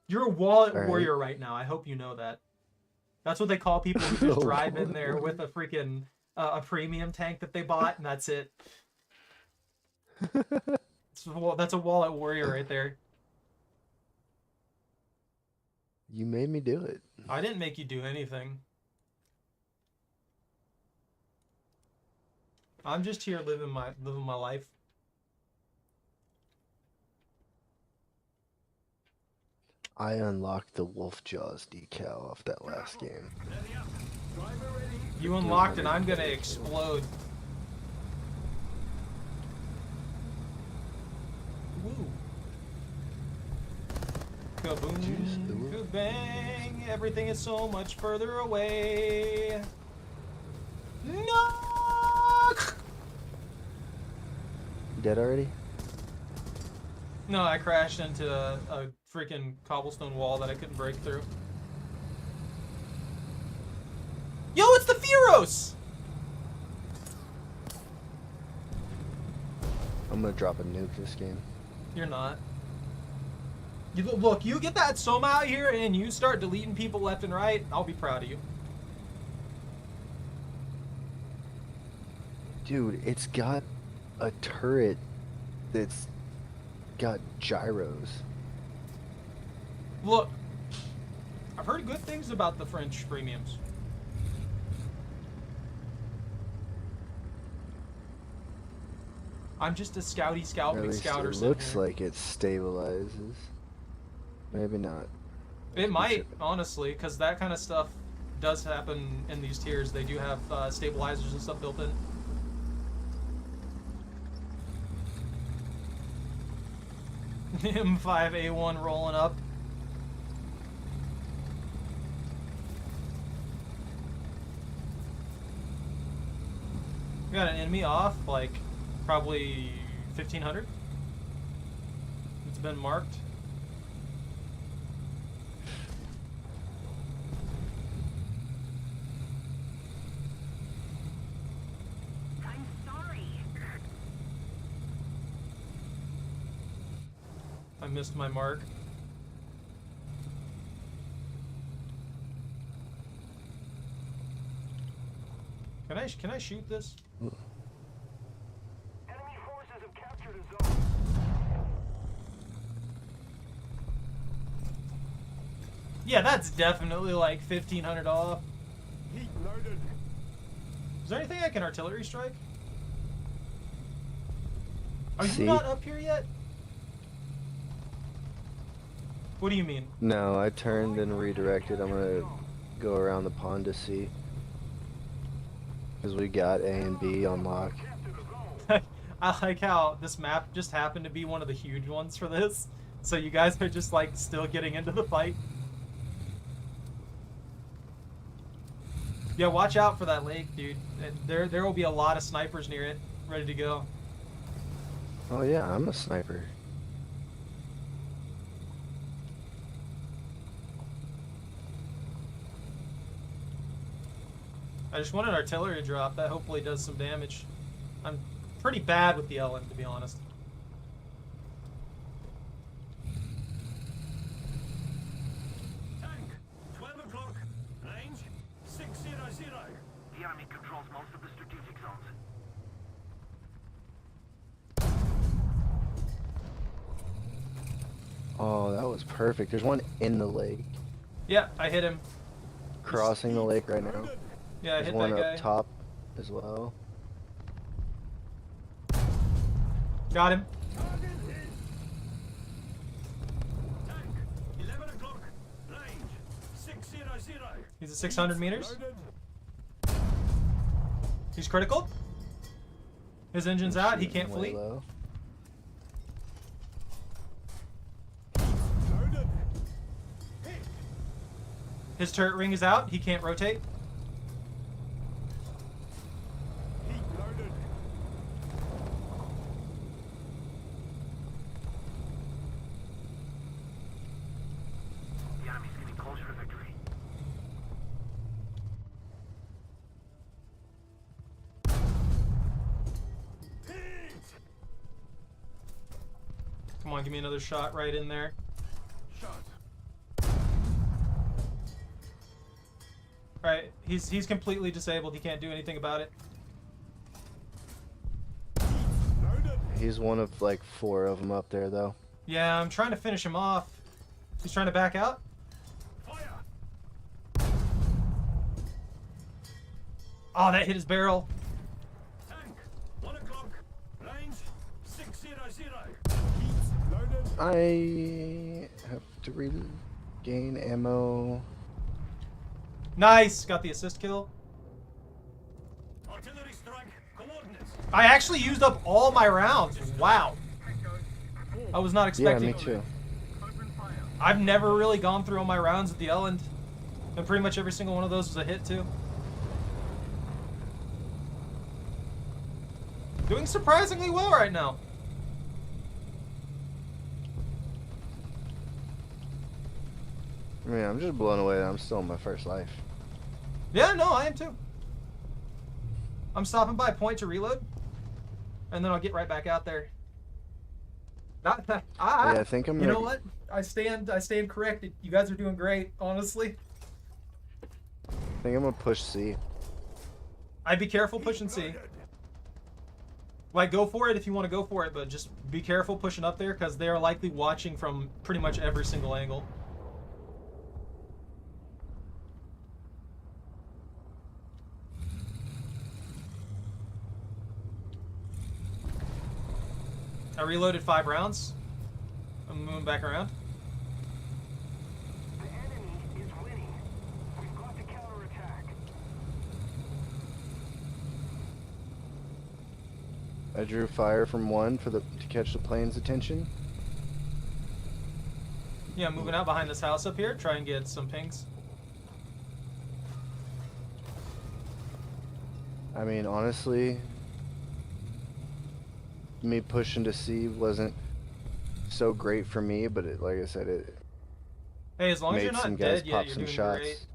You're a wallet All right. warrior right now. I hope you know that. That's what they call people who just A drive in wallet there warrior. with a freaking a premium tank that they bought, and that's it. That's a wallet warrior right there. You made me do it. I didn't make you do anything. I'm just here living my life. I unlocked the Wolf Jaws decal off that last game. You unlocked and I'm gonna explode. Woo. Kaboom, Jeez, kabang, everything is so much further away. No! Dead already? No, I crashed into a freaking cobblestone wall that I couldn't break through. Yo, it's the Fearos! I'm gonna drop a nuke this game. You're not. Look, you get that Soma out here and you start deleting people left and right, I'll be proud of you. Dude, it's got a turret that's got gyros. Look, I've heard good things about the French premiums. I'm just a scouty scout, At big least scouter it sitting looks here. like it stabilizes. Maybe not. It might, honestly, because that kind of stuff does happen in these tiers. They do have stabilizers and stuff built in. M5A1 rolling up. We got an enemy off, like, probably 1,500. It's been marked. I'm sorry. I missed my mark. Can I shoot this? Enemy forces have captured a zone. Yeah, that's definitely like 1,500 off. Heat loaded. Is there anything I can artillery strike? Are you See? not up here yet? What do you mean? No, I turned and redirected. I'm gonna go around the pond to see. Because we got A and B on lock. I like how this map just happened to be one of the huge ones for this. So you guys are just like still getting into the fight. Yeah, watch out for that lake, dude. There will be a lot of snipers near it, ready to go. Oh yeah, I'm a sniper. I just want an artillery drop that hopefully does some damage. I'm pretty bad with the LM, to be honest. Tank, 12 o'clock, range 600. The enemy controls most of the strategic zones. Oh, that was perfect. There's one in the lake. Yeah, I hit him. Crossing the lake right now. Yeah, I There's hit one that guy. up top as well. Got him. Tank, 11 o'clock, range 600. He's at 600 meters. He's critical. His engine's out. He can't Way flee. low. Loaded. His turret ring is out. He can't rotate. Heat loaded. Come on, give me another shot right in there. Alright, he's completely disabled. He can't do anything about it. He's one of like 4 of them up there, though. Yeah, I'm trying to finish him off. He's trying to back out. Oh, that hit his barrel. Tank, 1 o'clock. Range 600. I have to regain ammo. Nice! Got the assist kill. Artillery strike. Coordinates. I actually used up all my rounds. Wow. I was not Yeah, expecting. me too. I've never really gone through all my rounds at the Elland. And pretty much every single one of those was a hit, too. Doing surprisingly well right now. I mean, I'm just blown away that I'm still in my first life. Yeah, no, I am too. I'm stopping by point to reload. And then I'll get right back out there. Not Yeah, I think I'm You gonna... know what? I stand corrected. You guys are doing great, honestly. I think I'm gonna push C. I'd be careful pushing C. Like, go for it if you want to go for it, but just be careful pushing up there because they are likely watching from pretty much every single angle. I reloaded 5 rounds. I'm moving back around. The enemy is winning. We've got to counterattack. I drew fire from 1 to catch the plane's attention. Yeah, I'm moving out behind this house up here. Try and get some pings. I mean, honestly, me pushing to C wasn't so great for me, but it, like I said, it Hey, as long as you're made some not guys dead yet, pop you're some doing shots. great.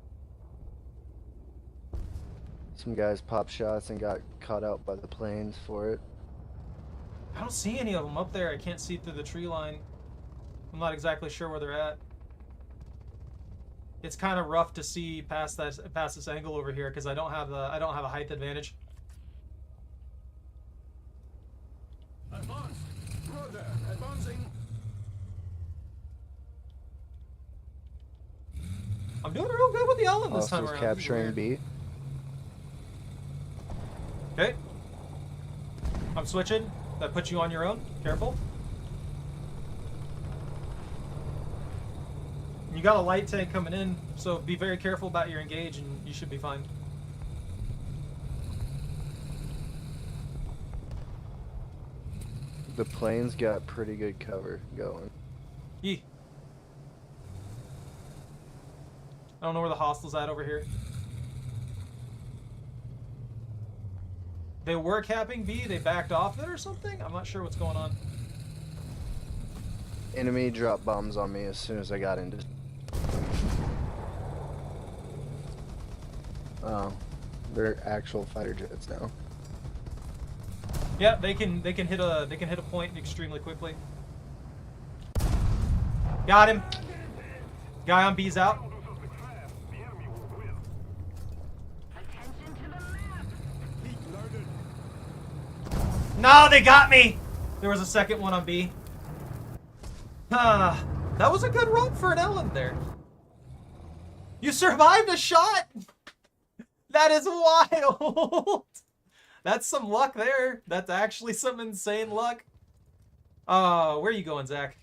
Some guys popped shots and got caught out by the planes for it. I don't see any of them up there. I can't see through the tree line. I'm not exactly sure where they're at. It's kind of rough to see past this angle over here because I don't have a height advantage. Advance. Roger. Advancing. I'm doing real good with the Ellen this time Hostiles around. capturing B. Okay. I'm switching. That puts you on your own. Careful. You got a light tank coming in, so be very careful about your engage and you should be fine. The planes got pretty good cover going. Yee. I don't know where the hostile's at over here. They were capping B, they backed off it or something? I'm not sure what's going on. Enemy dropped bombs on me as soon as I got into. Oh, they're actual fighter jets now. Yeah, they can hit a point extremely quickly. Got him. Guy on B's out. No, they got me. There was a second one on B. That was a good run for an Ellen there. You survived a shot. That is wild. That's some luck there. That's actually some insane luck. Where are you going, Zach?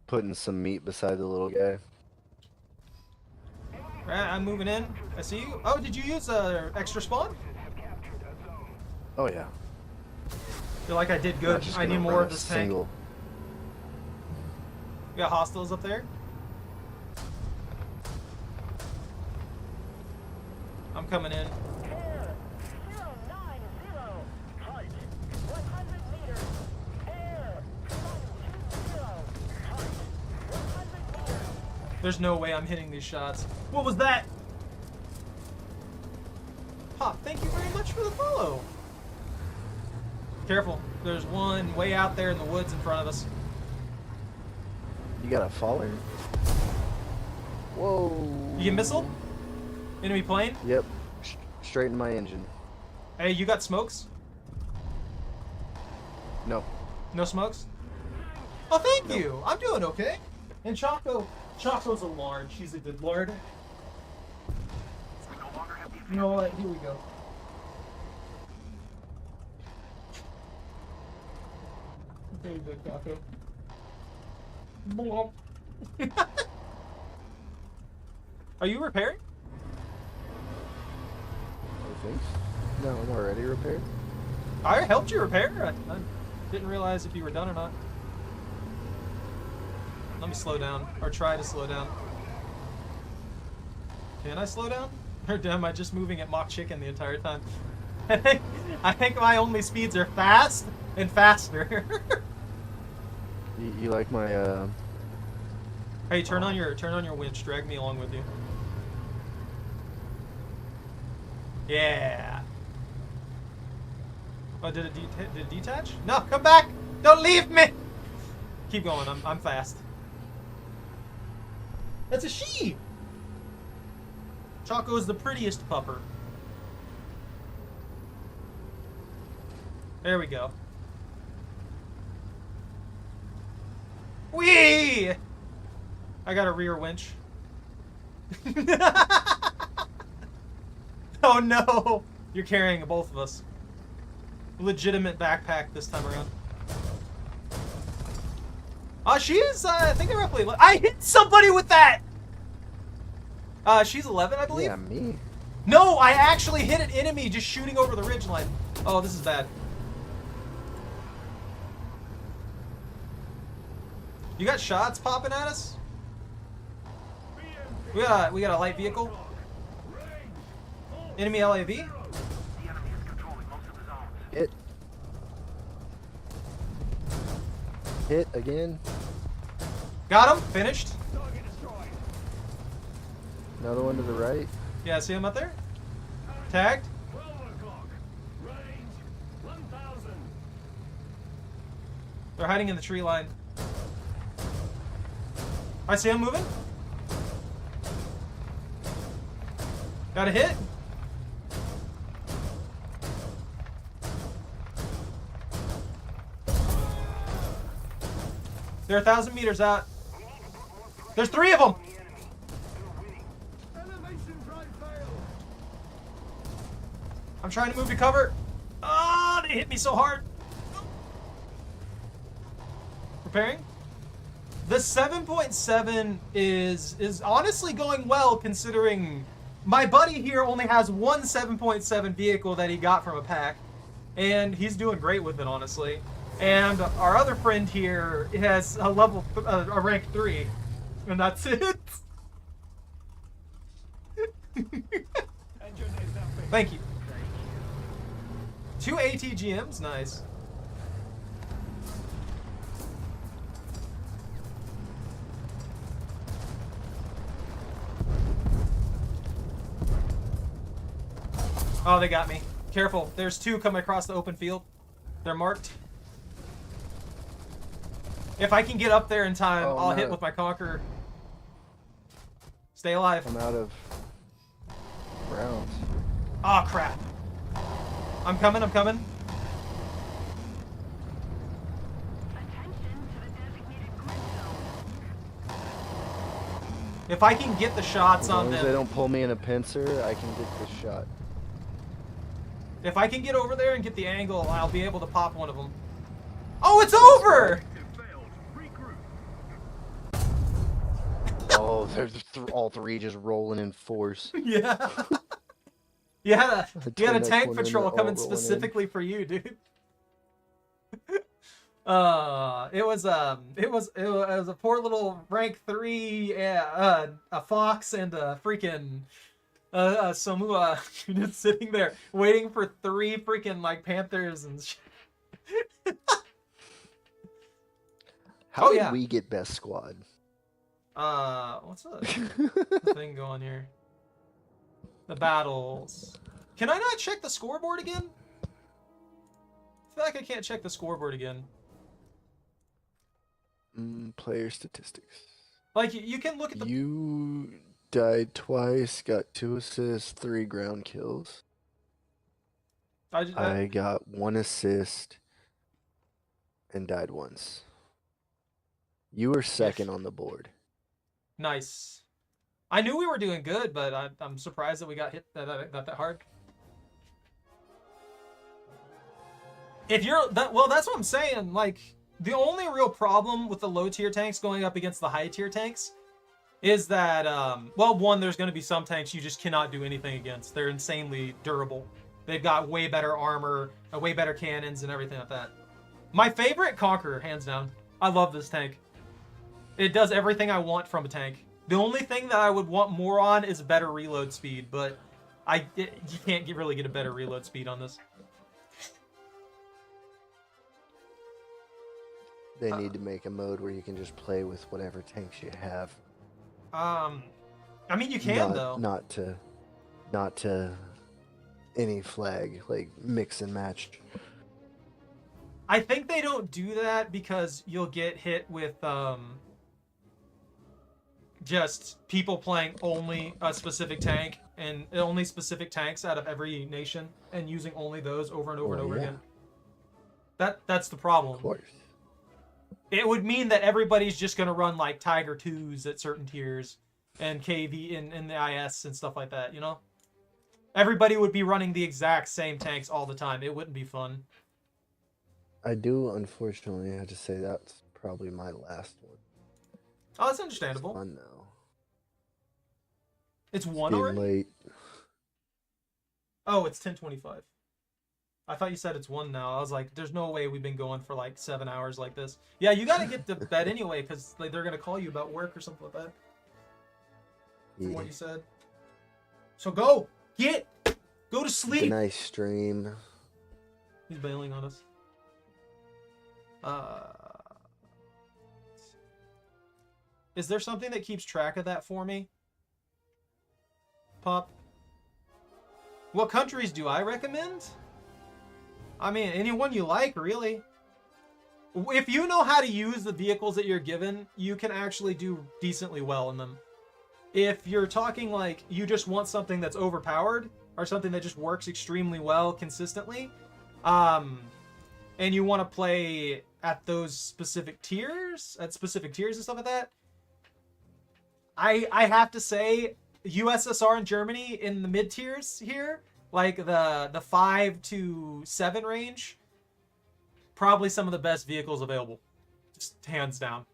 Putting some meat beside the little guy. Right, I'm moving in. I see you. Oh, did you use extra spawn? Oh yeah. Feel like I did Not good. just I gonna need more run of a this tank. single. We got hostiles up there. I'm coming in. Air 090. Height 100 meters. Air 120. Height 100 meters. There's no way I'm hitting these shots. What was that? Pop, thank you very much for the follow. Careful. There's one way out there in the woods in front of us. You got a faller? Whoa. You get missile? Enemy plane? Yep. Straight in my engine. Hey, you got smokes? No. No smokes? Oh, thank you. I'm doing okay. And Choco's a lord. She's a good lord. You know what? Here we go. Very good, Choco. Blop. Are you repairing? I think so. No, I'm already repaired. I helped you repair. I didn't realize if you were done or not. Let me slow down, or try to slow down. Can I slow down? Or am I just moving at Mach Chicken the entire time? I think my only speeds are fast and faster. You like my Hey, turn on your winch. Drag me along with you. Yeah. Oh, did it detach? No, come back! Don't leave me! Keep going. I'm fast. That's a she. Choco is the prettiest pupper. There we go. Whee! I got a rear winch. Oh no! You're carrying both of us. Legitimate backpack this time around. She is, I think roughly. I hit somebody with that! She's 11, I believe? Yeah, me. No, I actually hit an enemy just shooting over the ridgeline. Oh, this is bad. You got shots popping at us? We got a light vehicle. Enemy LAV? Hit. Hit again. Got him. Finished. Another one to the right. Yeah, see him up there? Tagged. They're hiding in the tree line. I see him moving. Got a hit. They're 1,000 meters out. There's 3 of them. I'm trying to move to cover. Oh, they hit me so hard. Repairing. The 7.7 is honestly going well considering my buddy here only has one 7.7 vehicle that he got from a pack, and he's doing great with it, honestly. And our other friend here has a rank 3, and that's it. Thank you. 2 ATGMs, nice. Oh, they got me. Careful, there's 2 coming across the open field. They're marked. If I can get up there in time, I'll hit with my Conqueror. Stay alive. I'm out of rounds. Oh, crap. I'm coming. If I can get the shots on them. As long as they don't pull me in a pincer, I can get the shot. If I can get over there and get the angle, I'll be able to pop one of them. Oh, it's over! Oh, there's all 3 just rolling in force. Yeah. You had a tank corner patrol and they're coming all rolling specifically for you, dude. It was a poor little rank 3, a fox and a freaking Samua just sitting there waiting for 3 freaking like panthers and shit. How did we get best squad? What's the thing going here? The battles. Can I not check the scoreboard again? feel like I can't check the scoreboard again. Player statistics. Like, you can look at the... You died twice, got 2 assists, 3 ground kills. I got 1 assist and died once. You were second on the board. Nice. I knew we were doing good, but I'm surprised that we got hit that hard. If you're... well, that's what I'm saying. Like, the only real problem with the low-tier tanks going up against the high-tier tanks is that, well, one, there's going to be some tanks you just cannot do anything against. They're insanely durable. They've got way better armor, way better cannons, and everything like that. My favorite, Conqueror, hands down. I love this tank. It does everything I want from a tank. The only thing that I would want more on is better reload speed, but you can't really get a better reload speed on this. They need to make a mode where you can just play with whatever tanks you have. I mean, you can, though. Not to any flag, like mix and match. I think they don't do that because you'll get hit with just people playing only a specific tank and only specific tanks out of every nation and using only those over and over and over again. That's the problem. Of course. It would mean that everybody's just going to run like Tiger 2s at certain tiers and KV in the IS and stuff like that, you know? Everybody would be running the exact same tanks all the time. It wouldn't be fun. I do, unfortunately, have to say that's probably my last one. Oh, that's understandable. It's fun now. It's one Getting already? late. Oh, it's 10:25. I thought you said it's 1 now. I was like, there's no way we've been going for like 7 hours like this. Yeah, you gotta get to bed anyway, because like, they're gonna call you about work or something like that. From what you said. So go! Go to sleep! It's a nice stream. He's bailing on us. Is there something that keeps track of that for me? Pop? What countries do I recommend? I mean, anyone you like, really. If you know how to use the vehicles that you're given, you can actually do decently well in them. If you're talking like you just want something that's overpowered or something that just works extremely well consistently, and you want to play at those specific tiers, and stuff like that, I have to say USSR and Germany in the mid tiers here, like the 5 to 7 range, probably some of the best vehicles available, just hands down.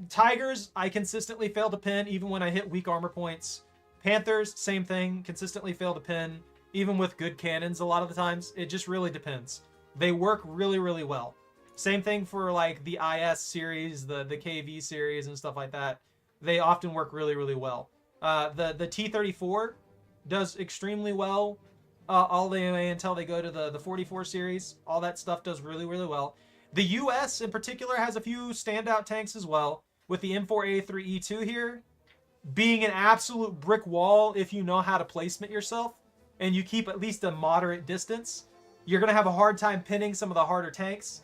Tigers, I consistently fail to pin even when I hit weak armor points. Panthers, same thing, consistently fail to pin even with good cannons a lot of the times. It just really depends. They work really, really well. Same thing for like the IS series, the KV series and stuff like that. They often work really, really well. The T-34 does extremely well all the way until they go to the 44 series. All that stuff does really, really well. The US in particular has a few standout tanks as well, with the M4A3E2 here being an absolute brick wall if you know how to placement yourself and you keep at least a moderate distance. You're going to have a hard time pinning some of the harder tanks,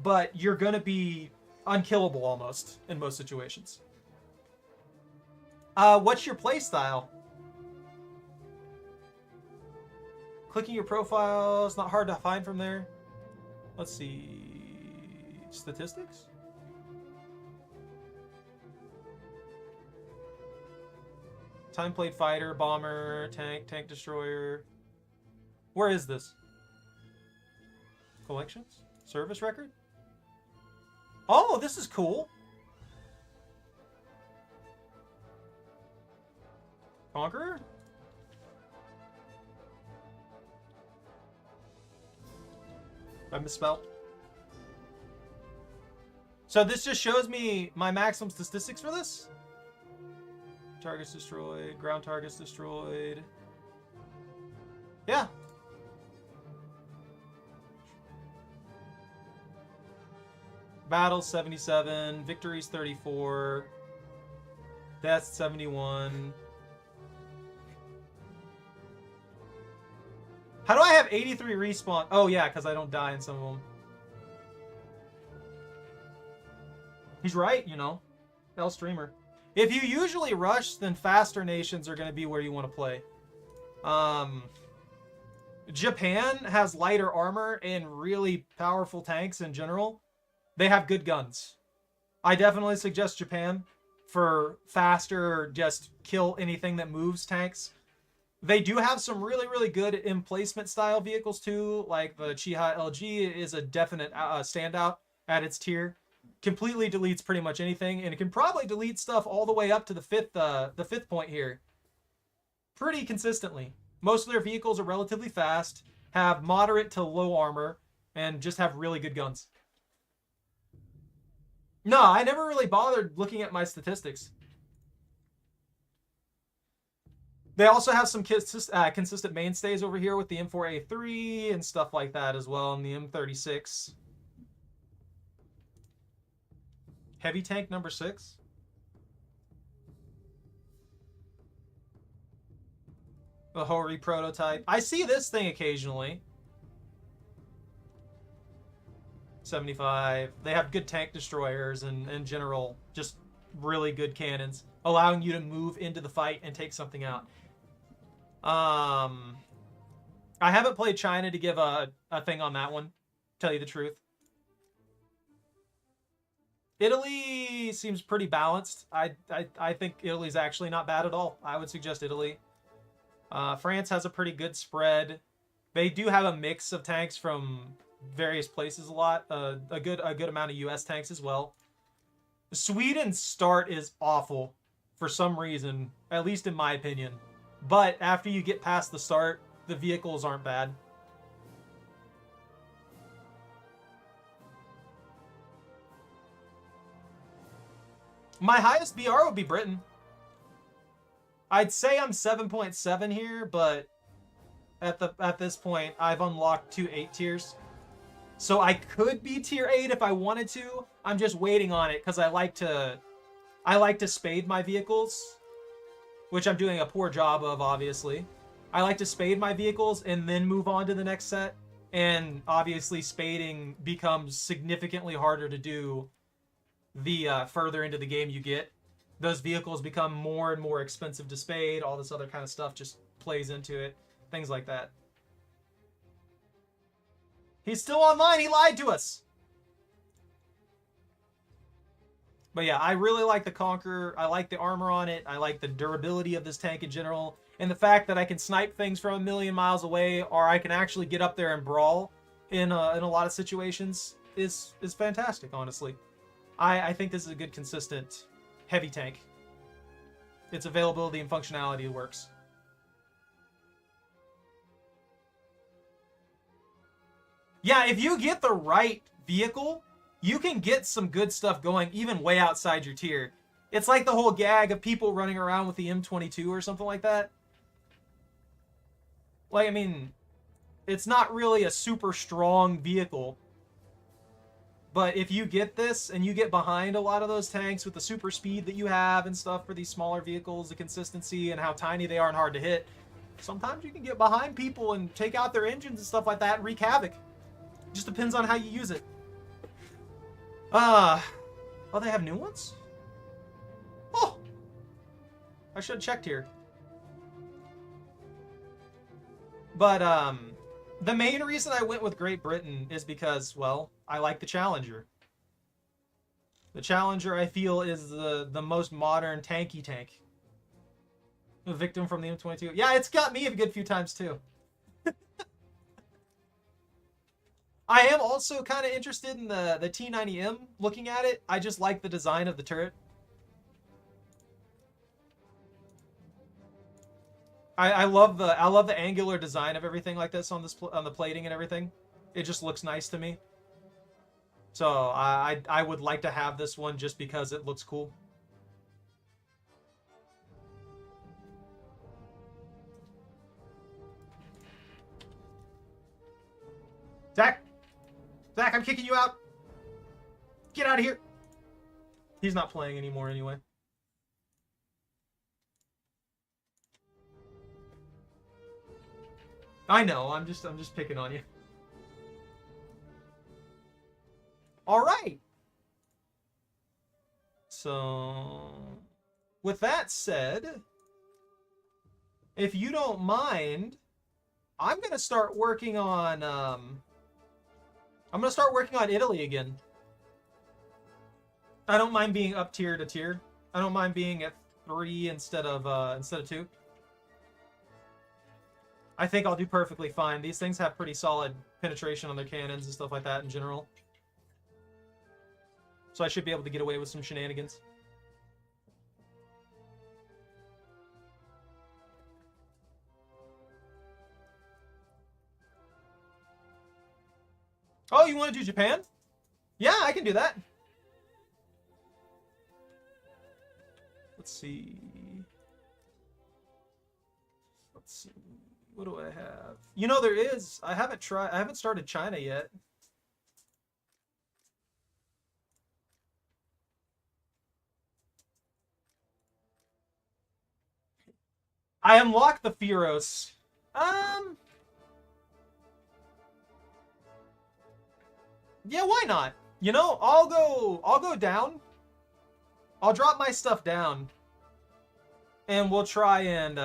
but you're going to be unkillable almost in most situations. What's your play style? Clicking your profile is not hard to find from there. Let's see. Statistics? Time played fighter, bomber, tank destroyer. Where is this? Collections? Service record? Oh, this is cool. Conqueror? I misspelled. So this just shows me my maximum statistics for this? Targets destroyed, ground targets destroyed. Yeah. Battles 77, victories 34, deaths 71. How do I have 83 respawn? Oh yeah, because I don't die in some of them. He's right, you know. L streamer. If you usually rush, then faster nations are going to be where you want to play. Japan has lighter armor and really powerful tanks in general. They have good guns. I definitely suggest Japan for faster, just kill anything that moves tanks. They do have some really, really good emplacement style vehicles too, like the Chiha LG is a definite standout at its tier. Completely deletes pretty much anything, and it can probably delete stuff all the way up to the fifth point here. Pretty consistently. Most of their vehicles are relatively fast, have moderate to low armor, and just have really good guns. No, I never really bothered looking at my statistics. They also have some consistent mainstays over here with the M4A3 and stuff like that as well, and the M36. Heavy tank number 6. The Hori prototype. I see this thing occasionally. 75. They have good tank destroyers and in general, just really good cannons, allowing you to move into the fight and take something out. I haven't played China to give a thing on that one, tell you the truth. Italy seems pretty balanced. I think Italy's actually not bad at all. I would suggest Italy. France has a pretty good spread. They do have a mix of tanks from various places a lot. A good amount of US tanks as well. Sweden's start is awful for some reason, at least in my opinion. But after you get past the start, the vehicles aren't bad. My highest BR would be Britain. I'd say I'm 7.7 here, but at this point, I've unlocked 2 8 tiers. So I could be tier 8 if I wanted to. I'm just waiting on it because I like to spade my vehicles, which I'm doing a poor job of, obviously. I like to spade my vehicles and then move on to the next set. And obviously spading becomes significantly harder to do the further into the game you get. Those vehicles become more and more expensive to spade. All this other kind of stuff just plays into it. Things like that. He's still online. He lied to us. But yeah, I really like the Conqueror. I like the armor on it. I like the durability of this tank in general. And the fact that I can snipe things from a million miles away, or I can actually get up there and brawl in a lot of situations is fantastic, honestly. I think this is a good, consistent, heavy tank. Its availability and functionality works. Yeah, if you get the right vehicle, you can get some good stuff going even way outside your tier. It's like the whole gag of people running around with the M22 or something like that. Like, I mean, it's not really a super strong vehicle. But if you get this and you get behind a lot of those tanks with the super speed that you have and stuff for these smaller vehicles, the consistency and how tiny they are and hard to hit, sometimes you can get behind people and take out their engines and stuff like that and wreak havoc. Just depends on how you use it. Oh, they have new ones? Oh! I should have checked here. But, the main reason I went with Great Britain is because, well, I like the Challenger. The Challenger, I feel, is the most modern tanky tank. A victim from the M22. Yeah, it's got me a good few times, too. I am also kind of interested in the T90M, looking at it. I just like the design of the turret. I love the angular design of everything like this on the plating and everything. It just looks nice to me. So I would like to have this one just because it looks cool. Zach, I'm kicking you out. Get out of here. He's not playing anymore anyway. I know. I'm just picking on you. All right. So, with that said, if you don't mind, I'm gonna start working on Italy again. I don't mind being up tier to tier. I don't mind being at 3 instead of 2. I think I'll do perfectly fine. These things have pretty solid penetration on their cannons and stuff like that in general. So I should be able to get away with some shenanigans. Oh, you want to do Japan? Yeah, I can do that. Let's see. Let's see. What do I have? You know, there is. I haven't started China yet. I unlocked the Feros. Yeah, why not? You know, I'll go down. I'll drop my stuff down. And we'll try and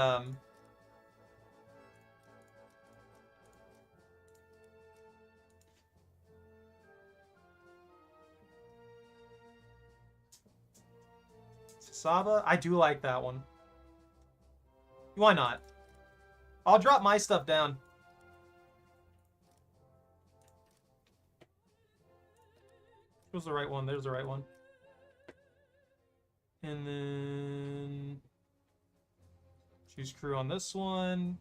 Saba, I do like that one. Why not? I'll drop my stuff down. Where's the right one? There's the right one. And then choose crew on this one.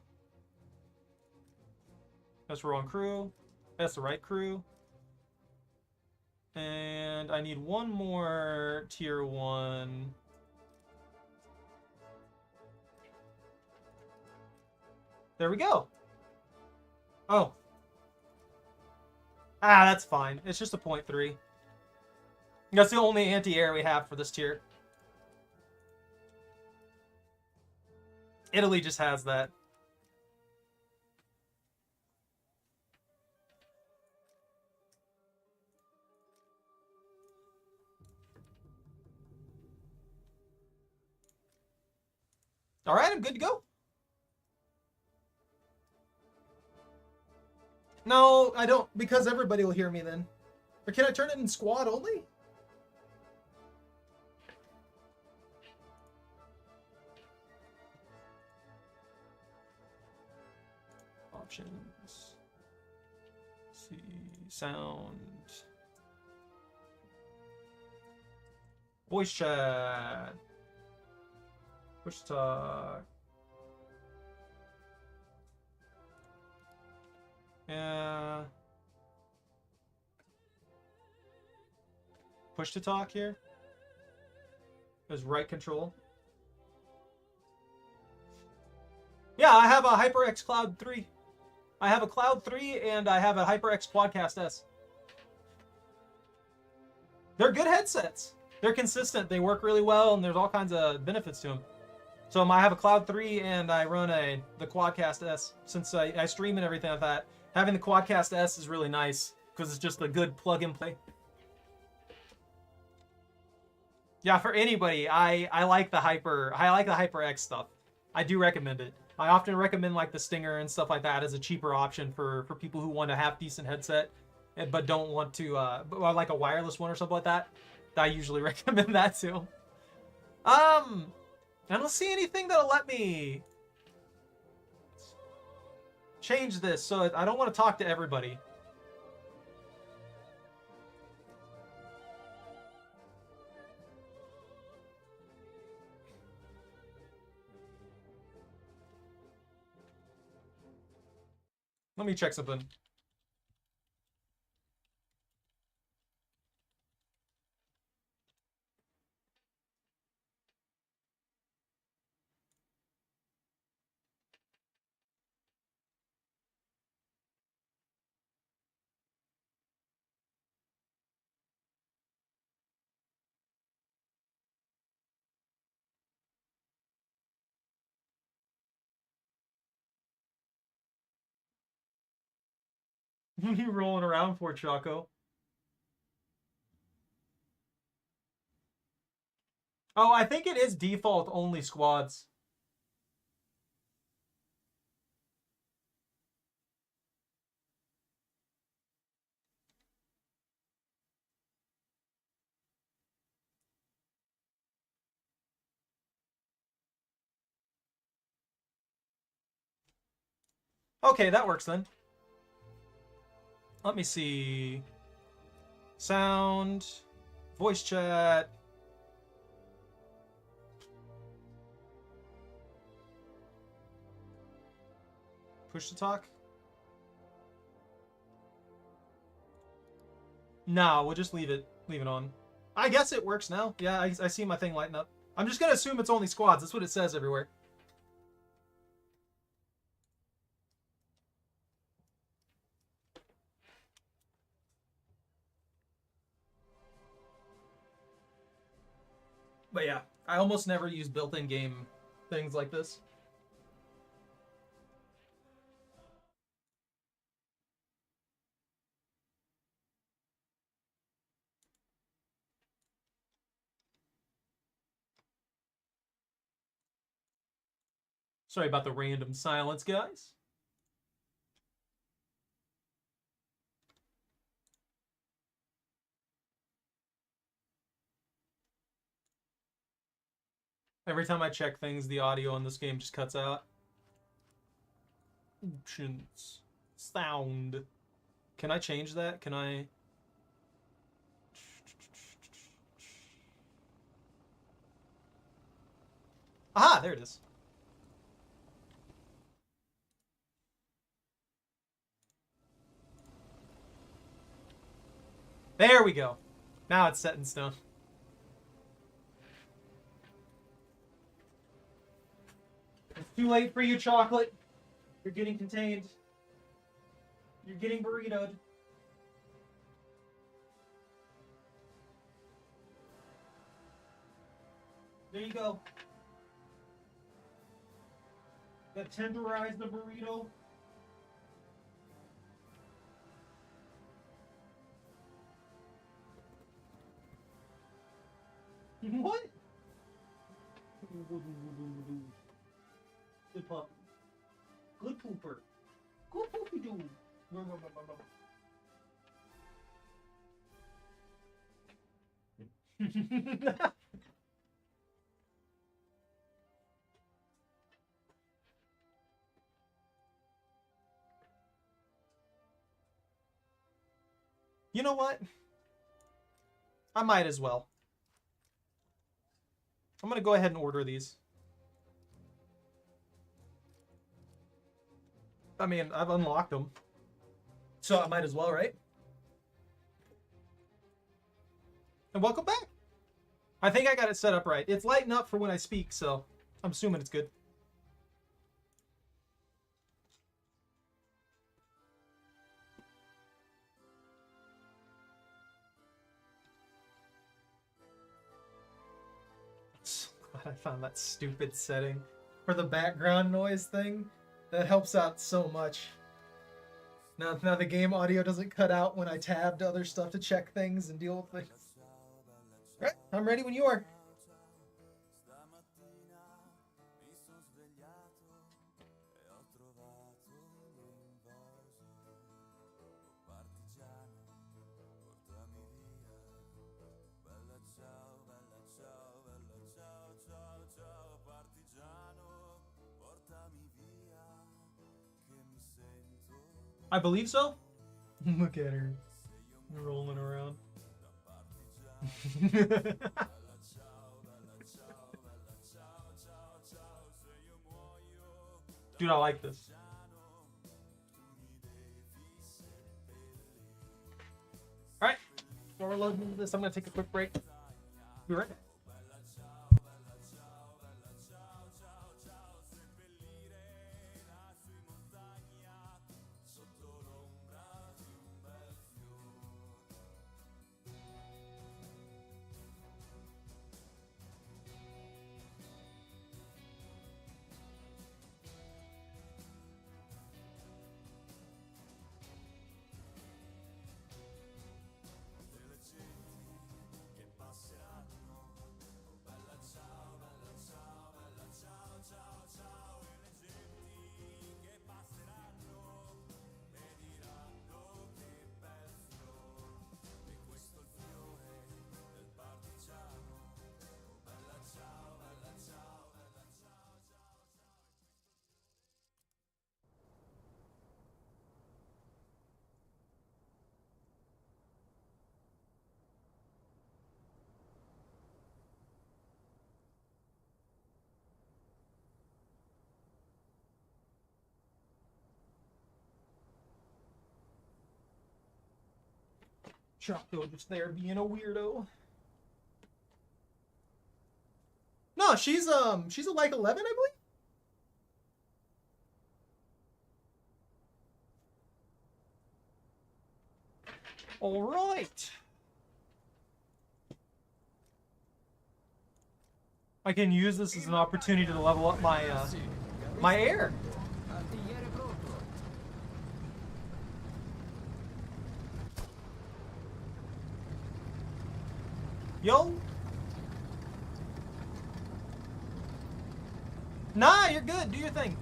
That's wrong crew. That's the right crew. And I need one more tier 1. There we go. Oh. Ah, that's fine. It's just a 0.3. That's the only anti-air we have for this tier. Italy just has that. All right, I'm good to go. No, I don't, because everybody will hear me then. Or can I turn it in squad only? Options. See, sound. Voice chat. Push talk. Yeah. Push to talk here. There's right control. Yeah, I have a HyperX Cloud 3. I have a Cloud 3 and I have a HyperX Quadcast S. They're good headsets. They're consistent. They work really well and there's all kinds of benefits to them. So I have a Cloud 3 and I run the Quadcast S. Since I stream and everything like that, having the Quadcast S is really nice because it's just a good plug and play. Yeah, for anybody, I like the HyperX stuff. I do recommend it. I often recommend like the Stinger and stuff like that as a cheaper option for people who want a half decent headset, but don't want to like a wireless one or something like that. I usually recommend that too. I don't see anything that'll let me change this, so I don't want to talk to everybody. Let me check something. What are you rolling around for, Choco? Oh, I think it is default only squads. Okay, that works then. Let me see. Sound, voice chat. Push to talk? No, we'll just leave it on. I guess it works now. Yeah, I see my thing lighting up. I'm just gonna assume it's only squads. That's what it says everywhere. But yeah, I almost never use built-in game things like this. Sorry about the random silence, guys. Every time I check things, the audio in this game just cuts out. Options. Sound. Can I change that? Can I... Aha, there it is. There we go. Now it's set in stone. It's too late for you, Chocolate. You're getting contained. You're getting burritoed. There you go. Got tenderize the burrito. What? Good pup. Good pooper. Good poopy doo. You know what? I might as well. I'm gonna go ahead and order these. I mean, I've unlocked them. So I might as well, right? And welcome back. I think I got it set up right. It's lighting up for when I speak, so I'm assuming it's good. So glad I found that stupid setting for the background noise thing. That helps out so much. Now the game audio doesn't cut out when I tab to other stuff to check things and deal with things. Alright, I'm ready when you are. I believe so. Look at her rolling around. Dude, I like this. Alright, while we're loading into this, I'm going to take a quick break. Be right back. Choco just there being a weirdo. No, she's a like 11, I believe. All right. I can use this as an opportunity to level up my my air. Artigliere pronto. Yo. Nah, you're good. Do your thing.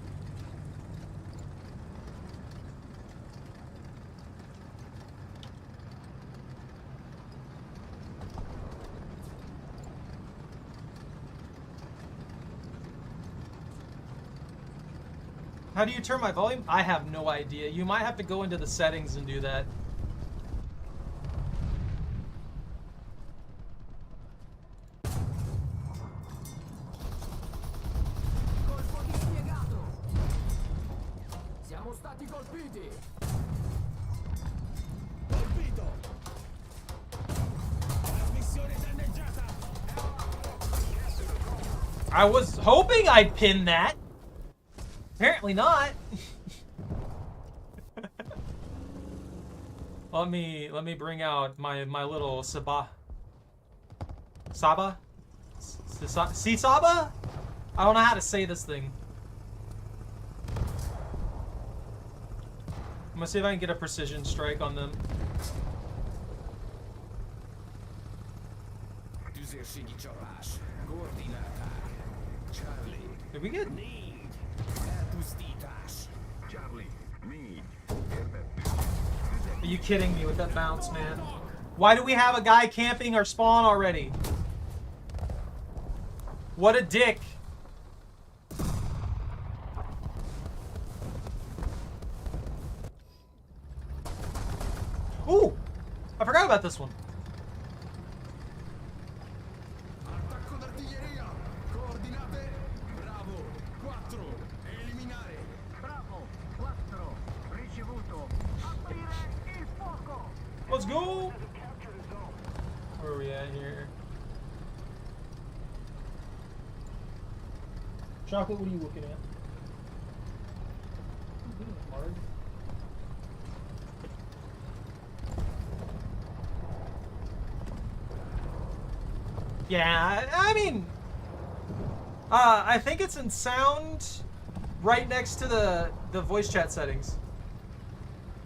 How do you turn my volume? I have no idea. You might have to go into the settings and do that. Colpo dispiegato. Siamo stati colpiti. Colpito! Trasmissione danneggiata! I was hoping I'd pin that. Apparently not. let me bring out my little Saba. Saba? Saba? I don't know how to say this thing. I'm gonna see if I can get a precision strike on them. Eserciti Chorash. Coordinata. Charlie. Did we get? Need. Tustitas. Charlie. Need. Are you kidding me with that bounce, man? Why do we have a guy camping our spawn already? What a dick. Ooh! I forgot about this one. Attacco d'artiglieria. Coordinate. Bravo. 4. Eliminare. Bravo, 4, ricevuto. Aprire il fuoco. Let's go! Have captured a zone. Where are we at here? Chocolate, what are you looking at? Hard. Yeah, I mean, I think it's in sound right next to the voice chat settings.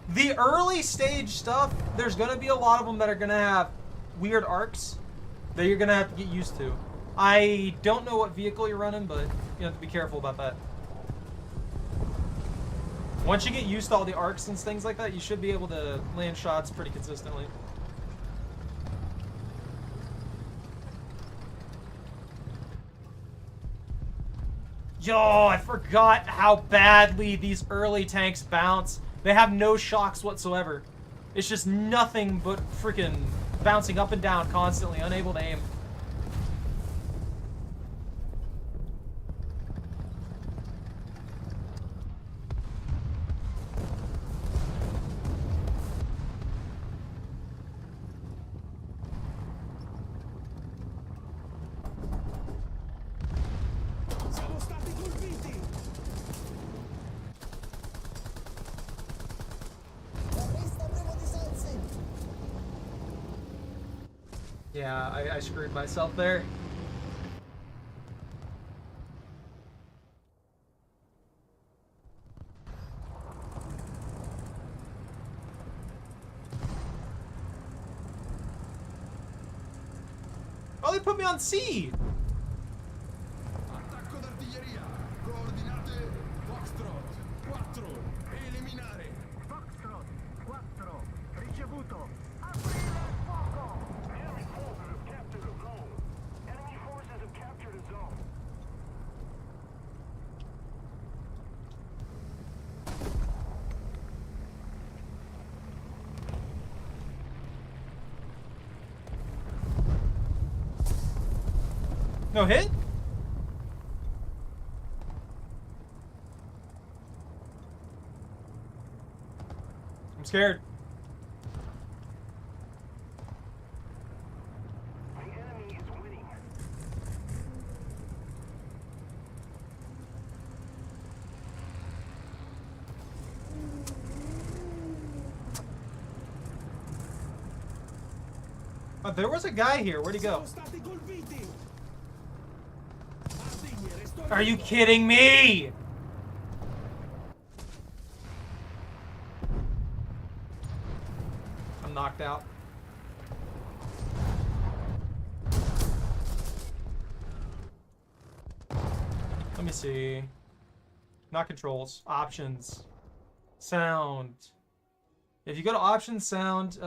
The early stage stuff, there's gonna be a lot of them that are gonna have weird arcs that you're gonna have to get used to. I don't know what vehicle you're running, but you have to be careful about that. Once you get used to all the arcs and things like that, you should be able to land shots pretty consistently. Yo, I forgot how badly these early tanks bounce. They have no shocks whatsoever. It's just nothing but freaking bouncing up and down constantly, unable to aim. Siamo stati colpiti. Yeah, I screwed myself there. Oh, they put me on C! Attacco d'artiglieria. Coordinate. Foxtrot. 4. Eliminare. Foxtrot, 4, ricevuto. Aprire il fuoco. Enemy forces have captured a zone. Enemy forces have captured a zone. No hit? I'm scared. Oh, there was a guy here. Where'd he go? Siamo stati colpiti. Artigliere, sto Are you kidding me? I'm knocked out. Let me see. Not controls. Options. Sound. If you go to options, sound,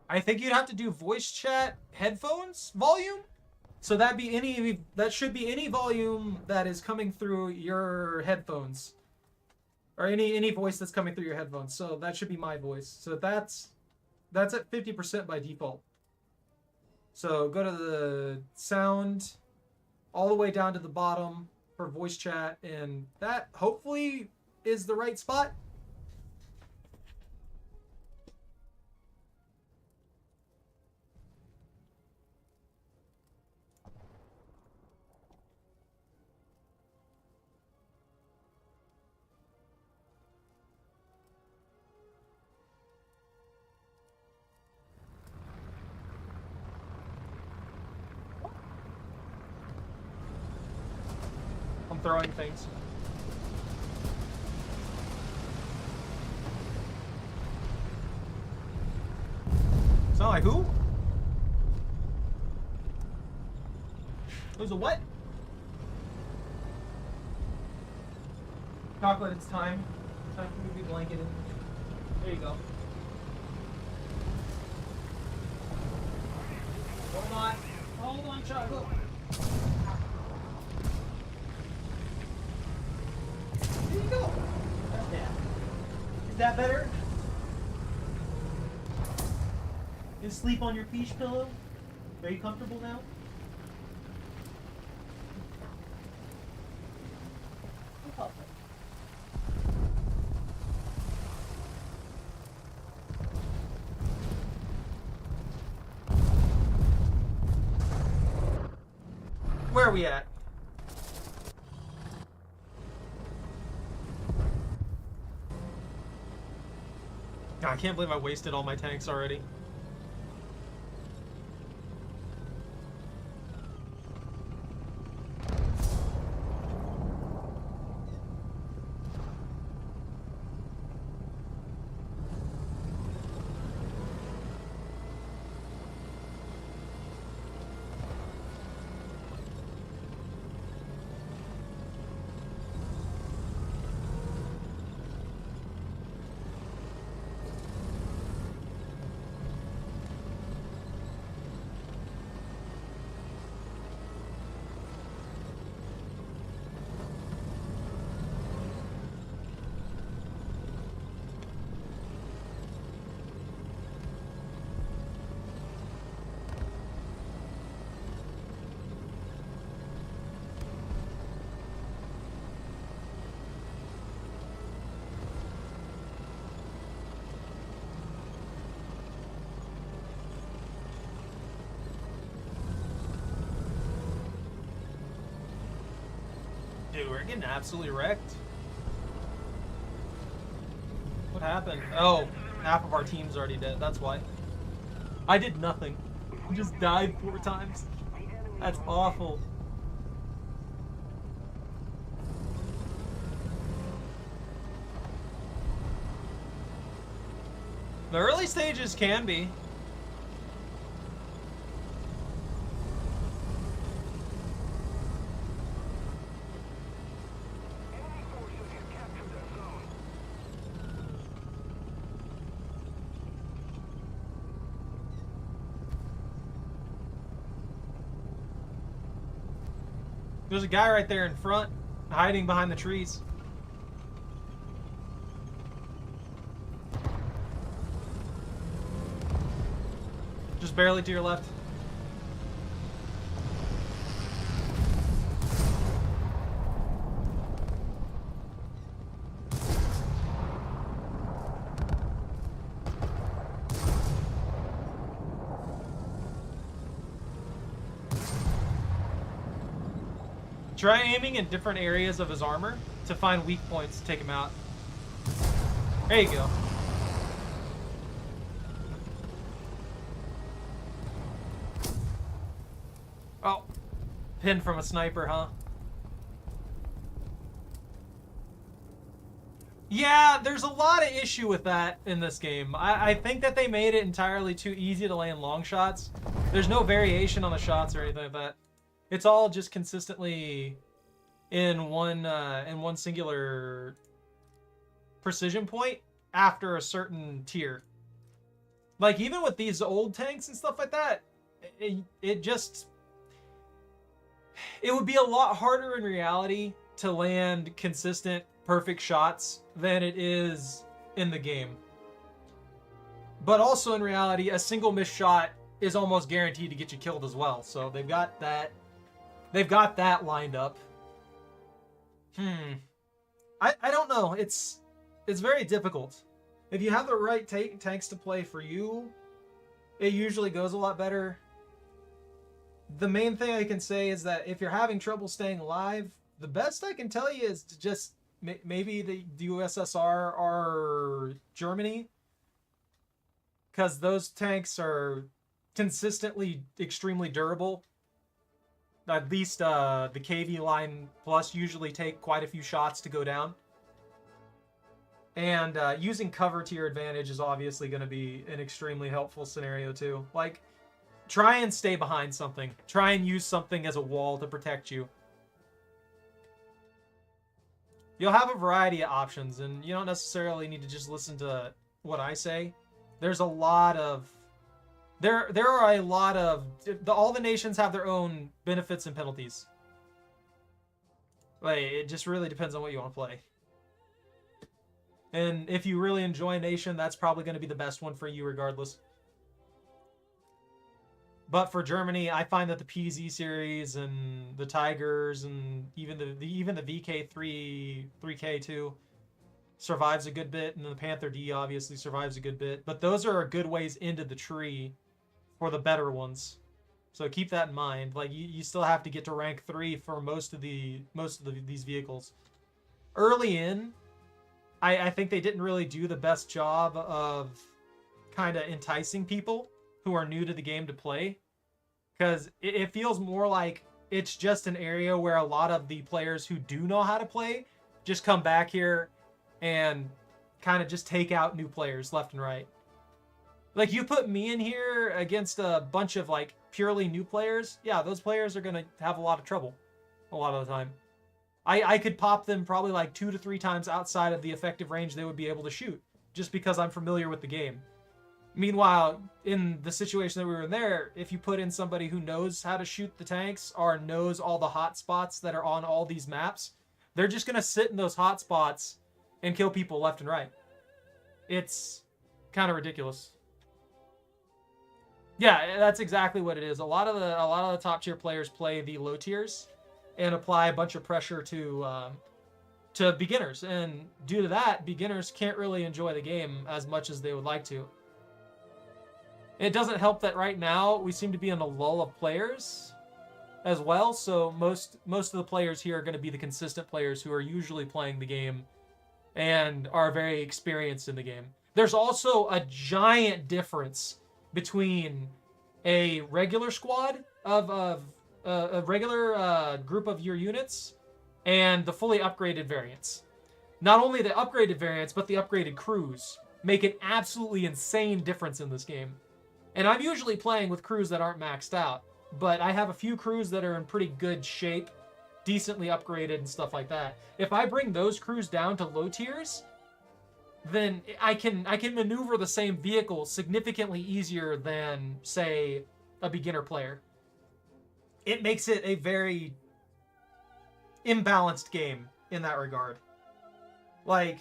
I think you'd have to do voice chat headphones volume. So that should be any volume that is coming through your headphones. Or any voice that's coming through your headphones. So that should be my voice. So that's at 50% by default. So go to the sound all the way down to the bottom for voice chat, and that hopefully is the right spot. I'm throwing things. Sound like who? Who's a what? Chocolate, it's time. Time for me to be blanketed. There you go. Hold on, Chocolate. There you go. That's that. Is that better? You sleep on your fish pillow? Are you comfortable now? Where are we at? God, I can't believe I wasted all my tanks already. Dude, we're getting absolutely wrecked. What happened? Oh, half of our team's already dead. That's why. I did nothing. I just died 4 times. That's awful. The early stages can be. There's a guy right there in front, hiding behind the trees. Just barely to your left. Try aiming in different areas of his armor to find weak points to take him out. There you go. pinned from a sniper, huh? Yeah, there's a lot of issue with that in this game. I think that they made it entirely too easy to land long shots. There's no variation on the shots or anything like that. It's all just consistently in one singular precision point after a certain tier. Like, even with these old tanks and stuff like that, it would be a lot harder in reality to land consistent, perfect shots than it is in the game. But also in reality, a single missed shot is almost guaranteed to get you killed as well. So they've got that lined up. I don't know. It's very difficult. If you have the right tanks to play for you, it usually goes a lot better. The main thing I can say is that if you're having trouble staying alive, the best I can tell you is to just maybe the USSR or Germany, because those tanks are consistently extremely durable. At least the KV line plus usually take quite a few shots to go down. And using cover to your advantage is obviously going to be an extremely helpful scenario too. Like, try and stay behind something. Try and use something as a wall to protect you. You'll have a variety of options, and you don't necessarily need to just listen to what I say. There's a lot of... There are a lot of... all the nations have their own benefits and penalties. Like, it just really depends on what you want to play. And if you really enjoy Nation, that's probably going to be the best one for you regardless. But for Germany, I find that the PZ series and the Tigers and even the VK3 3K2 survives a good bit, and the Panther D obviously survives a good bit. But those are a good ways into the tree for the better ones. So keep that in mind. Like, you still have to get to rank 3 for most of these vehicles. Early in, I think they didn't really do the best job of kind of enticing people who are new to the game to play, because it feels more like it's just an area where a lot of the players who do know how to play just come back here and kind of just take out new players left and right. Like, you put me in here against a bunch of like purely new players, yeah, those players are going to have a lot of trouble a lot of the time. I could pop them probably like 2 to 3 times outside of the effective range they would be able to shoot, just because I'm familiar with the game. Meanwhile, in the situation that we were in there, if you put in somebody who knows how to shoot the tanks or knows all the hot spots that are on all these maps, they're just going to sit in those hot spots and kill people left and right. It's kind of ridiculous. Yeah, that's exactly what it is. A lot of the top tier players play the low tiers and apply a bunch of pressure to beginners, and due to that, beginners can't really enjoy the game as much as they would like to. It doesn't help that right now we seem to be in a lull of players as well, so most of the players here are going to be the consistent players who are usually playing the game and are very experienced in the game. There's also a giant difference between a regular squad of a regular group of your units and the fully upgraded variants. Not only the upgraded variants, but the upgraded crews make an absolutely insane difference in this game. And I'm usually playing with crews that aren't maxed out, but I have a few crews that are in pretty good shape, decently upgraded and stuff like that. If I bring those crews down to low tiers, then I can maneuver the same vehicle significantly easier than, say, a beginner player. It makes it a very imbalanced game in that regard. Like,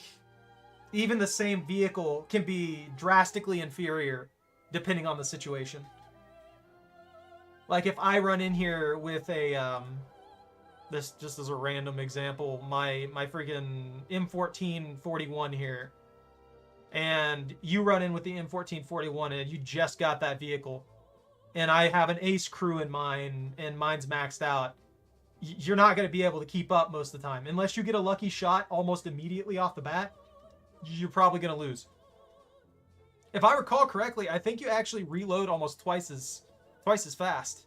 even the same vehicle can be drastically inferior depending on the situation. Like, if I run in here with a, this just as a random example, my freaking M1441 here, and you run in with the M1441 and you just got that vehicle, and I have an ace crew in mine and mine's maxed out, you're not going to be able to keep up most of the time. Unless you get a lucky shot almost immediately off the bat, you're probably going to lose. If I recall correctly, I think you actually reload almost twice as fast.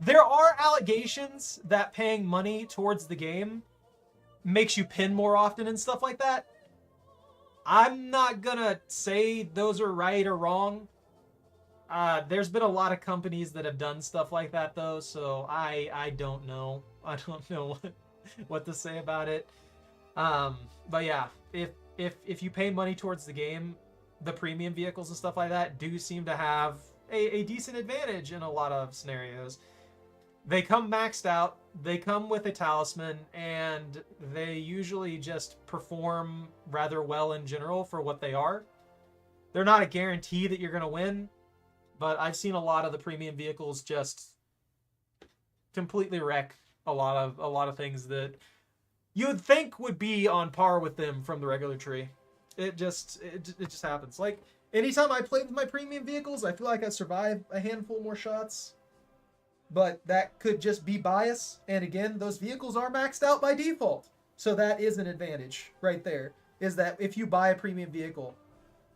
There are allegations that paying money towards the game makes you pin more often and stuff like that. I'm not gonna say those are right or wrong. There's been a lot of companies that have done stuff like that though, so I don't know. I don't know what to say about it. But yeah, if you pay money towards the game, the premium vehicles and stuff like that do seem to have a decent advantage in a lot of scenarios. They come maxed out, they come with a talisman, and they usually just perform rather well in general for what they are. They're not a guarantee that you're going to win, but I've seen a lot of the premium vehicles just completely wreck a lot of things that you would think would be on par with them from the regular tree. It just happens. Like, anytime I play with my premium vehicles, I feel like I survive a handful more shots. But that could just be bias. And again, those vehicles are maxed out by default. So that is an advantage right there. Is that if you buy a premium vehicle,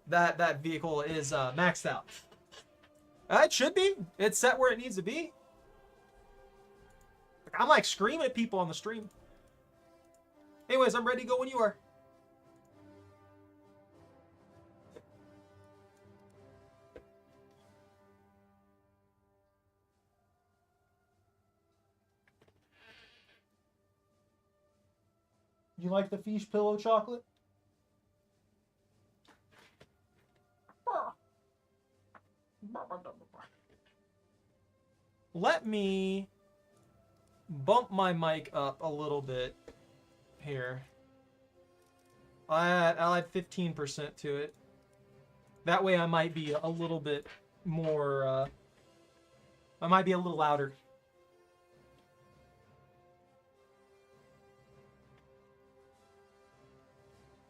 that vehicle is maxed out. It should be. It's set where it needs to be. I'm like screaming at people on the stream. Anyways, I'm ready to go when you are. You like the fish pillow chocolate? Let me bump my mic up a little bit here. I'll add 15% to it. That way I might be a little bit more, I might be a little louder.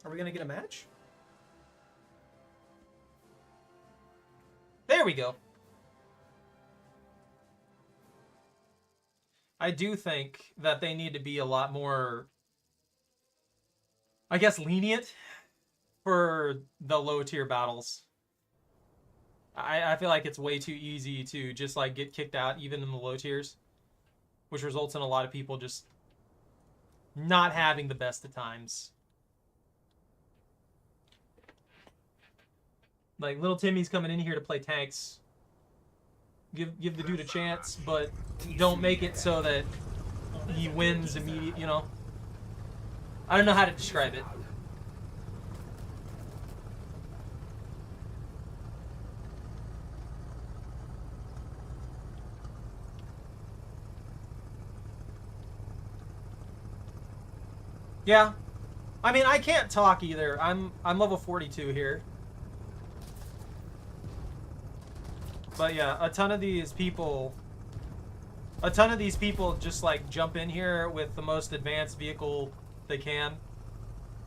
Are we gonna get a match? There we go. I do think that they need to be a lot more, I guess, lenient for the low tier battles. I feel like it's way too easy to just like get kicked out even in the low tiers, which results in a lot of people just not having the best of times. Like, little Timmy's coming in here to play tanks. Give the dude a chance, but don't make it so that he wins immediately, you know? I don't know how to describe it. Yeah. I mean, I can't talk either. I'm level 42 here. But yeah, a ton of these people just like jump in here with the most advanced vehicle they can,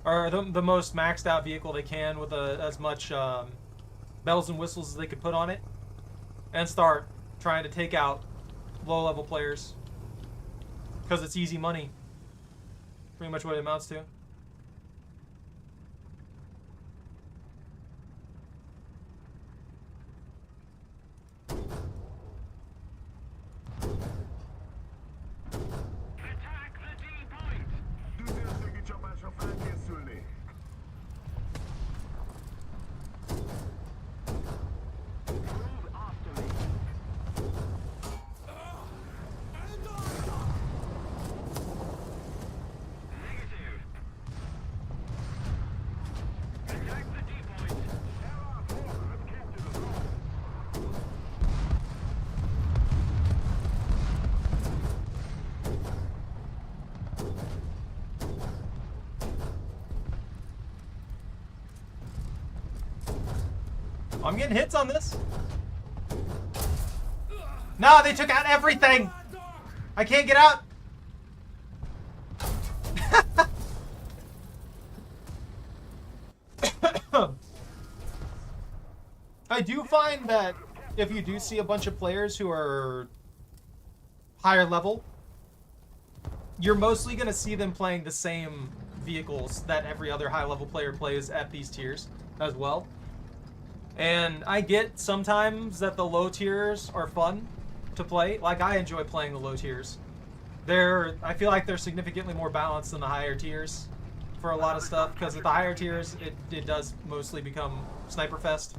or the most maxed out vehicle they can with as much bells and whistles as they could put on it, and start trying to take out low level players because it's easy money. Pretty much what it amounts to. I'm getting hits on this. No, they took out everything. I can't get out. I do find that if you do see a bunch of players who are higher level, you're mostly going to see them playing the same vehicles that every other high level player plays at these tiers as well. And I get sometimes that the low tiers are fun, to play. Like, I enjoy playing the low tiers. I feel like they're significantly more balanced than the higher tiers for a lot of stuff, because at the higher tiers, it does mostly become Sniper Fest.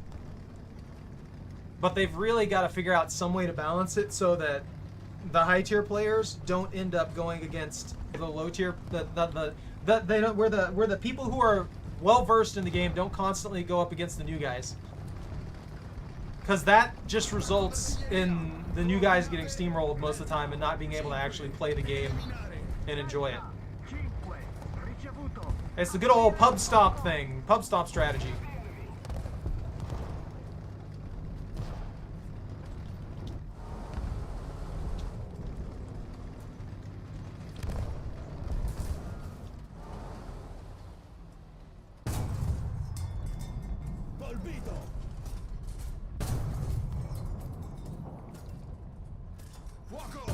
But they've really got to figure out some way to balance it so that the high tier players don't end up going against the low tier, they don't, where the people who are well versed in the game don't constantly go up against the new guys. Because that just results in the new guys getting steamrolled most of the time and not being able to actually play the game and enjoy it. It's the good old pub stomp thing, pub stomp strategy. Colpito! Fuoco!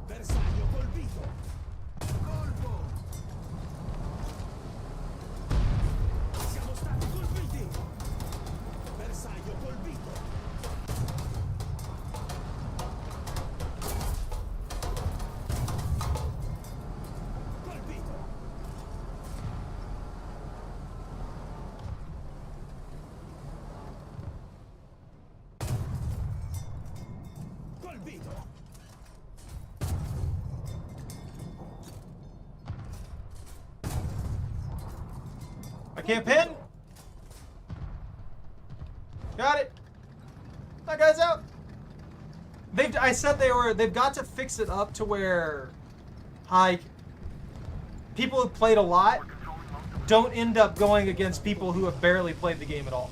Bersaglio colpito! Colpo! Siamo stati colpiti! Bersaglio colpito! Colpito! Colpito! I can't pin. Got it. That guy's out. I said they've got to fix it up to where, like, people who played a lot don't end up going against people who have barely played the game at all.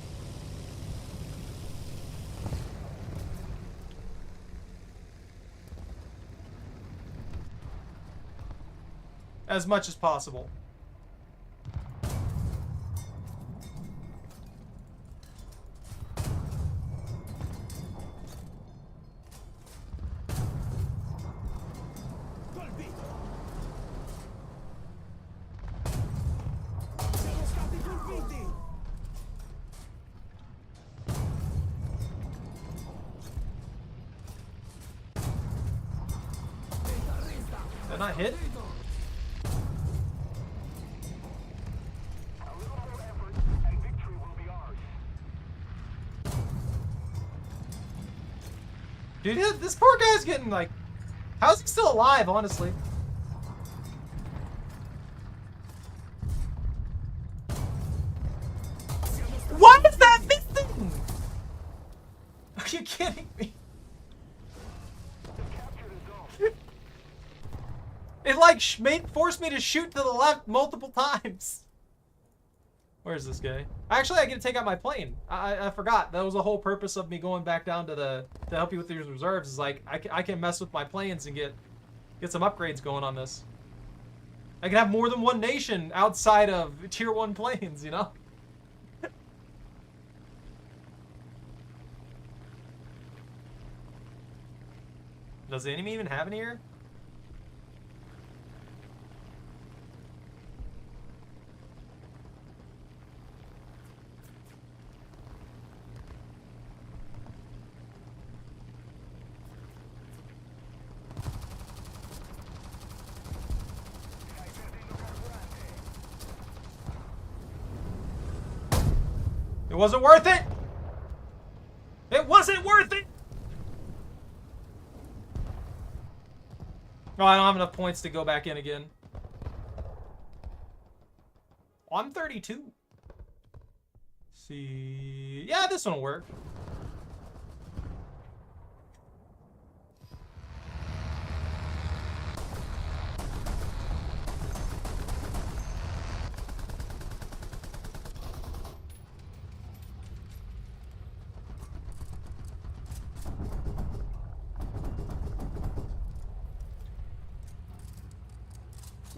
As much as possible. Colpito! Siamo stati colpiti! Did I not hit? A little more effort, and victory will be ours. Dude, this poor guy's getting, like... How's he still alive, honestly? Why is that missing? Are you kidding me? It, like, forced me to shoot to the left multiple times. Where's this guy? Actually, I get to take out my plane. I forgot. That was the whole purpose of me going back down to help you with these reserves. Is like I can mess with my planes and get some upgrades going on this. I can have more than one nation outside of tier 1 planes, you know? Does the enemy even have any here? It wasn't worth it! It wasn't worth it! Oh, I don't have enough points to go back in again. Oh, I'm 32. See... Yeah, this one will work.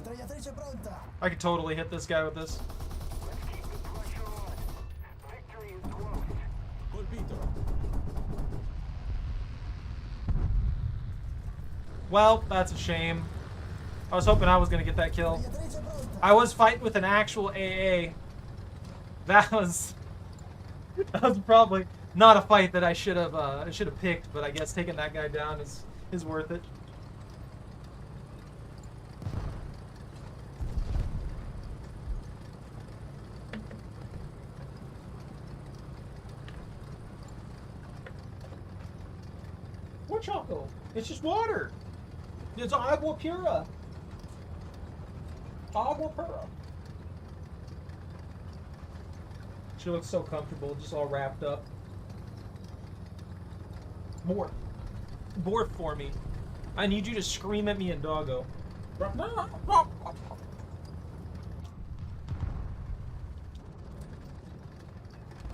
Mitragliatrice pronta! I could totally hit this guy with this. Let's keep the pressure on. Victory is close. Colpito! Well, that's a shame. I was hoping I was going to get that kill. Mitragliatrice pronta! I was fighting with an actual AA. That was probably Not a fight that I should have picked, but I guess taking that guy down is worth it. What choco? It's just water. It's agua pura. Agua pura. She looks so comfortable, just all wrapped up. Borf. Borf for me. I need you to scream at me in doggo.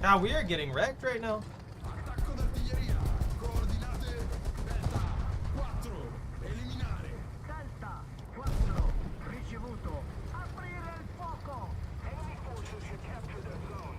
Ah, we are getting wrecked right now. Attacco d'artiglieria. Coordinate Delta 4. Eliminare. Delta 4, ricevuto. Aprire il fuoco. Enemy forces have captured the zone.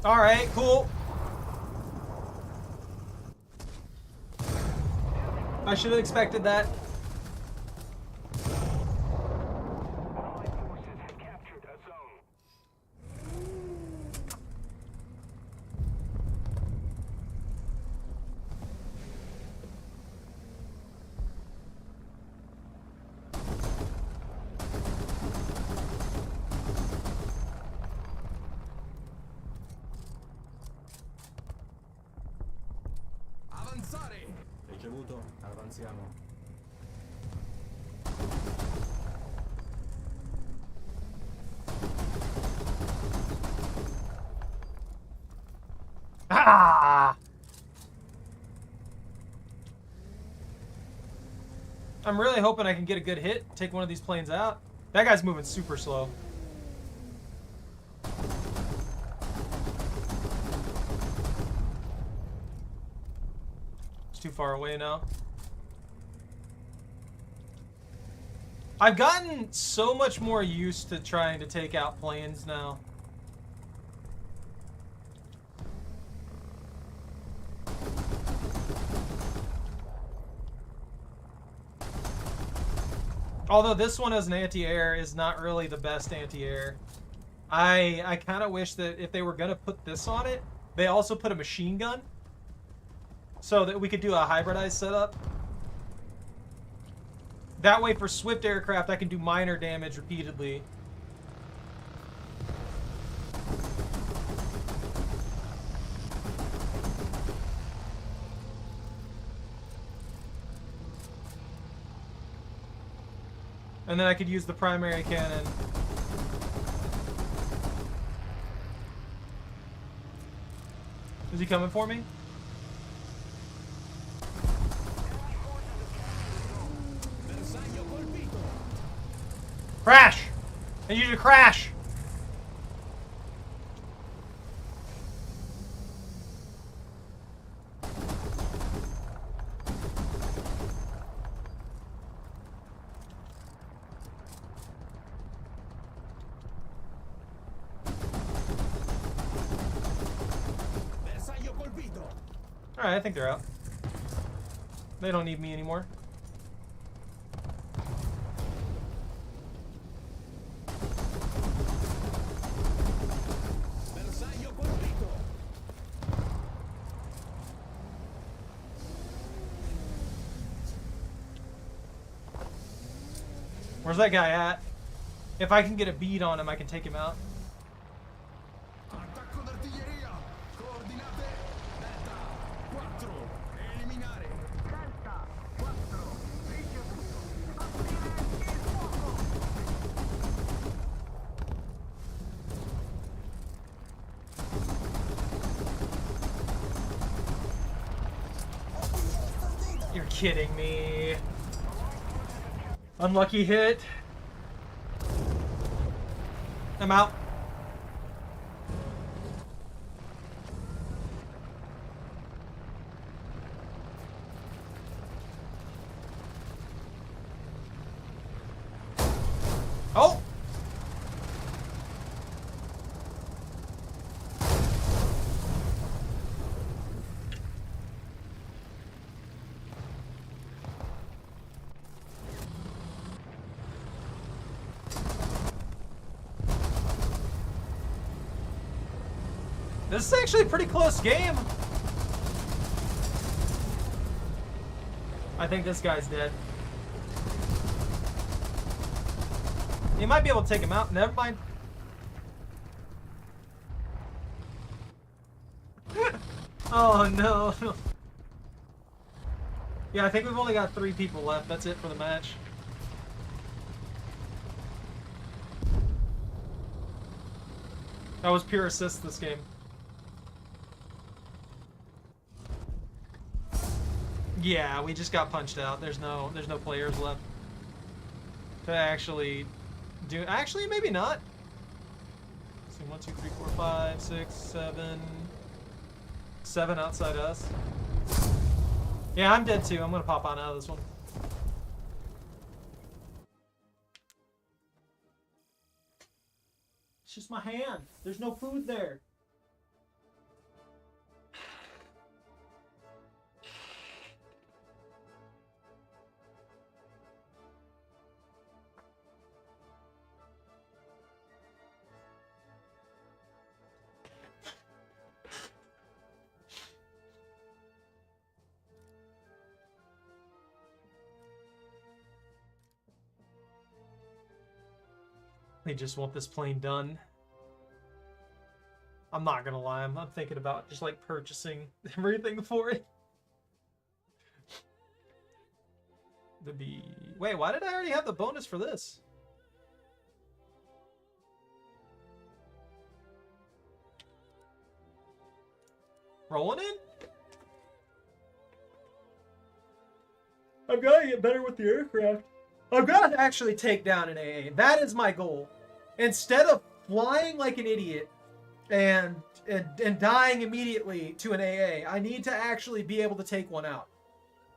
All right, cool. I should have expected that. Allied forces have captured a zone. Avanzare. Ricevuto. Avanziamo. Ah! I'm really hoping I can get a good hit, take one of these planes out. That guy's moving super slow. It's too far away now. I've gotten so much more used to trying to take out planes now. Although this one as an anti-air is not really the best anti-air. I kind of wish that if they were going to put this on it, they also put a machine gun. So that we could do a hybridized setup. That way for swift aircraft I can do minor damage repeatedly. And then I could use the primary cannon. Is he coming for me? Bersaglio colpito. Crash! I need you to crash! Bersaglio colpito. Alright, I think they're out. They don't need me anymore. Bersaglio colpito. Where's that guy at? If I can get a bead on him, I can take him out. Attacco d'artiglieria. Coordinate Delta 4. Eliminare. Delta 4, ricevuto. Aprire il fuoco. You're kidding me. Unlucky hit. I'm out. This is actually a pretty close game. I think this guy's dead. You might be able to take him out. Never mind. Oh no. Yeah, I think we've only got 3 people left. That's it for the match. That was pure assist this game. Yeah, we just got punched out. There's no players left to actually do. Actually, maybe not. Let's see, 1, 2, 3, 4, 5, 6, 7. 7 outside us. Yeah, I'm dead too. I'm gonna pop on out of this one. It's just my hand. There's no food there. They just want this plane done. I'm not gonna lie, I'm thinking about just like purchasing everything for it. Wait, why did I already have the bonus for this? Rolling in? I've got to get better with the aircraft. I've got to actually take down an AA. That is my goal. Instead of flying like an idiot and dying immediately to an AA, I need to actually be able to take one out.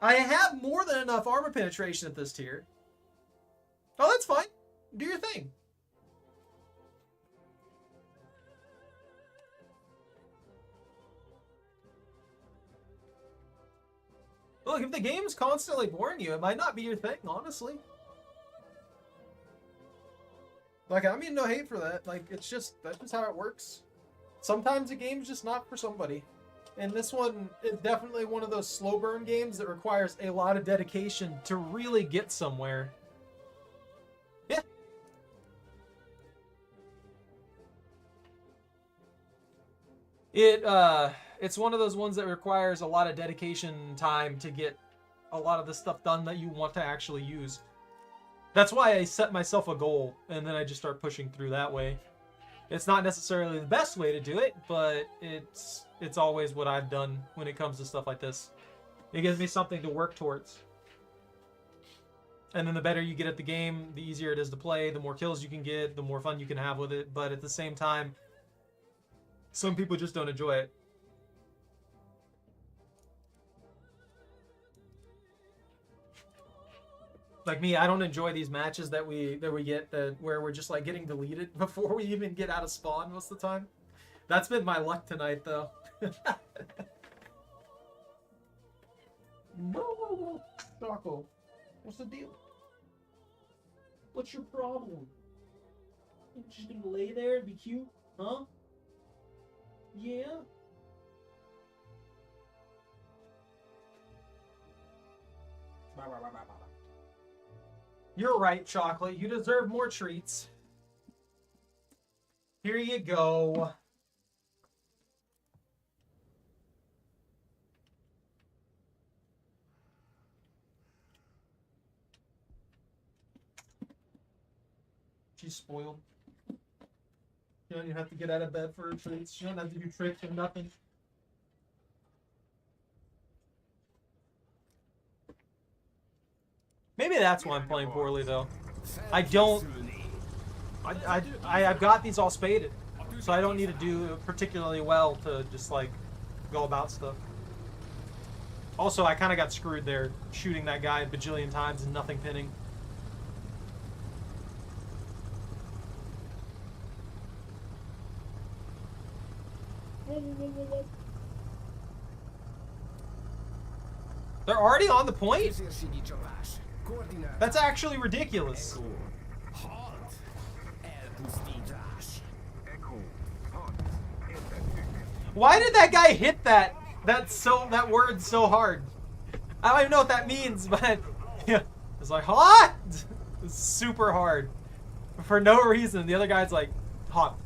I have more than enough armor penetration at this tier. Oh, that's fine. Do your thing. Look, if the game's constantly boring you, it might not be your thing, honestly. Like, I mean no hate for that. Like, that's just how it works. Sometimes a game's just not for somebody. And this one is definitely one of those slow burn games that requires a lot of dedication to really get somewhere. Yeah. It's one of those ones that requires a lot of dedication time to get a lot of the stuff done that you want to actually use. That's why I set myself a goal, and then I just start pushing through that way. It's not necessarily the best way to do it, but it's always what I've done when it comes to stuff like this. It gives me something to work towards. And then the better you get at the game, the easier it is to play, the more kills you can get, the more fun you can have with it. But at the same time, some people just don't enjoy it. Like me, I don't enjoy these matches that we get where we're just like getting deleted before we even get out of spawn most of the time. That's been my luck tonight, though. Darko, what's the deal? What's your problem? You just gonna lay there and be cute, huh? Yeah. You're right, Chocolate. You deserve more treats. Here you go. She's spoiled. You don't even have to get out of bed for her treats. She don't have to do tricks or nothing. Maybe that's why I'm playing poorly, though. I've got these all spaded, so I don't need to do particularly well to just like go about stuff. Also, I kind of got screwed there, shooting that guy a bajillion times and nothing pinning. They're already on the point? That's actually ridiculous. Why did that guy hit that word so hard? I don't even know what that means, but yeah, it's like hot. It's super hard for no reason. The other guy's like hot.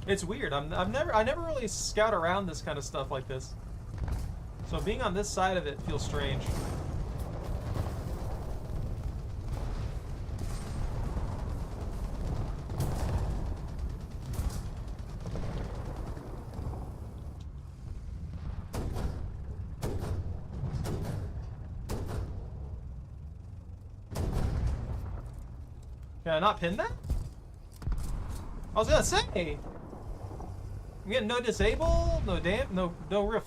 It's weird. I never really scout around this kind of stuff like this. So being on this side of it feels strange. Can I not pin that? I was gonna say. I'm getting no disable, no real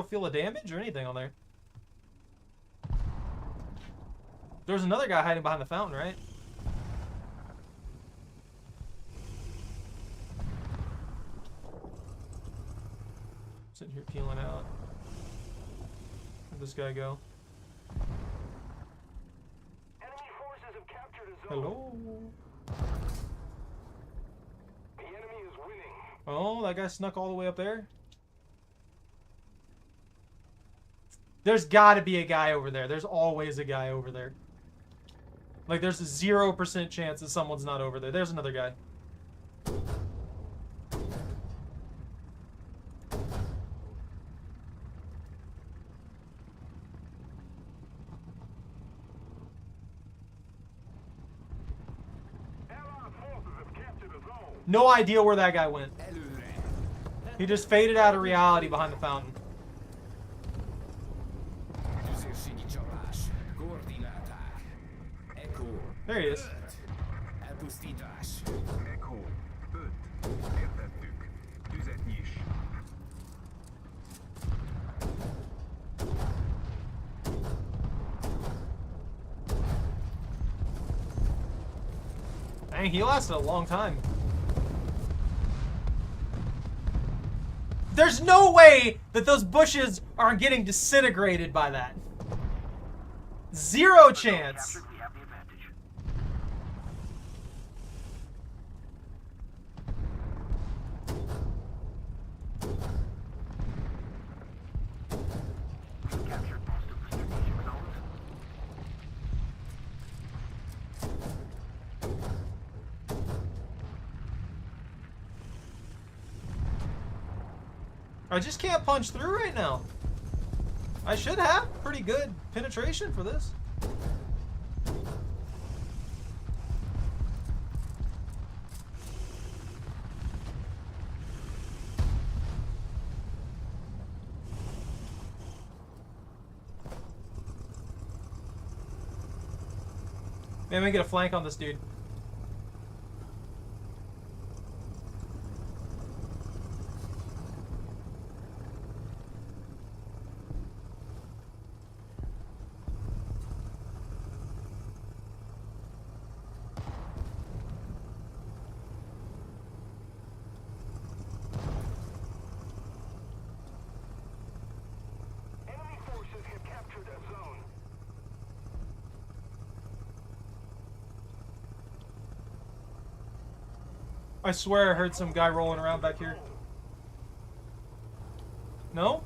feel of damage or anything on there. There's another guy hiding behind the fountain, right? Sitting here peeling out. Where'd this guy go? Enemy forces have captured a zone. Hello? The enemy is winning. Oh, that guy snuck all the way up there? There's gotta be a guy over there. There's always a guy over there. Like, there's a 0% chance that someone's not over there. There's another guy. Allied forces have captured a zone. No idea where that guy went. He just faded out of reality behind the fountain. There he is. Echo 5. Értettük. Tüzet nyis. Dang, he lasted a long time. There's no way that those bushes aren't getting disintegrated by that. Zero chance. We have the advantage. Captured most of the strategic zones. I just can't punch through right now. I should have pretty good penetration for this. Maybe I get a flank on this dude. Enemy forces have captured a zone. I swear I heard some guy rolling around back here. No?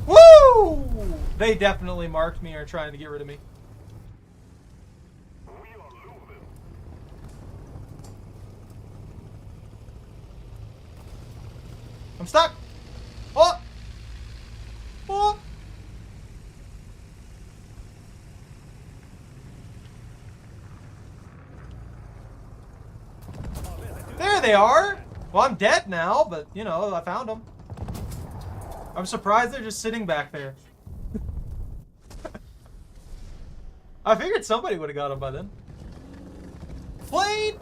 Woo! They definitely marked me or are trying to get rid of me. We are losing. I'm stuck. Oh! Oh! There they are! Well, I'm dead now, but, you know, I found them. I'm surprised they're just sitting back there. I figured somebody would have got them by then. Plane!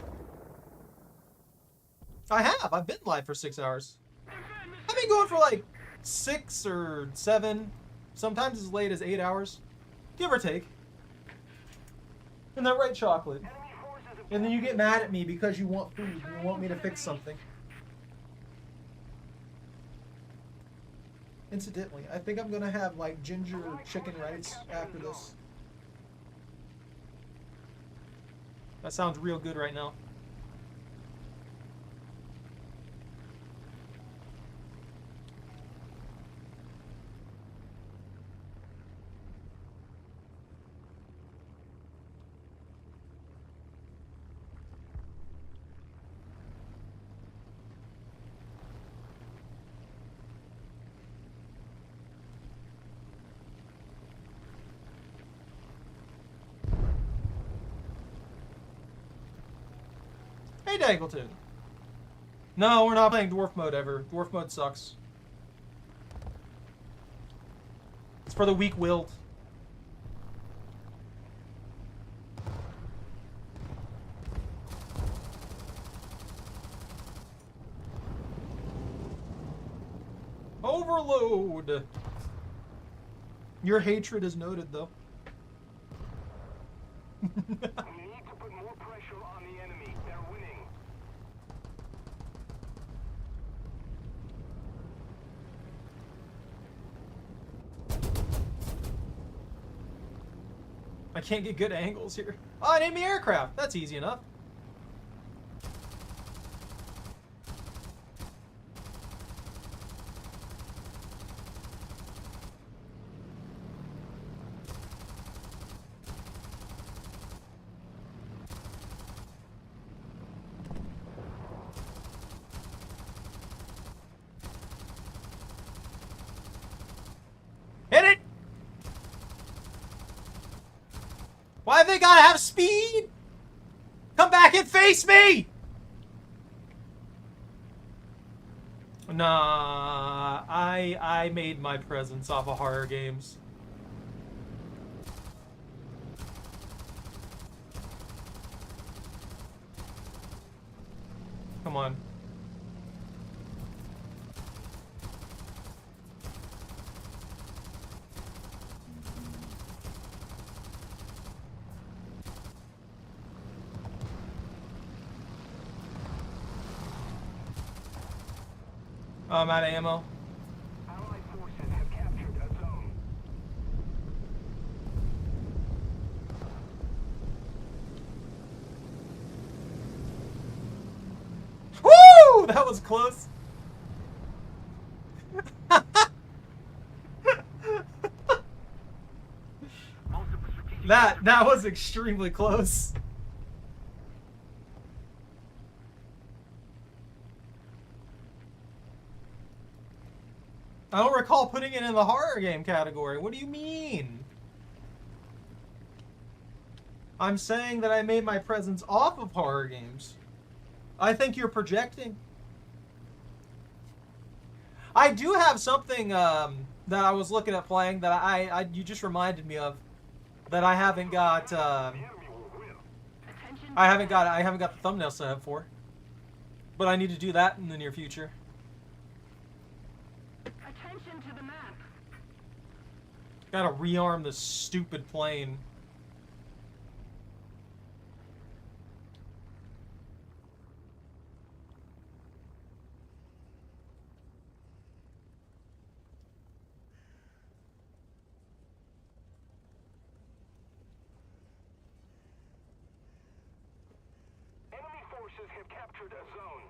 I have. I've been live for 6 hours. I've been going for like 6 or 7, sometimes as late as 8 hours. Give or take. And that right chocolate. And then you get mad at me because you want food. You want me to fix something. Incidentally, I think I'm gonna have like ginger chicken rice after this. That sounds real good right now. Hey, Dangleton. No, we're not playing Dwarf Mode ever. Dwarf Mode sucks. It's for the weak-willed. Overload! Your hatred is noted, though. We need to put more pressure on the enemy. They're winning. I can't get good angles here. Oh, enemy aircraft! That's easy enough. Hit it! Why have they gotta have speed? Come back and face me! Nah, I made my presence off of horror games. Come on. Oh, I'm out of ammo. Allied forces have captured a zone. Woo! That was close. That was extremely close. I don't recall putting it in the horror game category. What do you mean? I'm saying that I made my presence off of horror games. I think you're projecting. I do have something that I was looking at playing that you just reminded me of that I haven't got I haven't got the thumbnail set up for. But I need to do that in the near future. Attention to the map. Gotta rearm this stupid plane. Enemy forces have captured a zone.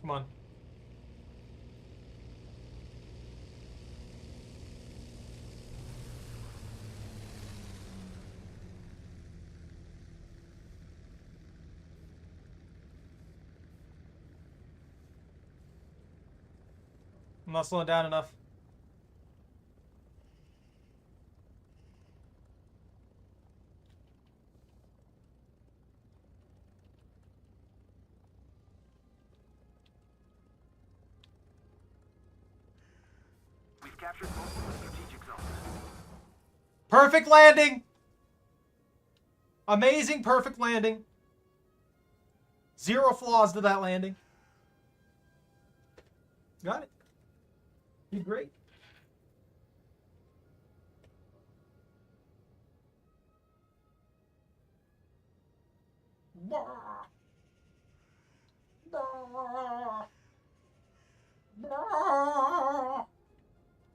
Come on. I'm not slowing down enough. We've captured most of the strategic zones. Perfect landing! Amazing perfect landing. Zero flaws to that landing. Got it. You're great.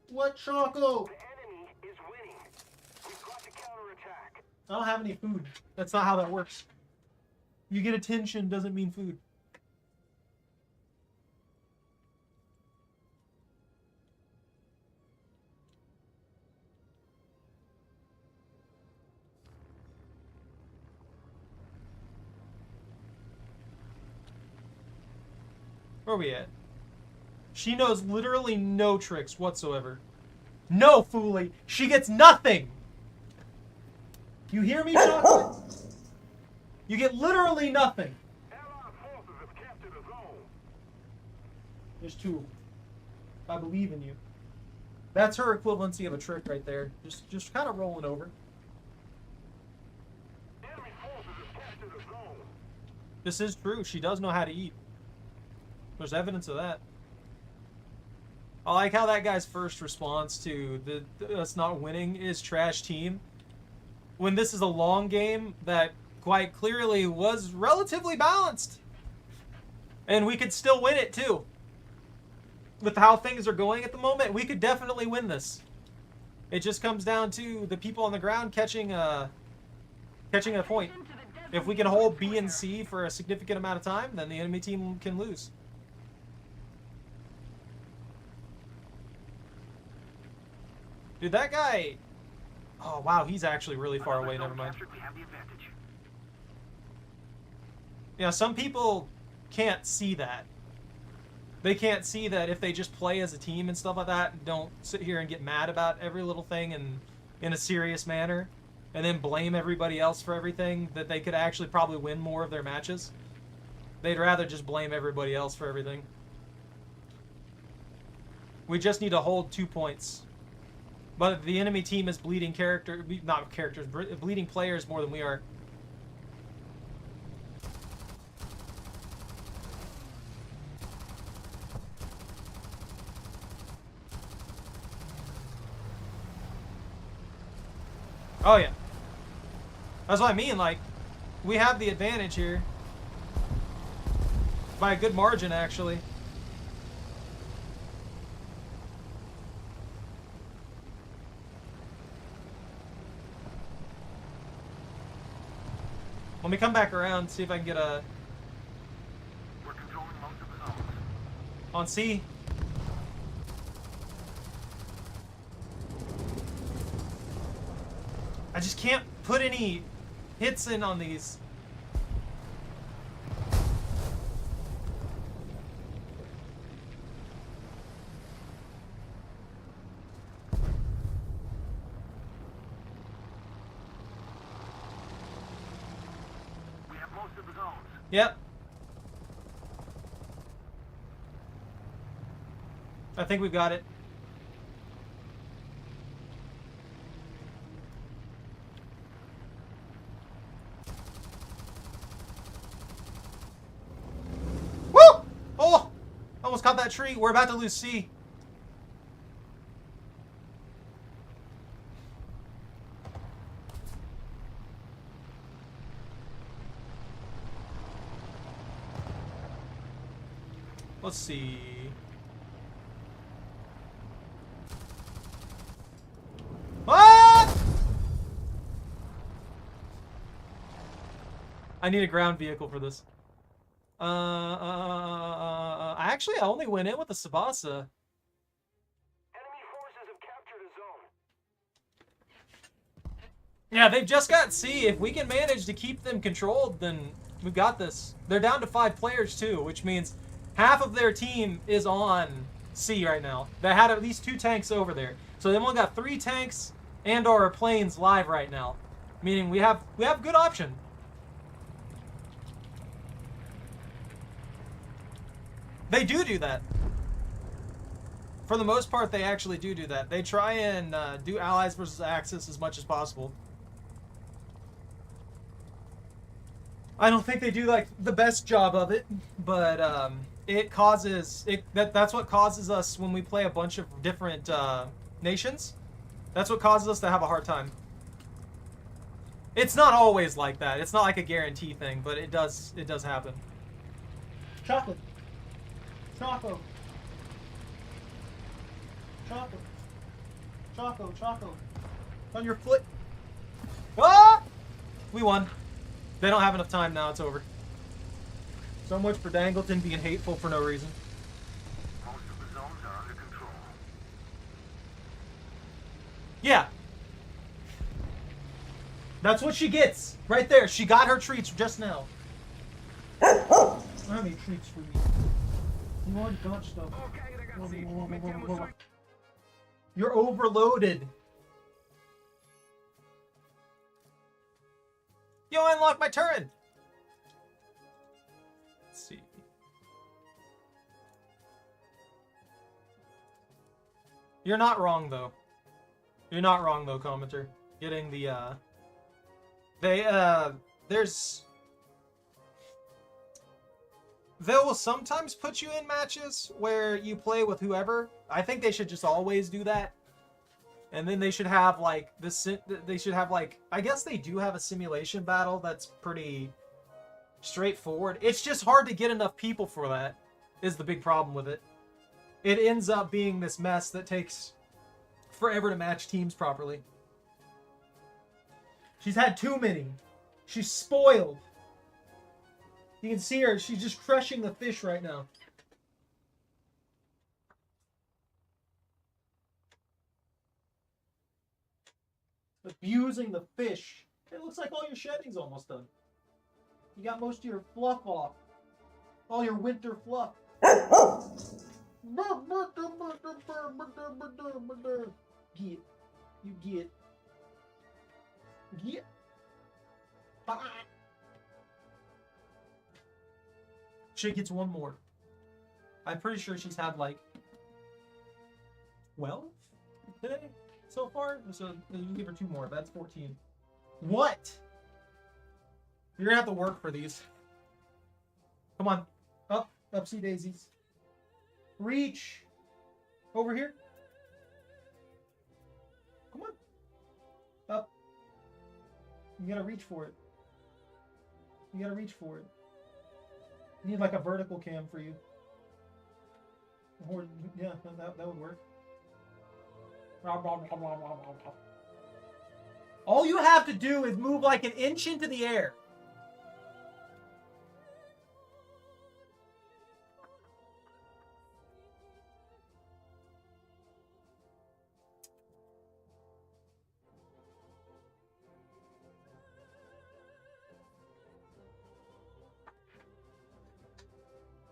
What choco? The enemy is winning. We've got to counterattack. I don't have any food. That's not how that works. You get attention doesn't mean food. Where are we at? She knows literally no tricks whatsoever. No, Foolie. She gets nothing. You hear me, Chocolate? You get literally nothing. Allied forces have captured a zone. There's two. I believe in you. That's her equivalency of a trick right there. Just kind of rolling over. Enemy forces have captured a zone. This is true. She does know how to eat. There's evidence of that. I like how that guy's first response to us not winning is trash team. When this is a long game that quite clearly was relatively balanced. And we could still win it too. With how things are going at the moment, we could definitely win this. It just comes down to the people on the ground catching a point. If we can hold B and C for a significant amount of time, then the enemy team can lose. Dude, that guy... Oh, wow, he's actually really far away. Never mind. We have the advantage. Yeah, some people can't see that. They can't see that if they just play as a team and stuff like that, and don't sit here and get mad about every little thing and in a serious manner, and then blame everybody else for everything, that they could actually probably win more of their matches. They'd rather just blame everybody else for everything. We just need to hold 2 points. But the enemy team is bleeding bleeding players more than we are. Oh yeah. That's what I mean, like, we have the advantage here. By a good margin, actually. Let me come back around, see if I can get a... We're controlling most of the zones. On C. I just can't put any hits in on these. We have most of the zones. Yep. I think we've got it. Woo! Oh! Almost caught that tree. We're about to lose C. Let's see. Ah! I need a ground vehicle for this. Actually, I only went in with the Subscrizzle. Enemy forces have captured a zone. Yeah, they've just got C. If we can manage to keep them controlled, then we've got this. They're down to 5 players too, which means half of their team is on sea right now that had at least 2 tanks over there. So they've only got 3 tanks and or planes live right now, meaning we have good option. They do that. For the most part, they actually do that. They try and do allies versus Axis as much as possible. I don't think they do like the best job of it, but it causes that's what causes us when we play a bunch of different nations. That's what causes us to have a hard time. It's not always like that. It's not like a guarantee thing, but it does happen. Chocolate. Choco. Choco. Choco. Choco. On your foot. Ah! We won. They don't have enough time now. It's over. So much for Dangleton being hateful for no reason. Most of the zones are under control. Yeah. That's what she gets. Right there. She got her treats just now. I have any treats for you. You already got stuff. Ok ragazzi, mettiamo su You're overloaded. Yo, I unlocked my turret. Let's see. You're not wrong though. You're not wrong though, commenter. Getting the they will sometimes put you in matches where you play with whoever. I think they should just always do that. And then they should have like this. They should have like, I guess they do have a simulation battle that's pretty straightforward. It's just hard to get enough people for that. Is the big problem with it. It ends up being this mess that takes forever to match teams properly. She's had too many. She's spoiled. You can see her. She's just crushing the fish right now. Abusing the fish. It looks like all your shedding's almost done. You got most of your fluff off. All your winter fluff. Get. You get. Get. She gets one more. I'm pretty sure she's had like 12 today so far. So you can give her 2 more. That's 14. What? You're gonna have to work for these. Come on. Up. Upsy daisies. Reach. Over here. Come on. Up. You gotta reach for it. You gotta reach for it. I need like a vertical cam for you. Or, yeah, that would work. All you have to do is move like an inch into the air.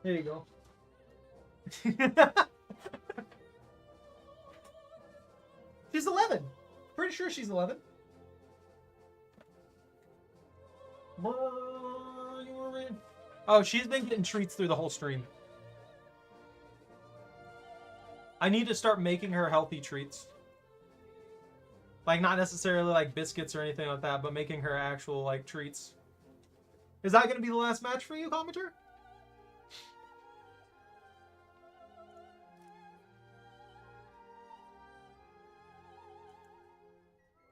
There you go. She's 11. Pretty sure she's 11. Oh, she's been getting treats through the whole stream. I need to start making her healthy treats. Like, not necessarily like biscuits or anything like that, but making her actual like treats. Is that going to be the last match for you, commenter?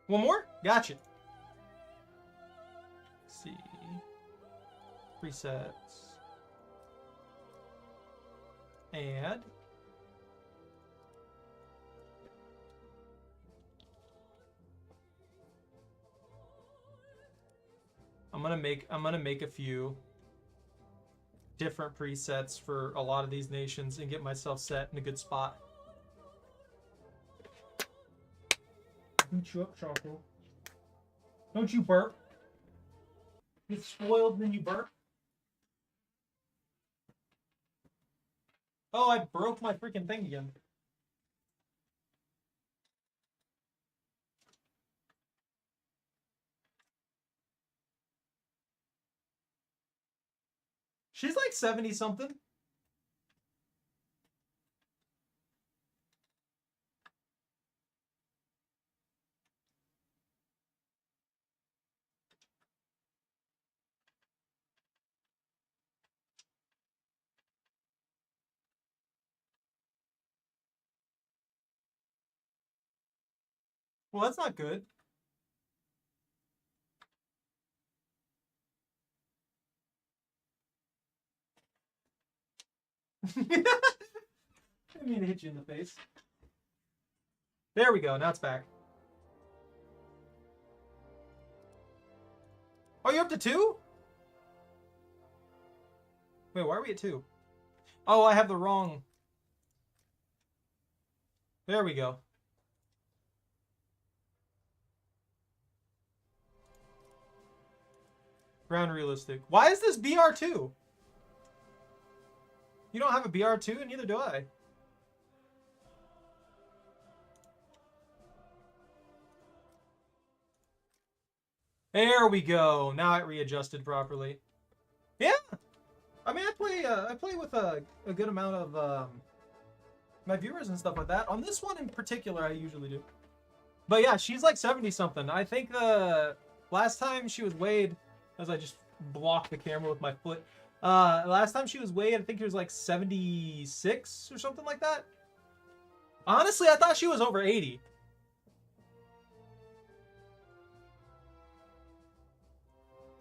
One more? Gotcha. Let's see. Presets. Add. I'm gonna make a few different presets for a lot of these nations and get myself set in a good spot. Beat you up, Choco. Don't you burp? Get spoiled and then you burp? Oh, I broke my freaking thing again. She's like 70 something. Well, that's not good. I didn't mean to hit you in the face. There we go. Now it's back. Oh, you're up to 2? Wait, why are we at 2? Oh, I have the wrong... There we go. Ground realistic. Why is this BR2? You don't have a BR2, and neither do I. There we go. Now it readjusted properly. Yeah. I mean, I play with a good amount of my viewers and stuff like that. On this one in particular, I usually do. But yeah, she's like 70 something. I think the last time she was weighed, as I just blocked the camera with my foot. Last time she was weighed, I think it was like 76 or something like that. Honestly, I thought she was over 80.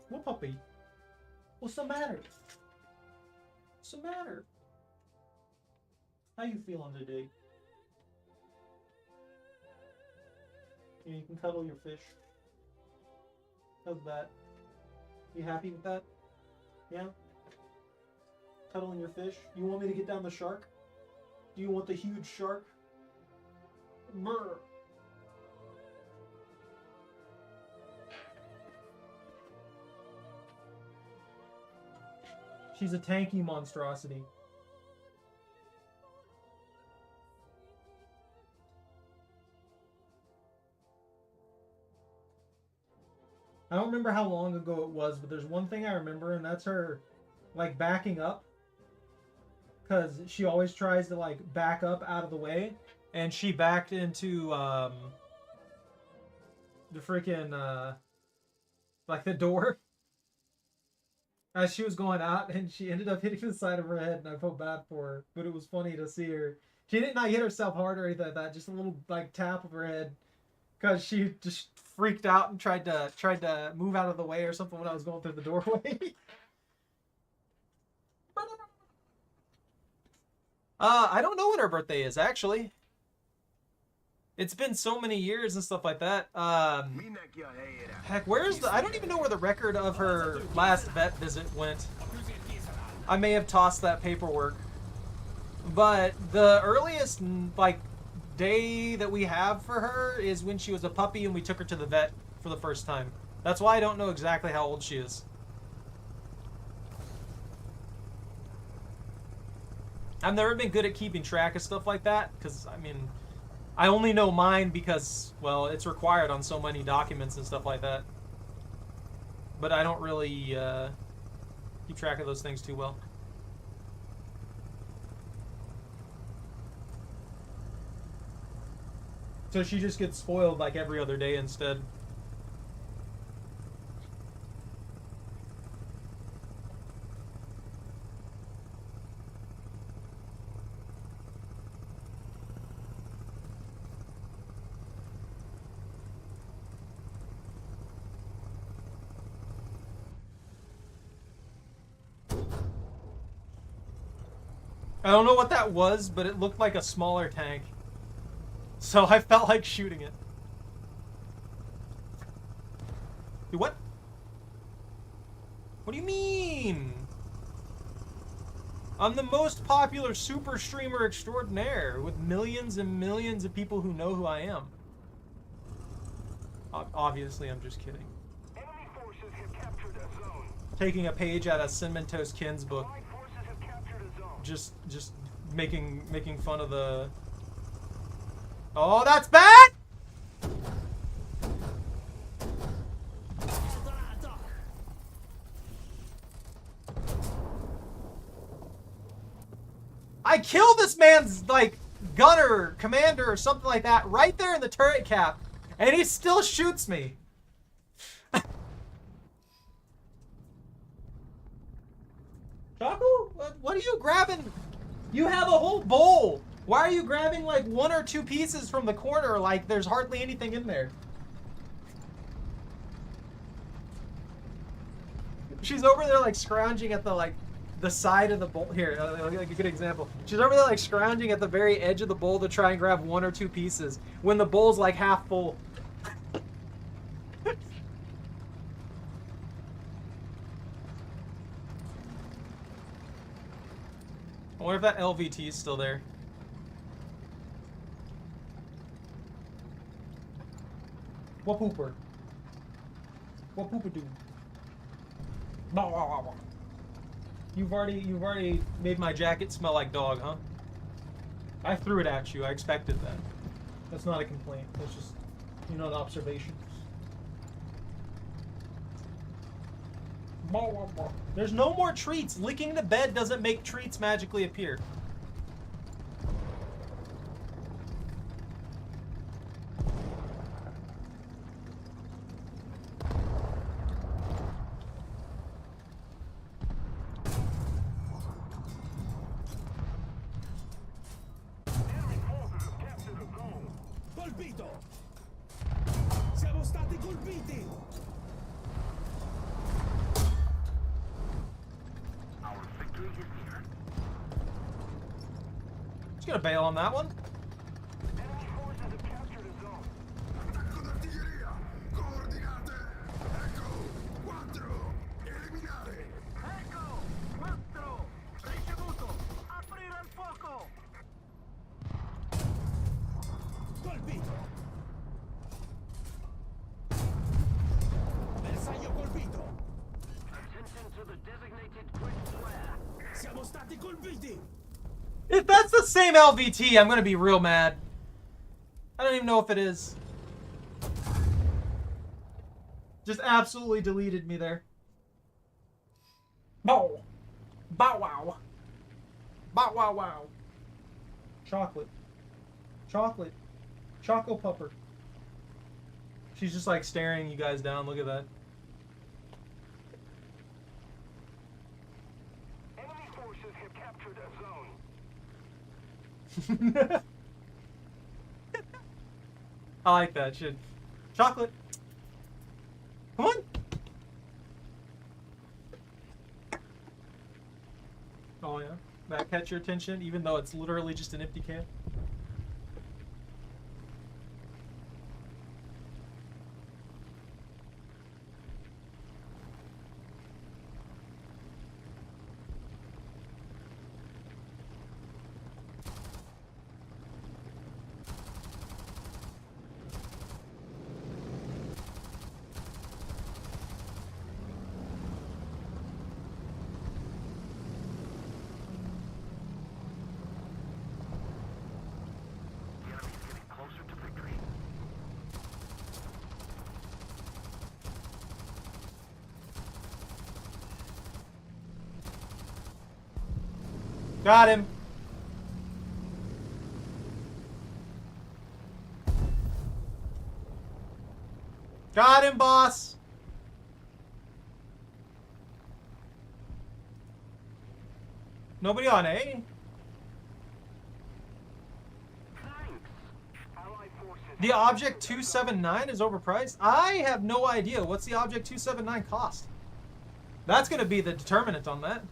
What puppy? What's the matter? What's the matter? How you feeling today? You can cuddle your fish. How's that? You happy with that? Yeah? Cuddling your fish? You want me to get down the shark? Do you want the huge shark? Brr. She's a tanky monstrosity. I don't remember how long ago it was, but there's one thing I remember, and that's her, like, backing up. Because she always tries to, like, back up out of the way. And she backed into, the freaking, like, the door. As she was going out, and she ended up hitting the side of her head, and I felt bad for her. But it was funny to see her. She did not hit herself hard or anything like that. Just a little, like, tap of her head. Because she just freaked out and tried to move out of the way or something when I was going through the doorway. I don't know when her birthday is, actually. It's been so many years and stuff like that. Heck, where's the... I don't even know where the record of her last vet visit went. I may have tossed that paperwork. But the earliest, like, day that we have for her is when she was a puppy and we took her to the vet for the first time. That's why I don't know exactly how old she is. I've never been good at keeping track of stuff like that, because, I mean, I only know mine because, well, it's required on so many documents and stuff like that. But I don't really keep track of those things too well. So she just gets spoiled like every other day instead. I don't know what that was, but it looked like a smaller tank. So I felt like shooting it. Dude, what? What do you mean? I'm the most popular super streamer extraordinaire with millions and millions of people who know who I am. Obviously, I'm just kidding. Enemy forces have captured a zone. Taking a page out of Cinnamon Toast Ken's book. Allied forces have captured a zone. Just making fun of the. Oh, that's bad. I killed this man's like gunner, commander, or something like that, right there in the turret cap, and he still shoots me. Chaco, what are you grabbing? You have a whole bowl. Why are you grabbing like 1 or 2 pieces from the corner? Like there's hardly anything in there. She's over there like scrounging at the side of the bowl. Here, like a good example. She's over there like scrounging at the very edge of the bowl to try and grab 1 or 2 pieces when the bowl's like half full. I wonder if that LVT is still there. What pooper? What pooper do? You've already made my jacket smell like dog, huh? I threw it at you. I expected that. That's not a complaint. That's just, an observation. There's no more treats. Licking the bed doesn't make treats magically appear. Enemy forces have captured a zone. Colpito! Siamo stati colpiti! Our victory is here. Just gonna bail on that one. Enemy forces have captured a zone. Attacco d'artiglieria! Coordinate! Ecco! 4! Eliminare! Ecco! 4! Ricevuto! Aprire il fuoco! Colpito! Bersaglio colpito! Attention to the designated grid square. Siamo stati colpiti! If that's the same LVT, I'm gonna be real mad. I don't even know if it is. Just absolutely deleted me there. Bow. Bow wow. Bow wow wow. Chocolate. Chocolate. Choco pupper. She's just like staring you guys down. Look at that. Enemy forces have captured a zone. I like that shit. Chocolate. Come on. Oh yeah. That catch your attention, even though it's literally just an empty can. The enemy is getting closer to victory. Got him. Got him, boss. Nobody on A? Thanks. Allied forces. The Object 279 is overpriced? I have no idea. What's the Object 279 cost? That's going to be the determinant on that.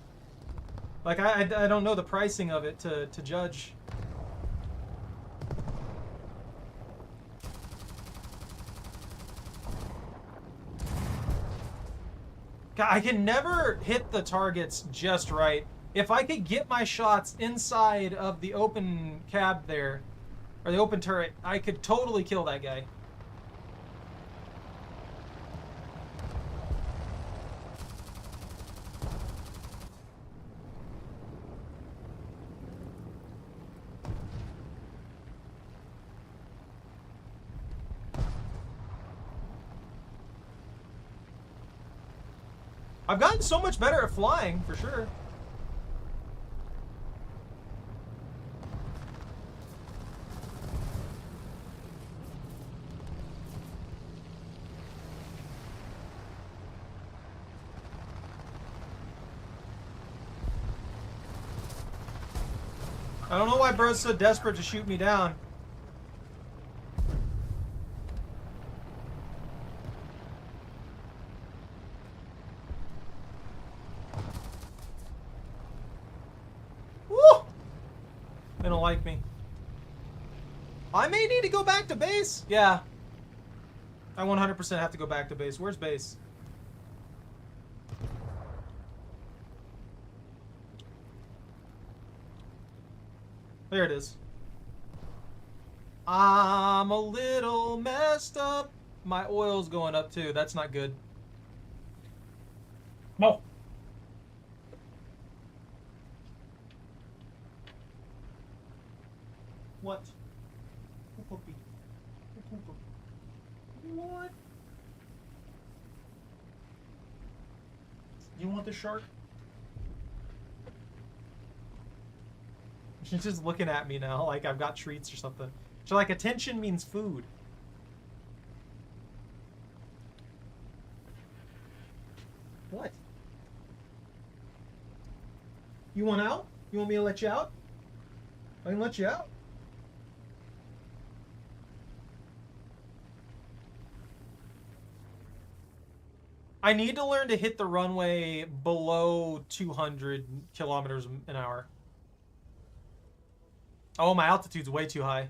Like, I don't know the pricing of it to judge. God, I can never hit the targets just right. If I could get my shots inside of the open cab there, or the open turret, I could totally kill that guy. I've gotten so much better at flying, for sure. I don't know why bro's so desperate to shoot me down. Woo! They don't like me. I may need to go back to base. Yeah. I 100% have to go back to base. Where's base? There it is. I'm a little messed up. My oil's going up too. That's not good. No. What? What? You want the shark? She's just looking at me now like I've got treats or something. She's like, attention means food. What? You want out? You want me to let you out? I can let you out. I need to learn to hit the runway below 200 kilometers an hour. Oh, my altitude's way too high.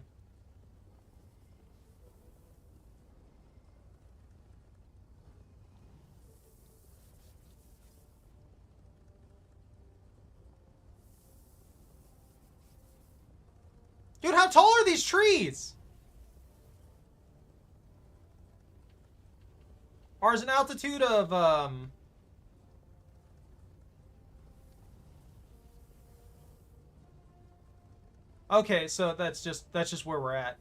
Dude, how tall are these trees? Ours an altitude of okay, so that's just where we're at.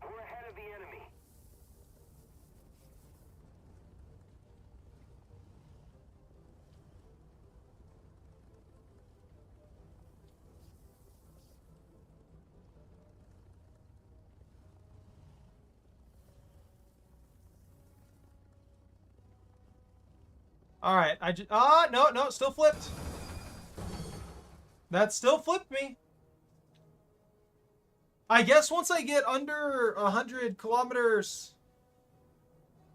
We're ahead of the enemy. All right, I just no, still flipped. That still flipped me. I guess once I get under 100 kilometers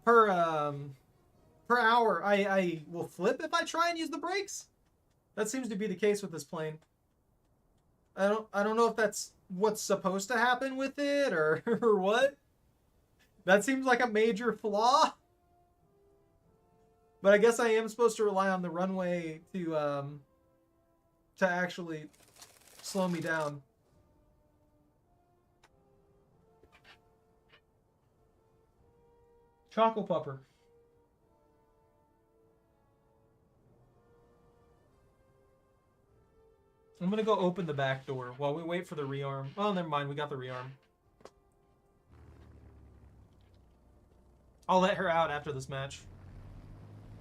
per hour, I will flip if I try and use the brakes. That seems to be the case with this plane. I don't know if that's what's supposed to happen with it or or what. That seems like a major flaw. But I guess I am supposed to rely on the runway to actually slow me down. Choco Pupper. I'm gonna go open the back door while we wait for the rearm. Oh, never mind, we got the rearm. I'll let her out after this match.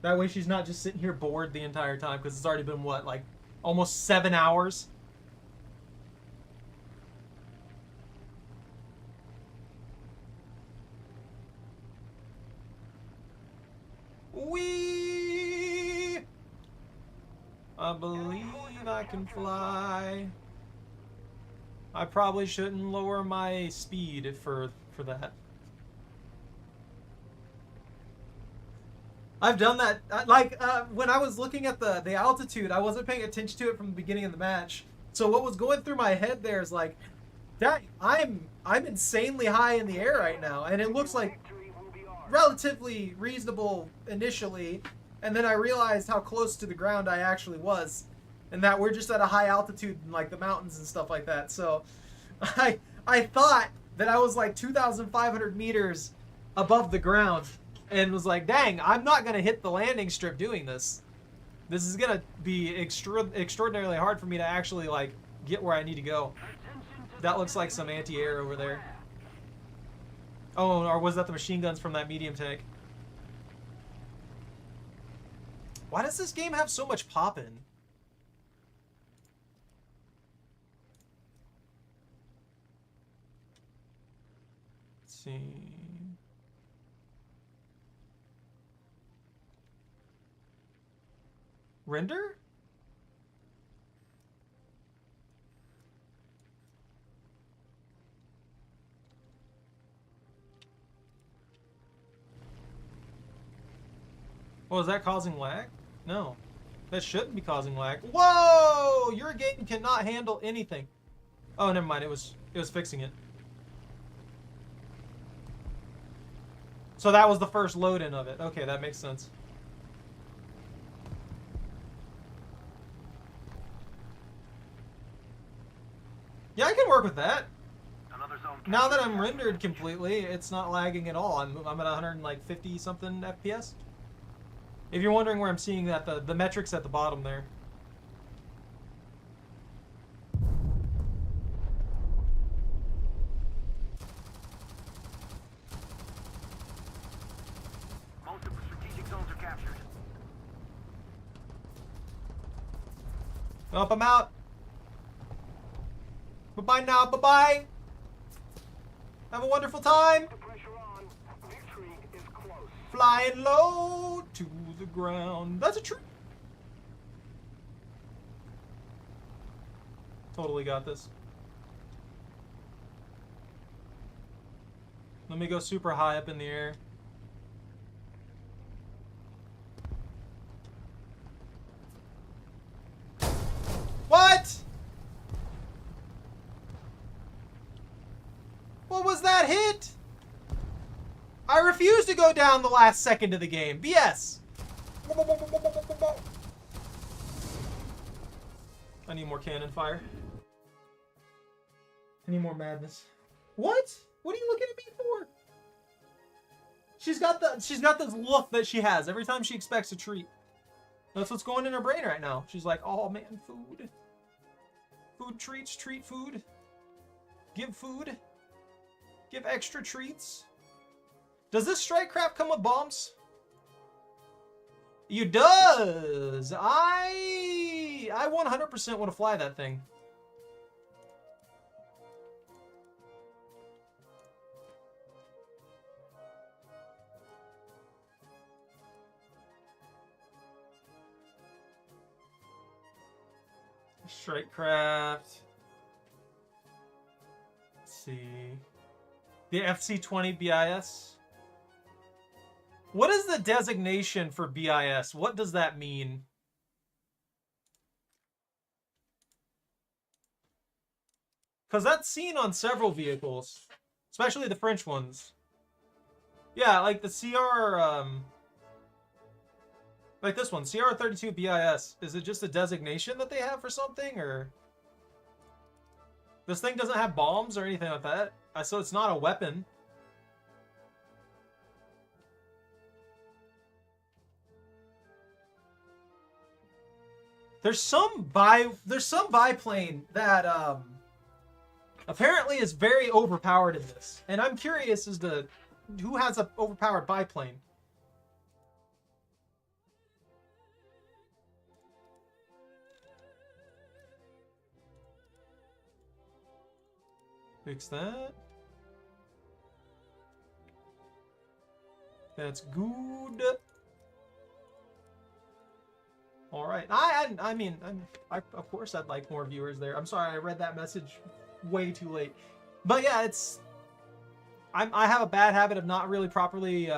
That way she's not just sitting here bored the entire time, because it's already been, what, like, almost 7 hours? Whee! I believe I can fly. I probably shouldn't lower my speed for that. I've done that, like, when I was looking at the altitude, I wasn't paying attention to it from the beginning of the match. So what was going through my head there is like, dang, I'm insanely high in the air right now, and it looks like relatively reasonable initially, and then I realized how close to the ground I actually was, and that we're just at a high altitude in, like, the mountains and stuff like that. So I thought that I was like 2,500 meters above the ground. And was like, dang, I'm not going to hit the landing strip doing this. This is going to be extraordinarily hard for me to actually, like, get where I need to go. Attention to That looks like some anti-air over there. Oh, or was that the machine guns from that medium tank? Why does this game have so much poppin'? Let's see. Render? Oh, is that causing lag? No. That shouldn't be causing lag. Whoa! Your game cannot handle anything. Oh, never mind. It was fixing it. So that was the first load-in of it. Okay, that makes sense. Yeah, I can work with that. Another zone Now that I'm rendered completely, it's not lagging at all. I'm at 150 something FPS. If you're wondering where I'm seeing that, the metrics at the bottom there. Most of the strategic zones are captured. Up, I'm out. Bye-bye now, bye-bye. Have a wonderful time. The pressure on. Victory is close. Flying low to the ground. That's a tree. Totally got this. Let me go super high up in the air. What? What was that hit? I refuse to go down the last second of the game. BS. I need more cannon fire. I need more madness. What? What are you looking at me for? She's got this look that she has every time she expects a treat. That's what's going in her brain right now. She's like, oh man, food. Food treats, treat food. Give food. Give extra treats. Does this strike craft come with bombs? You does. I 100% want to fly that thing. Strike craft. Let's see. The FC-20 BIS. What is the designation for BIS? What does that mean? Because that's seen on several vehicles, especially the French ones. Yeah, like the CR, like this one, CR32 BIS. Is it just a designation that they have for something, or? This thing doesn't have bombs or anything like that. So it's not a weapon. There's some biplane that apparently is very overpowered in this, and I'm curious as to who has an overpowered biplane. Fix that. That's good. All right. I mean, of course I'd like more viewers there. I'm sorry, I read that message way too late. But yeah, it's I have a bad habit of not really properly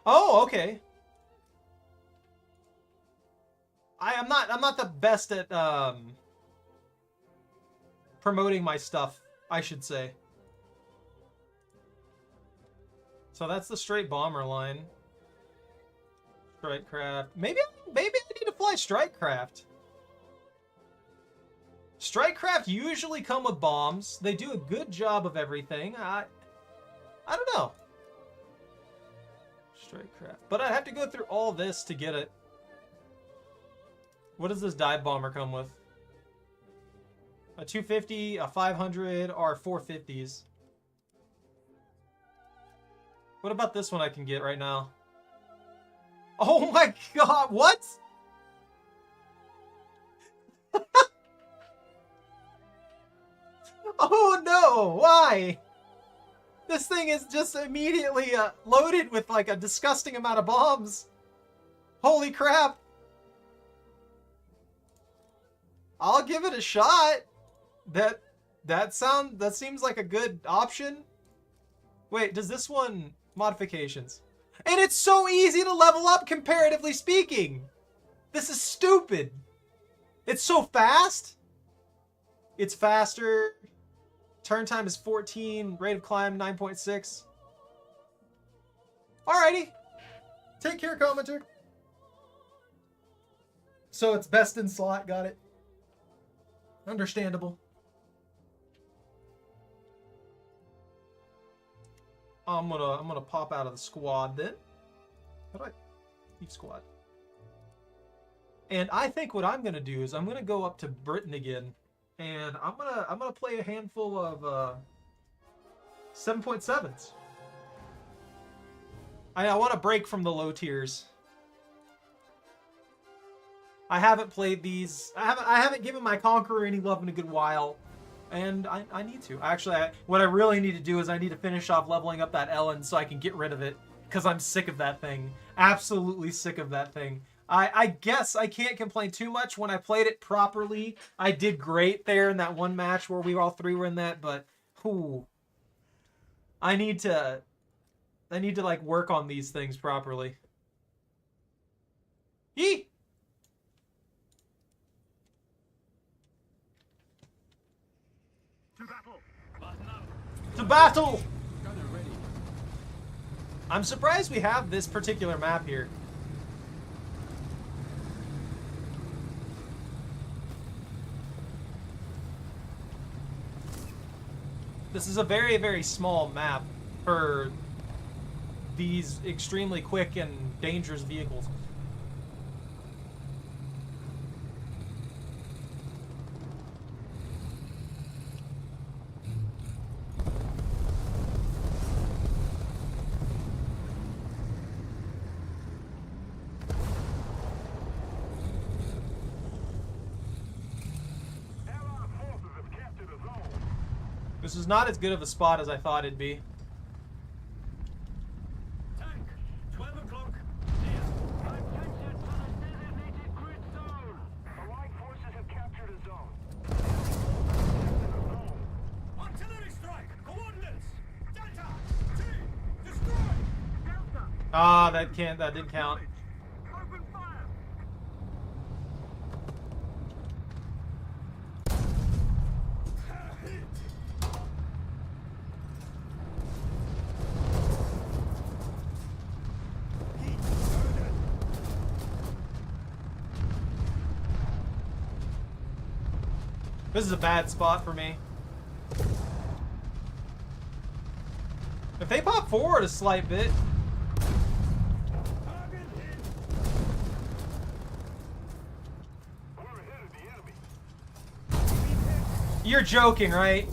Oh, okay. I'm not the best at promoting my stuff, I should say. So that's the straight bomber line. Strike craft. Maybe I need to fly strike craft. Strike craft usually come with bombs. They do a good job of everything. I don't know. Strike craft. But I'd have to go through all this to get it. What does this dive bomber come with? A 250, a 500, or 450s. What about this one I can get right now? Oh my god, what? Oh no, why? This thing is just immediately loaded with like a disgusting amount of bombs. Holy crap. I'll give it a shot. That seems like a good option. Wait, does this one modifications? And it's so easy to level up comparatively speaking. This is stupid. It's so fast. It's faster. Turn time is 14. Rate of climb 9.6. Alrighty. Take care, commenter. So it's best in slot, got it. Understandable. I'm gonna pop out of the squad then. How do I leave squad? And I think what I'm gonna do is I'm gonna go up to Britain again, and I'm gonna play a handful of 7.7s. I want to break from the low tiers. I haven't played these. I haven't given my Conqueror any love in a good while, and I need to. Actually, what I really need to do is I need to finish off leveling up that Ellen so I can get rid of it, because I'm sick of that thing. Absolutely sick of that thing. I guess I can't complain too much. When I played it properly, I did great there in that one match where we all three were in that, but whew, I need to like work on these things properly. Yee! To battle. To battle! I'm surprised we have this particular map here. This is a very, very small map for these extremely quick and dangerous vehicles. Allied forces have captured a zone. This is not as good of a spot as I thought it'd be. Tank, 12 o'clock. Attention to the designated grid zone. Allied forces have captured a zone. Artillery strike! Coordinates! Delta! T! Destroy! Delta, Ah, that didn't count. open fire. This is a bad spot for me. If they pop forward a slight bit. We're ahead of the enemy. You're joking, right?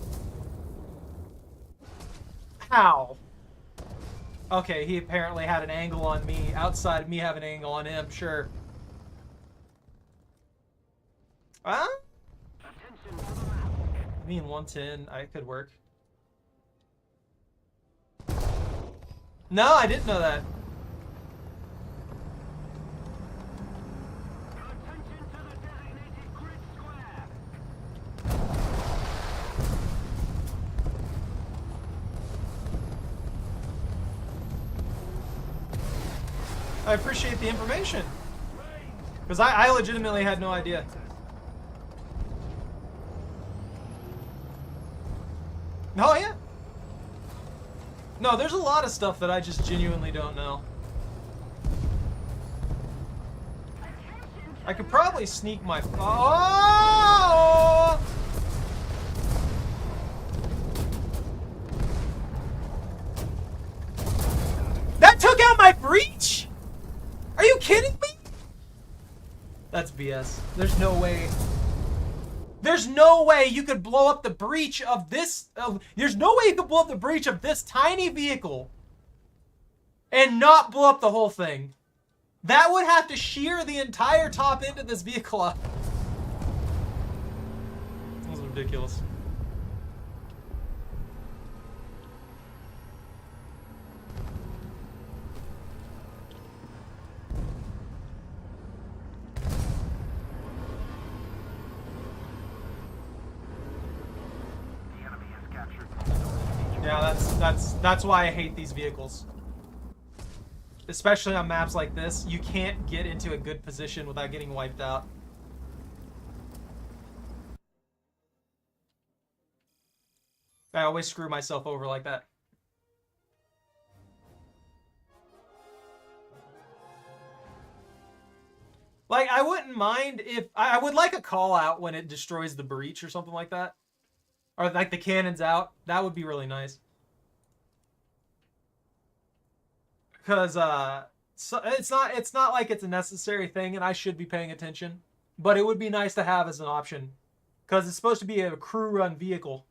How? Okay, he apparently had an angle on me outside of me having an angle on him, sure. Huh? Attention to the map. Me and 110, I could work. No, I didn't know that. Attention to the designated grid square. I appreciate the information. Because I legitimately had no idea. Oh, yeah. No, there's a lot of stuff that I just genuinely don't know. I could probably sneak my... Oh! That took out my breach? Are you kidding me? That's BS. There's no way. There's no way you could blow up the breech of this. There's no way you could blow up the breech of this tiny vehicle and not blow up the whole thing. That would have to shear the entire top end of this vehicle up. This is ridiculous. The enemy has captured most of the Yeah, that's why I hate these vehicles. Especially on maps like this, you can't get into a good position without getting wiped out. I always screw myself over like that. Like, I wouldn't mind if... I would like a call out when it destroys the breach or something like that. Or like the cannon's out. That would be really nice. Because so it's not like it's a necessary thing and I should be paying attention. But it would be nice to have as an option. Because it's supposed to be a crew-run vehicle.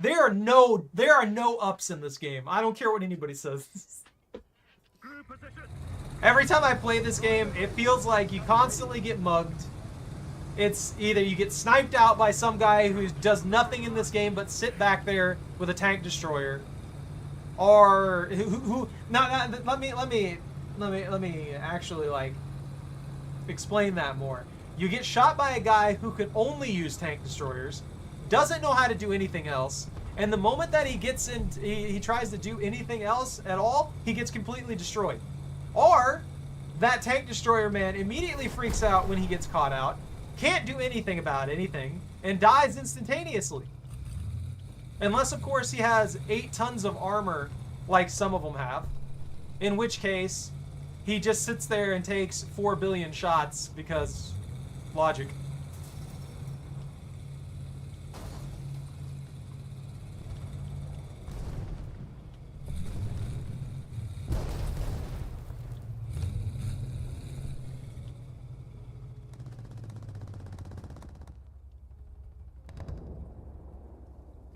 There are no ups in this game. I don't care what anybody says. Every time I play this game, it feels like you constantly get mugged. It's either you get sniped out by some guy who does nothing in this game but sit back there with a tank destroyer, or let me actually like explain that more. You get shot by a guy who can only use tank destroyers, doesn't know how to do anything else, and the moment that he gets in, he tries to do anything else at all, he gets completely destroyed. Or that tank destroyer man immediately freaks out when he gets caught out, can't do anything about anything, and dies instantaneously. Unless, of course, he has 8 tons of armor, like some of them have. In which case, he just sits there and takes 4 billion shots because logic.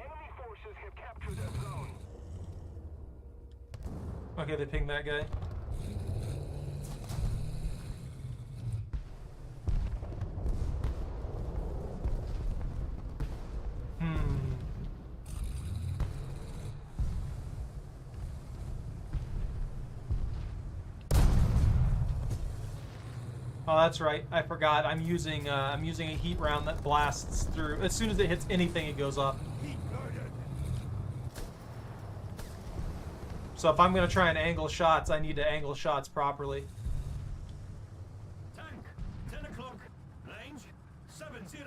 enemy forces have captured that zone. Okay, they pinged that guy. Oh, that's right. I forgot. I'm using a heat round that blasts through. As soon as it hits anything, it goes up. So if I'm gonna try and angle shots, I need to angle shots properly. Tank, 10 o'clock, range 700.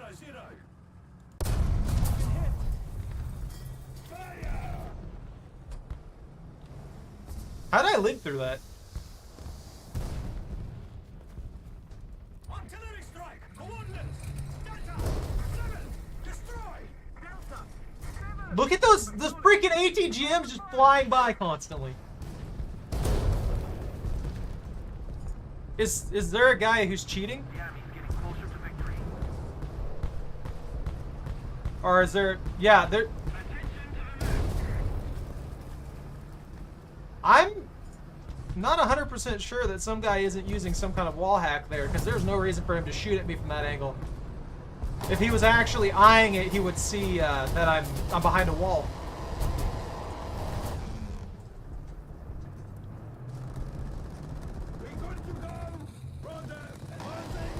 Fire! How did I live through that? Artillery strike, coordinates, Delta, 7, destroy! Delta, 7. Look at those freaking ATGMs just flying by constantly. Is there a guy who's cheating? The enemy's getting closer to victory. Or is there... Yeah, there... I'm not 100% sure that some guy isn't using some kind of wall hack there, because there's no reason for him to shoot at me from that angle. If he was actually eyeing it, he would see that I'm behind a wall. We good to go? Roger, advancing.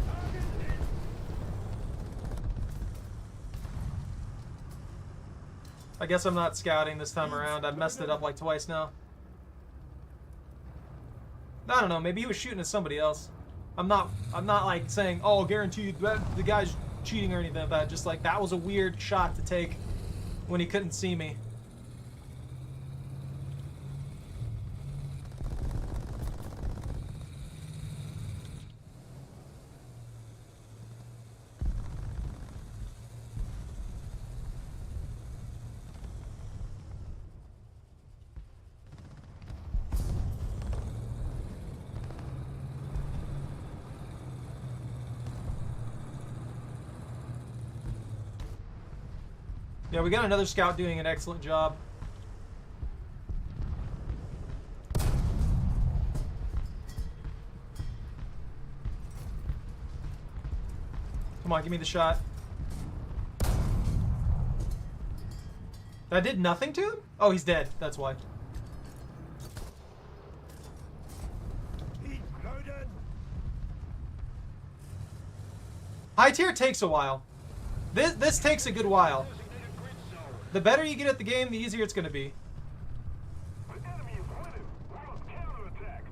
Target hit. I guess I'm not scouting this time around. I've messed it up like twice now. I don't know. Maybe he was shooting at somebody else. I'm not like saying, oh, guarantee you that the guy's cheating or anything like that. Just like that was a weird shot to take when he couldn't see me. Yeah, we got another scout doing an excellent job. Come on, give me the shot. That did nothing to him? Oh, he's dead. That's why. Heat loaded. High tier takes a while. This takes a good while. Designated grid zone. The better you get at the game, the easier it's going to be. The enemy is winning. We must counterattack.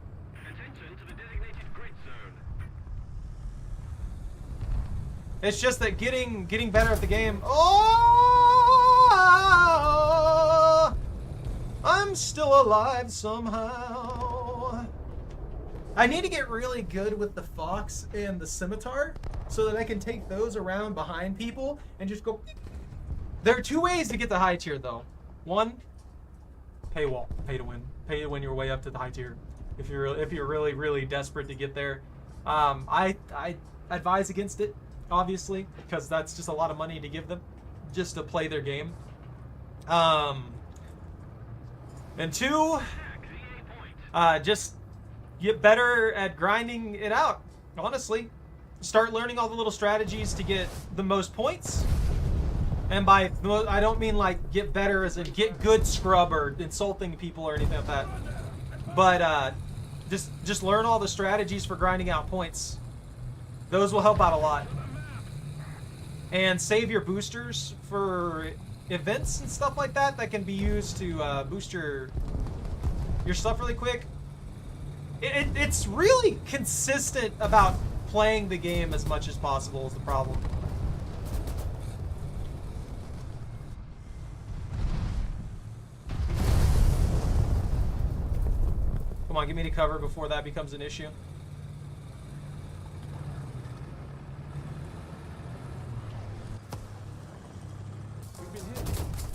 Attention to the designated grid zone. It's just that getting better at the game. Oh, I'm still alive somehow. I need to get really good with the fox and the scimitar so that I can take those around behind people and just go. There are two ways to get the high tier, though. One, paywall, pay to win your way up to the high tier. If you're really desperate to get there, I advise against it, obviously, because that's just a lot of money to give them just to play their game. And two, just get better at grinding it out. Honestly, start learning all the little strategies to get the most points. And by I don't mean like get better as in get good scrub or insulting people or anything like that. But just learn all the strategies for grinding out points. Those will help out a lot. And save your boosters for events and stuff like that that can be used to boost your stuff really quick. It's really consistent about playing the game as much as possible is the problem. Come on, give me the cover before that becomes an issue.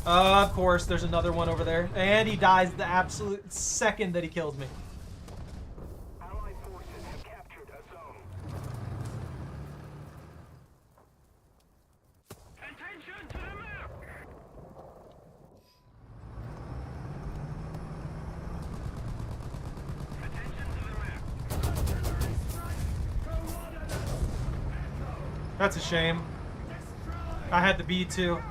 Of course, there's another one over there. And he dies the absolute second that he kills me. Allied forces have captured a zone. Attention to the map. Attention to the map. That's a shame. I had the B too.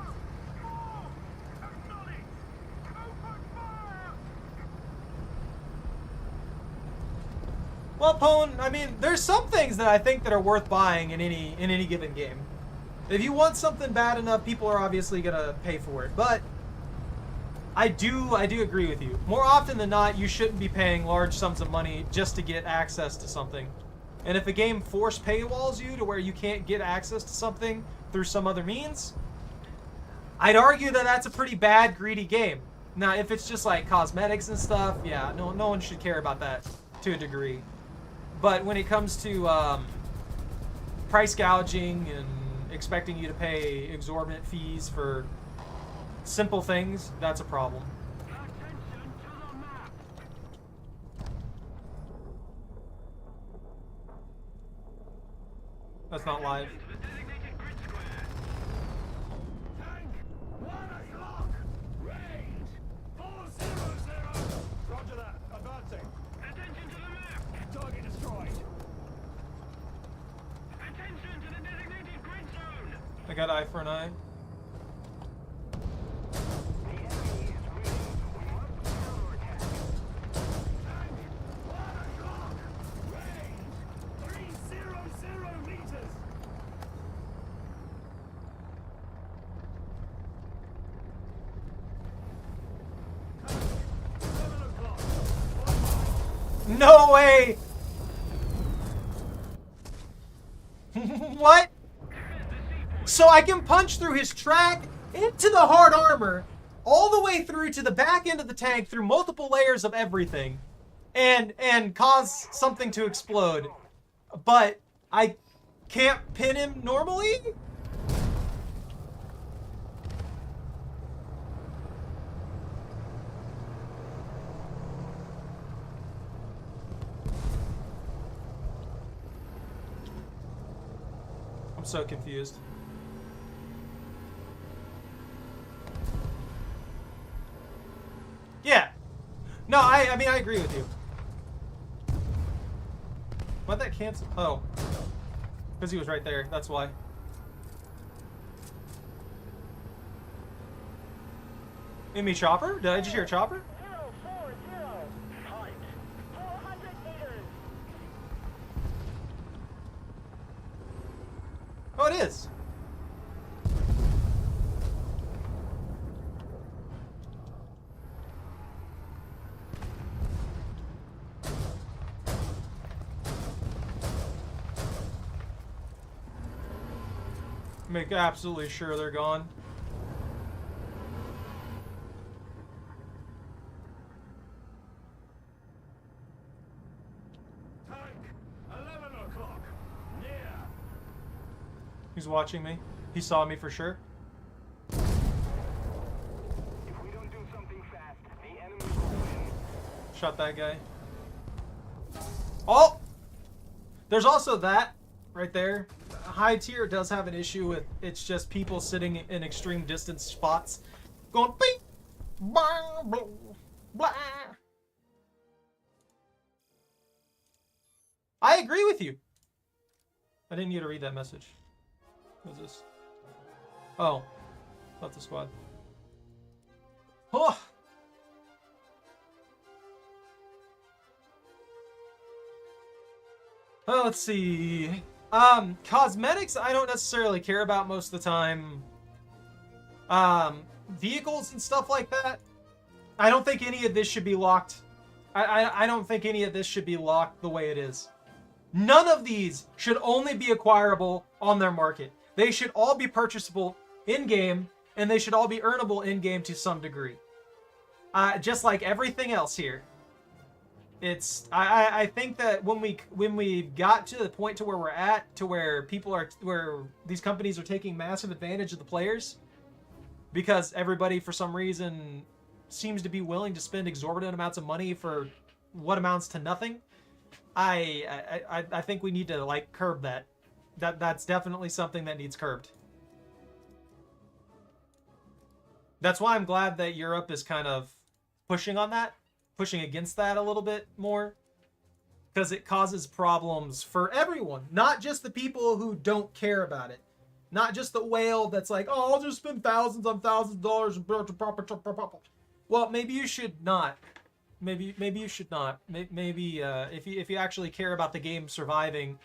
Well, Pone, I mean, there's some things that I think that are worth buying in any given game. If you want something bad enough, people are obviously gonna pay for it. But I do agree with you. More often than not, you shouldn't be paying large sums of money just to get access to something. And if a game force paywalls you to where you can't get access to something through some other means, I'd argue that that's a pretty bad, greedy game. Now, if it's just like cosmetics and stuff, yeah, no one should care about that to a degree. But when it comes to price gouging and expecting you to pay exorbitant fees for simple things, that's a problem. Attention to the map. That's not live. To the designated grid square. Tank, 1 o'clock. Range 400. Roger that. Advancing. Attention to the map. Target destroyed. Attention to the designated grid zone. I got eye for an eye. The enemy is winning. We must counterattack. Tank, 1 o'clock. Range 300 meters. No way! What? So I can punch through his track into the hard armor, all the way through to the back end of the tank through multiple layers of everything, and cause something to explode. But I can't pin him normally? I'm so confused. No, I mean, I agree with you. Why'd that cancel? Oh. Because he was right there. That's why. Enemy chopper? Did I just hear a chopper? 040. Height 400 meters. Oh, it is. Make absolutely sure they're gone. Tank 11 o'clock. Near. He's watching me. He saw me for sure. If we don't do something fast, the enemy will win. Shot that guy. Oh! There's also that right there. High tier does have an issue with it's just people sitting in extreme distance spots going beep, blah, blah, blah. I agree with you. I didn't get to read that message. What is this? Oh, that's the squad. Oh. Well, let's see. Cosmetics I don't necessarily care about most of the time. Vehicles and stuff like that. I don't think any of this should be locked. I don't think any of this should be locked the way it is. None of these should only be acquirable on their market. They should all be purchasable in-game, and they should all be earnable in-game to some degree. Just like everything else here. It's I think that when we got to the point to where we're at, to where where these companies are taking massive advantage of the players, because everybody for some reason seems to be willing to spend exorbitant amounts of money for what amounts to nothing. I think we need to like curb that. That's definitely something that needs curbed. That's why I'm glad that Europe is kind of pushing on that. Pushing against that a little bit more, because it causes problems for everyone, not just the people who don't care about it, not just the whale that's like, oh, I'll just spend thousands on thousands of dollars. Well, maybe you should not. Maybe you should not. Maybe if you actually care about the game surviving,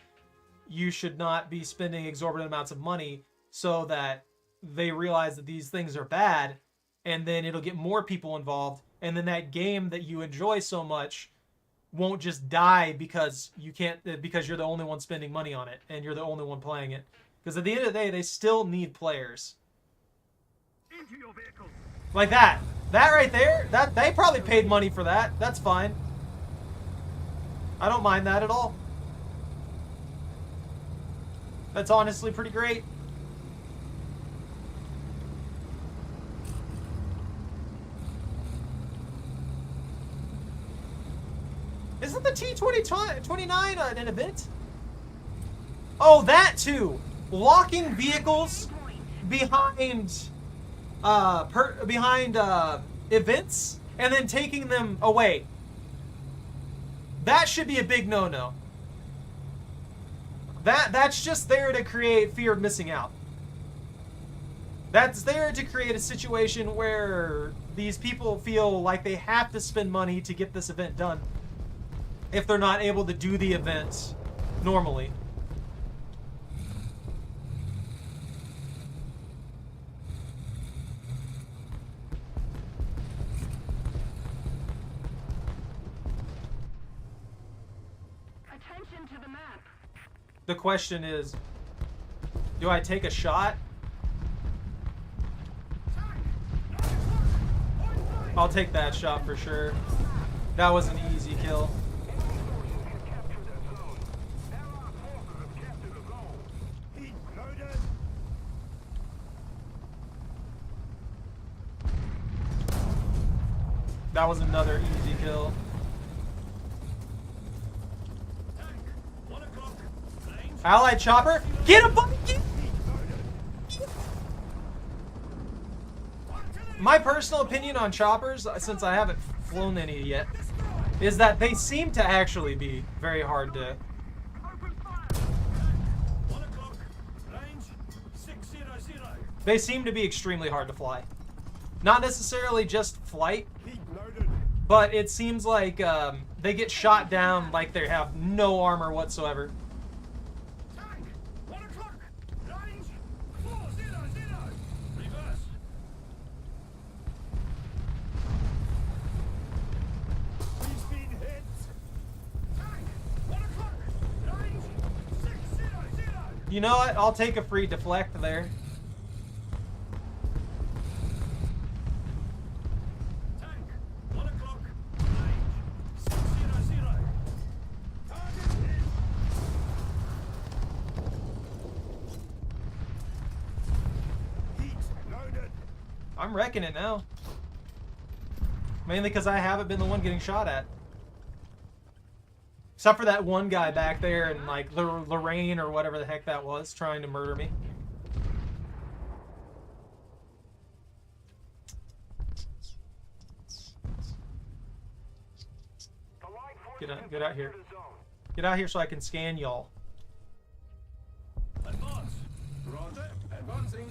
you should not be spending exorbitant amounts of money so that they realize that these things are bad, and then it'll get more people involved. And then that game that you enjoy so much won't just die because because you're the only one spending money on it and you're the only one playing it. Because at the end of the day, they still need players. Into your vehicle. Like that. That right there, that they probably paid money for that. That's fine. I don't mind that at all. That's honestly pretty great. Isn't the T-29 an event? Oh, that too. Locking vehicles behind events and then taking them away. That should be a big no-no. That's just there to create fear of missing out. That's there to create a situation where these people feel like they have to spend money to get this event done if they're not able to do the event normally. Attention to the map. The question is, do I take a shot? I'll take that shot for sure. That was an easy kill. That was another easy kill. Allied chopper, get him, buddy! My personal opinion on choppers, since I haven't flown any yet, is that they seem to actually be very hard to... Open fire! 1 o'clock. Range 600. They seem to be extremely hard to fly. Not necessarily just flight, Heat loaded. but it seems like they get shot down like they have no armor whatsoever. Tank! 1 o'clock. Range 400. Reverse. We've been hit. Tank! 1 o'clock. Range 600. You know what? I'll take a free deflect there. Tank! 1 o'clock. Range 600. Target hit. Heat loaded. I'm wrecking it now. Mainly because I haven't been the one getting shot at. Except for that one guy back there and like Lorraine or whatever the heck that was trying to murder me. Get out here. Get out here so I can scan y'all. Advance. Roger. Advancing.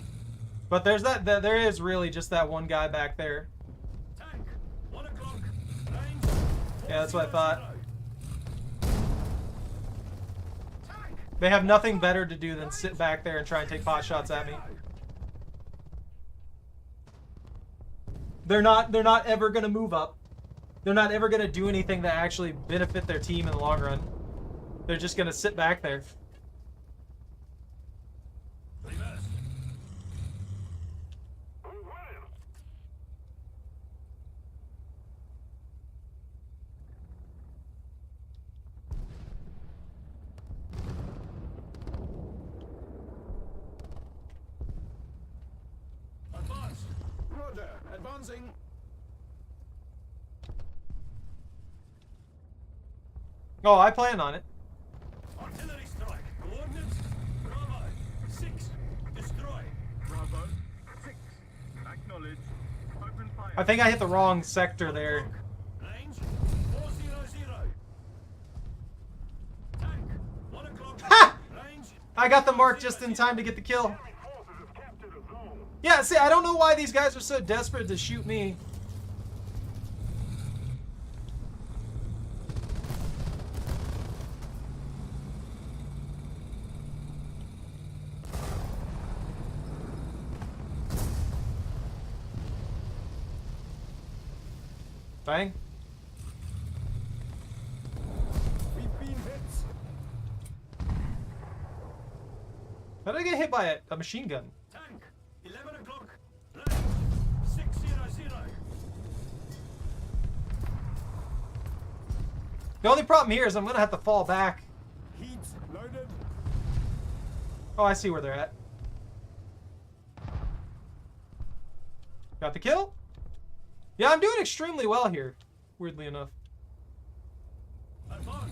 But there's there is really just that one guy back there. Tank. 1 o'clock. Range. Yeah, that's what I thought. 400. Tank. They have nothing better to do than sit back there and try and take pot shots at me. They're not ever gonna move up. They're not ever gonna do anything that actually benefit their team in the long run. They're just gonna sit back there. Reverse. Advance. Roger. Advancing. Oh, I plan on it. Artillery strike. Coordinates. Bravo. 6. Destroy. Bravo. 6. Acknowledge. Open fire. I think I hit the wrong sector there. Range 400. Tank 1 o'clock. Ha! Range. I got the mark just in time to get the kill. Yeah, see, I don't know why these guys are so desperate to shoot me. Bang. We've been hit. How did I get hit by a machine gun? Tank 11 o'clock. Range 600. The only problem here is I'm gonna have to fall back. Heat loaded. Oh, I see where they're at. Got the kill? Yeah, I'm doing extremely well here, weirdly enough. Advance.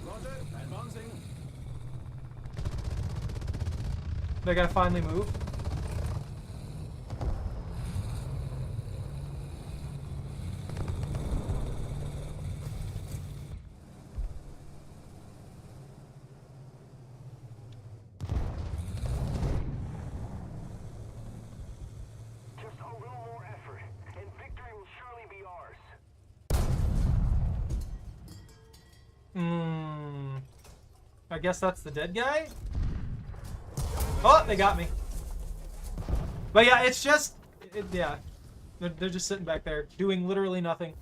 Roger. Advancing. They gotta finally move. Just a little more effort, and victory will surely be ours. I guess that's the dead guy? Oh, they got me. But yeah, it's just... yeah. They're just sitting back there, doing literally nothing.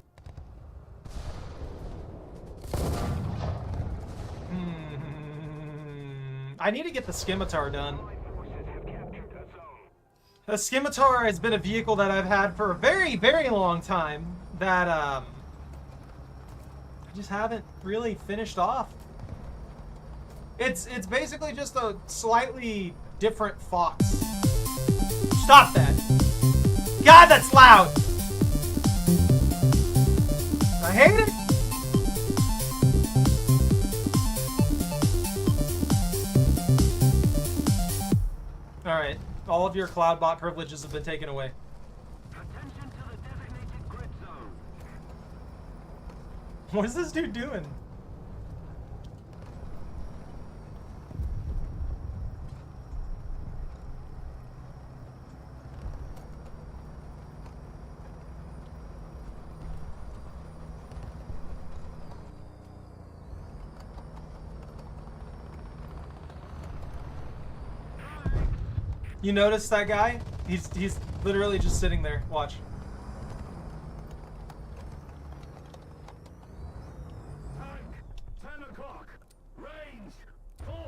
I need to get the scimitar done. The scimitar has been a vehicle that I've had for a very, very long time that I just haven't really finished off. It's basically just a slightly different fox. Stop that! God, that's loud! I hate it! Alright, all of your CloudBot privileges have been taken away. Attention to the designated grid zone. What is this dude doing? You notice that guy? He's literally just sitting there. Watch. Tank, 10 o'clock. Range, 400.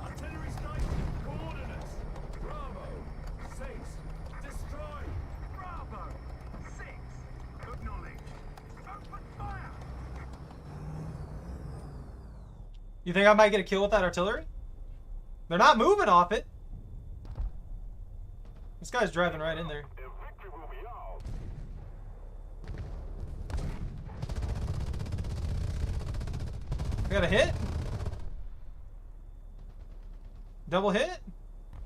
Artillery strike, coordinates. Bravo, 6. Destroy. Bravo, 6. Acknowledge. Open fire. You think I might get a kill with that artillery? They're not moving off it. This guy's driving right in there. Victory will be ours. I got a hit. Double hit.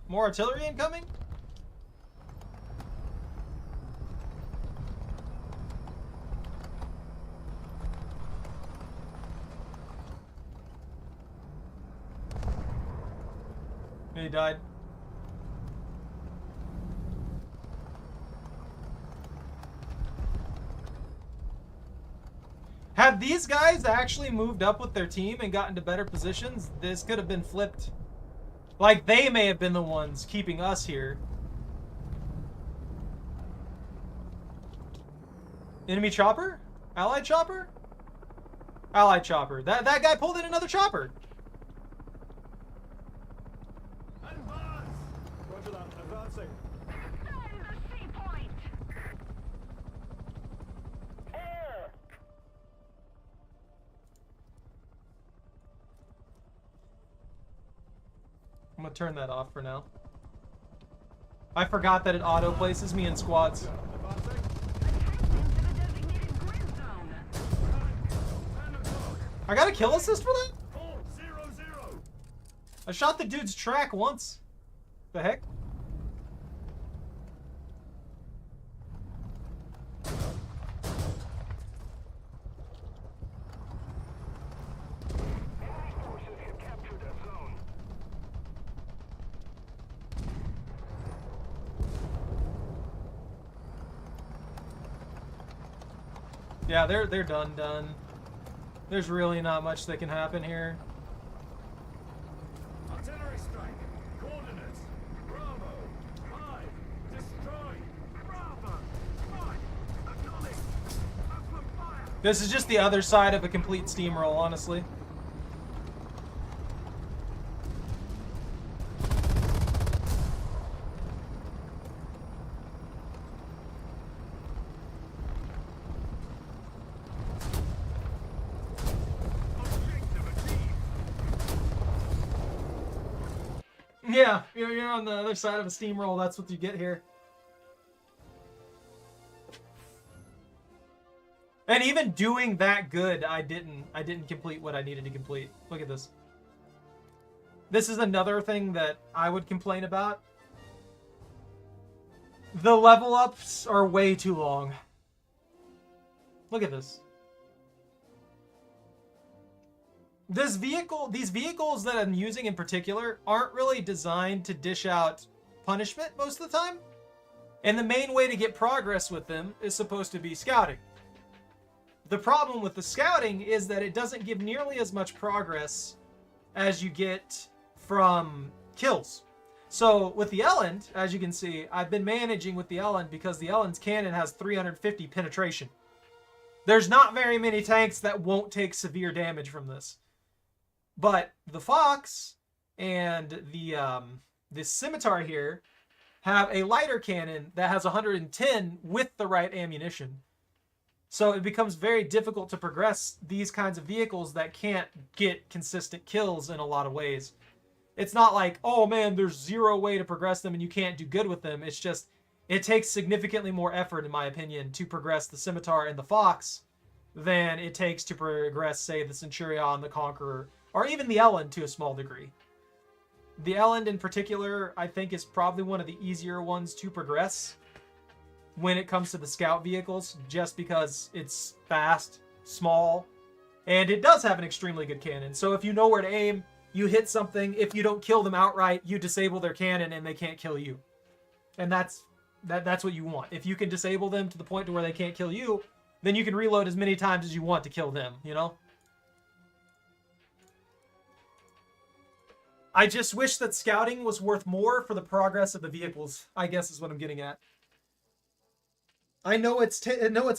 More artillery incoming. He died. Had these guys actually moved up with their team and got into better positions, this could have been flipped. Like, they may have been the ones keeping us here. Enemy chopper? Allied chopper? Allied chopper. That guy pulled in another chopper. Advance. Roger that. Advancing. Defend the sea point! Air. I'm gonna turn that off for now. I forgot that it auto places me in squads. Advancing. Attack into the designated grid zone! Tank, 10 o'clock. I got a kill assist for that? 400. I shot the dude's track once. The heck? Enemy forces have captured a zone. Yeah, they're done. There's really not much that can happen here. Artillery strike. Coordinates. Bravo. 5. Destroy. Bravo. 5. Acknowledge. Open fire. This is just the other side of a complete steamroll, honestly. Objective achieved. Yeah, you're on the other side of a steamroll. That's what you get here. And even doing that good, I didn't complete what I needed to complete. Look at this. This is another thing that I would complain about. The level ups are way too long. Look at this. These vehicles that I'm using in particular aren't really designed to dish out punishment most of the time. And the main way to get progress with them is supposed to be scouting. The problem with the scouting is that it doesn't give nearly as much progress as you get from kills. So with the Elend, as you can see, I've been managing with the Elend because the Elend's cannon has 350 penetration. There's not very many tanks that won't take severe damage from this. But the Fox and the Scimitar here have a lighter cannon that has 110 with the right ammunition. So it becomes very difficult to progress these kinds of vehicles that can't get consistent kills in a lot of ways. It's not like, oh man, there's zero way to progress them and you can't do good with them. It's just, it takes significantly more effort, in my opinion, to progress the Scimitar and the Fox than it takes to progress, say, the Centurion, the Conqueror, or even the Elend to a small degree. The Elend in particular, I think, is probably one of the easier ones to progress when it comes to the scout vehicles, just because it's fast small, and it does have an extremely good cannon. So if you know where to aim, you hit something. If you don't kill them outright, you disable their cannon and they can't kill you. And that's what you want. If you can disable them to the point to where they can't kill you, then you can reload as many times as you want to kill them, you know? I just wish that scouting was worth more for the progress of the vehicles, I guess is what I'm getting at. I know it's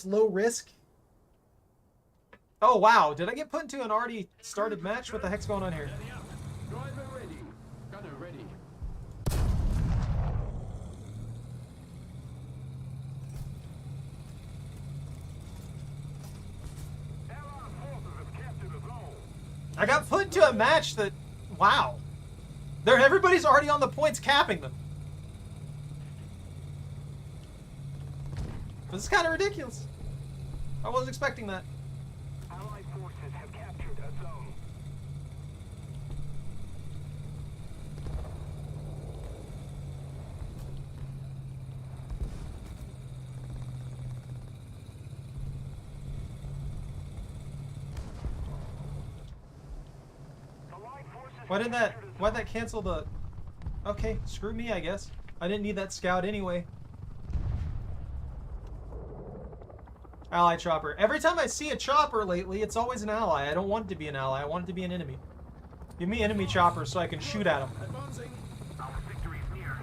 low risk. Oh, wow. Did I get put into an already started match? What the heck's going on here? Driver ready. Gunner ready. Allied forces have captured a zone. I got put into a match that... Wow. Everybody's already on the points capping them. This is kind of ridiculous. I wasn't expecting that. Allied forces have captured a zone. Allied forces Why'd that cancel the... Okay, screw me, I guess. I didn't need that scout anyway. Ally chopper. Every time I see a chopper lately, it's always an ally. I don't want it to be an ally. I want it to be an enemy. Give me enemy choppers so I can shoot at them. Advancing. Our victory is near.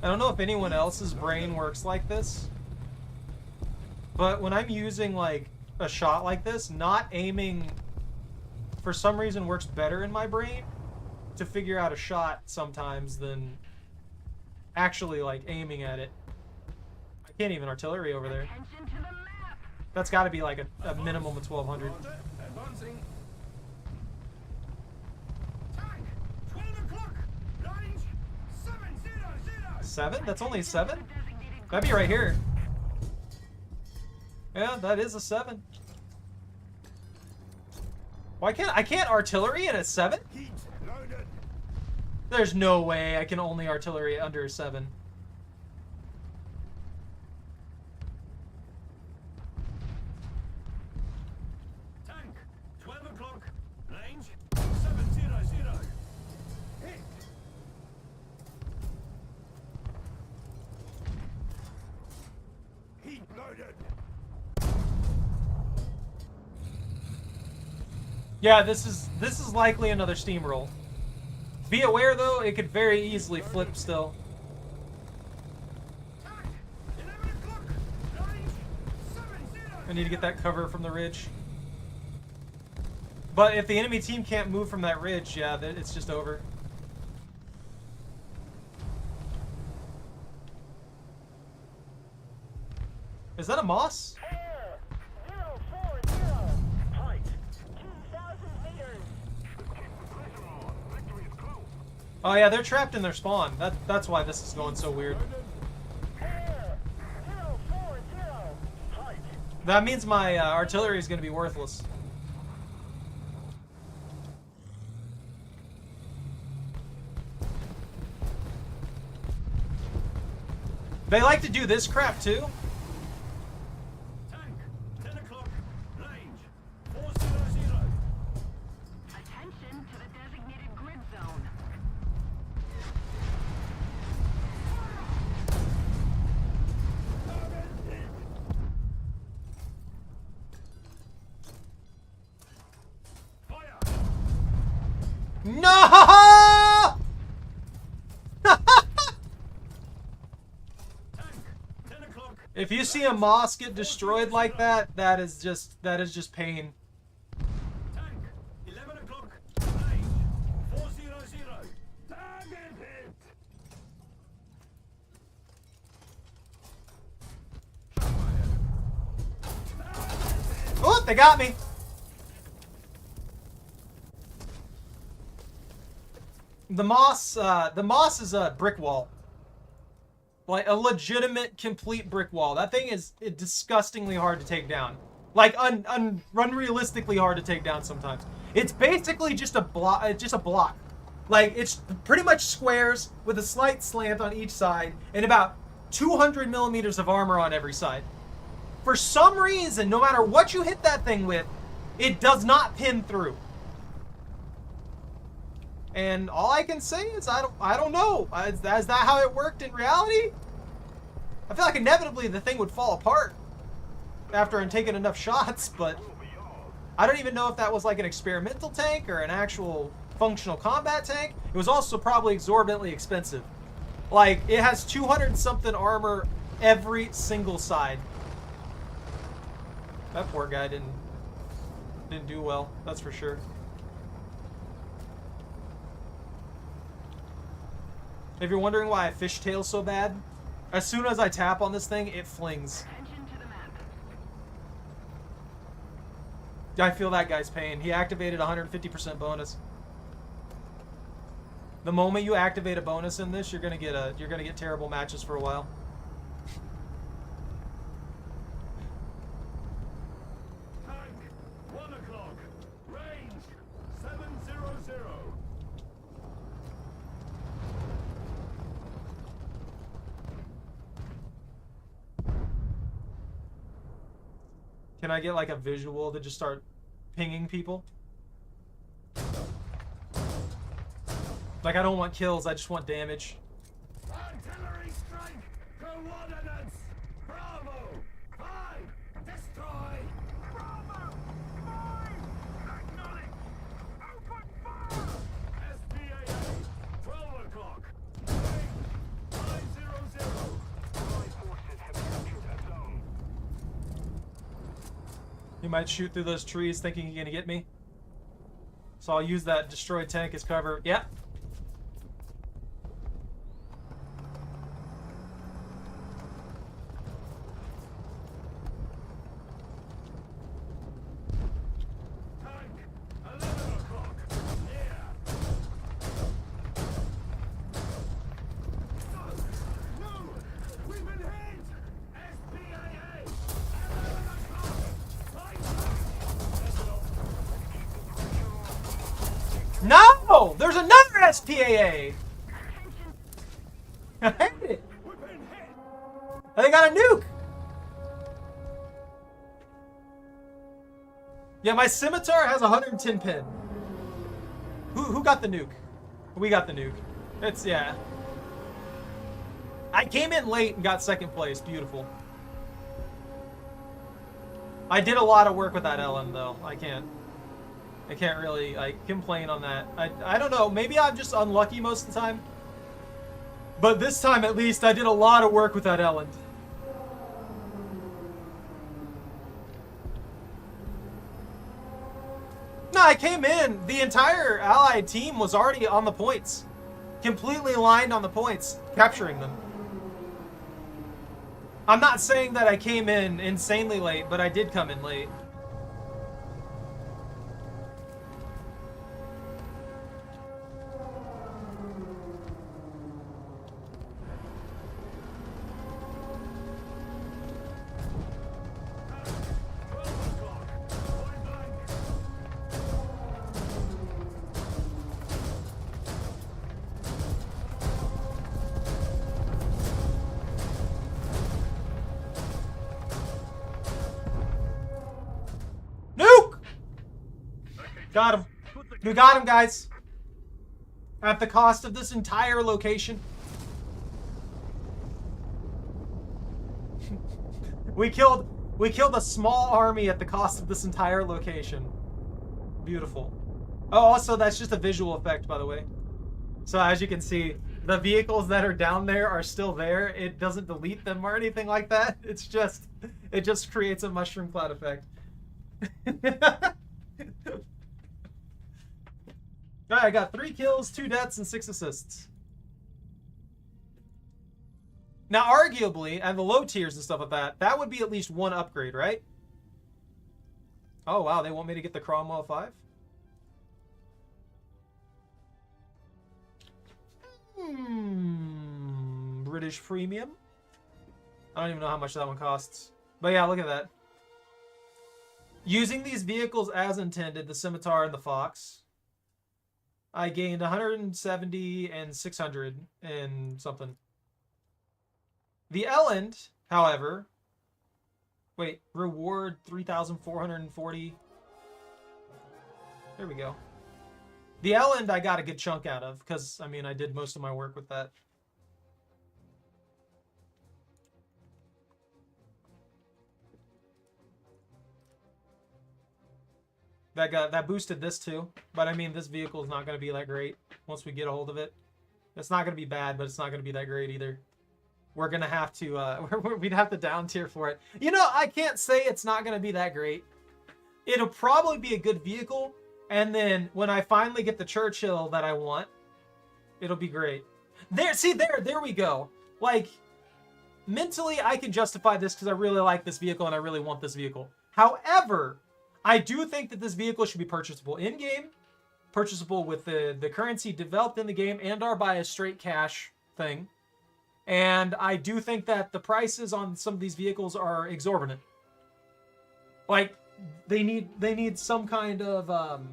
I don't know if anyone else's brain works like this, but when I'm using like a shot like this, not aiming for some reason works better in my brain to figure out a shot sometimes than actually like aiming at it. I can't even artillery over there. Attention to the map. That's got to be like a minimum of 1200. Roger. Advancing. Tank. 12 o'clock. Range 700. 7? That's only a 7? That'd be right here. Yeah, that is a 7. Why can't I can't artillery at a 7? Heat loaded. There's no way I can only artillery under a 7. Tank. 12 o'clock. Range 700. Hit. Heat loaded. Yeah, this is likely another steamroll. Be aware though, it could very easily flip still. Tank. 11 o'clock. Range 700. I need to get that cover from the ridge. But if the enemy team can't move from that ridge, yeah, it's just over. Is that a moss? Air 040. Height 2,000 meters. Victory is close. Oh yeah, they're trapped in their spawn. That's why this is going so weird. Air 040. Height. That means my artillery is going to be worthless. They like to do this crap too. Tank. 10 o'clock. Range 400. Attention to the designated grid zone. Fire. No! Tank. 10 o'clock. If you see a moss get destroyed like that, that is just pain. Tank. 11 o'clock. Range 400. Target hit. Oh, they got me. The Moss is a brick wall. Like a legitimate, complete brick wall. That thing is disgustingly hard to take down. Like unrealistically hard to take down sometimes. It's basically just a block. Like it's pretty much squares with a slight slant on each side and about 200 millimeters of armor on every side. For some reason, no matter what you hit that thing with, it does not pin through. And all I can say is I don't know. Is that how it worked in reality? I feel like inevitably the thing would fall apart after I'm taking enough shots, but I don't even know if that was like an experimental tank or an actual functional combat tank. It was also probably exorbitantly expensive. Like, it has 200-something armor every single side. That poor guy didn't do well, that's for sure. If you're wondering why I fishtail so bad, as soon as I tap on this thing, it flings. I feel that guy's pain. He activated 150% bonus. The moment you activate a bonus in this, you're gonna get terrible matches for a while. Tank, 1 o'clock. Range, 700. Can I get like a visual to just start pinging people? Like, I don't want kills, I just want damage. Artillery strike, coordinates. Bravo, 5, destroy. Bravo, 5, acknowledge. Open fire. SPAA, 12 o'clock. Range, 500. Allied forces have captured a zone. He might shoot through those trees thinking he's gonna get me. So I'll use that destroyed tank as cover. Yep. Tank, 11 o'clock. Here. No, we've been hit. SPAA, 11 o'clock. No! There's another SPAA! I hate it. We've been hit. They got a nuke! Yeah, my scimitar has 110 pin. Who got the nuke? We got the nuke. It's, yeah. I came in late and got second place. Beautiful. I did a lot of work with that Ellen, though. I can't really, like, complain on that. I don't know. Maybe I'm just unlucky most of the time. But this time, at least, I did a lot of work with that Ellen. No, I came in. The entire Allied team was already on the points. Completely aligned on the points, capturing them. I'm not saying that I came in insanely late, but I did come in late. Got him. We got him, guys. At the cost of this entire location. We killed a small army at the cost of this entire location. Beautiful. Oh, also, that's just a visual effect, by the way. So as you can see, the vehicles that are down there are still there. It doesn't delete them or anything like that. It just creates a mushroom cloud effect. Alright, I got 3 kills, 2 deaths, and 6 assists. Now, arguably, and the low tiers and stuff like that, that would be at least 1 upgrade, right? Oh, wow, they want me to get the Cromwell 5? British Premium. I don't even know how much that one costs. But yeah, look at that. Using these vehicles as intended, the Scimitar and the Fox, I gained 170 and 600 and something. The Elland, however, wait, reward 3,440. There we go. The Elland I got a good chunk out of, because, I mean, I did most of my work with that. That boosted this too, but I mean, this vehicle is not going to be that great once we get a hold of it. It's not going to be bad, but it's not going to be that great either. We're going to have to, we'd have to down tier for it. You know, I can't say it's not going to be that great. It'll probably be a good vehicle, and then when I finally get the Churchill that I want, it'll be great. There, see, there we go. Like, mentally, I can justify this because I really like this vehicle and I really want this vehicle. However, I do think that this vehicle should be purchasable in-game, purchasable with the currency developed in the game, and or by a straight cash thing. And I do think that the prices on some of these vehicles are exorbitant. Like, they need some kind of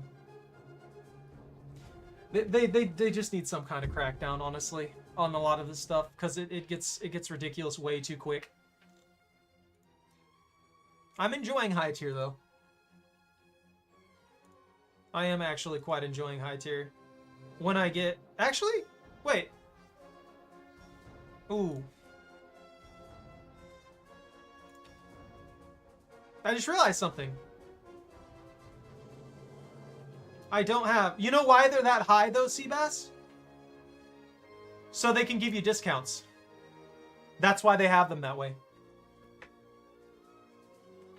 they just need some kind of crackdown, honestly, on a lot of this stuff, because it gets ridiculous way too quick. I'm enjoying high tier though. I am actually quite enjoying high tier. When I get... Actually, wait. Ooh. I just realized something. I don't have... You know why they're that high, though, Seabass? So they can give you discounts. That's why they have them that way.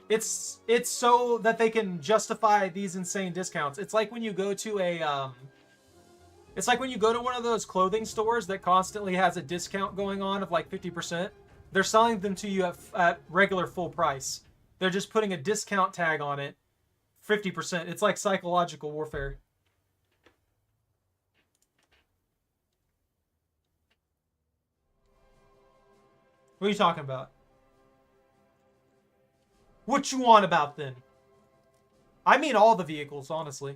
It's so that they can justify these insane discounts. It's like when you go to a it's like when you go to one of those clothing stores that constantly has a discount going on of like 50%. They're selling them to you at regular full price. They're just putting a discount tag on it, 50%. It's like psychological warfare. What are you talking about? What you want about then? I mean all the vehicles, honestly.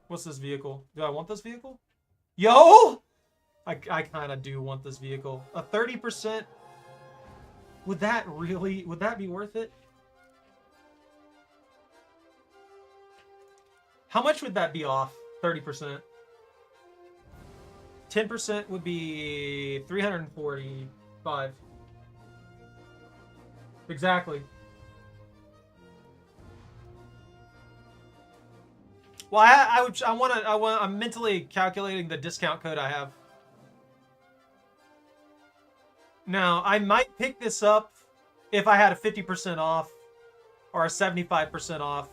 What's this vehicle? Do I want this vehicle? Yo! I kind of do want this vehicle. A 30%... Would that be worth it? How much would that be off? 30%. 10% would be 345. Exactly. Well, I'm mentally calculating the discount code I have. Now, I might pick this up if I had a 50% off or a 75% off.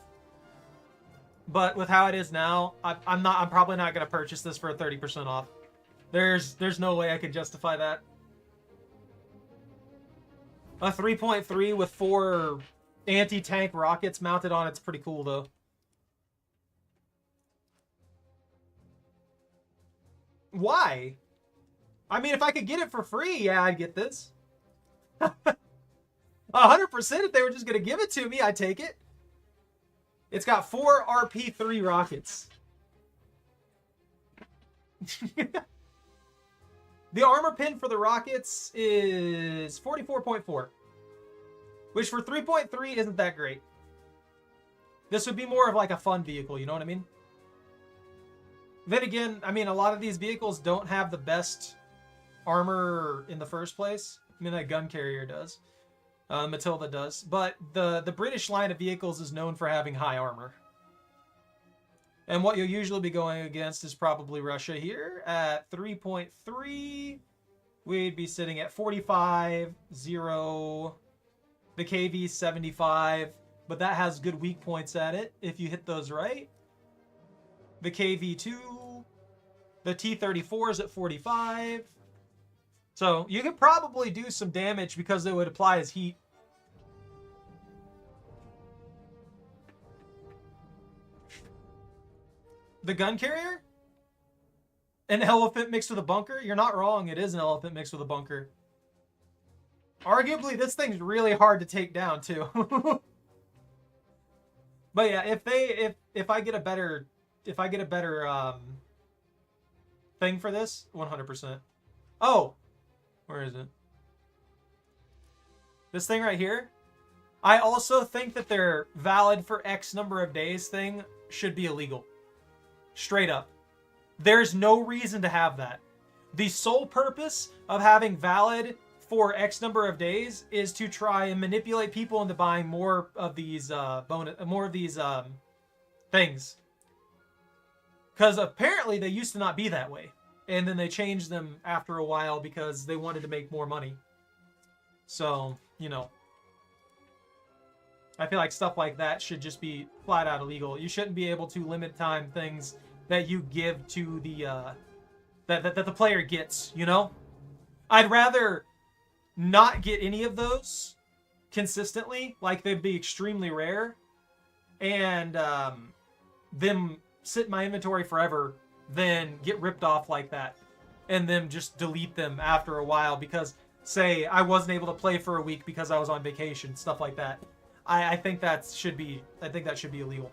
But with how it is now, I'm probably not going to purchase this for a 30% off. There's no way I could justify that. A 3.3 with 4 anti-tank rockets mounted on it's pretty cool, though. Why? I mean, if I could get it for free, yeah, I'd get this. 100% if they were just going to give it to me, I'd take it. It's got 4 RP3 rockets. The armor pin for the rockets is 44.4. Which for 3.3 isn't that great. This would be more of like a fun vehicle, you know what I mean? Then again, I mean, a lot of these vehicles don't have the best armor in the first place. I mean, that gun carrier does. Matilda does. But the British line of vehicles is known for having high armor. And what you'll usually be going against is probably Russia here at 3.3. We'd be sitting at 45, 0. The KV 75, but that has good weak points at it if you hit those right. The KV2, the T-34 is at 45. So you could probably do some damage because it would apply as heat. The gun carrier? An elephant mixed with a bunker? You're not wrong. It is an elephant mixed with a bunker. Arguably, this thing's really hard to take down too. But yeah, if I get a better thing for this, 100%. Oh, where is it? This thing right here. I also think that their valid for X number of days thing should be illegal. Straight up. There's no reason to have that. The sole purpose of having valid for X number of days is to try and manipulate people into buying more of these things. Because apparently they used to not be that way. And then they changed them after a while because they wanted to make more money. So, you know. I feel like stuff like that should just be flat out illegal. You shouldn't be able to limit time things that you give to the that the player gets, you know? I'd rather not get any of those consistently, like they'd be extremely rare, and them sit in my inventory forever than get ripped off like that and then just delete them after a while because, say, I wasn't able to play for a week because I was on vacation, stuff like that. I think that should be illegal.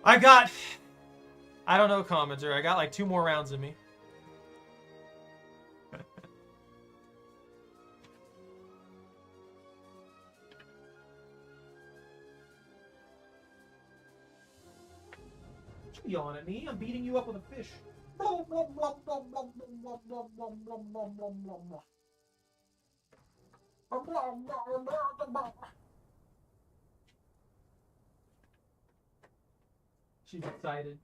I don't know, commenter. I got like 2 more rounds in me. Don't you yawn at me. I'm beating you up with a fish. She's excited.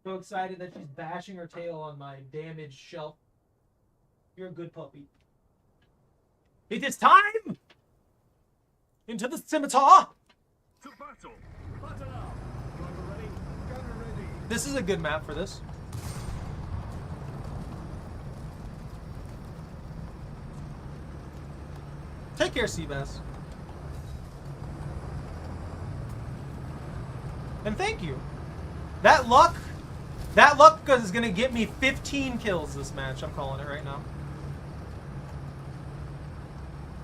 So excited that she's bashing her tail on my damaged shelf. You're a good puppy. It is time! Into the scimitar! To battle! Battle out! Driver ready? Gunner ready! This is a good map for this. Take care, Seabass. And thank you. That luck is gonna get me 15 kills this match. I'm calling it right now.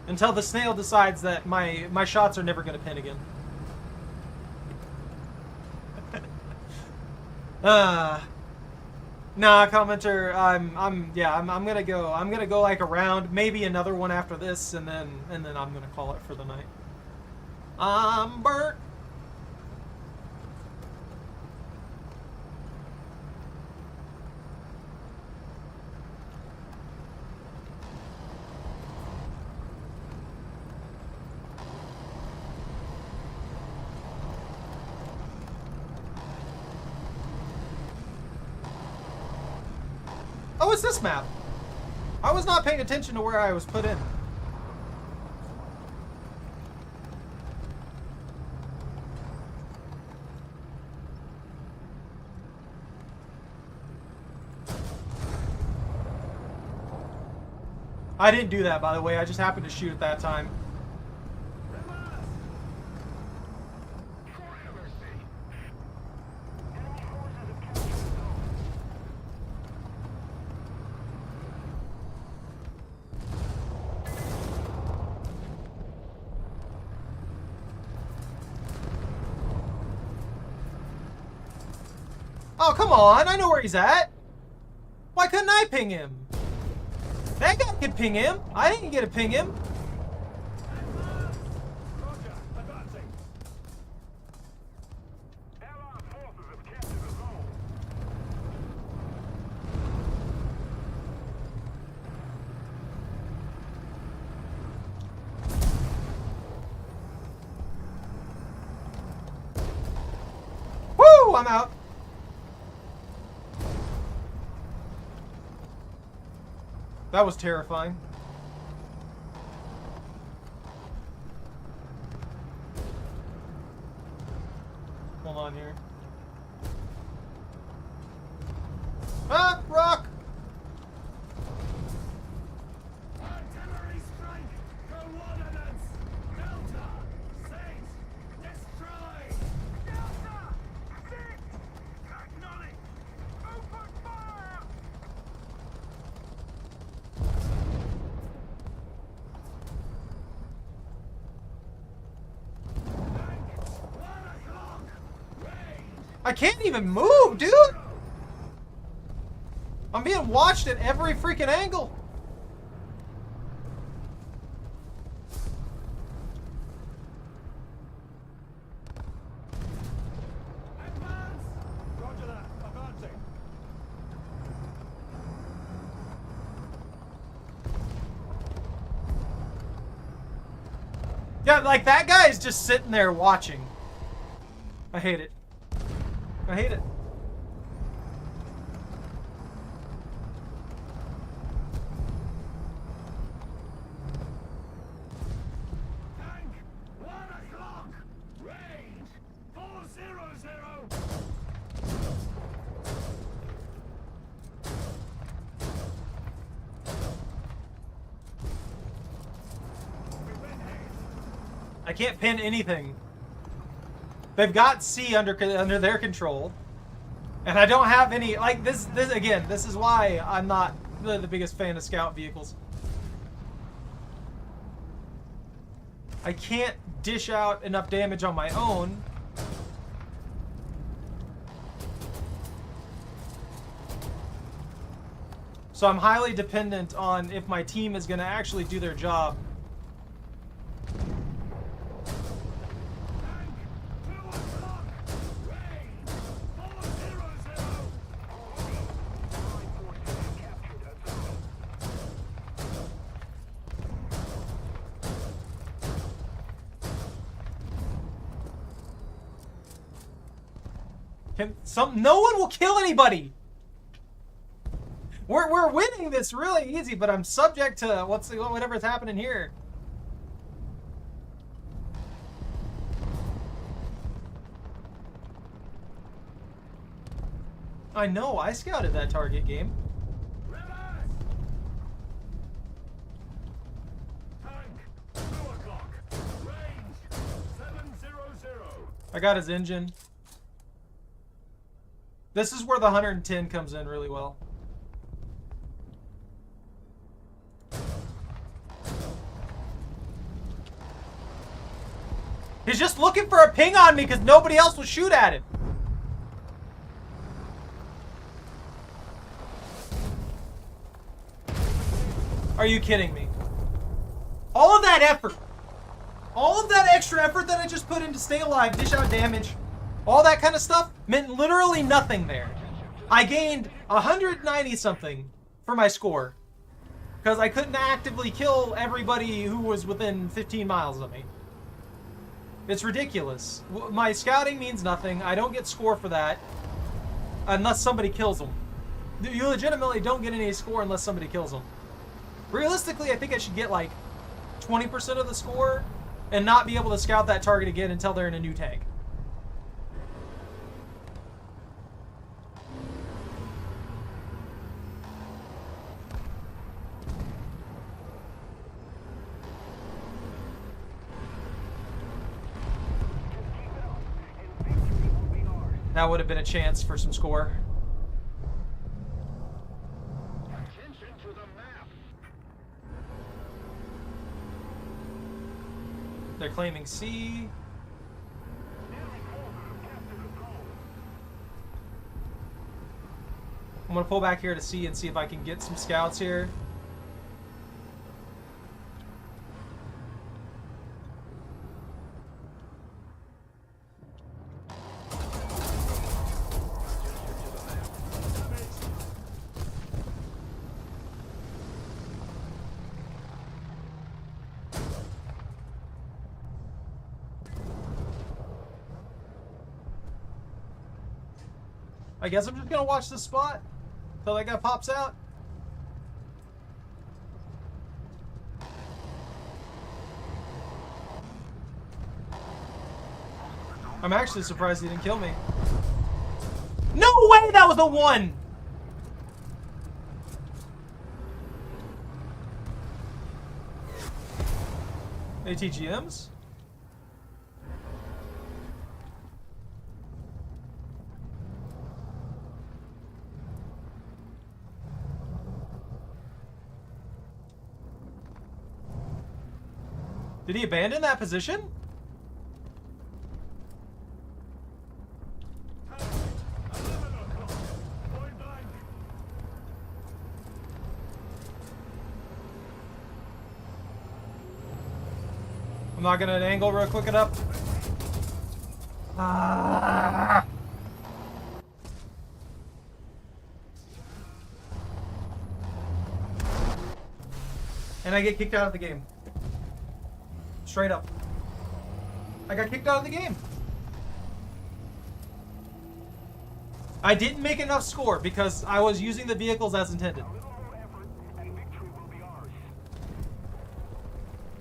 Until the snail decides that my shots are never gonna pin again. Nah, commenter. I'm gonna go like a round, maybe another one after this, and then I'm gonna call it for the night. I'm burnt. Oh, it's this map. I was not paying attention to where I was put in. I didn't do that, by the way. I just happened to shoot at that time. Oh, come on. I know where he's at. Why couldn't I ping him? That guy could ping him. I didn't get to ping him. Roger, advancing. Allied forces have captured the zone. Woo! I'm out. That was terrifying. Hold on here. Ah! Rock! Artillery strike! Coordinates! Delta! 6! Destroy! Delta! 6! I can't even move, dude! I'm being watched at every freaking angle. Advance! Roger that. Advancing. Yeah, like that guy is just sitting there watching. I hate it. I hate it. Tank! 1 o'clock! Range! 400! I can't pin anything. They've got C under their control, and I don't have any. Like this again. This is why I'm not really the biggest fan of scout vehicles. I can't dish out enough damage on my own. So I'm highly dependent on if my team is going to actually do their job. No one will kill anybody. We're winning this really easy, but I'm subject to whatever's happening here. I know, I scouted that target game. I got his engine. This is where the 110 comes in really well. He's just looking for a ping on me because nobody else will shoot at him. Are you kidding me? All of that effort, all of that extra effort that I just put in to stay alive, dish out damage, all that kind of stuff meant literally nothing there. I gained 190 something for my score because I couldn't actively kill everybody who was within 15 miles of me. It's ridiculous. My scouting means nothing. I don't get score for that unless somebody kills them. You legitimately don't get any score unless somebody kills them. Realistically, I think I should get like 20% of the score and not be able to scout that target again until they're in a new tank. That would have been a chance for some score. Attention to the map. They're claiming C. I'm gonna pull back here to C and see if I can get some scouts here. I guess I'm just gonna watch this spot until that guy pops out. I'm actually surprised he didn't kill me. No way that was a 1! ATGMs? Did he abandon that position? I'm not gonna angle real quick enough. Ah. And I get kicked out of the game. Straight up. I got kicked out of the game. I didn't make enough score because I was using the vehicles as intended.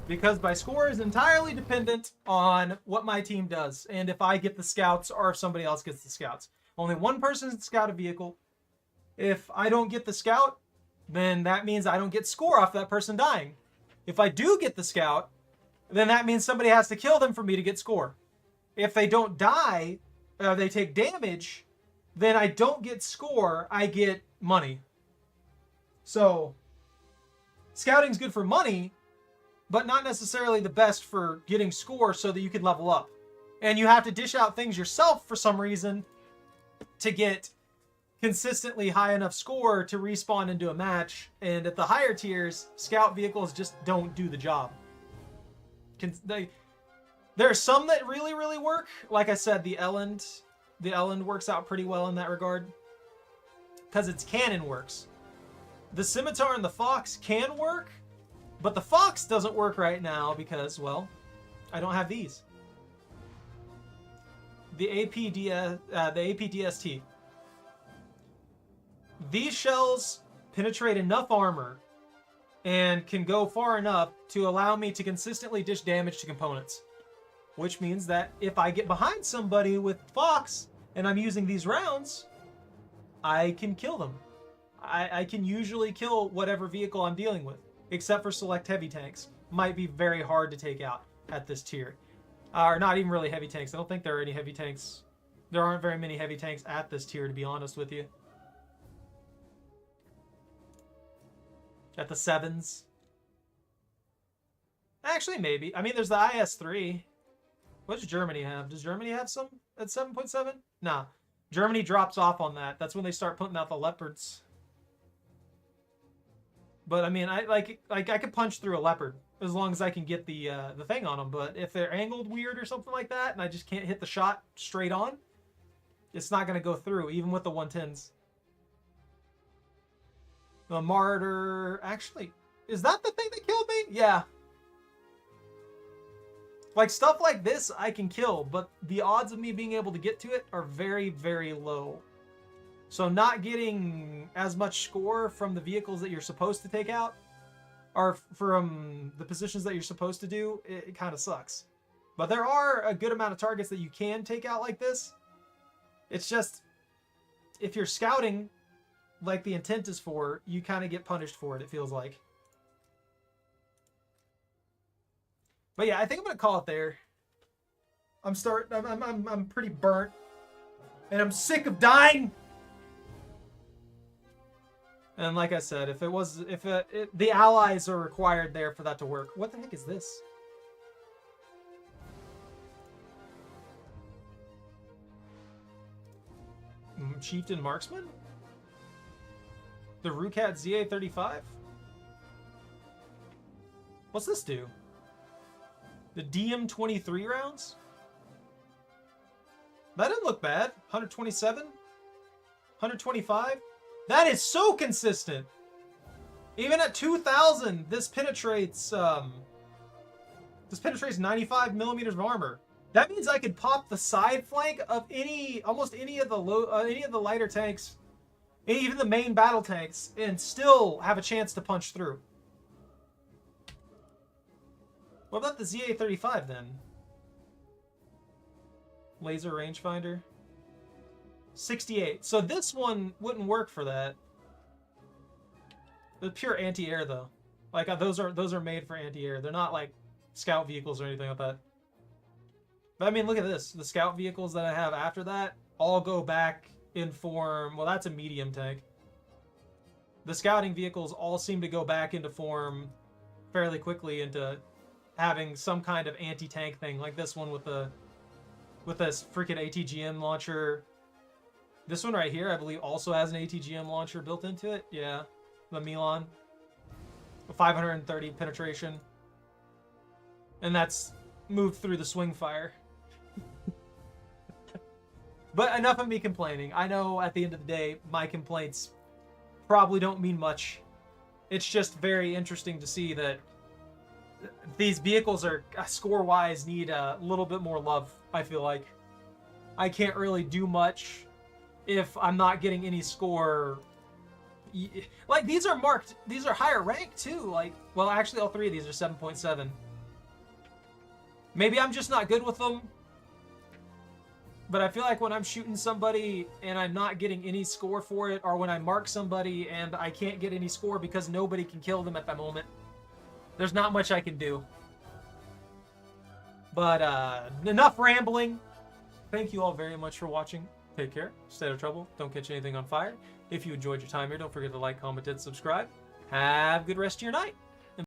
Because my score is entirely dependent on what my team does and if I get the scouts or if somebody else gets the scouts. Only one person can scout a vehicle. If I don't get the scout, then that means I don't get score off that person dying. If I do get the scout, then that means somebody has to kill them for me to get score. If they don't die, or they take damage, then I don't get score, I get money. So, scouting's good for money, but not necessarily the best for getting score so that you can level up. And you have to dish out things yourself for some reason to get consistently high enough score to respawn into a match. And at the higher tiers, scout vehicles just don't do the job. There are some that really, really work. Like I said, the Elend works out pretty well in that regard because its cannon works. The Scimitar and the Fox can work, but the Fox doesn't work right now because, well, I don't have these. The APDST. These shells penetrate enough armor and can go far enough to allow me to consistently dish damage to components. Which means that if I get behind somebody with Fox and I'm using these rounds, I can kill them. I can usually kill whatever vehicle I'm dealing with, except for select heavy tanks. Might be very hard to take out at this tier. Or not even really heavy tanks. I don't think there are any heavy tanks. There aren't very many heavy tanks at this tier, to be honest with you. At the 7s. Actually, maybe. I mean, there's the IS-3. What does Germany have? Does Germany have some at 7.7? Nah. Germany drops off on that. That's when they start putting out the Leopards. But I mean, I could punch through a Leopard as long as I can get the thing on them. But if they're angled weird or something like that, and I just can't hit the shot straight on, it's not going to go through, even with the 110s. The Martyr... Actually, is that the thing that killed me? Yeah. Like, stuff like this I can kill, but the odds of me being able to get to it are very, very low. So not getting as much score from the vehicles that you're supposed to take out, or from the positions that you're supposed to do, it kind of sucks. But there are a good amount of targets that you can take out like this. It's just, if you're scouting like the intent is for, you kind of get punished for it, it feels like. But yeah, I think I'm gonna call it there. I'm pretty burnt, and I'm sick of dying. And like I said, if the allies are required there for that to work. What the heck is this? Chieftain Marksman? The Rukat ZA-35? What's this do? The DM-23 rounds? That didn't look bad. 127? 125? That is so consistent! Even at 2,000, this penetrates 95 millimeters of armor. That means I could pop the side flank of almost any of the lighter tanks, even the main battle tanks, and still have a chance to punch through. What about the ZA-35 then? Laser rangefinder. 68. So this one wouldn't work for that. The pure anti-air though. Like those are made for anti-air. They're not like scout vehicles or anything like that. But I mean, look at this. The scout vehicles that I have after that all go back in form. Well, that's a medium tank. The scouting vehicles all seem to go back into form fairly quickly into having some kind of anti-tank thing, like this one with this freaking ATGM launcher. This one right here, I believe, also has an ATGM launcher built into it. Yeah, the Milan. 530 penetration. And that's moved through the swing fire. But enough of me complaining. I know at the end of the day, my complaints probably don't mean much. It's just very interesting to see that these vehicles are, score-wise, need a little bit more love, I feel like. I can't really do much if I'm not getting any score. Like, these are marked, these are higher rank too. Like, well, actually all three of these are 7.7. Maybe I'm just not good with them. But I feel like when I'm shooting somebody and I'm not getting any score for it, or when I mark somebody and I can't get any score because nobody can kill them at the moment, there's not much I can do. But enough rambling. Thank you all very much for watching. Take care. Stay out of trouble. Don't catch anything on fire. If you enjoyed your time here, don't forget to like, comment, and subscribe. Have a good rest of your night.